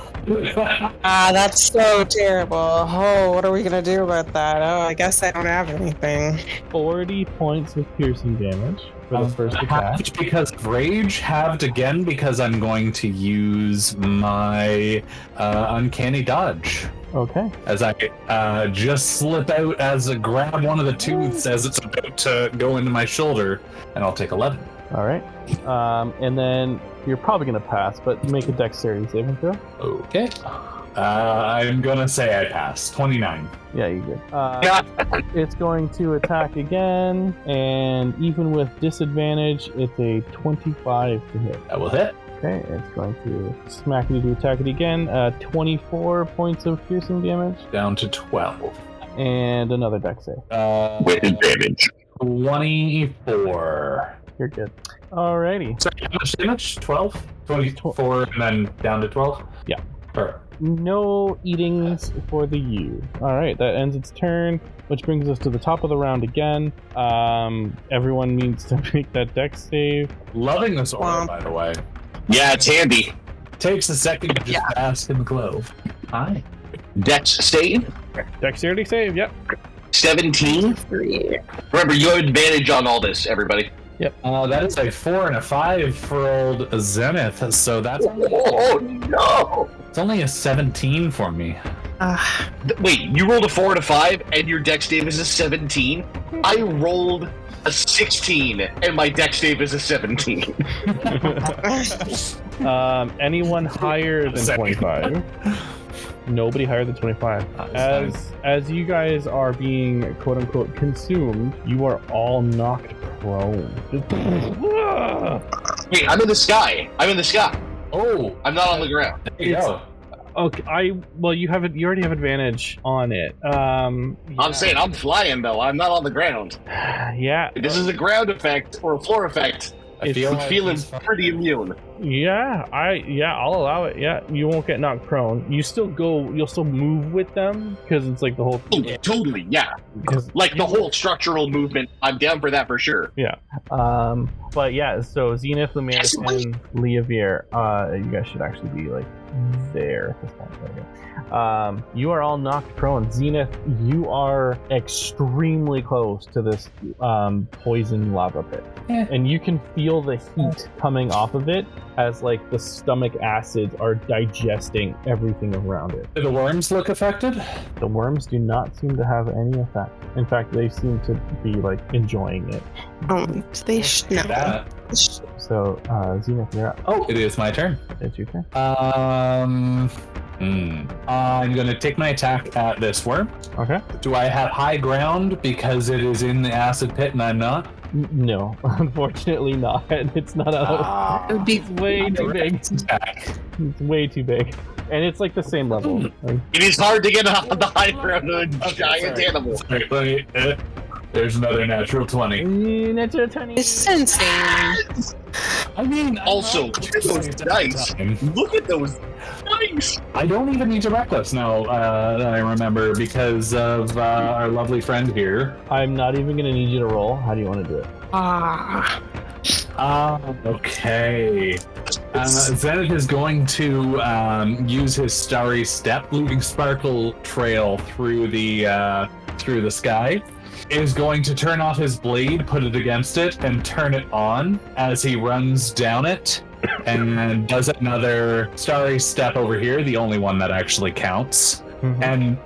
That's so terrible. Oh, what are we gonna do about that? Oh, I guess I don't have anything. 40 points of piercing damage for the first attack. Because of rage, halved again because I'm going to use my uncanny dodge. Okay. As I just slip out as I grab one of the tooths as it's about to go into my shoulder, and I'll take 11. All right. And then you're probably going to pass, but make a dexterity saving throw. Okay. I'm gonna say I passed. 29. Yeah, you did. It's going to attack again, and even with disadvantage, it's a 25 to hit. That will hit. Okay, it's going to smack you to attack it again. 24 points of piercing damage. Down to 12. And another dex save. With advantage. 24. You're good. Alrighty. Sorry, how much damage? 12? 24 and then down to 12? Yeah. Perfect. No eatings for the U. Alright, that ends its turn, which brings us to the top of the round again. Everyone needs to make that dex save. Loving this aura, by the way. Yeah, it's handy. Takes a second to just bask in the glow. Hi. Dex save. Dexterity save, yep. 17. Remember, you have advantage on all this, everybody. Yep. That is a 4 and a 5 for old Zenith, so that's Oh no! it's only a 17 for me. Wait, you rolled a 4 and a 5, and your dex save is a 17? I rolled a 16, and my dex save is a 17. Anyone higher than 25? Nobody higher than 25. As you guys are being quote unquote consumed, you are all knocked prone. Wait, I'm in the sky. Oh, I'm not on the ground. there you go. Okay, you already have advantage on it. I'm saying I'm flying though. I'm not on the ground. Yeah. This is a ground effect or a floor effect. I feel I'm like feeling pretty immune. Yeah, I'll allow it. Yeah, you won't get knocked prone. You'll still move with them because it's like the whole. Oh, totally, yeah. Like the whole structural movement. I'm down for that for sure. Yeah. But yeah, so Zenith, Lumiris, and Leavir, you guys should actually be like there at this point. There you go. You are all knocked prone. Zenith, you are extremely close to this poison lava pit. Yeah. And you can feel the heat coming off of it as like the stomach acids are digesting everything around it. Do the worms look affected? The worms do not seem to have any effect. In fact, they seem to be like enjoying it. They should know. That. So, Zenith, you're up. Oh, it is my turn. It's your turn. I'm gonna take my attack at this worm. Okay. Do I have high ground because it is in the acid pit and I'm not? No, unfortunately not. It's not a. It would be way too big. Attack. It's way too big, and it's like the same level. Like, It is hard to get on the high ground of a giant sorry. animal. Sorry, let me, there's another natural 20. natural 20. It's insane. I mean, Also, look at those dice. Look at those dice. I don't even need to reckless now that I remember because of our lovely friend here. I'm not even gonna need you to roll. How do you want to do it? Okay. Zenith is going to use his Starry Step, moving sparkle trail through the sky. Is going to turn off his blade, put it against it, and turn it on as he runs down it, and does another Starry Step over here, the only one that actually counts, and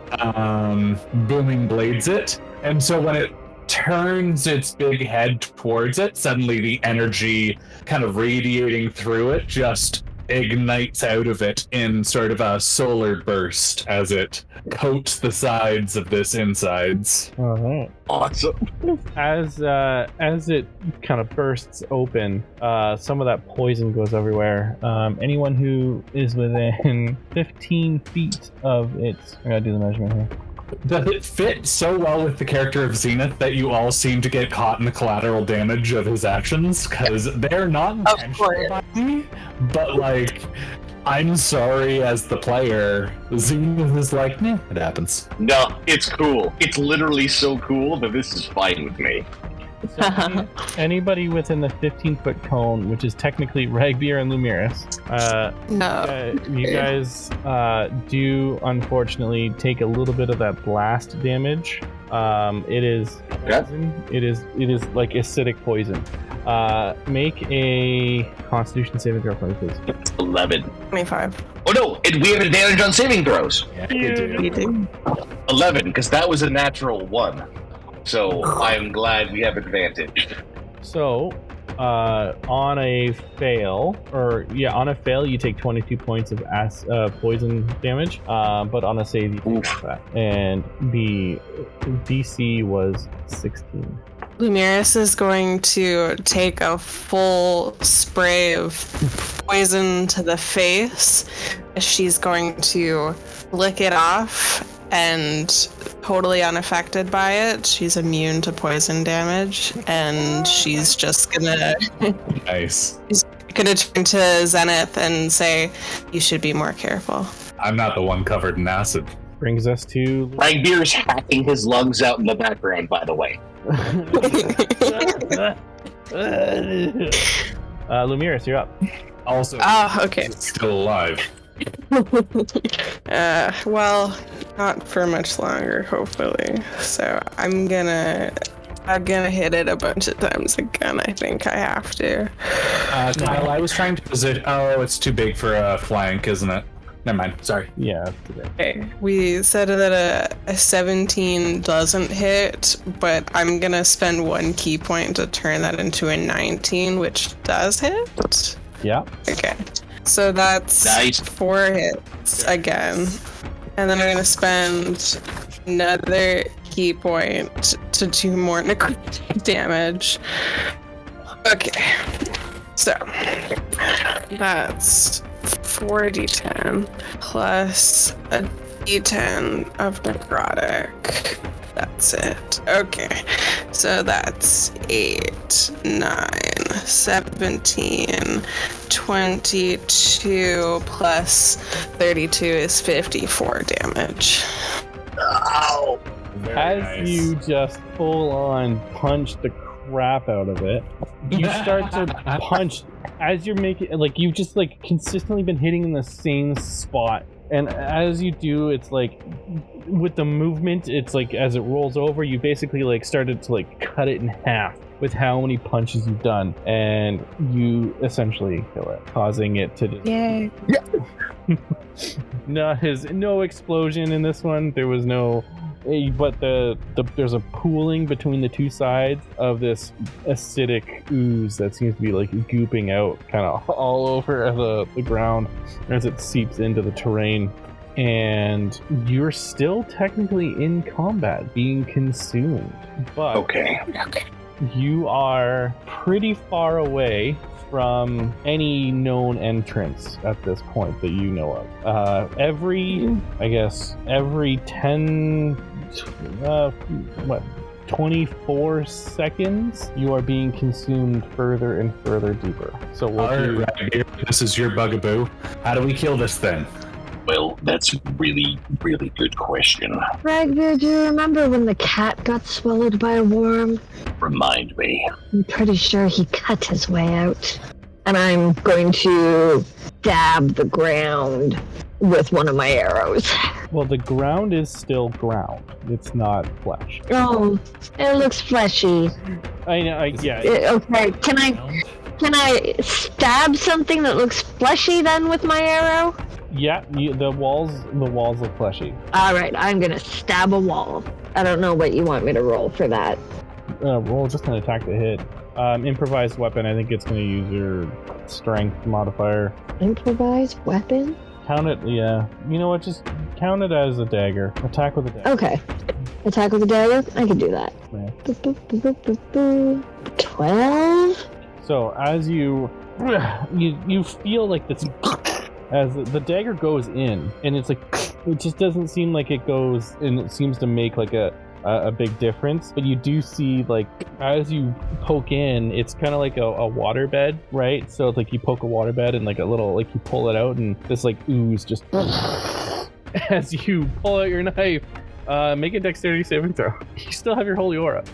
booming blades it. And so when it turns its big head towards it, suddenly the energy kind of radiating through it just ignites out of it in sort of a solar burst as it coats the sides of this insides. All right. Awesome. As it kind of bursts open, some of that poison goes everywhere. Anyone who is within 15 feet of it, I gotta do the measurement here. Does it fit so well with the character of Zenith that you all seem to get caught in the collateral damage of his actions? Because they're not intentional by me, but like, I'm sorry as the player, Zenith is like, it happens. No, it's cool. It's literally so cool that this is fine with me. So anybody within the 15-foot cone, which is technically Ragbeer and Lumiris, you guys do unfortunately take a little bit of that blast damage. It is poison. It is like acidic poison. Make a Constitution saving throw for me, please. 11. 25. Oh no, we have advantage on saving throws. Yeah, you do. 11, because that was a natural 1. So I'm glad we have advantage. So On a fail, you take 22 points of poison damage. But on a save, you take that. And the DC was 16. Lumiris is going to take a full spray of poison to the face. She's going to lick it off and totally unaffected by it. She's immune to poison damage, and she's just gonna Nice. She's gonna turn to Zenith and say, "You should be more careful." I'm not the one covered in acid. Brings us to Ragbeer's hacking his lungs out in the background, by the way. Lumiris, you're up. Also, okay. Still alive. Well, not for much longer, hopefully. So I'm gonna hit it a bunch of times again. I think I have to. Kyle, I was trying to position. Oh, it's too big for a flank, isn't it? Never mind. Sorry. Yeah. Okay. We said that a 17 doesn't hit, but I'm gonna spend 1 key point to turn that into a 19, which does hit. Yeah. Okay. So that's nice. 4 hits again. And then I'm going to spend another key point to do more necrotic damage. Okay. So that's 4d10 plus a d10 of necrotic. That's it. Okay. So that's 8, 9, 17, 22 plus 32 is 54 damage. Ow! As nice. you just full on punch the crap out of it, you start to punch as you're making, like, you've just like consistently been hitting in the same spot. And as you do, it's like with the movement, it's like as it rolls over, you basically like started to like cut it in half with how many punches you've done, and you essentially kill it, causing it to just... Yay. No explosion in this one. There was no, but there's a pooling between the two sides of this acidic ooze that seems to be like gooping out kind of all over the ground as it seeps into the terrain. And you're still technically in combat, being consumed, but Okay. you are pretty far away from any known entrance at this point that you know of. Every 24 seconds, you are being consumed further and further deeper. So this is your bugaboo. How do we kill this thing? Well, that's a really, really good question. Ragbeer, do you remember when the cat got swallowed by a worm? Remind me. I'm pretty sure he cut his way out. And I'm going to stab the ground with one of my arrows. Well, the ground is still ground. It's not flesh. Oh, it looks fleshy. I know. Okay, can I stab something that looks fleshy then with my arrow? Yeah, the walls look fleshy. All right, I'm gonna stab a wall. I don't know what you want me to roll for that. Roll just an attack to hit. Improvised weapon. I think it's going to use your strength modifier. Improvised weapon? Count it. Yeah. You know what? Just count it as a dagger. Attack with a dagger. Okay. Attack with a dagger? I can do that. Yeah. 12? So as you feel like this. As the dagger goes in, and it's like, it just doesn't seem like it goes, and it seems to make like a big difference. But you do see, like, as you poke in, it's kind of like a waterbed, right? So it's like you poke a waterbed and like a little, like you pull it out, and this like ooze just as you pull out your knife. Make a dexterity saving throw. You still have your holy aura.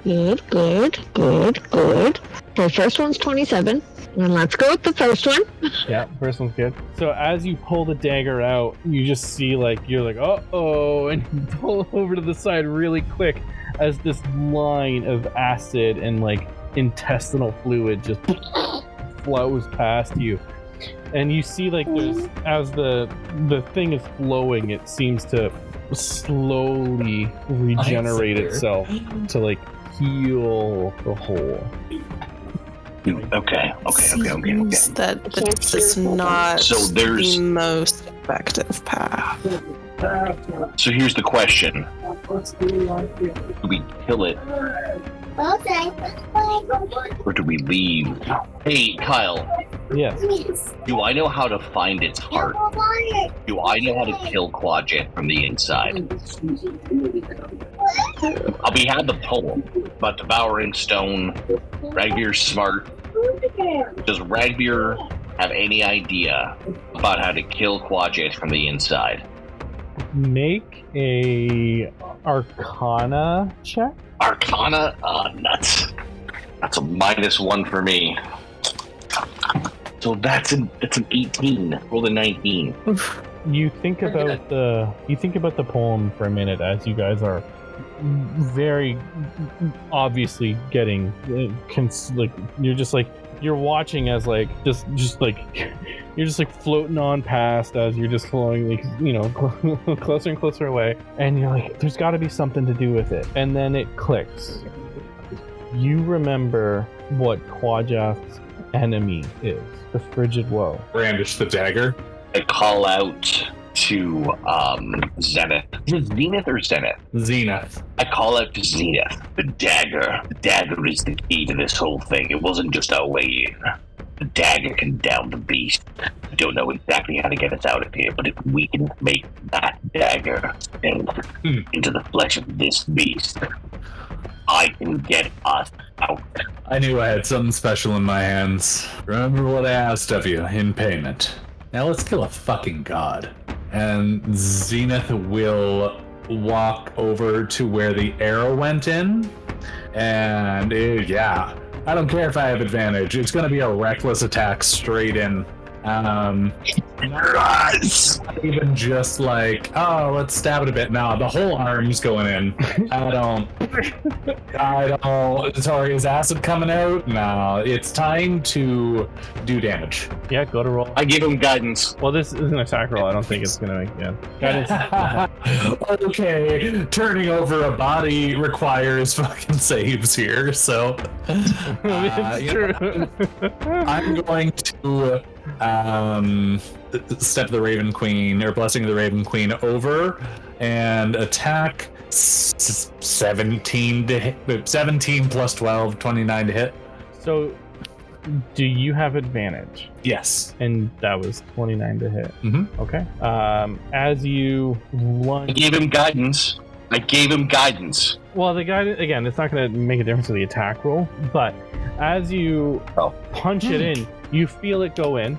Good. The first one's 27. And let's go with the first one. Yeah, first one's good. So as you pull the dagger out, you just see like, you're like, uh-oh, and you pull over to the side really quick as this line of acid and like intestinal fluid just flows past you. And you see like there's, as the thing is flowing, it seems to slowly regenerate itself to like heal the hole. Okay. Seems that this is not the most effective path. So here's the question. Do we kill it? Or do we leave? Hey, Kyle. Yes. Do I know how to find its heart? Do I know how to kill Quadjet from the inside? We had the poem about devouring stone. Ragbear's smart. Does Ragbear have any idea about how to kill Quadjet from the inside? Make a Arcana check. Arcana? Nuts. That's a -1 for me. So that's an 18. Roll a 19. You think about the poem for a minute as you guys are very obviously getting you're watching as you're just floating on past as you're just flowing closer and closer away, and you're like, there's got to be something to do with it, and then it clicks. You remember what Quadjath's enemy is, the Frigid Woe. Brandish the dagger. I call out to Zenith. Is it Zenith or Zenith? Zenith. I call out to Zenith. The dagger. The dagger is the key to this whole thing. It wasn't just our way in. The dagger can down the beast. I don't know exactly how to get us out of here, but if we can make that dagger into the flesh of this beast, I can get us out. I knew I had something special in my hands. Remember what I asked of you in payment. Now let's kill a fucking god. And Zenith will walk over to where the arrow went in. And yeah, I don't care if I have advantage. It's going to be a reckless attack straight in. Nice. Not even just like, oh, let's stab it a bit. No, the whole arm's going in. I don't. Sorry, is acid coming out? No, it's time to do damage. Yeah, go to roll. I give him guidance. Well, this is an attack roll. I don't think it's gonna make guidance. Okay, turning over a body requires fucking saves here, so It's true. I'm going to step the Raven Queen, or Blessing of the Raven Queen, over and attack 17 to hit. 17 plus 12, 29 to hit. So, do you have advantage? Yes. And that was 29 to hit. Mm-hmm. Okay. As you lunge... I gave him guidance. Well, the guidance, again, it's not going to make a difference to the attack roll, but as you punch it in, you feel it go in.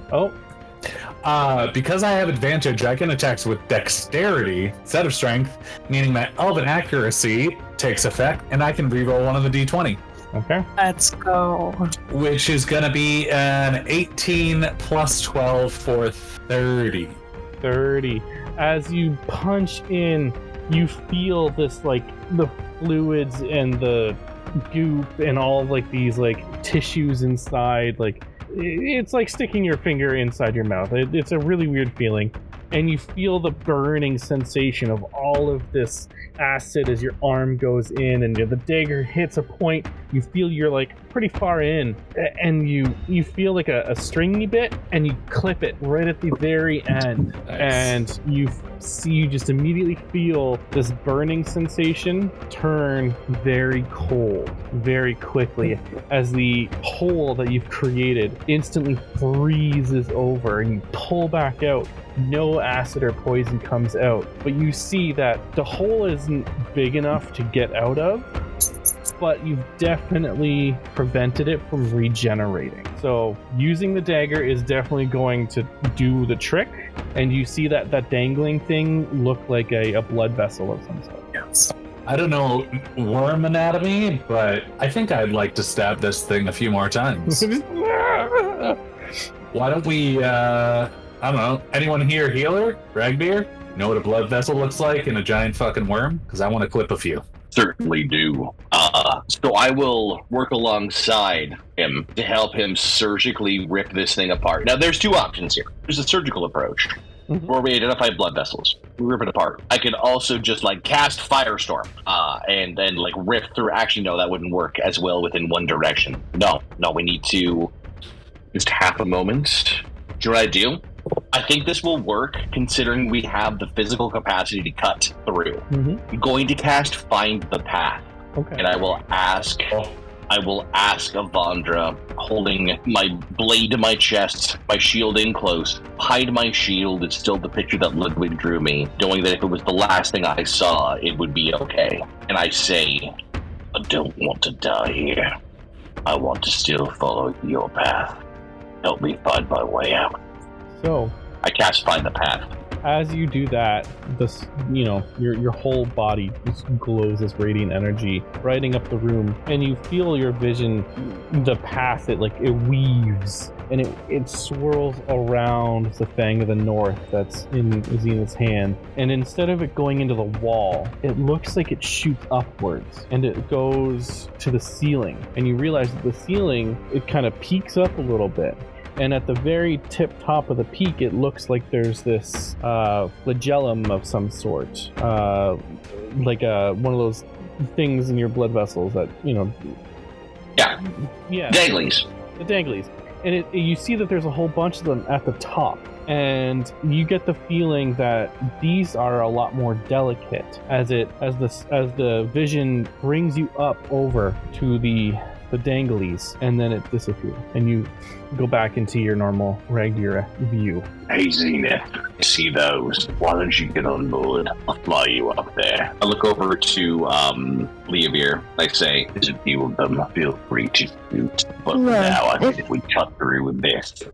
Because I have advantage, I can attack with dexterity instead of strength, meaning that elven accuracy takes effect, and I can reroll one of the d20. Okay. Let's go. Which is going to be an 18 plus 12 for 30. 30. As you punch in, you feel this, the fluids and the goop and all of, these, tissues inside, it's like sticking your finger inside your mouth. It's a really weird feeling. And you feel the burning sensation of all of this acid as your arm goes in, and the dagger hits a point. You feel you're pretty far in, and you feel a stringy bit, and you clip it right at the very end. Nice. And you just immediately feel this burning sensation turn very cold very quickly as the hole that you've created instantly freezes over, and you pull back out. No acid or poison comes out, but you see that the hole isn't big enough to get out of, but you've definitely prevented it from regenerating. So using the dagger is definitely going to do the trick, and you see that dangling thing look like a blood vessel of some sort. Yes. I don't know worm anatomy, but I think I'd like to stab this thing a few more times. Why don't we, I don't know, anyone here healer? Ragbear? Know what a blood vessel looks like in a giant fucking worm? Because I want to clip a few. Certainly do. So I will work alongside him to help him surgically rip this thing apart. Now, there's two options here. There's a surgical approach. where we identify blood vessels. We rip it apart. I could also just like cast Firestorm and then like rip through. Actually, no, that wouldn't work as well within one direction. No, we need to just half a moment. Do what I do? I think this will work considering we have the physical capacity to cut through. I'm going to cast Find the Path. Okay. And I will ask Avandra, holding my blade to my chest, my shield in close, hide my shield. It's still the picture that Ludwig drew me, knowing that if it was the last thing I saw, it would be okay. And I say, I don't want to die here. I want to still follow your path. Help me find my way out. So I cast Find the Path. As you do that, this, your whole body just glows this radiant energy, brighting up the room, and you feel your vision, the path, it weaves, and it swirls around the Fang of the North that's in Xena's hand, and instead of it going into the wall, it looks like it shoots upwards, and it goes to the ceiling, and you realize that the ceiling, it kind of peaks up a little bit. And at the very tip top of the peak, it looks like there's this flagellum of some sort, like one of those things in your blood vessels that, Yeah. Danglies. The danglies. And you see that there's a whole bunch of them at the top. And you get the feeling that these are a lot more delicate as the vision brings you up over to the danglies, and then it disappears, and you go back into your normal regular view. Hey Xena, see those? Why don't you get on board? I'll fly you up there. I look over to Leovir. I say, there's a few of them. Feel free to shoot. But now I think if we cut through with this, if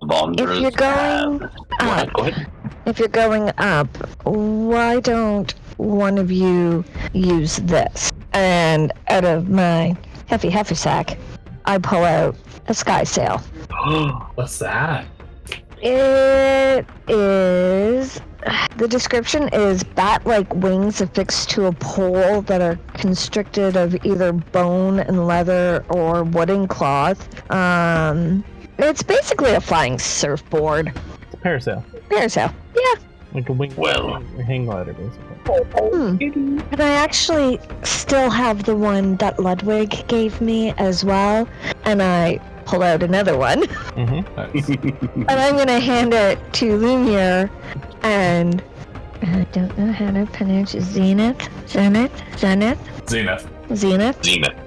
you're going up, go ahead. If you're going up, why don't one of you use this? And out of my hefty sack, I pull out a sky sail. What's that? It is... The description is bat-like wings affixed to a pole that are constricted of either bone and leather or wooden cloth. It's basically a flying surfboard. It's a parasail. Yeah. Like a wing, hang glider, basically. And I actually still have the one that Ludwig gave me as well, and I pull out another one. And I'm gonna hand it to Lumir, and I don't know how to pronounce it. Zenith.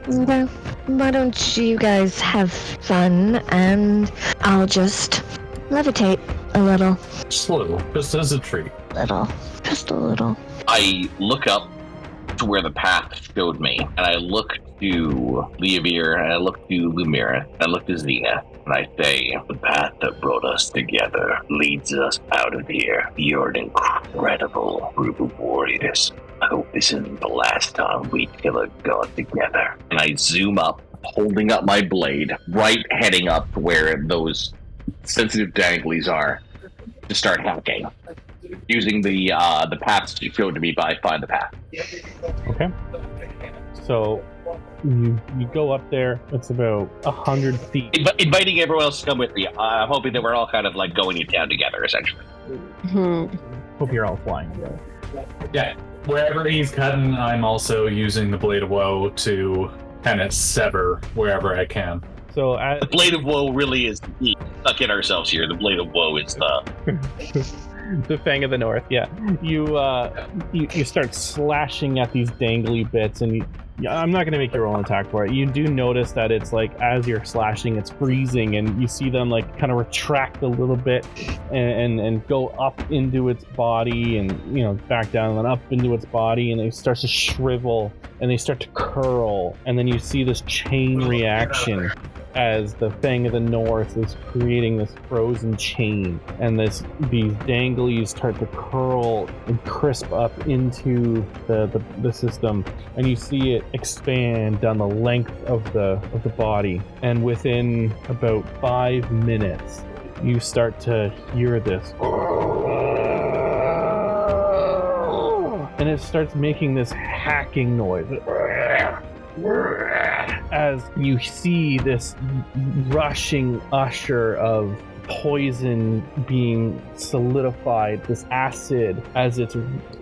Okay. Why don't you guys have fun, and I'll just levitate a little. Just a little, just as a treat. Just a little. I look up to where the path showed me, and I look to Leovir, and I look to Lumira, and I look to Xena, and I say, the path that brought us together leads us out of here. You're an incredible group of warriors. I hope this isn't the last time we kill a god together. And I zoom up, holding up my blade, right heading up to where those sensitive danglies are, to start hacking. Using the paths you showed to me by Find the Path. Okay. So you go up there. It's about 100 feet. Inviting everyone else to come with me. I'm hoping that we're all kind of like going in town together, essentially. Hope you're all flying together. Yeah. Wherever he's cutting, I'm also using the Blade of Woe to kind of sever wherever I can. So the Blade of Woe really is the key. Not get ourselves here. The Blade of Woe is the... The Fang of the North, yeah. You start slashing at these dangly bits, and I'm not going to make you roll an attack for it. You do notice that it's like, as you're slashing, it's freezing, and you see them like kind of retract a little bit and go up into its body, and back down, and then up into its body, and it starts to shrivel, and they start to curl, and then you see this chain reaction as the Fang of the North is creating this frozen chain, and these danglies start to curl and crisp up into the system, and you see it expand down the length of the body, and within about 5 minutes you start to hear this, and it starts making this hacking noise as you see this rushing usher of poison being solidified, this acid as it's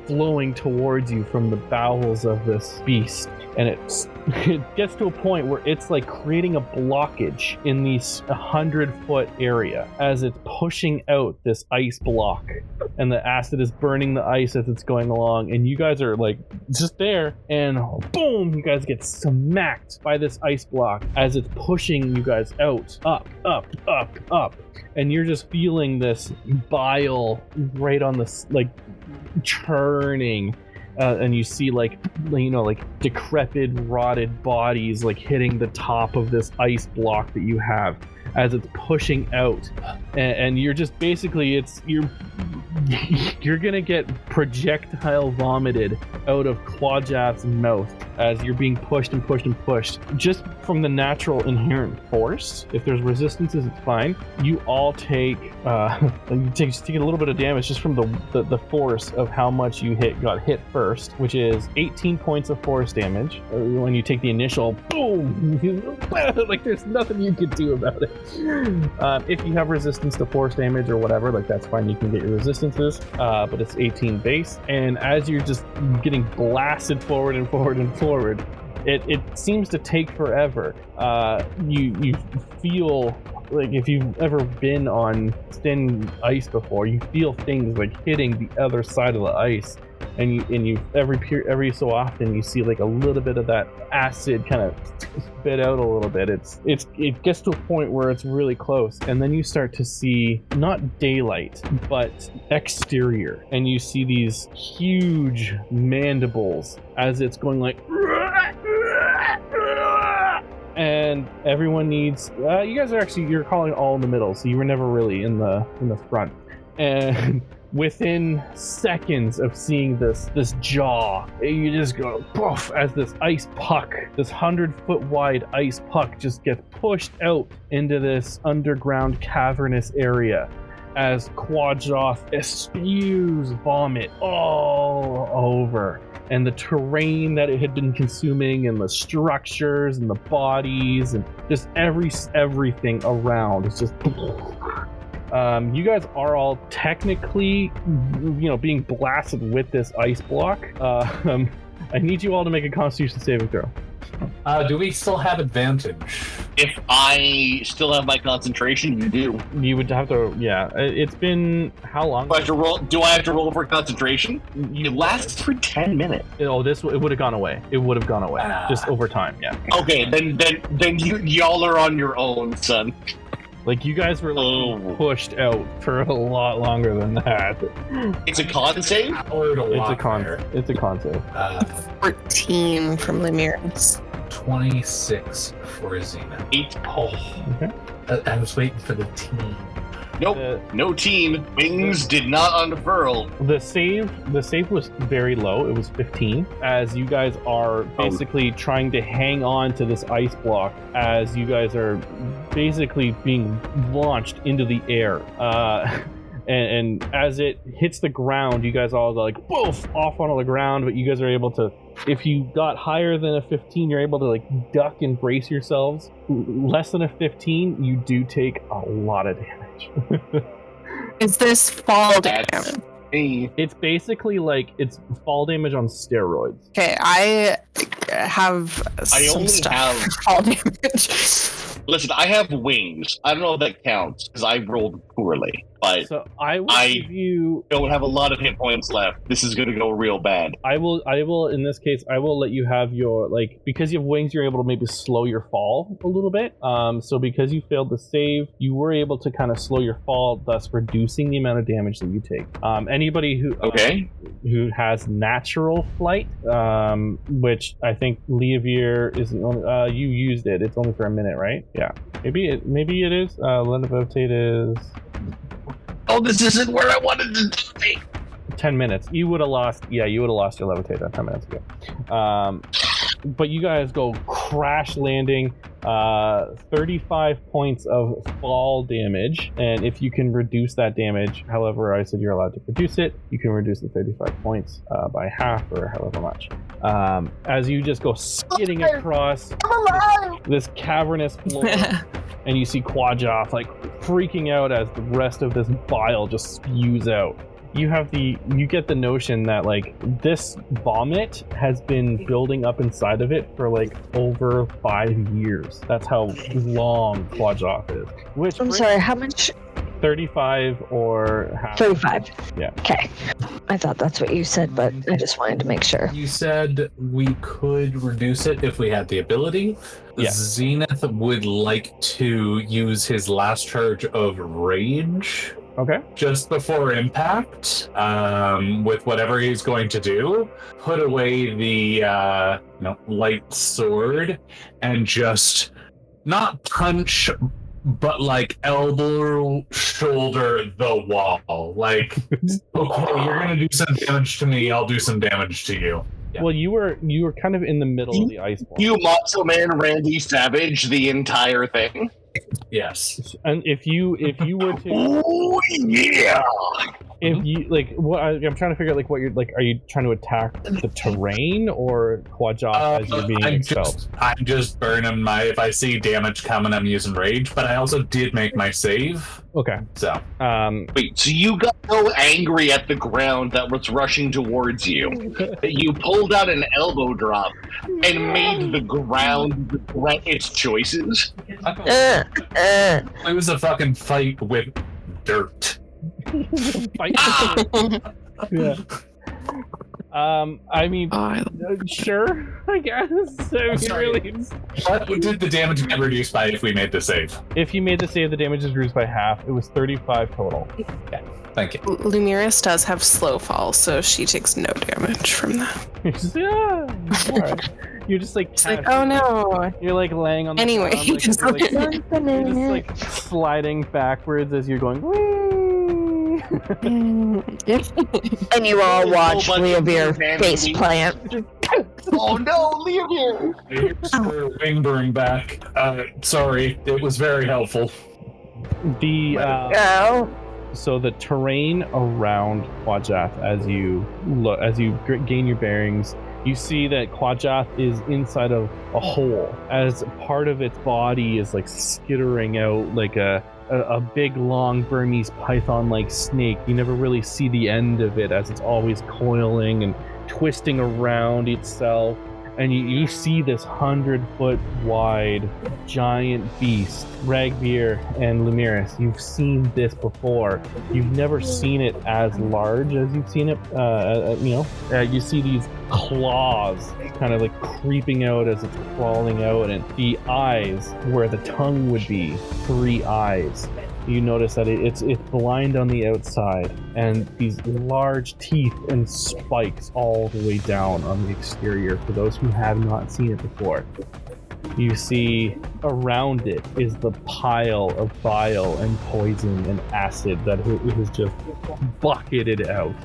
flowing towards you from the bowels of this beast. And it gets to a point where it's like creating a blockage in this 100-foot area as it's pushing out this ice block, and the acid is burning the ice as it's going along, and you guys are like just there, and boom, you guys get smacked by this ice block as it's pushing you guys out, up, and you're just feeling this bile right on this, like, churning. And you see like decrepit, rotted bodies like hitting the top of this ice block that you have as it's pushing out, and you're just basically you're gonna get projectile vomited out of Clawjath's mouth as you're being pushed and pushed and pushed. Just from the natural inherent force, if there's resistances, it's fine. You all take you take a little bit of damage just from the force of how much you got hit first, which is 18 points of force damage. When you take the initial boom, like there's nothing you can do about it. If you have resistance to force damage or whatever, like that's fine, you can get your resistances, but it's 18 base. And as you're just getting blasted forward and forward and forward, it seems to take forever. You feel like, if you've ever been on thin ice before, you feel things like hitting the other side of the ice, and you every so often you see like a little bit of that acid kind of spit out a little bit. It gets to a point where it's really close, and then you start to see not daylight but exterior, and you see these huge mandibles as it's going like, and everyone needs you guys are you're calling all in the middle, so you were never really in the front. And within seconds of seeing this jaw, you just go poof as this ice puck, this 100-foot wide ice puck, just gets pushed out into this underground cavernous area as Clawjath spews vomit all over. And the terrain that it had been consuming, and the structures and the bodies and just everything around is just you guys are all technically, being blasted with this ice block. I need you all to make a Constitution saving throw. Do we still have advantage? If I still have my concentration, you do. You would have to, yeah. It's been how long? Do I have to roll for concentration? It lasts for 10 minutes. It would have gone away. It would have gone away just over time. Yeah. Okay, then y'all are on your own, son. Like, you guys were pushed out for a lot longer than that. It's a con save? It's a con save. 14 from Lemire's. 26 for Azina. 8. Oh. Okay. I was waiting for the team. Nope, no team. Wings did not unfurl. The save was very low. It was 15. As you guys are basically trying to hang on to this ice block, as you guys are basically being launched into the air. And as it hits the ground, you guys all go like boof off onto the ground, but you guys are able to, if you got higher than a 15, you're able to like duck and brace yourselves. Less than a 15, you do take a lot of damage. Is this fall damage? It's basically like it's fall damage on steroids. Okay, I have fall damage. Listen, I have wings. I don't know if that counts because I rolled poorly. But so I don't have a lot of hit points left. This is going to go real bad. I will in this case, I will let you have your, like, because you have wings, you're able to maybe slow your fall a little bit. So because you failed to save, you were able to kind of slow your fall, thus reducing the amount of damage that you take. Anybody who has natural flight, which I think Leavier is the only, you used it. It's only for a minute, right? Yeah. Maybe it is. Levitate is. Oh, this isn't where I wanted to be. 10 minutes. You would have lost. Yeah, you would have lost your levitate 10 minutes ago. But you guys go crash landing, 35 points of fall damage, and if you can reduce that damage, however I said you're allowed to reduce it, you can reduce the 35 points by half or however much. As you just go skidding across this cavernous floor, and you see Quajoth like freaking out as the rest of this bile just spews out. You get the notion that like this vomit has been building up inside of it for like over 5 years. That's how long Quajoth is. I'm sorry, how much? 35 or half. 35. Yeah. Okay. I thought that's what you said, but I just wanted to make sure. You said we could reduce it if we had the ability. Yeah. Zenith would like to use his last charge of rage. Okay. Just before impact, with whatever he's going to do, put away the light sword and just not punch, but like elbow shoulder the wall. Like, okay, you're gonna do some damage to me, I'll do some damage to you. Yeah. Well, you were kind of in the middle of the ice wall. You Macho Man Randy Savage the entire thing. Yes. And if you were to, oh yeah. if you like, what I'm trying to figure out, like, what you're like, are you trying to attack the terrain or Quajoth as you're being expelled? I'm just burning if I see damage coming, I'm using rage, but I also did make my save. Okay. So. Wait, so you got so angry at the ground that was rushing towards you that you pulled out an elbow drop and made the ground regret its choices? It was a fucking fight with dirt. Fight. Yeah. I mean, sure, I guess. What did the damage get reduced by if we made the save? If you made the save, the damage is reduced by half. It was 35 total. Okay, thank you. Lumiris does have slow fall, so she takes no damage from that. All right. You're just like, it's like, oh no. You're like laying on the ground, like, you're just like sliding backwards as you're going. And you all watch Leovir face plant. Oh no, Leovir! Wing burn back. Sorry, it was very helpful. So the terrain around Quajoth, as you gain your bearings, you see that Quajoth is inside of a hole, as part of its body is like skittering out like a big long Burmese python-like snake. You never really see the end of it, as it's always coiling and twisting around itself. And you see this 100-foot wide giant beast. Ragbir and Lumiris, you've seen this before. You've never seen it as large as you've seen it. You see these claws kind of like creeping out as it's crawling out, and the eyes, where the tongue would be, 3 eyes. You notice that it's blind on the outside, and these large teeth and spikes all the way down on the exterior for those who have not seen it before. You see around it is the pile of bile and poison and acid that it has just bucketed out.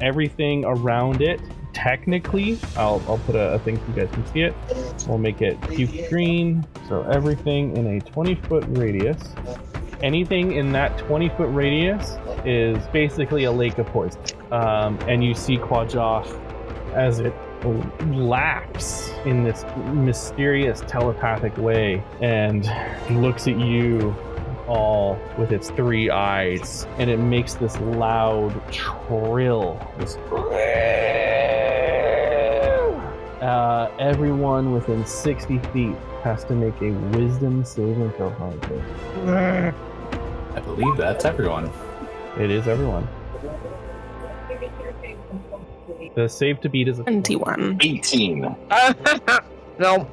Everything around it, technically, I'll put a thing so you guys can see it. We'll make it puke green, so everything in a 20-foot radius. Anything in that 20-foot radius is basically a lake of poison. And you see Quajoth as it laughs in this mysterious telepathic way and looks at you all with its 3 eyes, and it makes this loud trill. Everyone within 60 feet has to make a wisdom saving throw. I believe that's everyone. It is everyone. The save to beat is a 21. 18. No.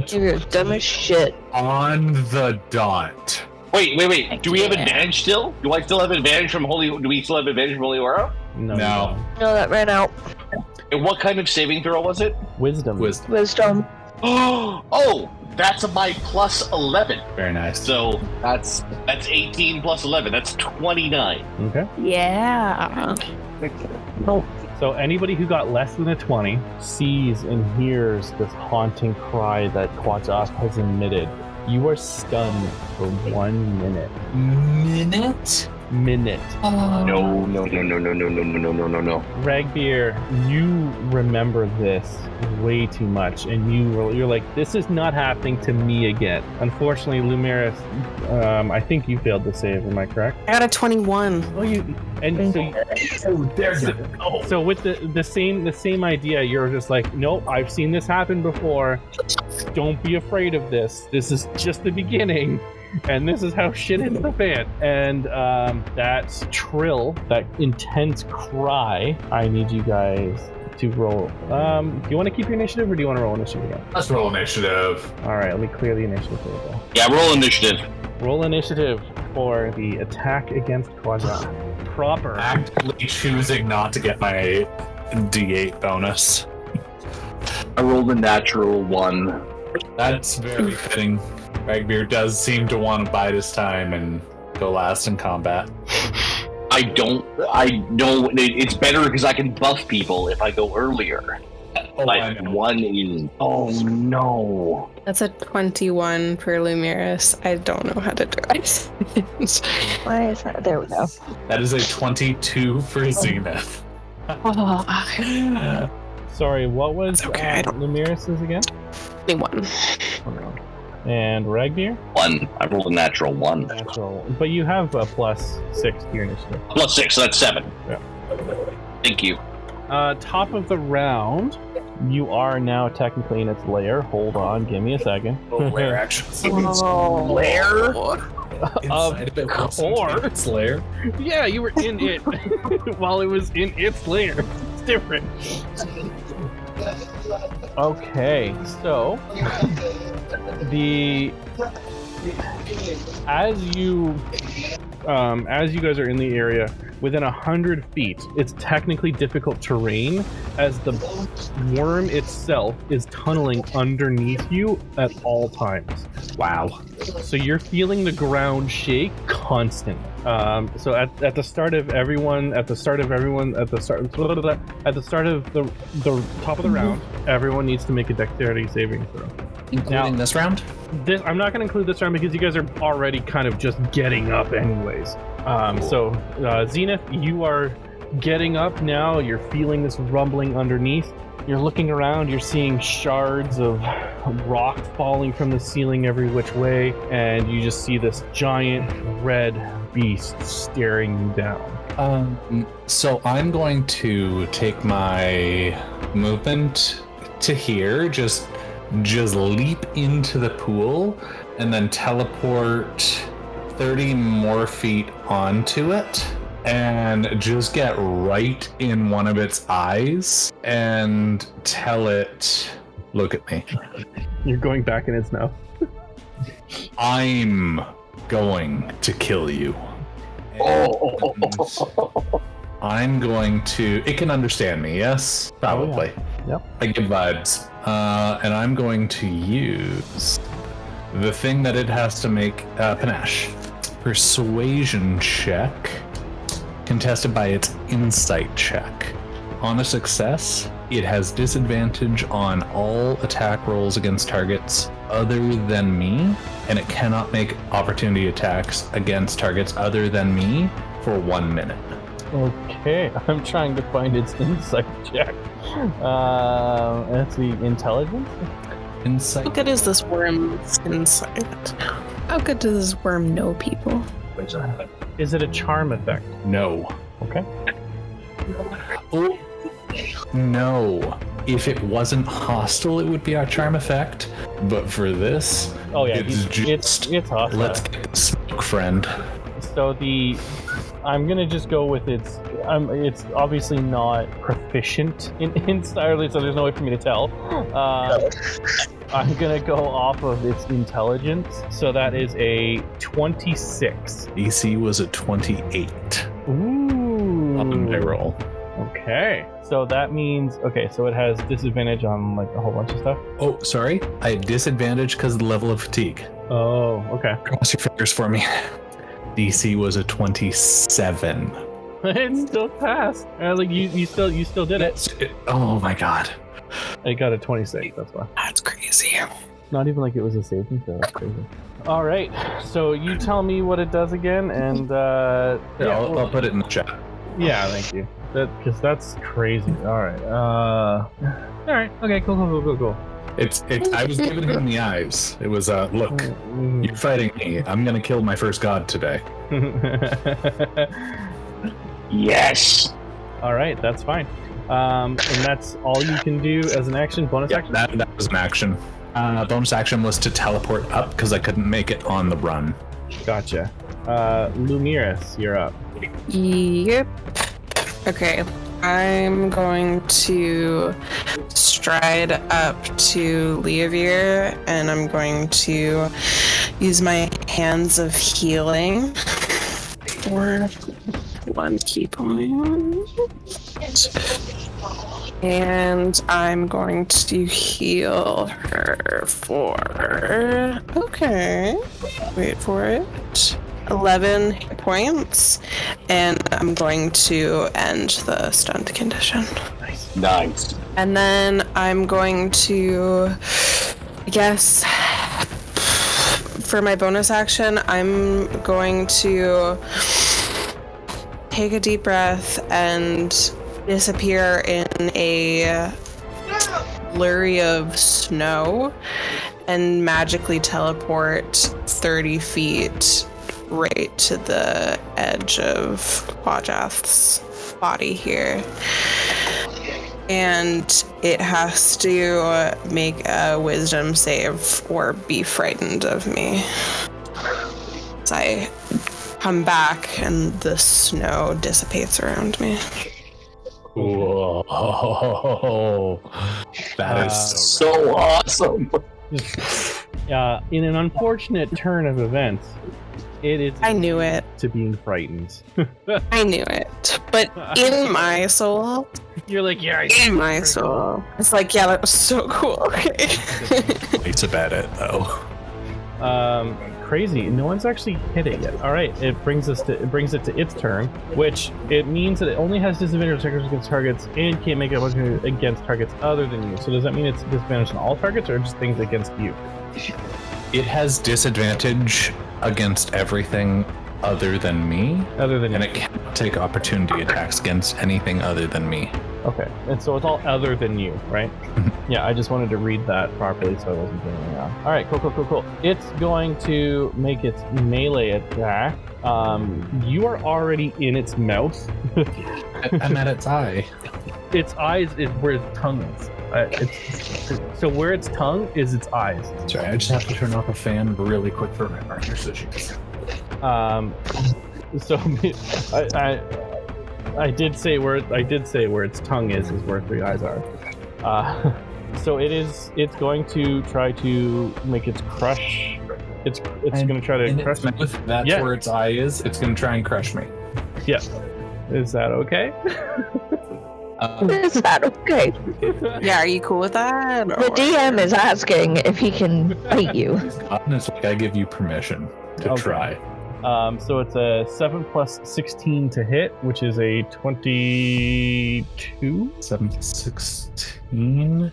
You're dumb as shit. On the dot. Wait. Do we have advantage still? Do I still have advantage from Holy? Do we still have advantage from Holy Aura? No. No, that ran out. And what kind of saving throw was it? Wisdom. Wisdom. Oh, that's my plus 11. Very nice. So that's 18 plus 11. That's 29. Okay. Yeah. No. So anybody who got less than a 20 sees and hears this haunting cry that Quadzak has emitted. You are stunned for 1 minute. Minute? No. Ragbeer, you remember this way too much, and you're like, this is not happening to me again. Unfortunately, Lumeris, I think you failed to save. Am I correct? I got a 21. Oh, so with the same idea, you're just like, nope, I've seen this happen before. Don't be afraid of this. This is just the beginning. And this is how shit hits the fan. And that trill, that intense cry, I need you guys to roll. Do you want to keep your initiative, or do you want to roll initiative again? Let's roll initiative. All right, let me clear the initiative for you. Yeah, roll initiative. Roll initiative for the attack against Quadzak. Proper. Actively choosing not to get my D8 bonus. I rolled a natural 1. That's very fitting. Ragbeer does seem to want to bide his time and go last in combat. I don't. It's better because I can buff people if I go earlier. Oh, like, 1 is. Oh no. That's a 21 for Lumeris. I don't know how to do it. Why is that? There we go. That is a 22 for Zenith. Sorry, what was okay. Lumeris's again? 21. And Ragbeer? 1. I rolled a natural 1. Natural. But you have a +6 to your initiative. +6, so that's 7. Yeah. Thank you. Top of the round, you are now technically in its lair. Hold on, give me a second. Lair actions. Lair? Inside of its lair? Yeah, you were in it while it was in its lair. It's different. Okay, so as you guys are in the area within 100 feet, it's technically difficult terrain as the worm itself is tunneling underneath you at all times. Wow. So you're feeling the ground shake constantly. So at the start of the top of the round, everyone needs to make a dexterity saving throw. Including this round? I'm not going to include this round because you guys are already kind of just getting up anyways. So Zenith, you are getting up now. You're feeling this rumbling underneath. You're looking around. You're seeing shards of rock falling from the ceiling every which way, and you just see this giant red beast staring you down. So I'm going to take my movement to here, just leap into the pool, and then teleport 30 more feet onto it, and just get right in one of its eyes and tell it, look at me. You're going back in its mouth. I'm going to kill you. I'm going to... It can understand me, yes? Probably. Oh, yeah. Yep. I give vibes. And I'm going to use the thing that it has to make panache. Persuasion check, contested by its insight check. On a success, it has disadvantage on all attack rolls against targets other than me, and it cannot make opportunity attacks against targets other than me for 1 minute. Okay, I'm trying to find its insight check. Let's see, intelligence? Insight. How good is this worm's insight? How good does this worm know people? Is it a charm effect? No. Okay. Oh, no. If it wasn't hostile, it would be our charm effect. But for this, oh yeah, it's hostile. Let's get the smoke, friend. So I'm gonna just go with it's obviously not proficient in entirely, so there's no way for me to tell. I'm gonna go off of its intelligence, so that is a 26. DC was a 28. Ooh. On my roll. Okay, so that means so it has disadvantage on like a whole bunch of stuff. Oh, sorry, I had disadvantage because of the level of fatigue. Oh, okay. Cross your fingers for me. DC was a 27. It still passed. Like you still did it. Oh my god. I got a 26. That's why. That's crazy. Not even like it was a saving throw. That's crazy. All right. So you tell me what it does again, and I'll put it in the chat. Yeah, thank you. Because that's crazy. All right. All right. Okay. Cool. I was giving him the eyes. It was look, you're fighting me. I'm gonna kill my first god today. Yes. All right. That's fine. And that's all you can do as an action. Bonus action. That was an action. Bonus action was to teleport up because I couldn't make it on the run. Gotcha. Lumiris, you're up. Yep. Okay. I'm going to stride up to Leovir, and I'm going to use my hands of healing for 1 key point. And I'm going to heal her for... Okay. Wait for it. 11 hit points, and I'm going to end the stunned condition. Nice. And then I'm going to, I guess, for my bonus action, I'm going to take a deep breath and disappear in a flurry of snow and magically teleport 30 feet right to the edge of Quadrath's body here. And it has to make a wisdom save or be frightened of me. As I come back and the snow dissipates around me. Whoa. That is so awesome. In an unfortunate turn of events, it is. I knew it. To being frightened. I knew it. But in my soul, you're like, yeah. In my soul, it's like, yeah, that was so cool. Okay. It's about it though. Crazy. No one's actually hit it yet. All right, it brings it to its turn, which it means that it only has disadvantage against targets and can't make it against targets other than you. So does that mean it's disadvantage on all targets or just things against you? It has disadvantage against everything other than me. And it can't take opportunity attacks against anything other than me. Okay, and so it's all other than you, right? Yeah, I just wanted to read that properly so I wasn't doing it wrong. All right, cool. It's going to make its melee attack. You are already in its mouth. I'm at its eye. Its eyes is where its tongue is. So where its tongue is its eyes. Sorry, I just have to turn off a fan really quick for my partner so she can... So I did say where its tongue is where its 3 eyes are. So it's going to try to make its crush. It's going to try to crush me. That's where its eye is. It's going to try and crush me. Yeah. Is that okay? Is that okay? Yeah, are you cool with that? The DM is asking if he can bite you. It's like I give you permission to try. So it's a 7 plus 16 to hit, which is a 22. 7 plus 16.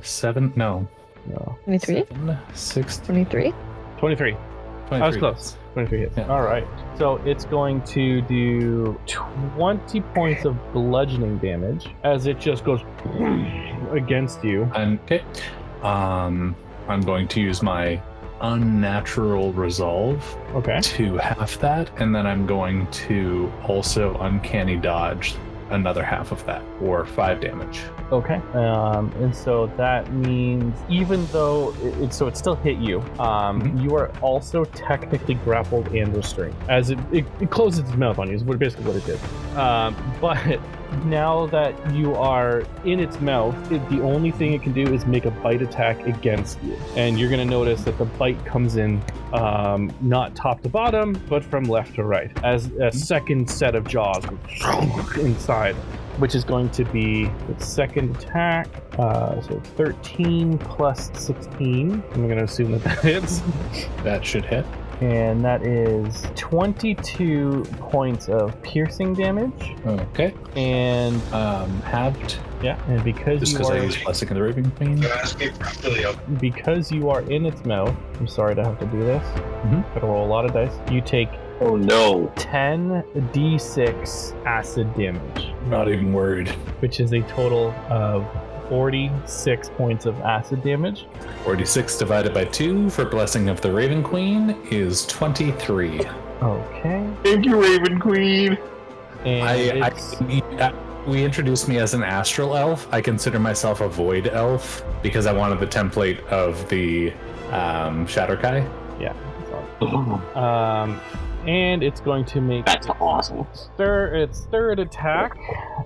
7. No. 23. 6. 23. 23. I was close. 23 hits. Yeah. All right. So it's going to do 20 points of bludgeoning damage as it just goes against you. Okay. I'm going to use my unnatural resolve to half that, and then I'm going to also uncanny dodge another half of that, or 5 damage. Okay. And so that means even though it still hit you, you are also technically grappled and restrained, as it closes its mouth on you is basically what it did. But now that you are in its mouth, the only thing it can do is make a bite attack against you. And you're going to notice that the bite comes in not top to bottom, but from left to right, as a second set of jaws inside, which is going to be its second attack. So 13 plus 16. I'm going to assume that hits. That should hit. and that is 22 points of piercing damage. Okay. And halved. Yeah, and because just because I used Blessing of the Raven Queen. Because you are in its mouth, I'm sorry to have to do this. Gotta roll a lot of dice. You take 10d6 acid damage. Not even worried. Which is a total of 46 points of acid damage. 46 divided by 2 for Blessing of the Raven Queen is 23. Okay. Thank you, Raven Queen. And we introduced me as an astral elf. I consider myself a void elf because I wanted the template of the Shatterkai. Yeah. And it's going to make that's awesome. Its third attack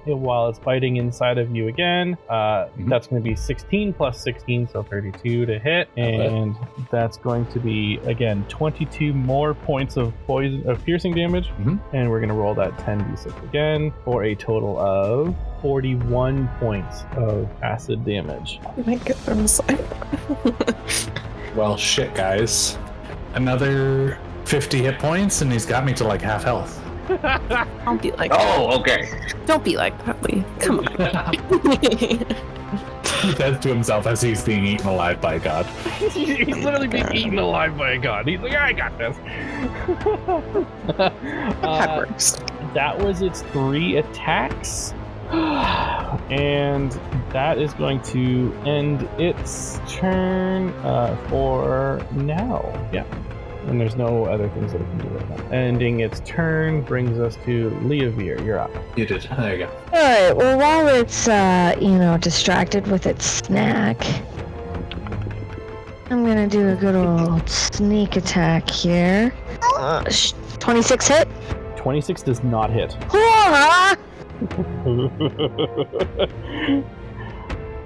while it's biting inside of you again. That's going to be 16 plus 16, so 32 to hit, and that's going to be again 22 more points of piercing damage. And we're going to roll that 10d6 again for a total of 41 points of acid damage. Oh my goodness. Well, shit, guys. Another 50 hit points, and he's got me to like half health. Don't be like that. Okay. Don't be like that, Lee. Come on. He says to himself as he's being eaten alive by a god. He's literally being eaten alive by a god. He's like, I got this. That was its 3 attacks. And that is going to end its turn for now. Yeah. And there's no other things that it can do right now. Ending its turn brings us to Leovir. You're up. You did. There you go. Alright, well, while it's, distracted with its snack, I'm gonna do a good old sneak attack here. 26 hit? 26 does not hit.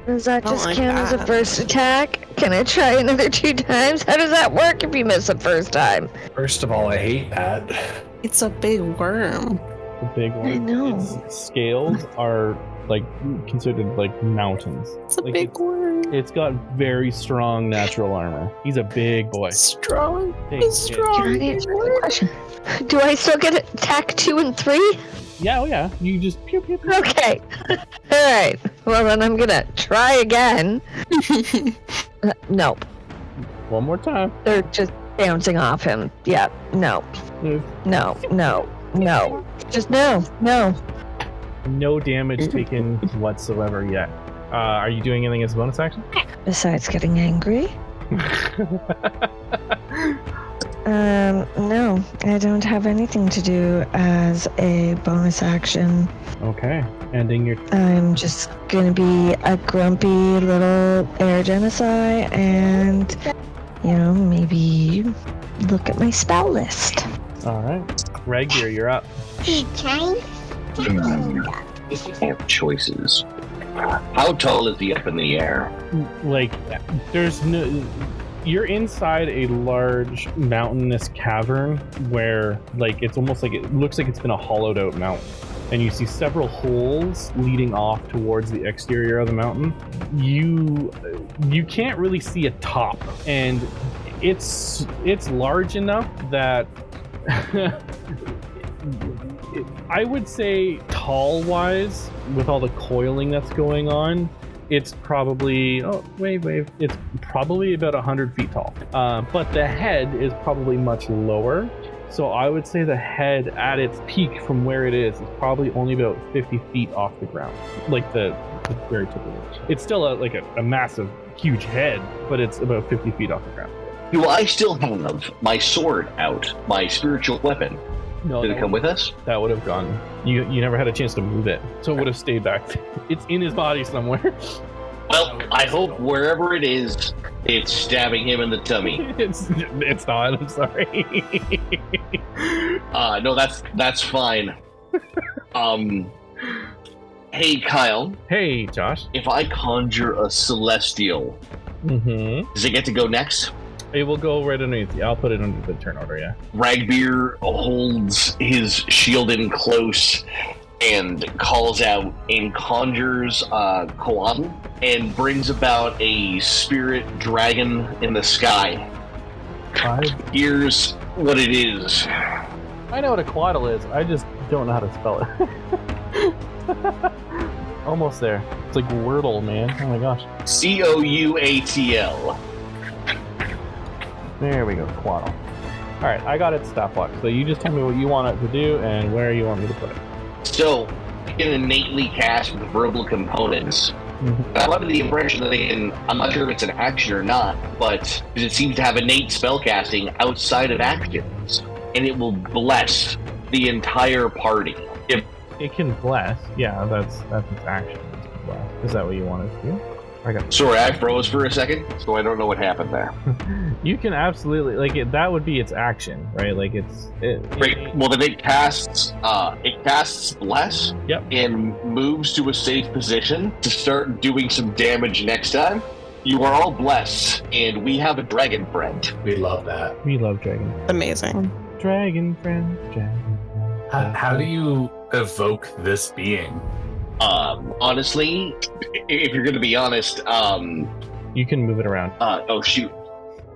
Does that just count as a first attack? Can I try another 2 times? How does that work if you miss the first time? First of all, I hate that. It's a big worm. The big worm. I know. Its scales are considered like mountains. It's a big worm. It's got very strong natural armor. He's a big boy. Strong. He's strong. Can I answer the question? Do I still get attack 2 and 3? Yeah, oh yeah. You just pew pew pew. Okay. Alright. Well, then I'm gonna try again. Nope. One more time. They're just bouncing off him. Yeah. No. No. Just no. No damage taken whatsoever yet. Are you doing anything as a bonus action? Besides getting angry? No, I don't have anything to do as a bonus action. Okay, ending your... I'm just gonna be a grumpy little air genocide and, maybe look at my spell list. Alright. Reggear, you're up. You have choices. How tall is he up in the air? There's no... You're inside a large mountainous cavern where, it's almost like it looks like it's been a hollowed out mountain. And you see several holes leading off towards the exterior of the mountain. You can't really see a top. And it's large enough that... I would say tall-wise, with all the coiling that's going on, it's probably, it's probably about 100 feet tall. But the head is probably much lower. So I would say the head at its peak from where it is probably only about 50 feet off the ground. Like the very tip of it. It's still a massive, huge head, but it's about 50 feet off the ground. Do I still have my sword out, my spiritual weapon? No, did it come with us? That would have gone. You never had a chance to move it, so it would have stayed back. It's in his body somewhere. Well, I hope wherever it is, it's stabbing him in the tummy. It's not. I'm sorry. No, that's fine. Hey, Kyle. Hey, Josh. If I conjure a celestial, does it get to go next? It will go right underneath you. I'll put it under the turn order, yeah. Ragbeer holds his shield in close and calls out and conjures Koan and brings about a spirit dragon in the sky. 5. Ears what it is. I know what a quaddle is. I just don't know how to spell it. Almost there. It's like Wordle, man. Oh my gosh. Couatl. There we go. Quaddle. All right, I got it stat block. So you just tell me what you want it to do and where you want me to put it. So, you can innately cast with verbal components. Mm-hmm. I'm under the impression that I'm not sure if it's an action or not, but it seems to have innate spellcasting outside of actions, and it will bless the entire party. If it can bless, yeah, that's its action. Is that what you wanted to do? Sorry, I froze for a second, so I don't know what happened there. You can absolutely that would be its action, right? Like Great. Well, then it casts bless. Yep. And moves to a safe position to start doing some damage next time. You are all blessed, and we have a dragon friend. We love that. We love dragon. Amazing. Dragon friend. How do you evoke this being? Honestly, if you're going to be honest, you can move it around. Oh shoot,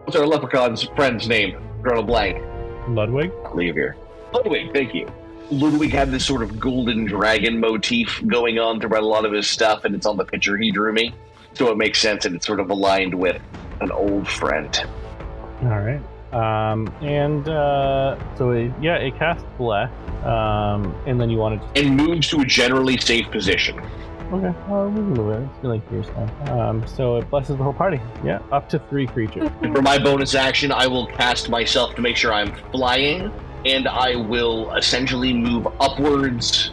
what's our leprechaun's friend's name? Drawn a blank. Ludwig. Leave here. Ludwig, thank you. Ludwig had this sort of golden dragon motif going on throughout a lot of his stuff, and it's on the picture he drew me, so it makes sense, and it's sort of aligned with an old friend. All right. It casts bless, and then you wanted to... And moves to a generally safe position. Okay, well, we can move it. It's like yours now. So it blesses the whole party. Yeah, up to 3 creatures. And for my bonus action, I will cast myself to make sure I'm flying, and I will essentially move upwards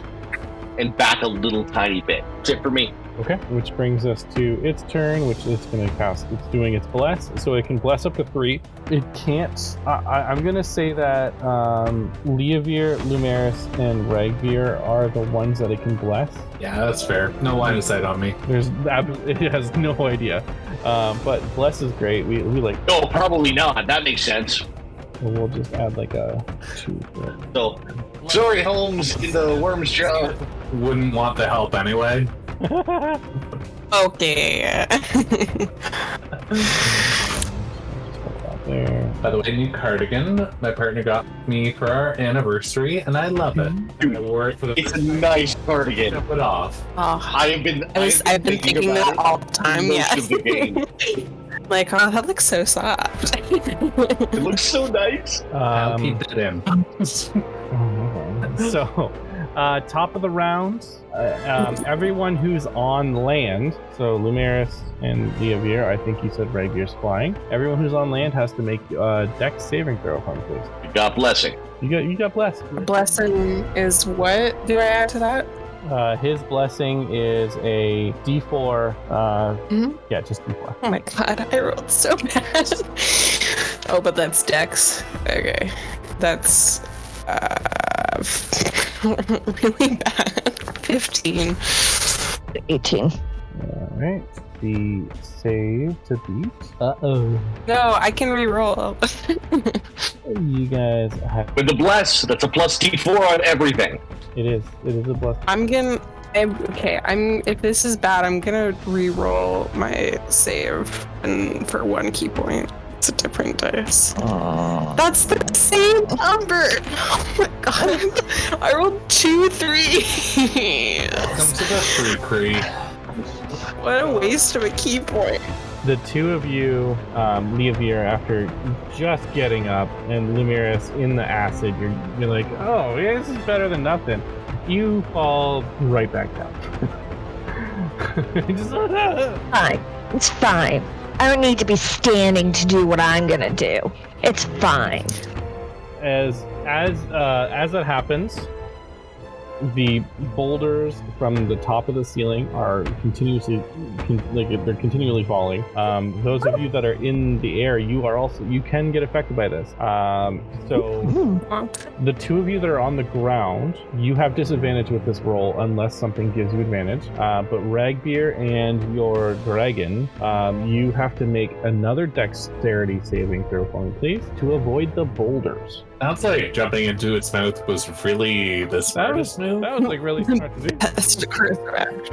and back a little tiny bit. That's it for me. Okay, which brings us to its turn, which it's going to cast. It's doing its bless, so it can bless up to 3. It can't. I'm going to say that Leovir, Lumeris, and Ragbeer are the ones that it can bless. Yeah, that's fair. No line of sight on me. It has no idea. But bless is great. We like. No, probably not. That makes sense. We'll just add like a 2. So, sorry, Holmes, in the worm's jaw. Wouldn't want the help anyway. Okay. There. By the way, new cardigan my partner got me for our anniversary, and I love it. Dude, I wore it for the it's a nice cardigan. Took it off. Oh, I've been thinking that all the time. Most of the game. Like, oh, that looks so soft. It looks so nice. I'll keep that in. So, top of the round, everyone who's on land, so Lumeris and Leovir, I think you said Ragbeer's flying. Everyone who's on land has to make a dex saving throw for me, please. You got blessing. You got blessed. Blessing is what? Do I add to that? His blessing is a D4. Yeah, just D4. Oh my god, I rolled so bad. Oh, but that's dex. Okay, that's really bad. 15. 18. All right. The save to beat. Uh-oh. No, I can reroll. You guys have... With the bless, that's a plus D4 on everything. It is a bless. If this is bad, I'm gonna re-roll my save and for 1 key point. It's a different dice. That's the same number. Oh my god. I rolled 2 3s. Welcome to the free. What a waste of a key point. The two of you, Leovir, after just getting up, and Lumeris in the acid, you're like, oh, yeah, this is better than nothing. You fall right back down. Fine. It's fine. I don't need to be standing to do what I'm gonna do. It's fine. As that happens, the boulders from the top of the ceiling are continually falling. Those of you that are in the air, you can get affected by this. So the two of you that are on the ground, you have disadvantage with this roll unless something gives you advantage. But Ragbeer and your dragon, you have to make another dexterity saving throw for me, please, to avoid the boulders. Sounds like jumping into its mouth was really the smartest move. That was like really smart to do. That's the correct.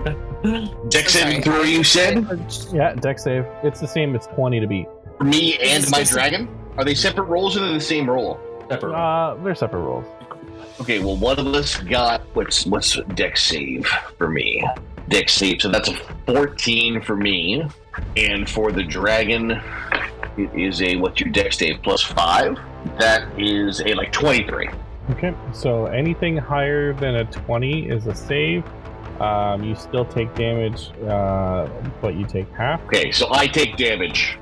Dex saving throw, you said? Yeah, dex save. It's the same. It's 20 to beat. For me and my dragon? Are they separate rolls or are they the same roll? Separate. They're separate rolls. Okay, well, one of us got what's Dex save for me? Dex save, so that's a 14 for me, and for the dragon, it is a what's your Dex save plus 5? That is a 23. Okay, so anything higher than a 20 is a save. You still take damage, but you take half. Okay, so I take damage.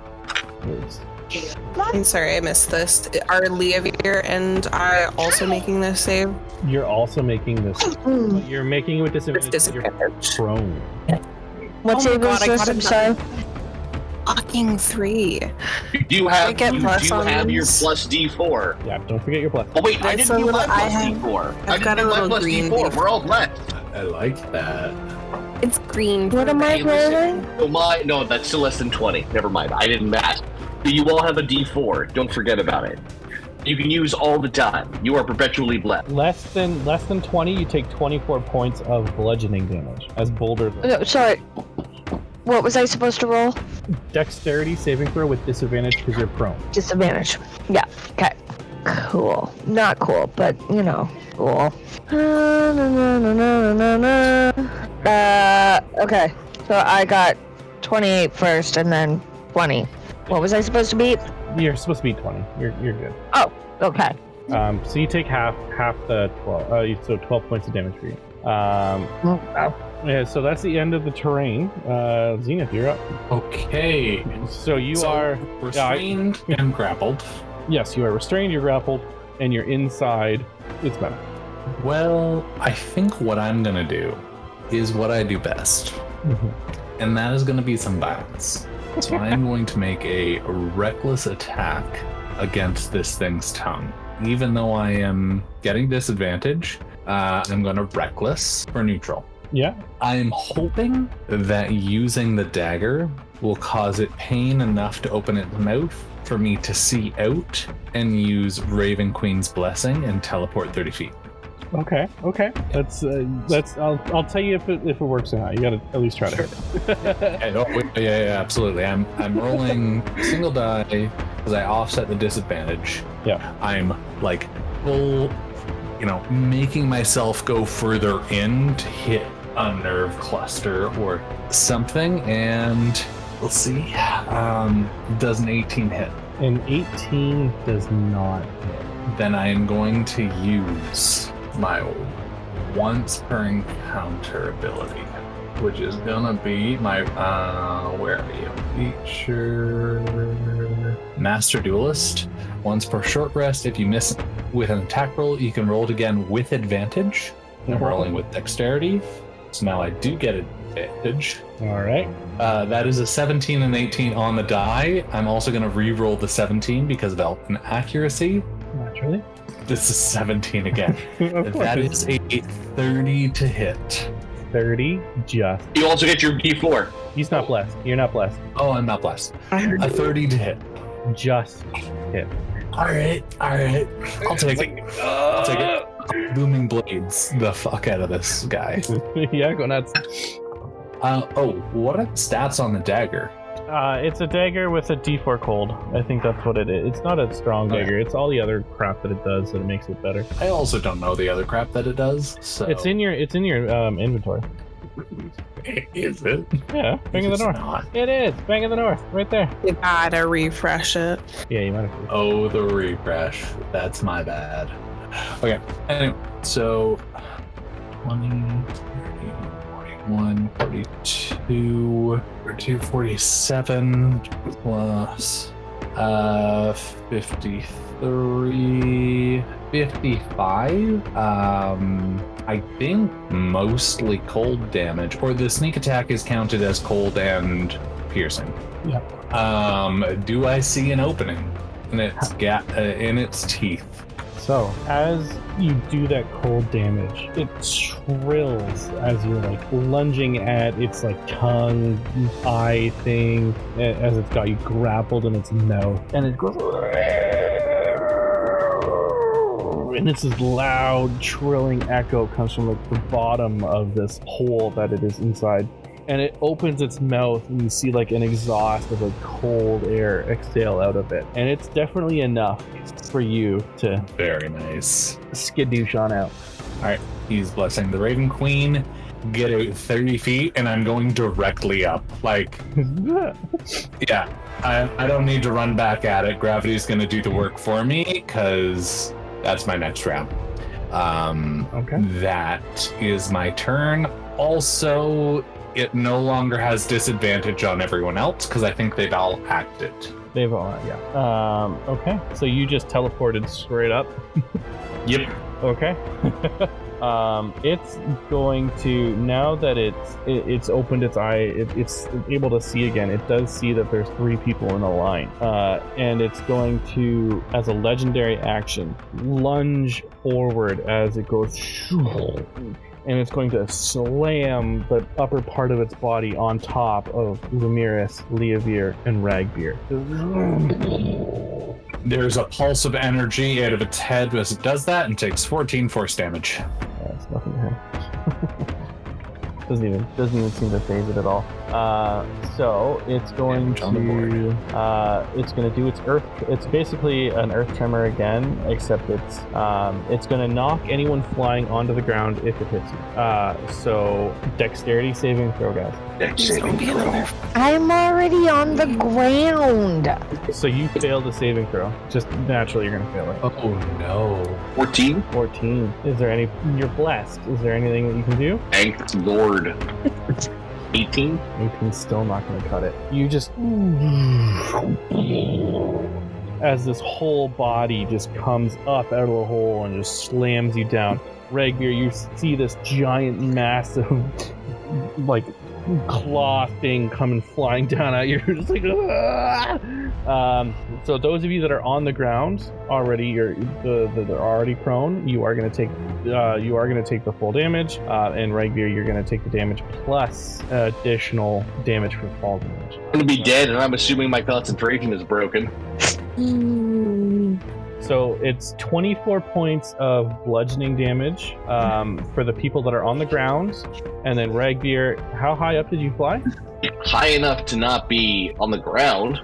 I'm sorry, I missed this. Are Leavir and I also making this save? You're also making this. You're making it with disadvantage. You're prone. What save is this? I'm sorry. Fucking 3. You do have your plus D4. Yeah, don't forget your plus. Oh wait, I didn't do my plus D4. I've got a little green D4. We're all blessed. I like that. It's green. What am I rolling? No, that's still less than 20. Never mind. I didn't match. You all have a D4. Don't forget about it. You can use all the time. You are perpetually blessed. Less than 20, you take 24 points of bludgeoning damage as boulder. No, sorry. What was I supposed to roll? Dexterity saving throw with disadvantage because you're prone. Disadvantage. Yeah. Okay. Cool. Not cool, but cool. Okay. So I got 28 first, and then 20. What was I supposed to beat? You're supposed to beat 20. You're good. Oh. Okay. So you take half the 12. So 12 points of damage for you. Yeah, so that's the end of the terrain. Zenith, you're up. Okay. So you are restrained and grappled. Yes, you are restrained, you're grappled, and you're inside. It's better. Well, I think what I'm going to do is what I do best. Mm-hmm. And that is going to be some violence. So I'm going to make a reckless attack against this thing's tongue. Even though I am getting disadvantage, I'm going to reckless for neutral. Yeah. I'm hoping that using the dagger will cause it pain enough to open its mouth for me to see out and use Raven Queen's Blessing and teleport 30 feet. Okay. That's I'll tell you if it works or not. You gotta at least try to hit. Yeah, absolutely. I'm rolling single die because I offset the disadvantage. Yeah. I'm full, making myself go further in to hit a nerve cluster or something, and we'll see. Does an 18 hit? An 18 does not hit. Then I am going to use my once per encounter ability, which is gonna be my where are you? Feature Master Duelist. Once per short rest, if you miss with an attack roll, you can roll it again with advantage. I'm rolling with dexterity, so now I do get advantage. All right. That is a 17 and 18 on the die. I'm also going to re-roll the 17 because of an accuracy. Naturally. This is 17 again. That is a 30 to hit. 30 just. You also get your D4. He's not blessed. You're not blessed. Oh, I'm not blessed. A 30 to hit. Just hit. All right. I'll take it. Booming blades the fuck out of this guy. Yeah, go nuts. What are the stats on the dagger? It's a dagger with a D4 cold. I think that's what it is. It's not a strong dagger. It's all the other crap that it does that makes it better. I also don't know the other crap that it does. So it's in your inventory. Is it? Yeah, Bang of the North. Not. It is Bang of the North, right there. You gotta refresh it. Yeah, you might have. Oh, the refresh. That's my bad. Okay. Anyway, so 20, 41, 42, 47 plus 53, 55. I think mostly cold damage, or the sneak attack is counted as cold and piercing. Yep. Do I see an opening in its in its teeth? So, as you do that cold damage, it shrills as you're lunging at its tongue, eye thing, as it's got you grappled in its mouth. And it goes, and it's this loud, trilling echo comes from the bottom of this hole that it is inside. and it opens its mouth, and you see like an exhaust of like cold air exhale out of it, and it's definitely enough for you to Very nice. skadoosh on out. All right, he's blessing the Raven Queen. Get out 30 feet, and I'm going directly up. Like, yeah, I don't need to run back at it. Gravity's going to do the work for me, because that's my next round. Okay. That is my turn. Also, it no longer has disadvantage on everyone else, because I think they've all acted. They've all, yeah. Okay, so you just teleported straight up. Yep. Okay. It's going to, now that it's opened its eye, it's able to see again. It does see that there's 3 people in a line, and it's going to, as a legendary action, lunge forward as it goes, and it's going to slam the upper part of its body on top of Lumiris, Leovir, and Ragbeer. There's a pulse of energy out of its head as it does that, and takes 14 force damage. That's nothing to him. doesn't even seem to phase it at all. So it's going to do its earth. It's basically an earth tremor again, except it's going to knock anyone flying onto the ground if it hits you. So dexterity saving throw, guys. I'm already on the ground. So you fail the saving throw. Just naturally, you're going to fail it. Oh no. 14. 14. Is there any? You're blessed. Is there anything that you can do? Thank Lord. 18. 18's still not going to cut it. You just, as this whole body just comes up out of the hole and just slams you down. Ragbeer, you see this giant massive like claw thing coming flying down at you. You're just like, ah! So those of you that are on the ground already, they're already prone. You are going to take the full damage, and Ragbeer, you're going to take the damage plus additional damage for fall damage. I'm going to be dead, and I'm assuming my concentration is broken. So it's 24 points of bludgeoning damage for the people that are on the ground. And then Ragbeer, how high up did you fly? High enough to not be on the ground.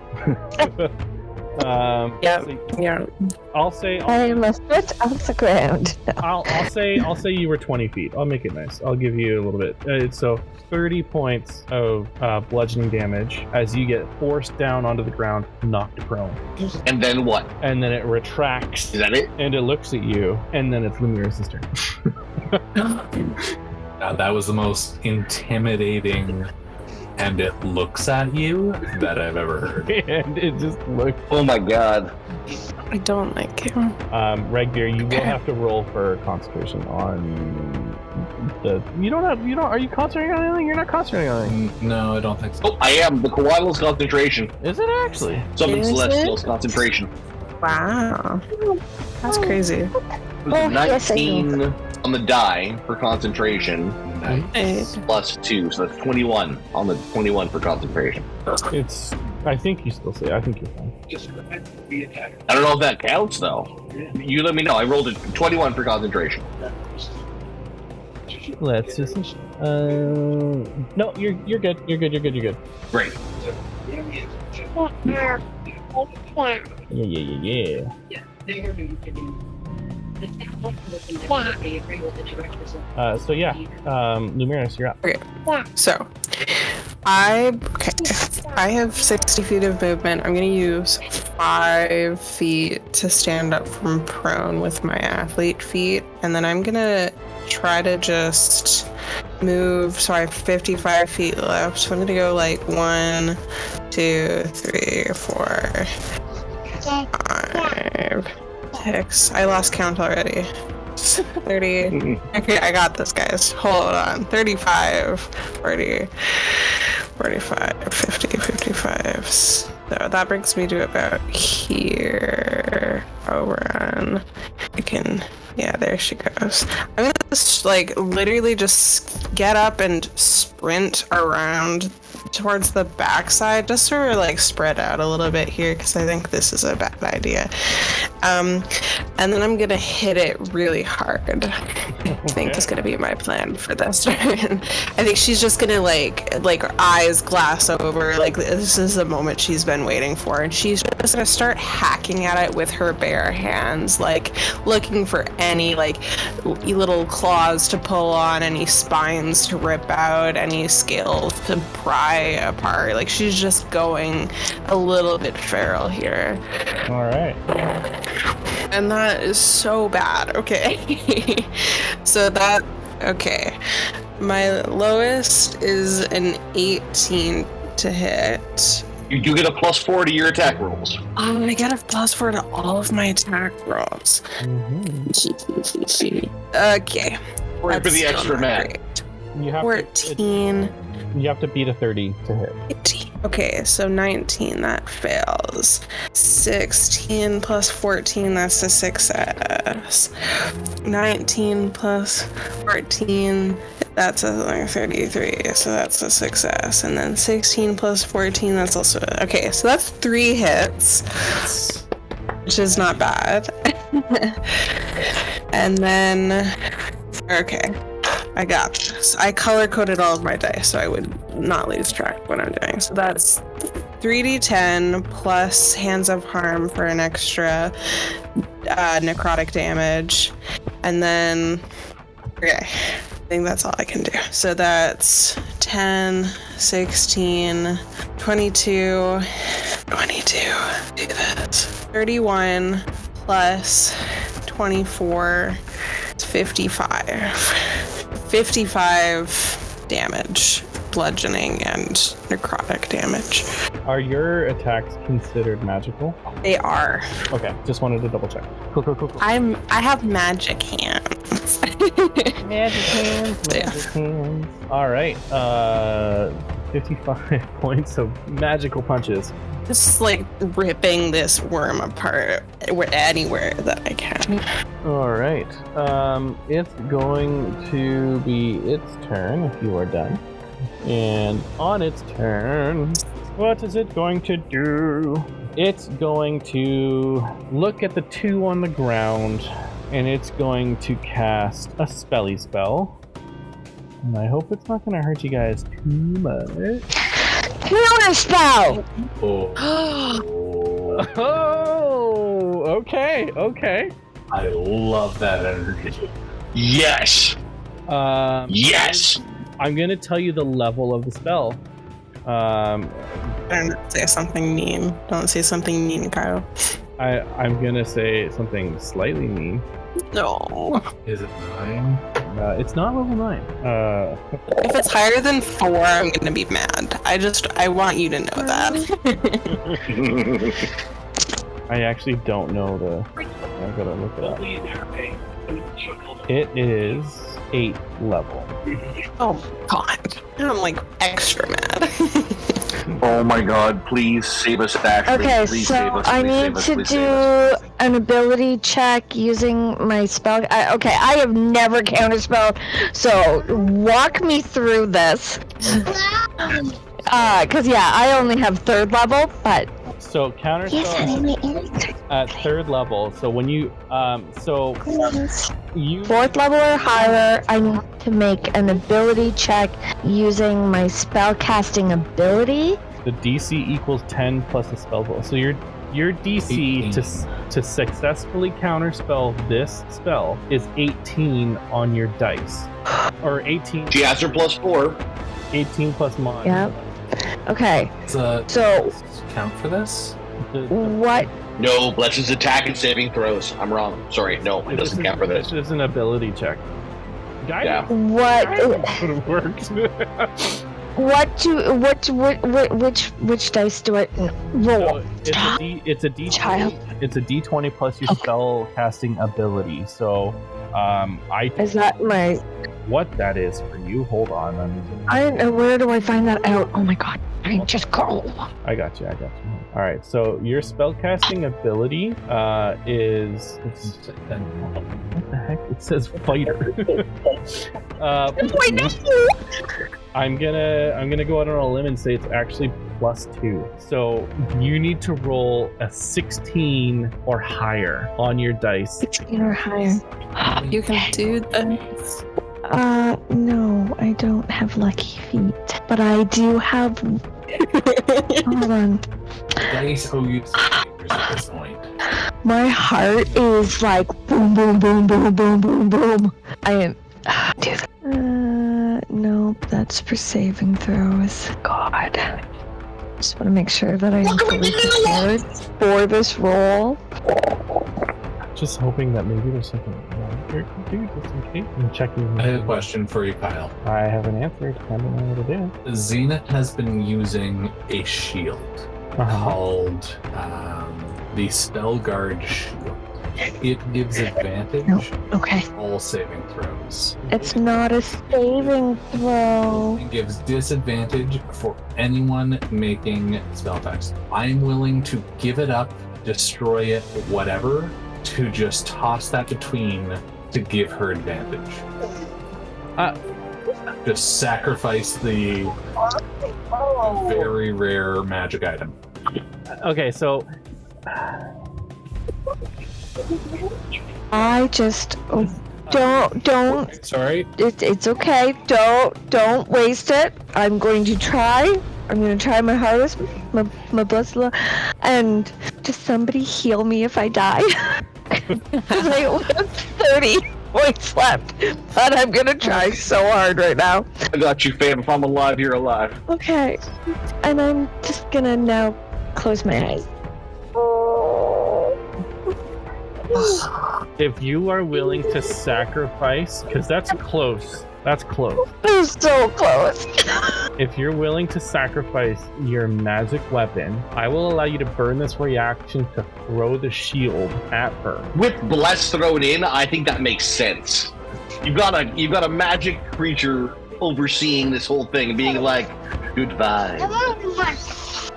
Yeah. I'll say I'm a foot off the ground. No. I'll say you were 20 feet. I'll make it nice. I'll give you a little bit. So 30 points of bludgeoning damage as you get forced down onto the ground, knocked prone. And then what? And then it retracts. Is that it? And it looks at you, and then it's Lumiris' turn. Now, that was the most intimidating and it looks at you that I've ever heard. And it just looks. Oh my god. I don't like him. Ragbeer, you will have to roll for concentration on the. Are you concentrating on anything? You're not concentrating on anything. No, I don't think so. Oh, I am. The Kawailo's concentration. Is it actually? Something Celestial's concentration. Wow. That's crazy. 19 on the die for concentration. Nice. Plus 2, so that's 21 on the 21 for concentration. I think you still say. I think you're fine. I don't know if that counts though. You let me know. I rolled a 21 for concentration. Let's just. No, you're good. You're good. Great. Yeah. Lumiris, you're up. Okay. So, I have 60 feet of movement. I'm gonna use 5 feet to stand up from prone with my athlete feet, and then I'm gonna try to just move. So I have 55 feet left. So I'm gonna go like 1, 2, 3, 4, 5, 6. I lost count already. 30. Okay, I got this, guys. Hold on. 35, 40, 45, 50, 55. So that brings me to about here. Overrun. Yeah, there she goes. I'm gonna just, literally just get up and sprint around towards the backside, just sort of spread out a little bit here, because I think this is a bad idea. And then I'm gonna hit it really hard. I think is gonna be my plan for this turn. I think she's just gonna like her eyes glass over, like this is the moment she's been waiting for, and she's just gonna start hacking at it with her bare hands, like looking for any like little claws to pull on, any spines to rip out, any scales to pry apart. Like she's just going a little bit feral here. All right. And that is so bad. Okay. So that, okay. My lowest is an 18 to hit. You do get a +4 to your attack rolls. I get a +4 to all of my attack rolls. Okay. Or for the extra math. You have 14. You have to beat a 30 to hit. 18. Okay, so 19, that fails. 16 plus 14, that's a success. 19 plus 14, that's a 33, so that's a success. And then 16 plus 14, that's also... Okay, so that's 3 hits, which is not bad. And then... Okay. I got this. I color-coded all of my dice, so I would not lose track of what I'm doing. So that's 3d10 plus Hands of Harm for an extra necrotic damage. And then... Okay. I think that's all I can do. So that's 10, 16, 22... 22... Do this. 31 plus 24... 55 damage, bludgeoning and necrotic damage. Are your attacks considered magical? They are. Okay, just wanted to double check. Cool. I have magic hands. Magic hands. All right. 55 points of magical punches. Just like ripping this worm apart anywhere that I can. All right. It's going to be its turn if you are done. And on its turn, what is it going to do? It's going to look at the 2 on the ground, and it's going to cast a spelly spell. And I hope it's not going to hurt you guys too much. Counter spell! Oh, okay. I love that energy. Yes! Yes! I'm going to tell you the level of the spell. Don't say something mean. Don't say something mean, Kyle. I'm going to say something slightly mean. No. Is it 9? It's not level 9. If it's higher than 4, I'm going to be mad. I want you to know that. I actually don't know I gotta look it up. It is 8 level. Oh, God. I'm like extra mad. Oh my god, please save us, Ashley. Okay, please so save us, I please need save us, to please do save us. an ability check using my spell. Okay, I have never counterspelled, so walk me through this. Cause yeah, I only have 3rd level, but So counterspell at 3rd level. So when you 4th level or higher, I need to make an ability check using my spell casting ability. the DC equals 10 plus a spell roll. So your DC 18. to successfully counterspell this spell is 18 on your dice, or 18. She has her +4. 18 plus mod. Yep. Okay. So count for this? What? No, Bless's attack and saving throws. I'm wrong. Sorry, no, it doesn't count for this. This is an ability check. Yeah. What? It works. Which dice do I roll? So it's a D20. Child. It's a D20 plus your spell casting ability. So, Is that my what that is for you. Hold on. Where do I find that out? Oh my god. I just go. I got you. All right. So your spellcasting ability is. What the heck? It says fighter. I'm gonna go out on a limb and say it's actually +2. So you need to roll a 16 or higher on your dice. 16 or higher. You can do this. No, I don't have lucky feet, but I do have. Hold on. Dice owe you at this point. My heart is like boom, boom, boom, boom, boom, boom, boom. I am. Nope, that's for saving throws. God. Just want to make sure that I am fully prepared for this roll. Just hoping that maybe there's something wrong here. Dude, just in case. I'm checking. I have a question for you, Kyle. I have an answer. Depending on what it is. Zenith has been using a shield called the Spell Guard Shield. It gives advantage Okay. to all saving throws. It's not a saving throw. It gives disadvantage for anyone making spell attacks. I'm willing to give it up, destroy it, whatever, to just toss that between to give her advantage. Just sacrifice the very rare magic item. Okay, so I just don't. Sorry. It's okay. Don't waste it. I'm going to try. I'm going to try my hardest, my best, and just somebody heal me if I die. I only have 30 points left, but I'm going to try so hard right now. I got you, fam. If I'm alive, you're alive. Okay, and I'm just going to now close my eyes. if you are willing to sacrifice, because that's close. That's close. It's so close. If you're willing to sacrifice your magic weapon, I will allow you to burn this reaction to throw the shield at her. With Bless thrown in, I think that makes sense. You've got a magic creature overseeing this whole thing and being like, goodbye.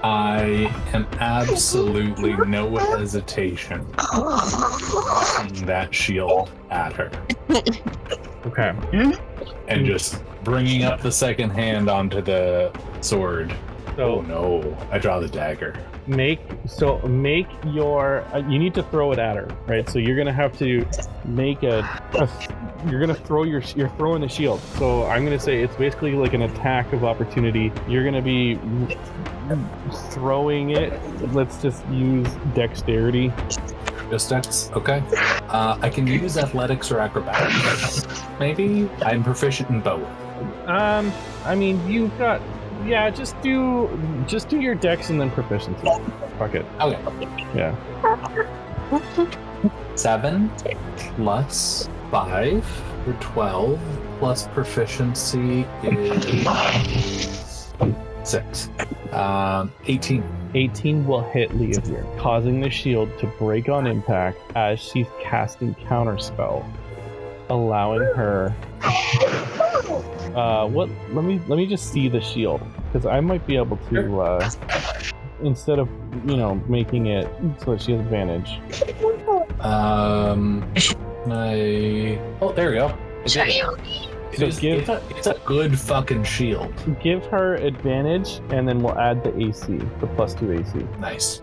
I am absolutely no hesitation throwing that shield at her. Okay. And just bringing up the second hand onto the sword. So oh no, I draw the dagger. Make your you need to throw it at her, right? So you're gonna have to make you're gonna throw you're throwing the shield. So I'm gonna say it's basically like an attack of opportunity. You're gonna be throwing it. Let's just use dexterity. Just dex, okay. I can use athletics or acrobatics. Maybe I'm proficient in both. I mean you've got. Yeah, just do your dex and then proficiency. Fuck it. Okay. Yeah. 7 plus 5 for 12 plus proficiency is 6. 18. 18 will hit Leovir, causing the shield to break on impact as she's casting counterspell, allowing her. Let me just see the shield, because I might be able to instead of making it so that she has advantage. There we go. It's a good fucking shield. Give her advantage, and then we'll add the AC, the +2 AC. Nice.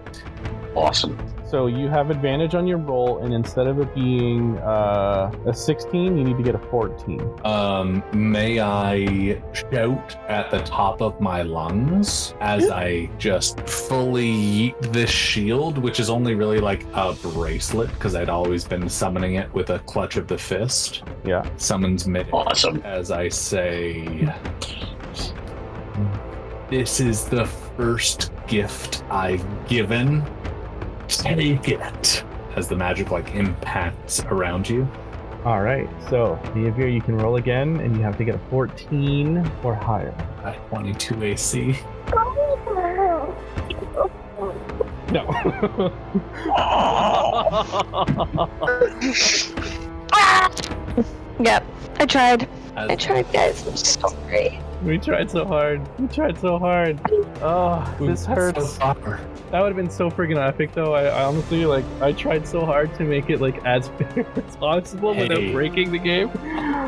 Awesome. So you have advantage on your roll, and instead of it being a 16, you need to get a 14. May I shout at the top of my lungs as I just fully yeet this shield, which is only really like a bracelet, because I'd always been summoning it with a clutch of the fist. Yeah. Summons mid. Awesome. As I say, this is the first gift I've given. Take it, as the magic impacts around you. All right, so Leovir, you can roll again, and you have to get a 14 or higher. At 22 AC. No. Yep, I tried. I tried, guys. I'm sorry. We tried so hard. Oh, this hurts. So far. That would have been so freaking epic, though. I honestly, I tried so hard to make it, as fair as possible without breaking the game.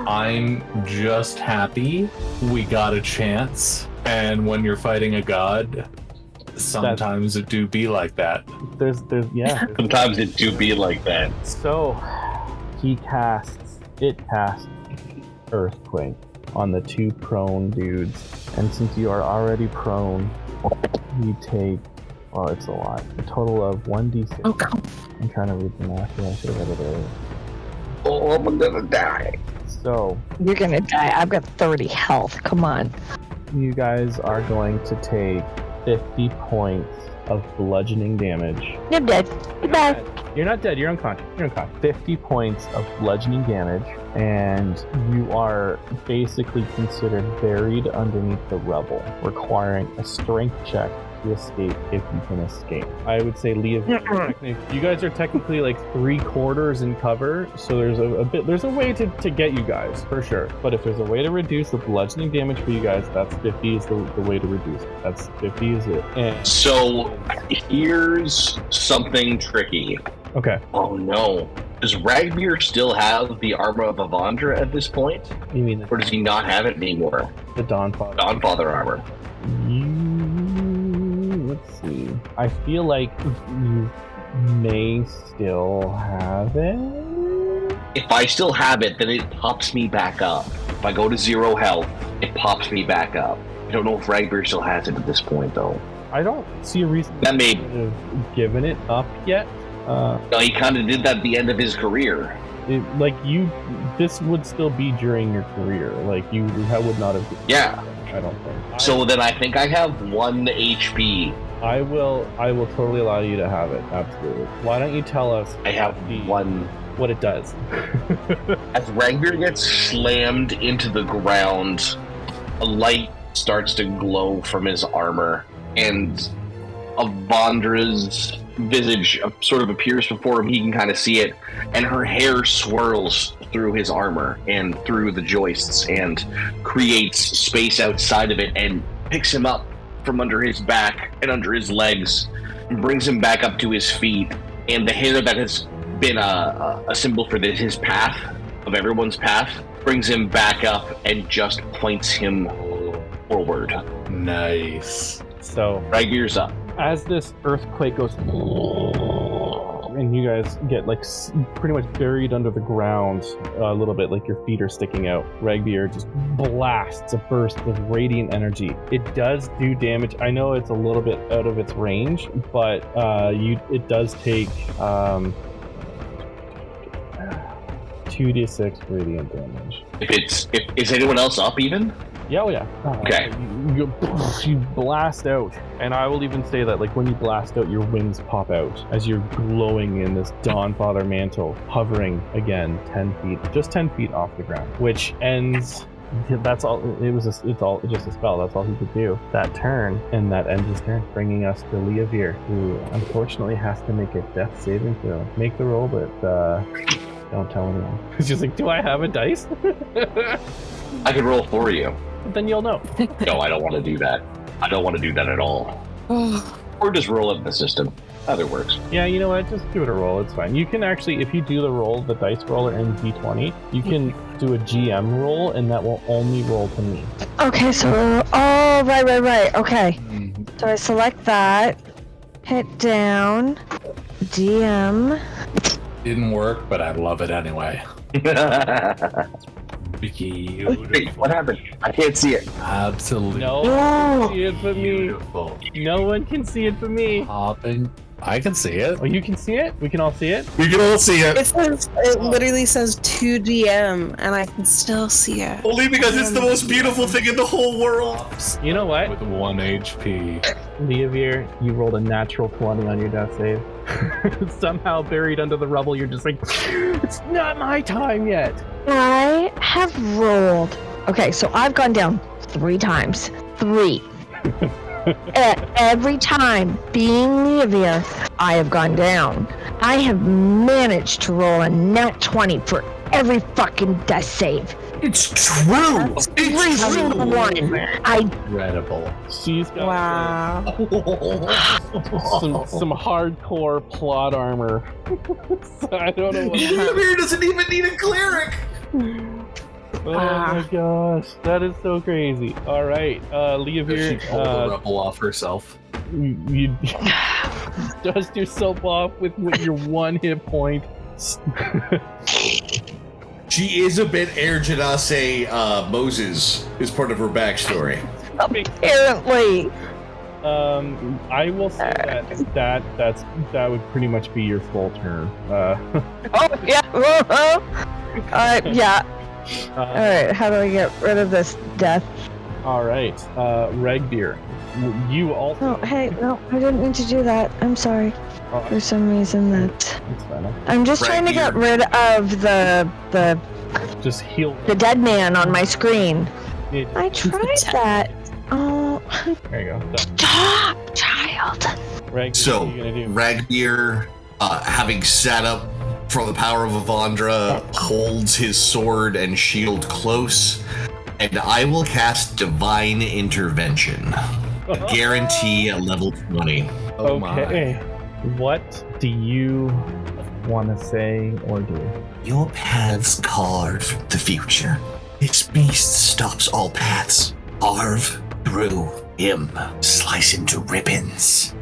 I'm just happy we got a chance. And when you're fighting a god, sometimes it do be like that. There's Sometimes it do be like that. So, it casts Earthquake on the 2 prone dudes. And since you are already prone, you take, well, it's a lot. A total of 1d6. Oh, God. I'm trying to read the math here. I should have read it earlier. Oh, I'm gonna die. So, You're gonna die. I've got 30 health. Come on. you guys are going to take 50 points of bludgeoning damage. You're dead. Goodbye. You're not dead. You're unconscious. 50 points of bludgeoning damage, and you are basically considered buried underneath the rubble, requiring a strength check to escape if you can escape. I would say, Leah, you guys are technically 3/4 in cover, so there's a way to get you guys for sure. But if there's a way to reduce the bludgeoning damage for you guys, that's 50 is the way to reduce it. That's 50 is it. And so here's something tricky. Okay. Oh no. Does Ragbeer still have the armor of Avandra at this point? You mean or does he not have it anymore? The Dawnfather. Dawnfather armor. Let's see. I feel like you may still have it. If I still have it, then it pops me back up. If I go to 0 health, it pops me back up. I don't know if Ragbeer still has it at this point, though. I don't see a reason that may have given it up yet. No, he kind of did that at the end of his career. This would still be during your career. You would not have. Yeah. I don't think. So then I think I have 1 HP. I will totally allow you to have it. Absolutely. Why don't you tell us? I have what it does. As Ragbeer gets slammed into the ground, a light starts to glow from his armor, and Avandra's visage sort of appears before him. He can kind of see it, and her hair swirls through his armor and through the joists and creates space outside of it and picks him up from under his back and under his legs and brings him back up to his feet. And the hair that has been a symbol for his path, of everyone's path, brings him back up and just points him forward. Nice. So Ragbeer's up. As this earthquake goes, and you guys get pretty much buried under the ground a little bit, your feet are sticking out, Ragbeer just blasts a burst of radiant energy. It does do damage. I know it's a little bit out of its range, but it does take 2d6 radiant damage. Is anyone else up even? Yeah, oh yeah. Okay. You blast out, and I will even say that when you blast out, your wings pop out as you're glowing in this Dawnfather mantle, hovering again 10 feet, just 10 feet off the ground, which ends. That's all. It's just a spell. That's all he could do that turn, and that ends his turn, bringing us to Leavir, who unfortunately has to make a death saving throw. Make the roll, but don't tell anyone. It's just do I have a dice? I could roll for you. Then you'll know. No, I don't want to do that. I don't want to do that at all. Or just roll it in the system. Either works. Yeah, you know what? Just give it a roll. It's fine. You can actually, if you do the roll, the dice roller in D20, you can do a GM roll, and that will only roll to me. Okay, so right. Okay, so I select that, hit down, DM. Didn't work, but I love it anyway. Wait, what happened? I can't see it. Absolutely. No one can see it but me. Beautiful. No one can see it but me. Hopping. I can see it. Oh, you can see it? We can all see it? We can all see it. It literally says 2DM, and I can still see it. Only because it's the most beautiful thing in the whole world. You know what? With 1 HP. Leavir, you rolled a natural 20 on your death save. Somehow buried under the rubble, you're just it's not my time yet. I have rolled. Okay, so I've gone down 3 times. 3. Every time, being Leavir, I have gone down. I have managed to roll a nat 20 for every fucking death save. It's true. Every single one. Incredible. She's got some hardcore plot armor. So I don't know what. Leavir doesn't even need a cleric. Oh my gosh, that is so crazy. All right, Leavir, She pulled the rebel off herself. You dust yourself off with your 1 hit point. She is a bit Air Genasi Moses is part of her backstory. Apparently. I will say that would pretty much be your full turn. Oh yeah. Yeah. All right. How do I get rid of this death? All right, Regbeer, you also. Oh, hey, no, I didn't mean to do that. I'm sorry. For some reason that. I'm just trying to get rid of the Just heal. The dead man on my screen. I tried that. Oh. There you go. Stop, child. Regbeer, So, what are you gonna do? Regbeer, having sat up from the power of Avandra, holds his sword and shield close, and I will cast Divine Intervention. A guarantee at level 20. Oh Okay. What do you want to say or do? Your paths carve the future. This beast stops all paths. Carve through him. Slice into ribbons.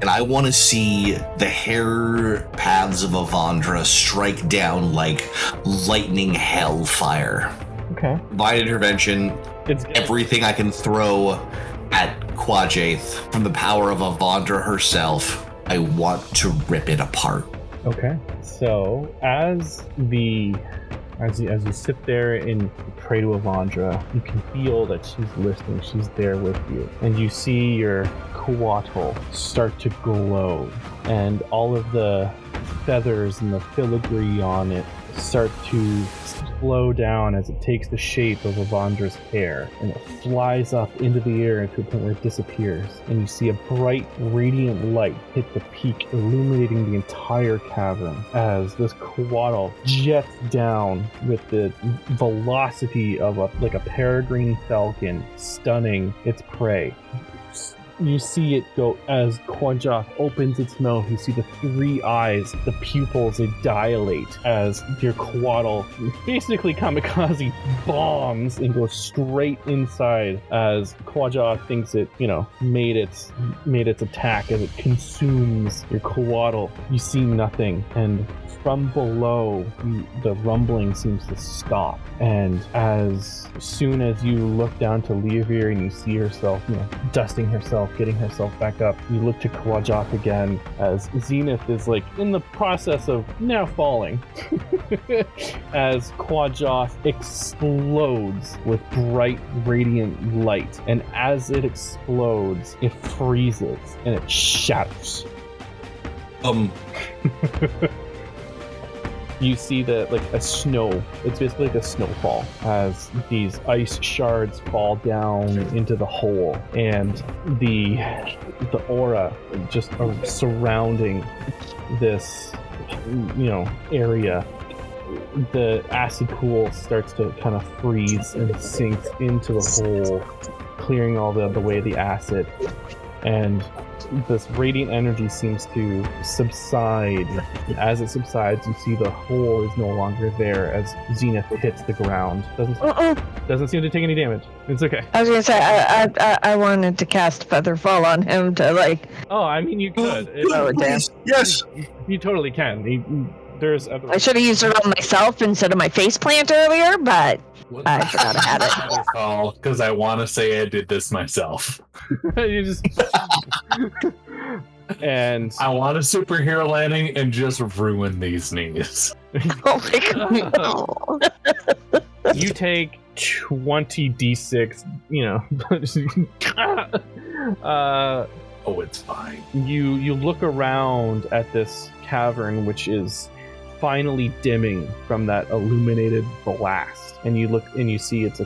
And I want to see the hair paths of Avandra strike down like lightning hellfire. Okay. Divine Intervention, It's good. everything I can throw at Quajaith from the power of Avandra herself, I want to rip it apart. Okay. So as you sit there and pray to Avandra, you can feel that she's listening. She's there with you, and you see your Kuatl start to glow, and all of the feathers and the filigree on it start to slow down as it takes the shape of Avandra's hair, and it flies up into the air to a point where it disappears, and you see a bright, radiant light hit the peak, illuminating the entire cavern as this Kuatl jets down with the velocity of a peregrine falcon, stunning its prey. You see it go as Quajaith opens its mouth. You see the 3 eyes, the pupils, they dilate as your Kuatl basically kamikaze bombs and goes straight inside as Quajaith thinks it, made its attack as it consumes your Kuatl. You see nothing, and from below, the rumbling seems to stop. And as soon as you look down to Leavir and you see herself, dusting herself, getting herself back up, you look to Quajaith again as Zenith is in the process of now falling. As Quajaith explodes with bright, radiant light. And as it explodes, it freezes and it shatters. You see a snow. It's basically like a snowfall as these ice shards fall down into the hole, and the aura just surrounding this area. The acid pool starts to kind of freeze and sinks into the hole, clearing all the way the acid, and this radiant energy seems to subside. As it subsides, you see the hole is no longer there as Zenith hits the ground. Doesn't seem to take any damage. It's okay. I was gonna say I wanted to cast Featherfall on him to Oh, I mean you could. Yes. You totally can. There's other. I should have used it on myself instead of my faceplant earlier, but I forgot I had it. Because I want to say I did this myself. You just. And I want a superhero landing and just ruin these knees. Oh my god. You take 20 d6, Oh, it's fine. You look around at this cavern, which is finally dimming from that illuminated blast, and you look and you see it's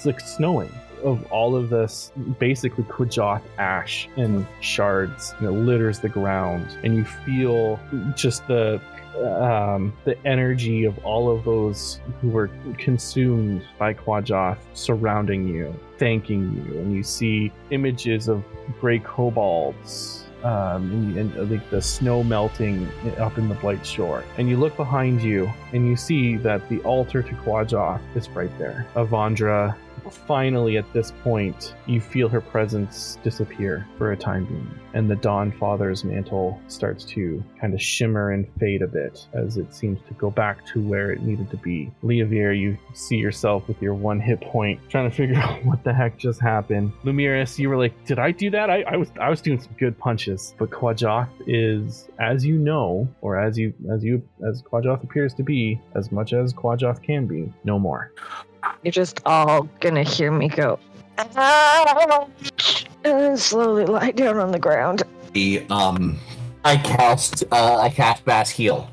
like snowing of all of this basically Quajaith ash and shards, litters the ground, and you feel just the the energy of all of those who were consumed by Quajoth surrounding you, thanking you, and you see images of gray kobolds and like the snow melting up in the Blight Shore. And you look behind you and you see that the altar to Quajoth is right there. Avandra, finally at this point, you feel her presence disappear for a time being. And the Dawn Father's mantle starts to kind of shimmer and fade a bit as it seems to go back to where it needed to be. Leavier, you see yourself with your 1 hit point, trying to figure out what the heck just happened. Lumiris, you were like, did I do that? I was doing some good punches. But Quajoth is, as you know, or as Quajoth appears to be, as much as Quajoth can be, no more. You're just all gonna hear me go, and then slowly lie down on the ground. I cast mass heal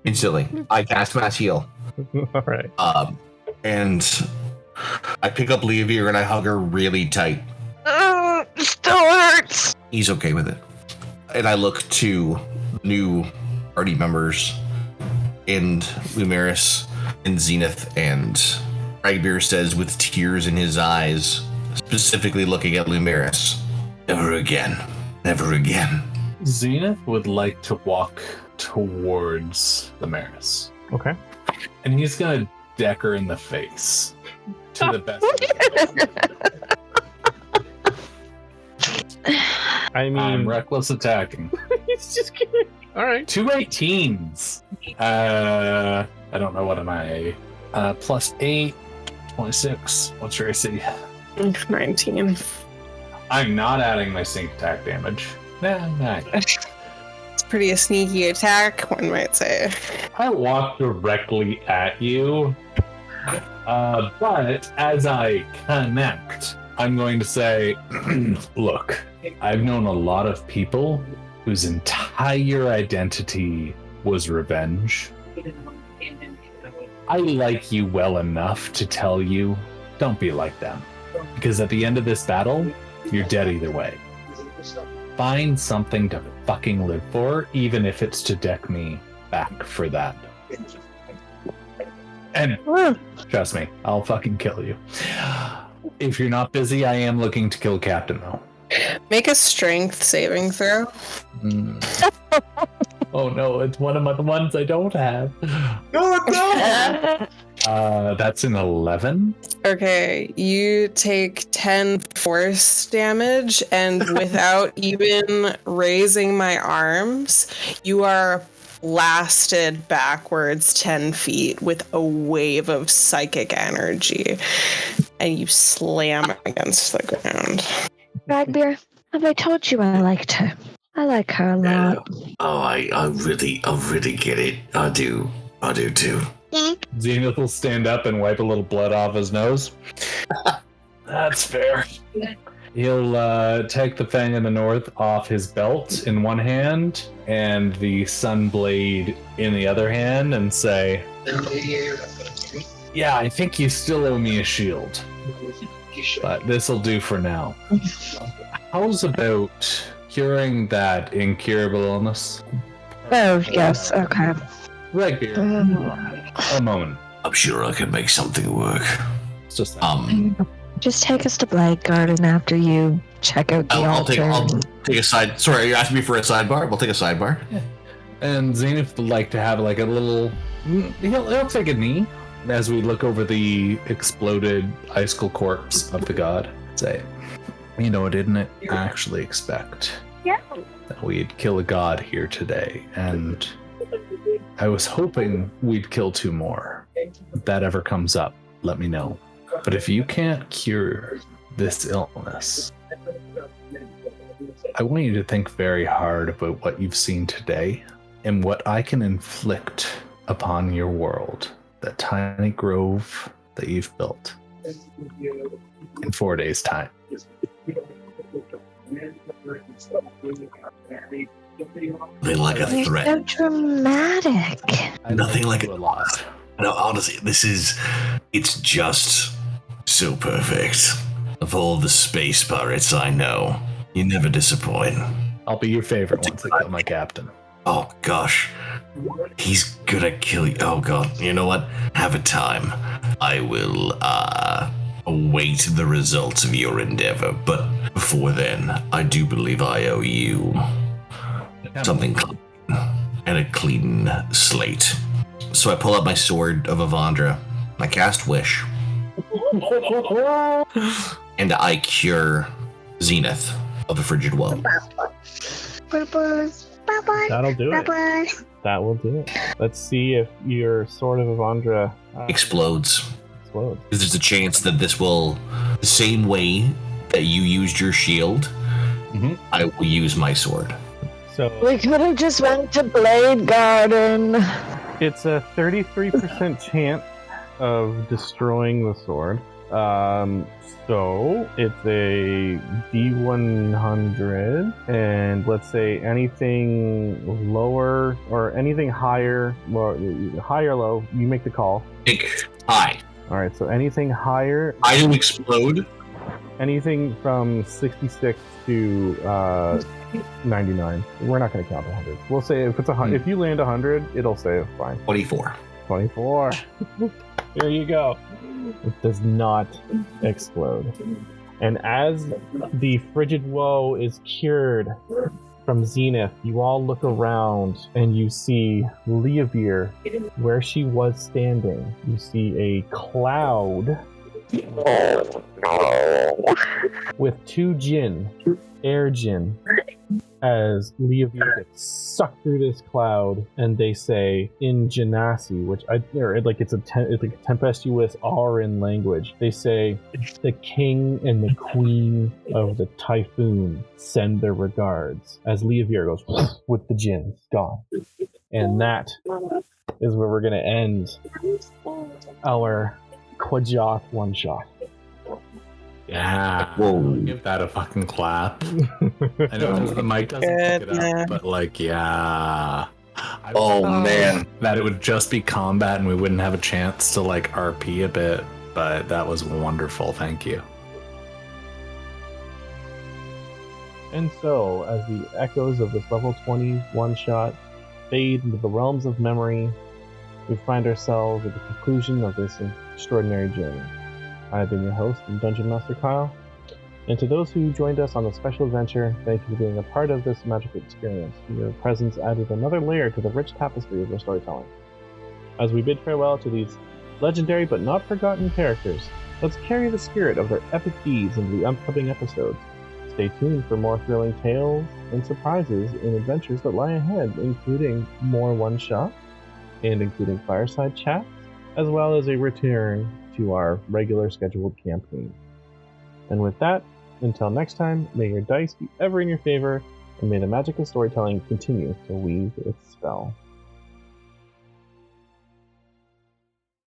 instantly. I cast mass heal. All right. And I pick up Leavier and I hug her really tight. It still hurts. He's okay with it. And I look to new party members and Lumiris and Zenith, and Ragbeer says with tears in his eyes, specifically looking at Lumiris, never again. Never again. Zenith would like to walk towards Lumiris. Okay. And he's gonna deck her in the face. To the best of his ability. I mean, I'm reckless attacking. He's just kidding. All right. 2 18s. I don't know, what am I? Plus 8, 26. What's your AC? 19. I'm not adding my sync attack damage. Nah. It's pretty a sneaky attack, one might say. I walk directly at you, but as I connect, I'm going to say, look, I've known a lot of people whose entire identity was revenge. I like you well enough to tell you, don't be like them. Because at the end of this battle, you're dead either way. Find something to fucking live for, even if it's to deck me back for that. And trust me, I'll fucking kill you. If you're not busy, I am looking to kill Captain, though. Make a strength saving throw. Oh no, it's one of the ones I don't have. That's an 11. Okay, you take 10 force damage, and without even raising my arms, you are blasted backwards 10 feet with a wave of psychic energy, and you slam against the ground. Ragbeer, have I told you I liked her? I like her a lot. I really get it. I do too. Zenith will stand up and wipe a little blood off his nose. That's fair. He'll take the Fang in the North off his belt in one hand and the Sunblade in the other hand and say, yeah, I think you still owe me a shield. But this'll do for now. How's about curing that incurable illness? Oh, yes, okay. Ragbeer, a moment. I'm sure I can make something work. It's just just take us to Blade Garden after you check out the altar. I'll take a side. Sorry, you're asking me for a sidebar? We'll take a sidebar. Yeah. And Zenith would like to have like a little. He'll take a knee as we look over the exploded icicle corpse of the god. Say, you know, I didn't actually expect that we'd kill a god here today, and I was hoping we'd kill 2 more. If that ever comes up, let me know. But if you can't cure this illness, I want you to think very hard about what you've seen today and what I can inflict upon your world, that tiny grove that you've built, in 4 days' time. Nothing like a threat. So dramatic. Nothing like a lot. No, honestly, it's just so perfect. Of all the space pirates I know, you never disappoint. I'll be your favorite once I kill my captain. Oh gosh, He's gonna kill you. Oh god. You know what? Have a time. I will await the results of your endeavor. But before then, I do believe I owe you something clean and a clean slate. So I pull out my sword of Avandra. I cast Wish. And I cure Zenith of the Frigid Woe. That'll do it. That will do it. Let's see if your Sword of Avandra explodes. Because there's a chance that this will, the same way that you used your shield, I will use my sword. So we could have just went to Blade Garden. It's a 33% chance of destroying the sword. So it's a D100, and let's say anything lower or anything higher, or high or low, you make the call. High. All right, so anything higher. I didn't explode. Anything from 66 to 99. We're not going to count 100. We'll say if it's if you land 100, it'll say fine. 24. 24. Here you go. It does not explode. And as the Frigid Woe is cured from Zenith, you all look around and you see Leovir where she was standing. You see a cloud with two Jinn, air Jinn, as Leovir gets sucked through this cloud, and they say in Genasi, which it's like a tempestuous Auran language. They say, "The king and the queen of the typhoon send their regards." As Leovir goes with the Jinn gone, and that is where we're going to end our Kwajoth one shot. Yeah, whoa! Give that a fucking clap. I know the mic doesn't pick it up, but like, yeah. Man, that it would just be combat and we wouldn't have a chance to like RP a bit, but that was wonderful. Thank you. And so, as the echoes of this level 20 one shot fade into the realms of memory, we find ourselves at the conclusion of this extraordinary journey. I have been your host and Dungeon Master Kyle, and to those who joined us on the special adventure, thank you for being a part of this magical experience. Your presence added another layer to the rich tapestry of our storytelling. As we bid farewell to these legendary but not forgotten characters, let's carry the spirit of their epic deeds into the upcoming episodes. Stay tuned for more thrilling tales and surprises and adventures that lie ahead, including more one-shots, and including fireside chats, as well as a return to our regular scheduled campaign. And with that, until next time, may your dice be ever in your favor, and may the magic of storytelling continue to weave its spell.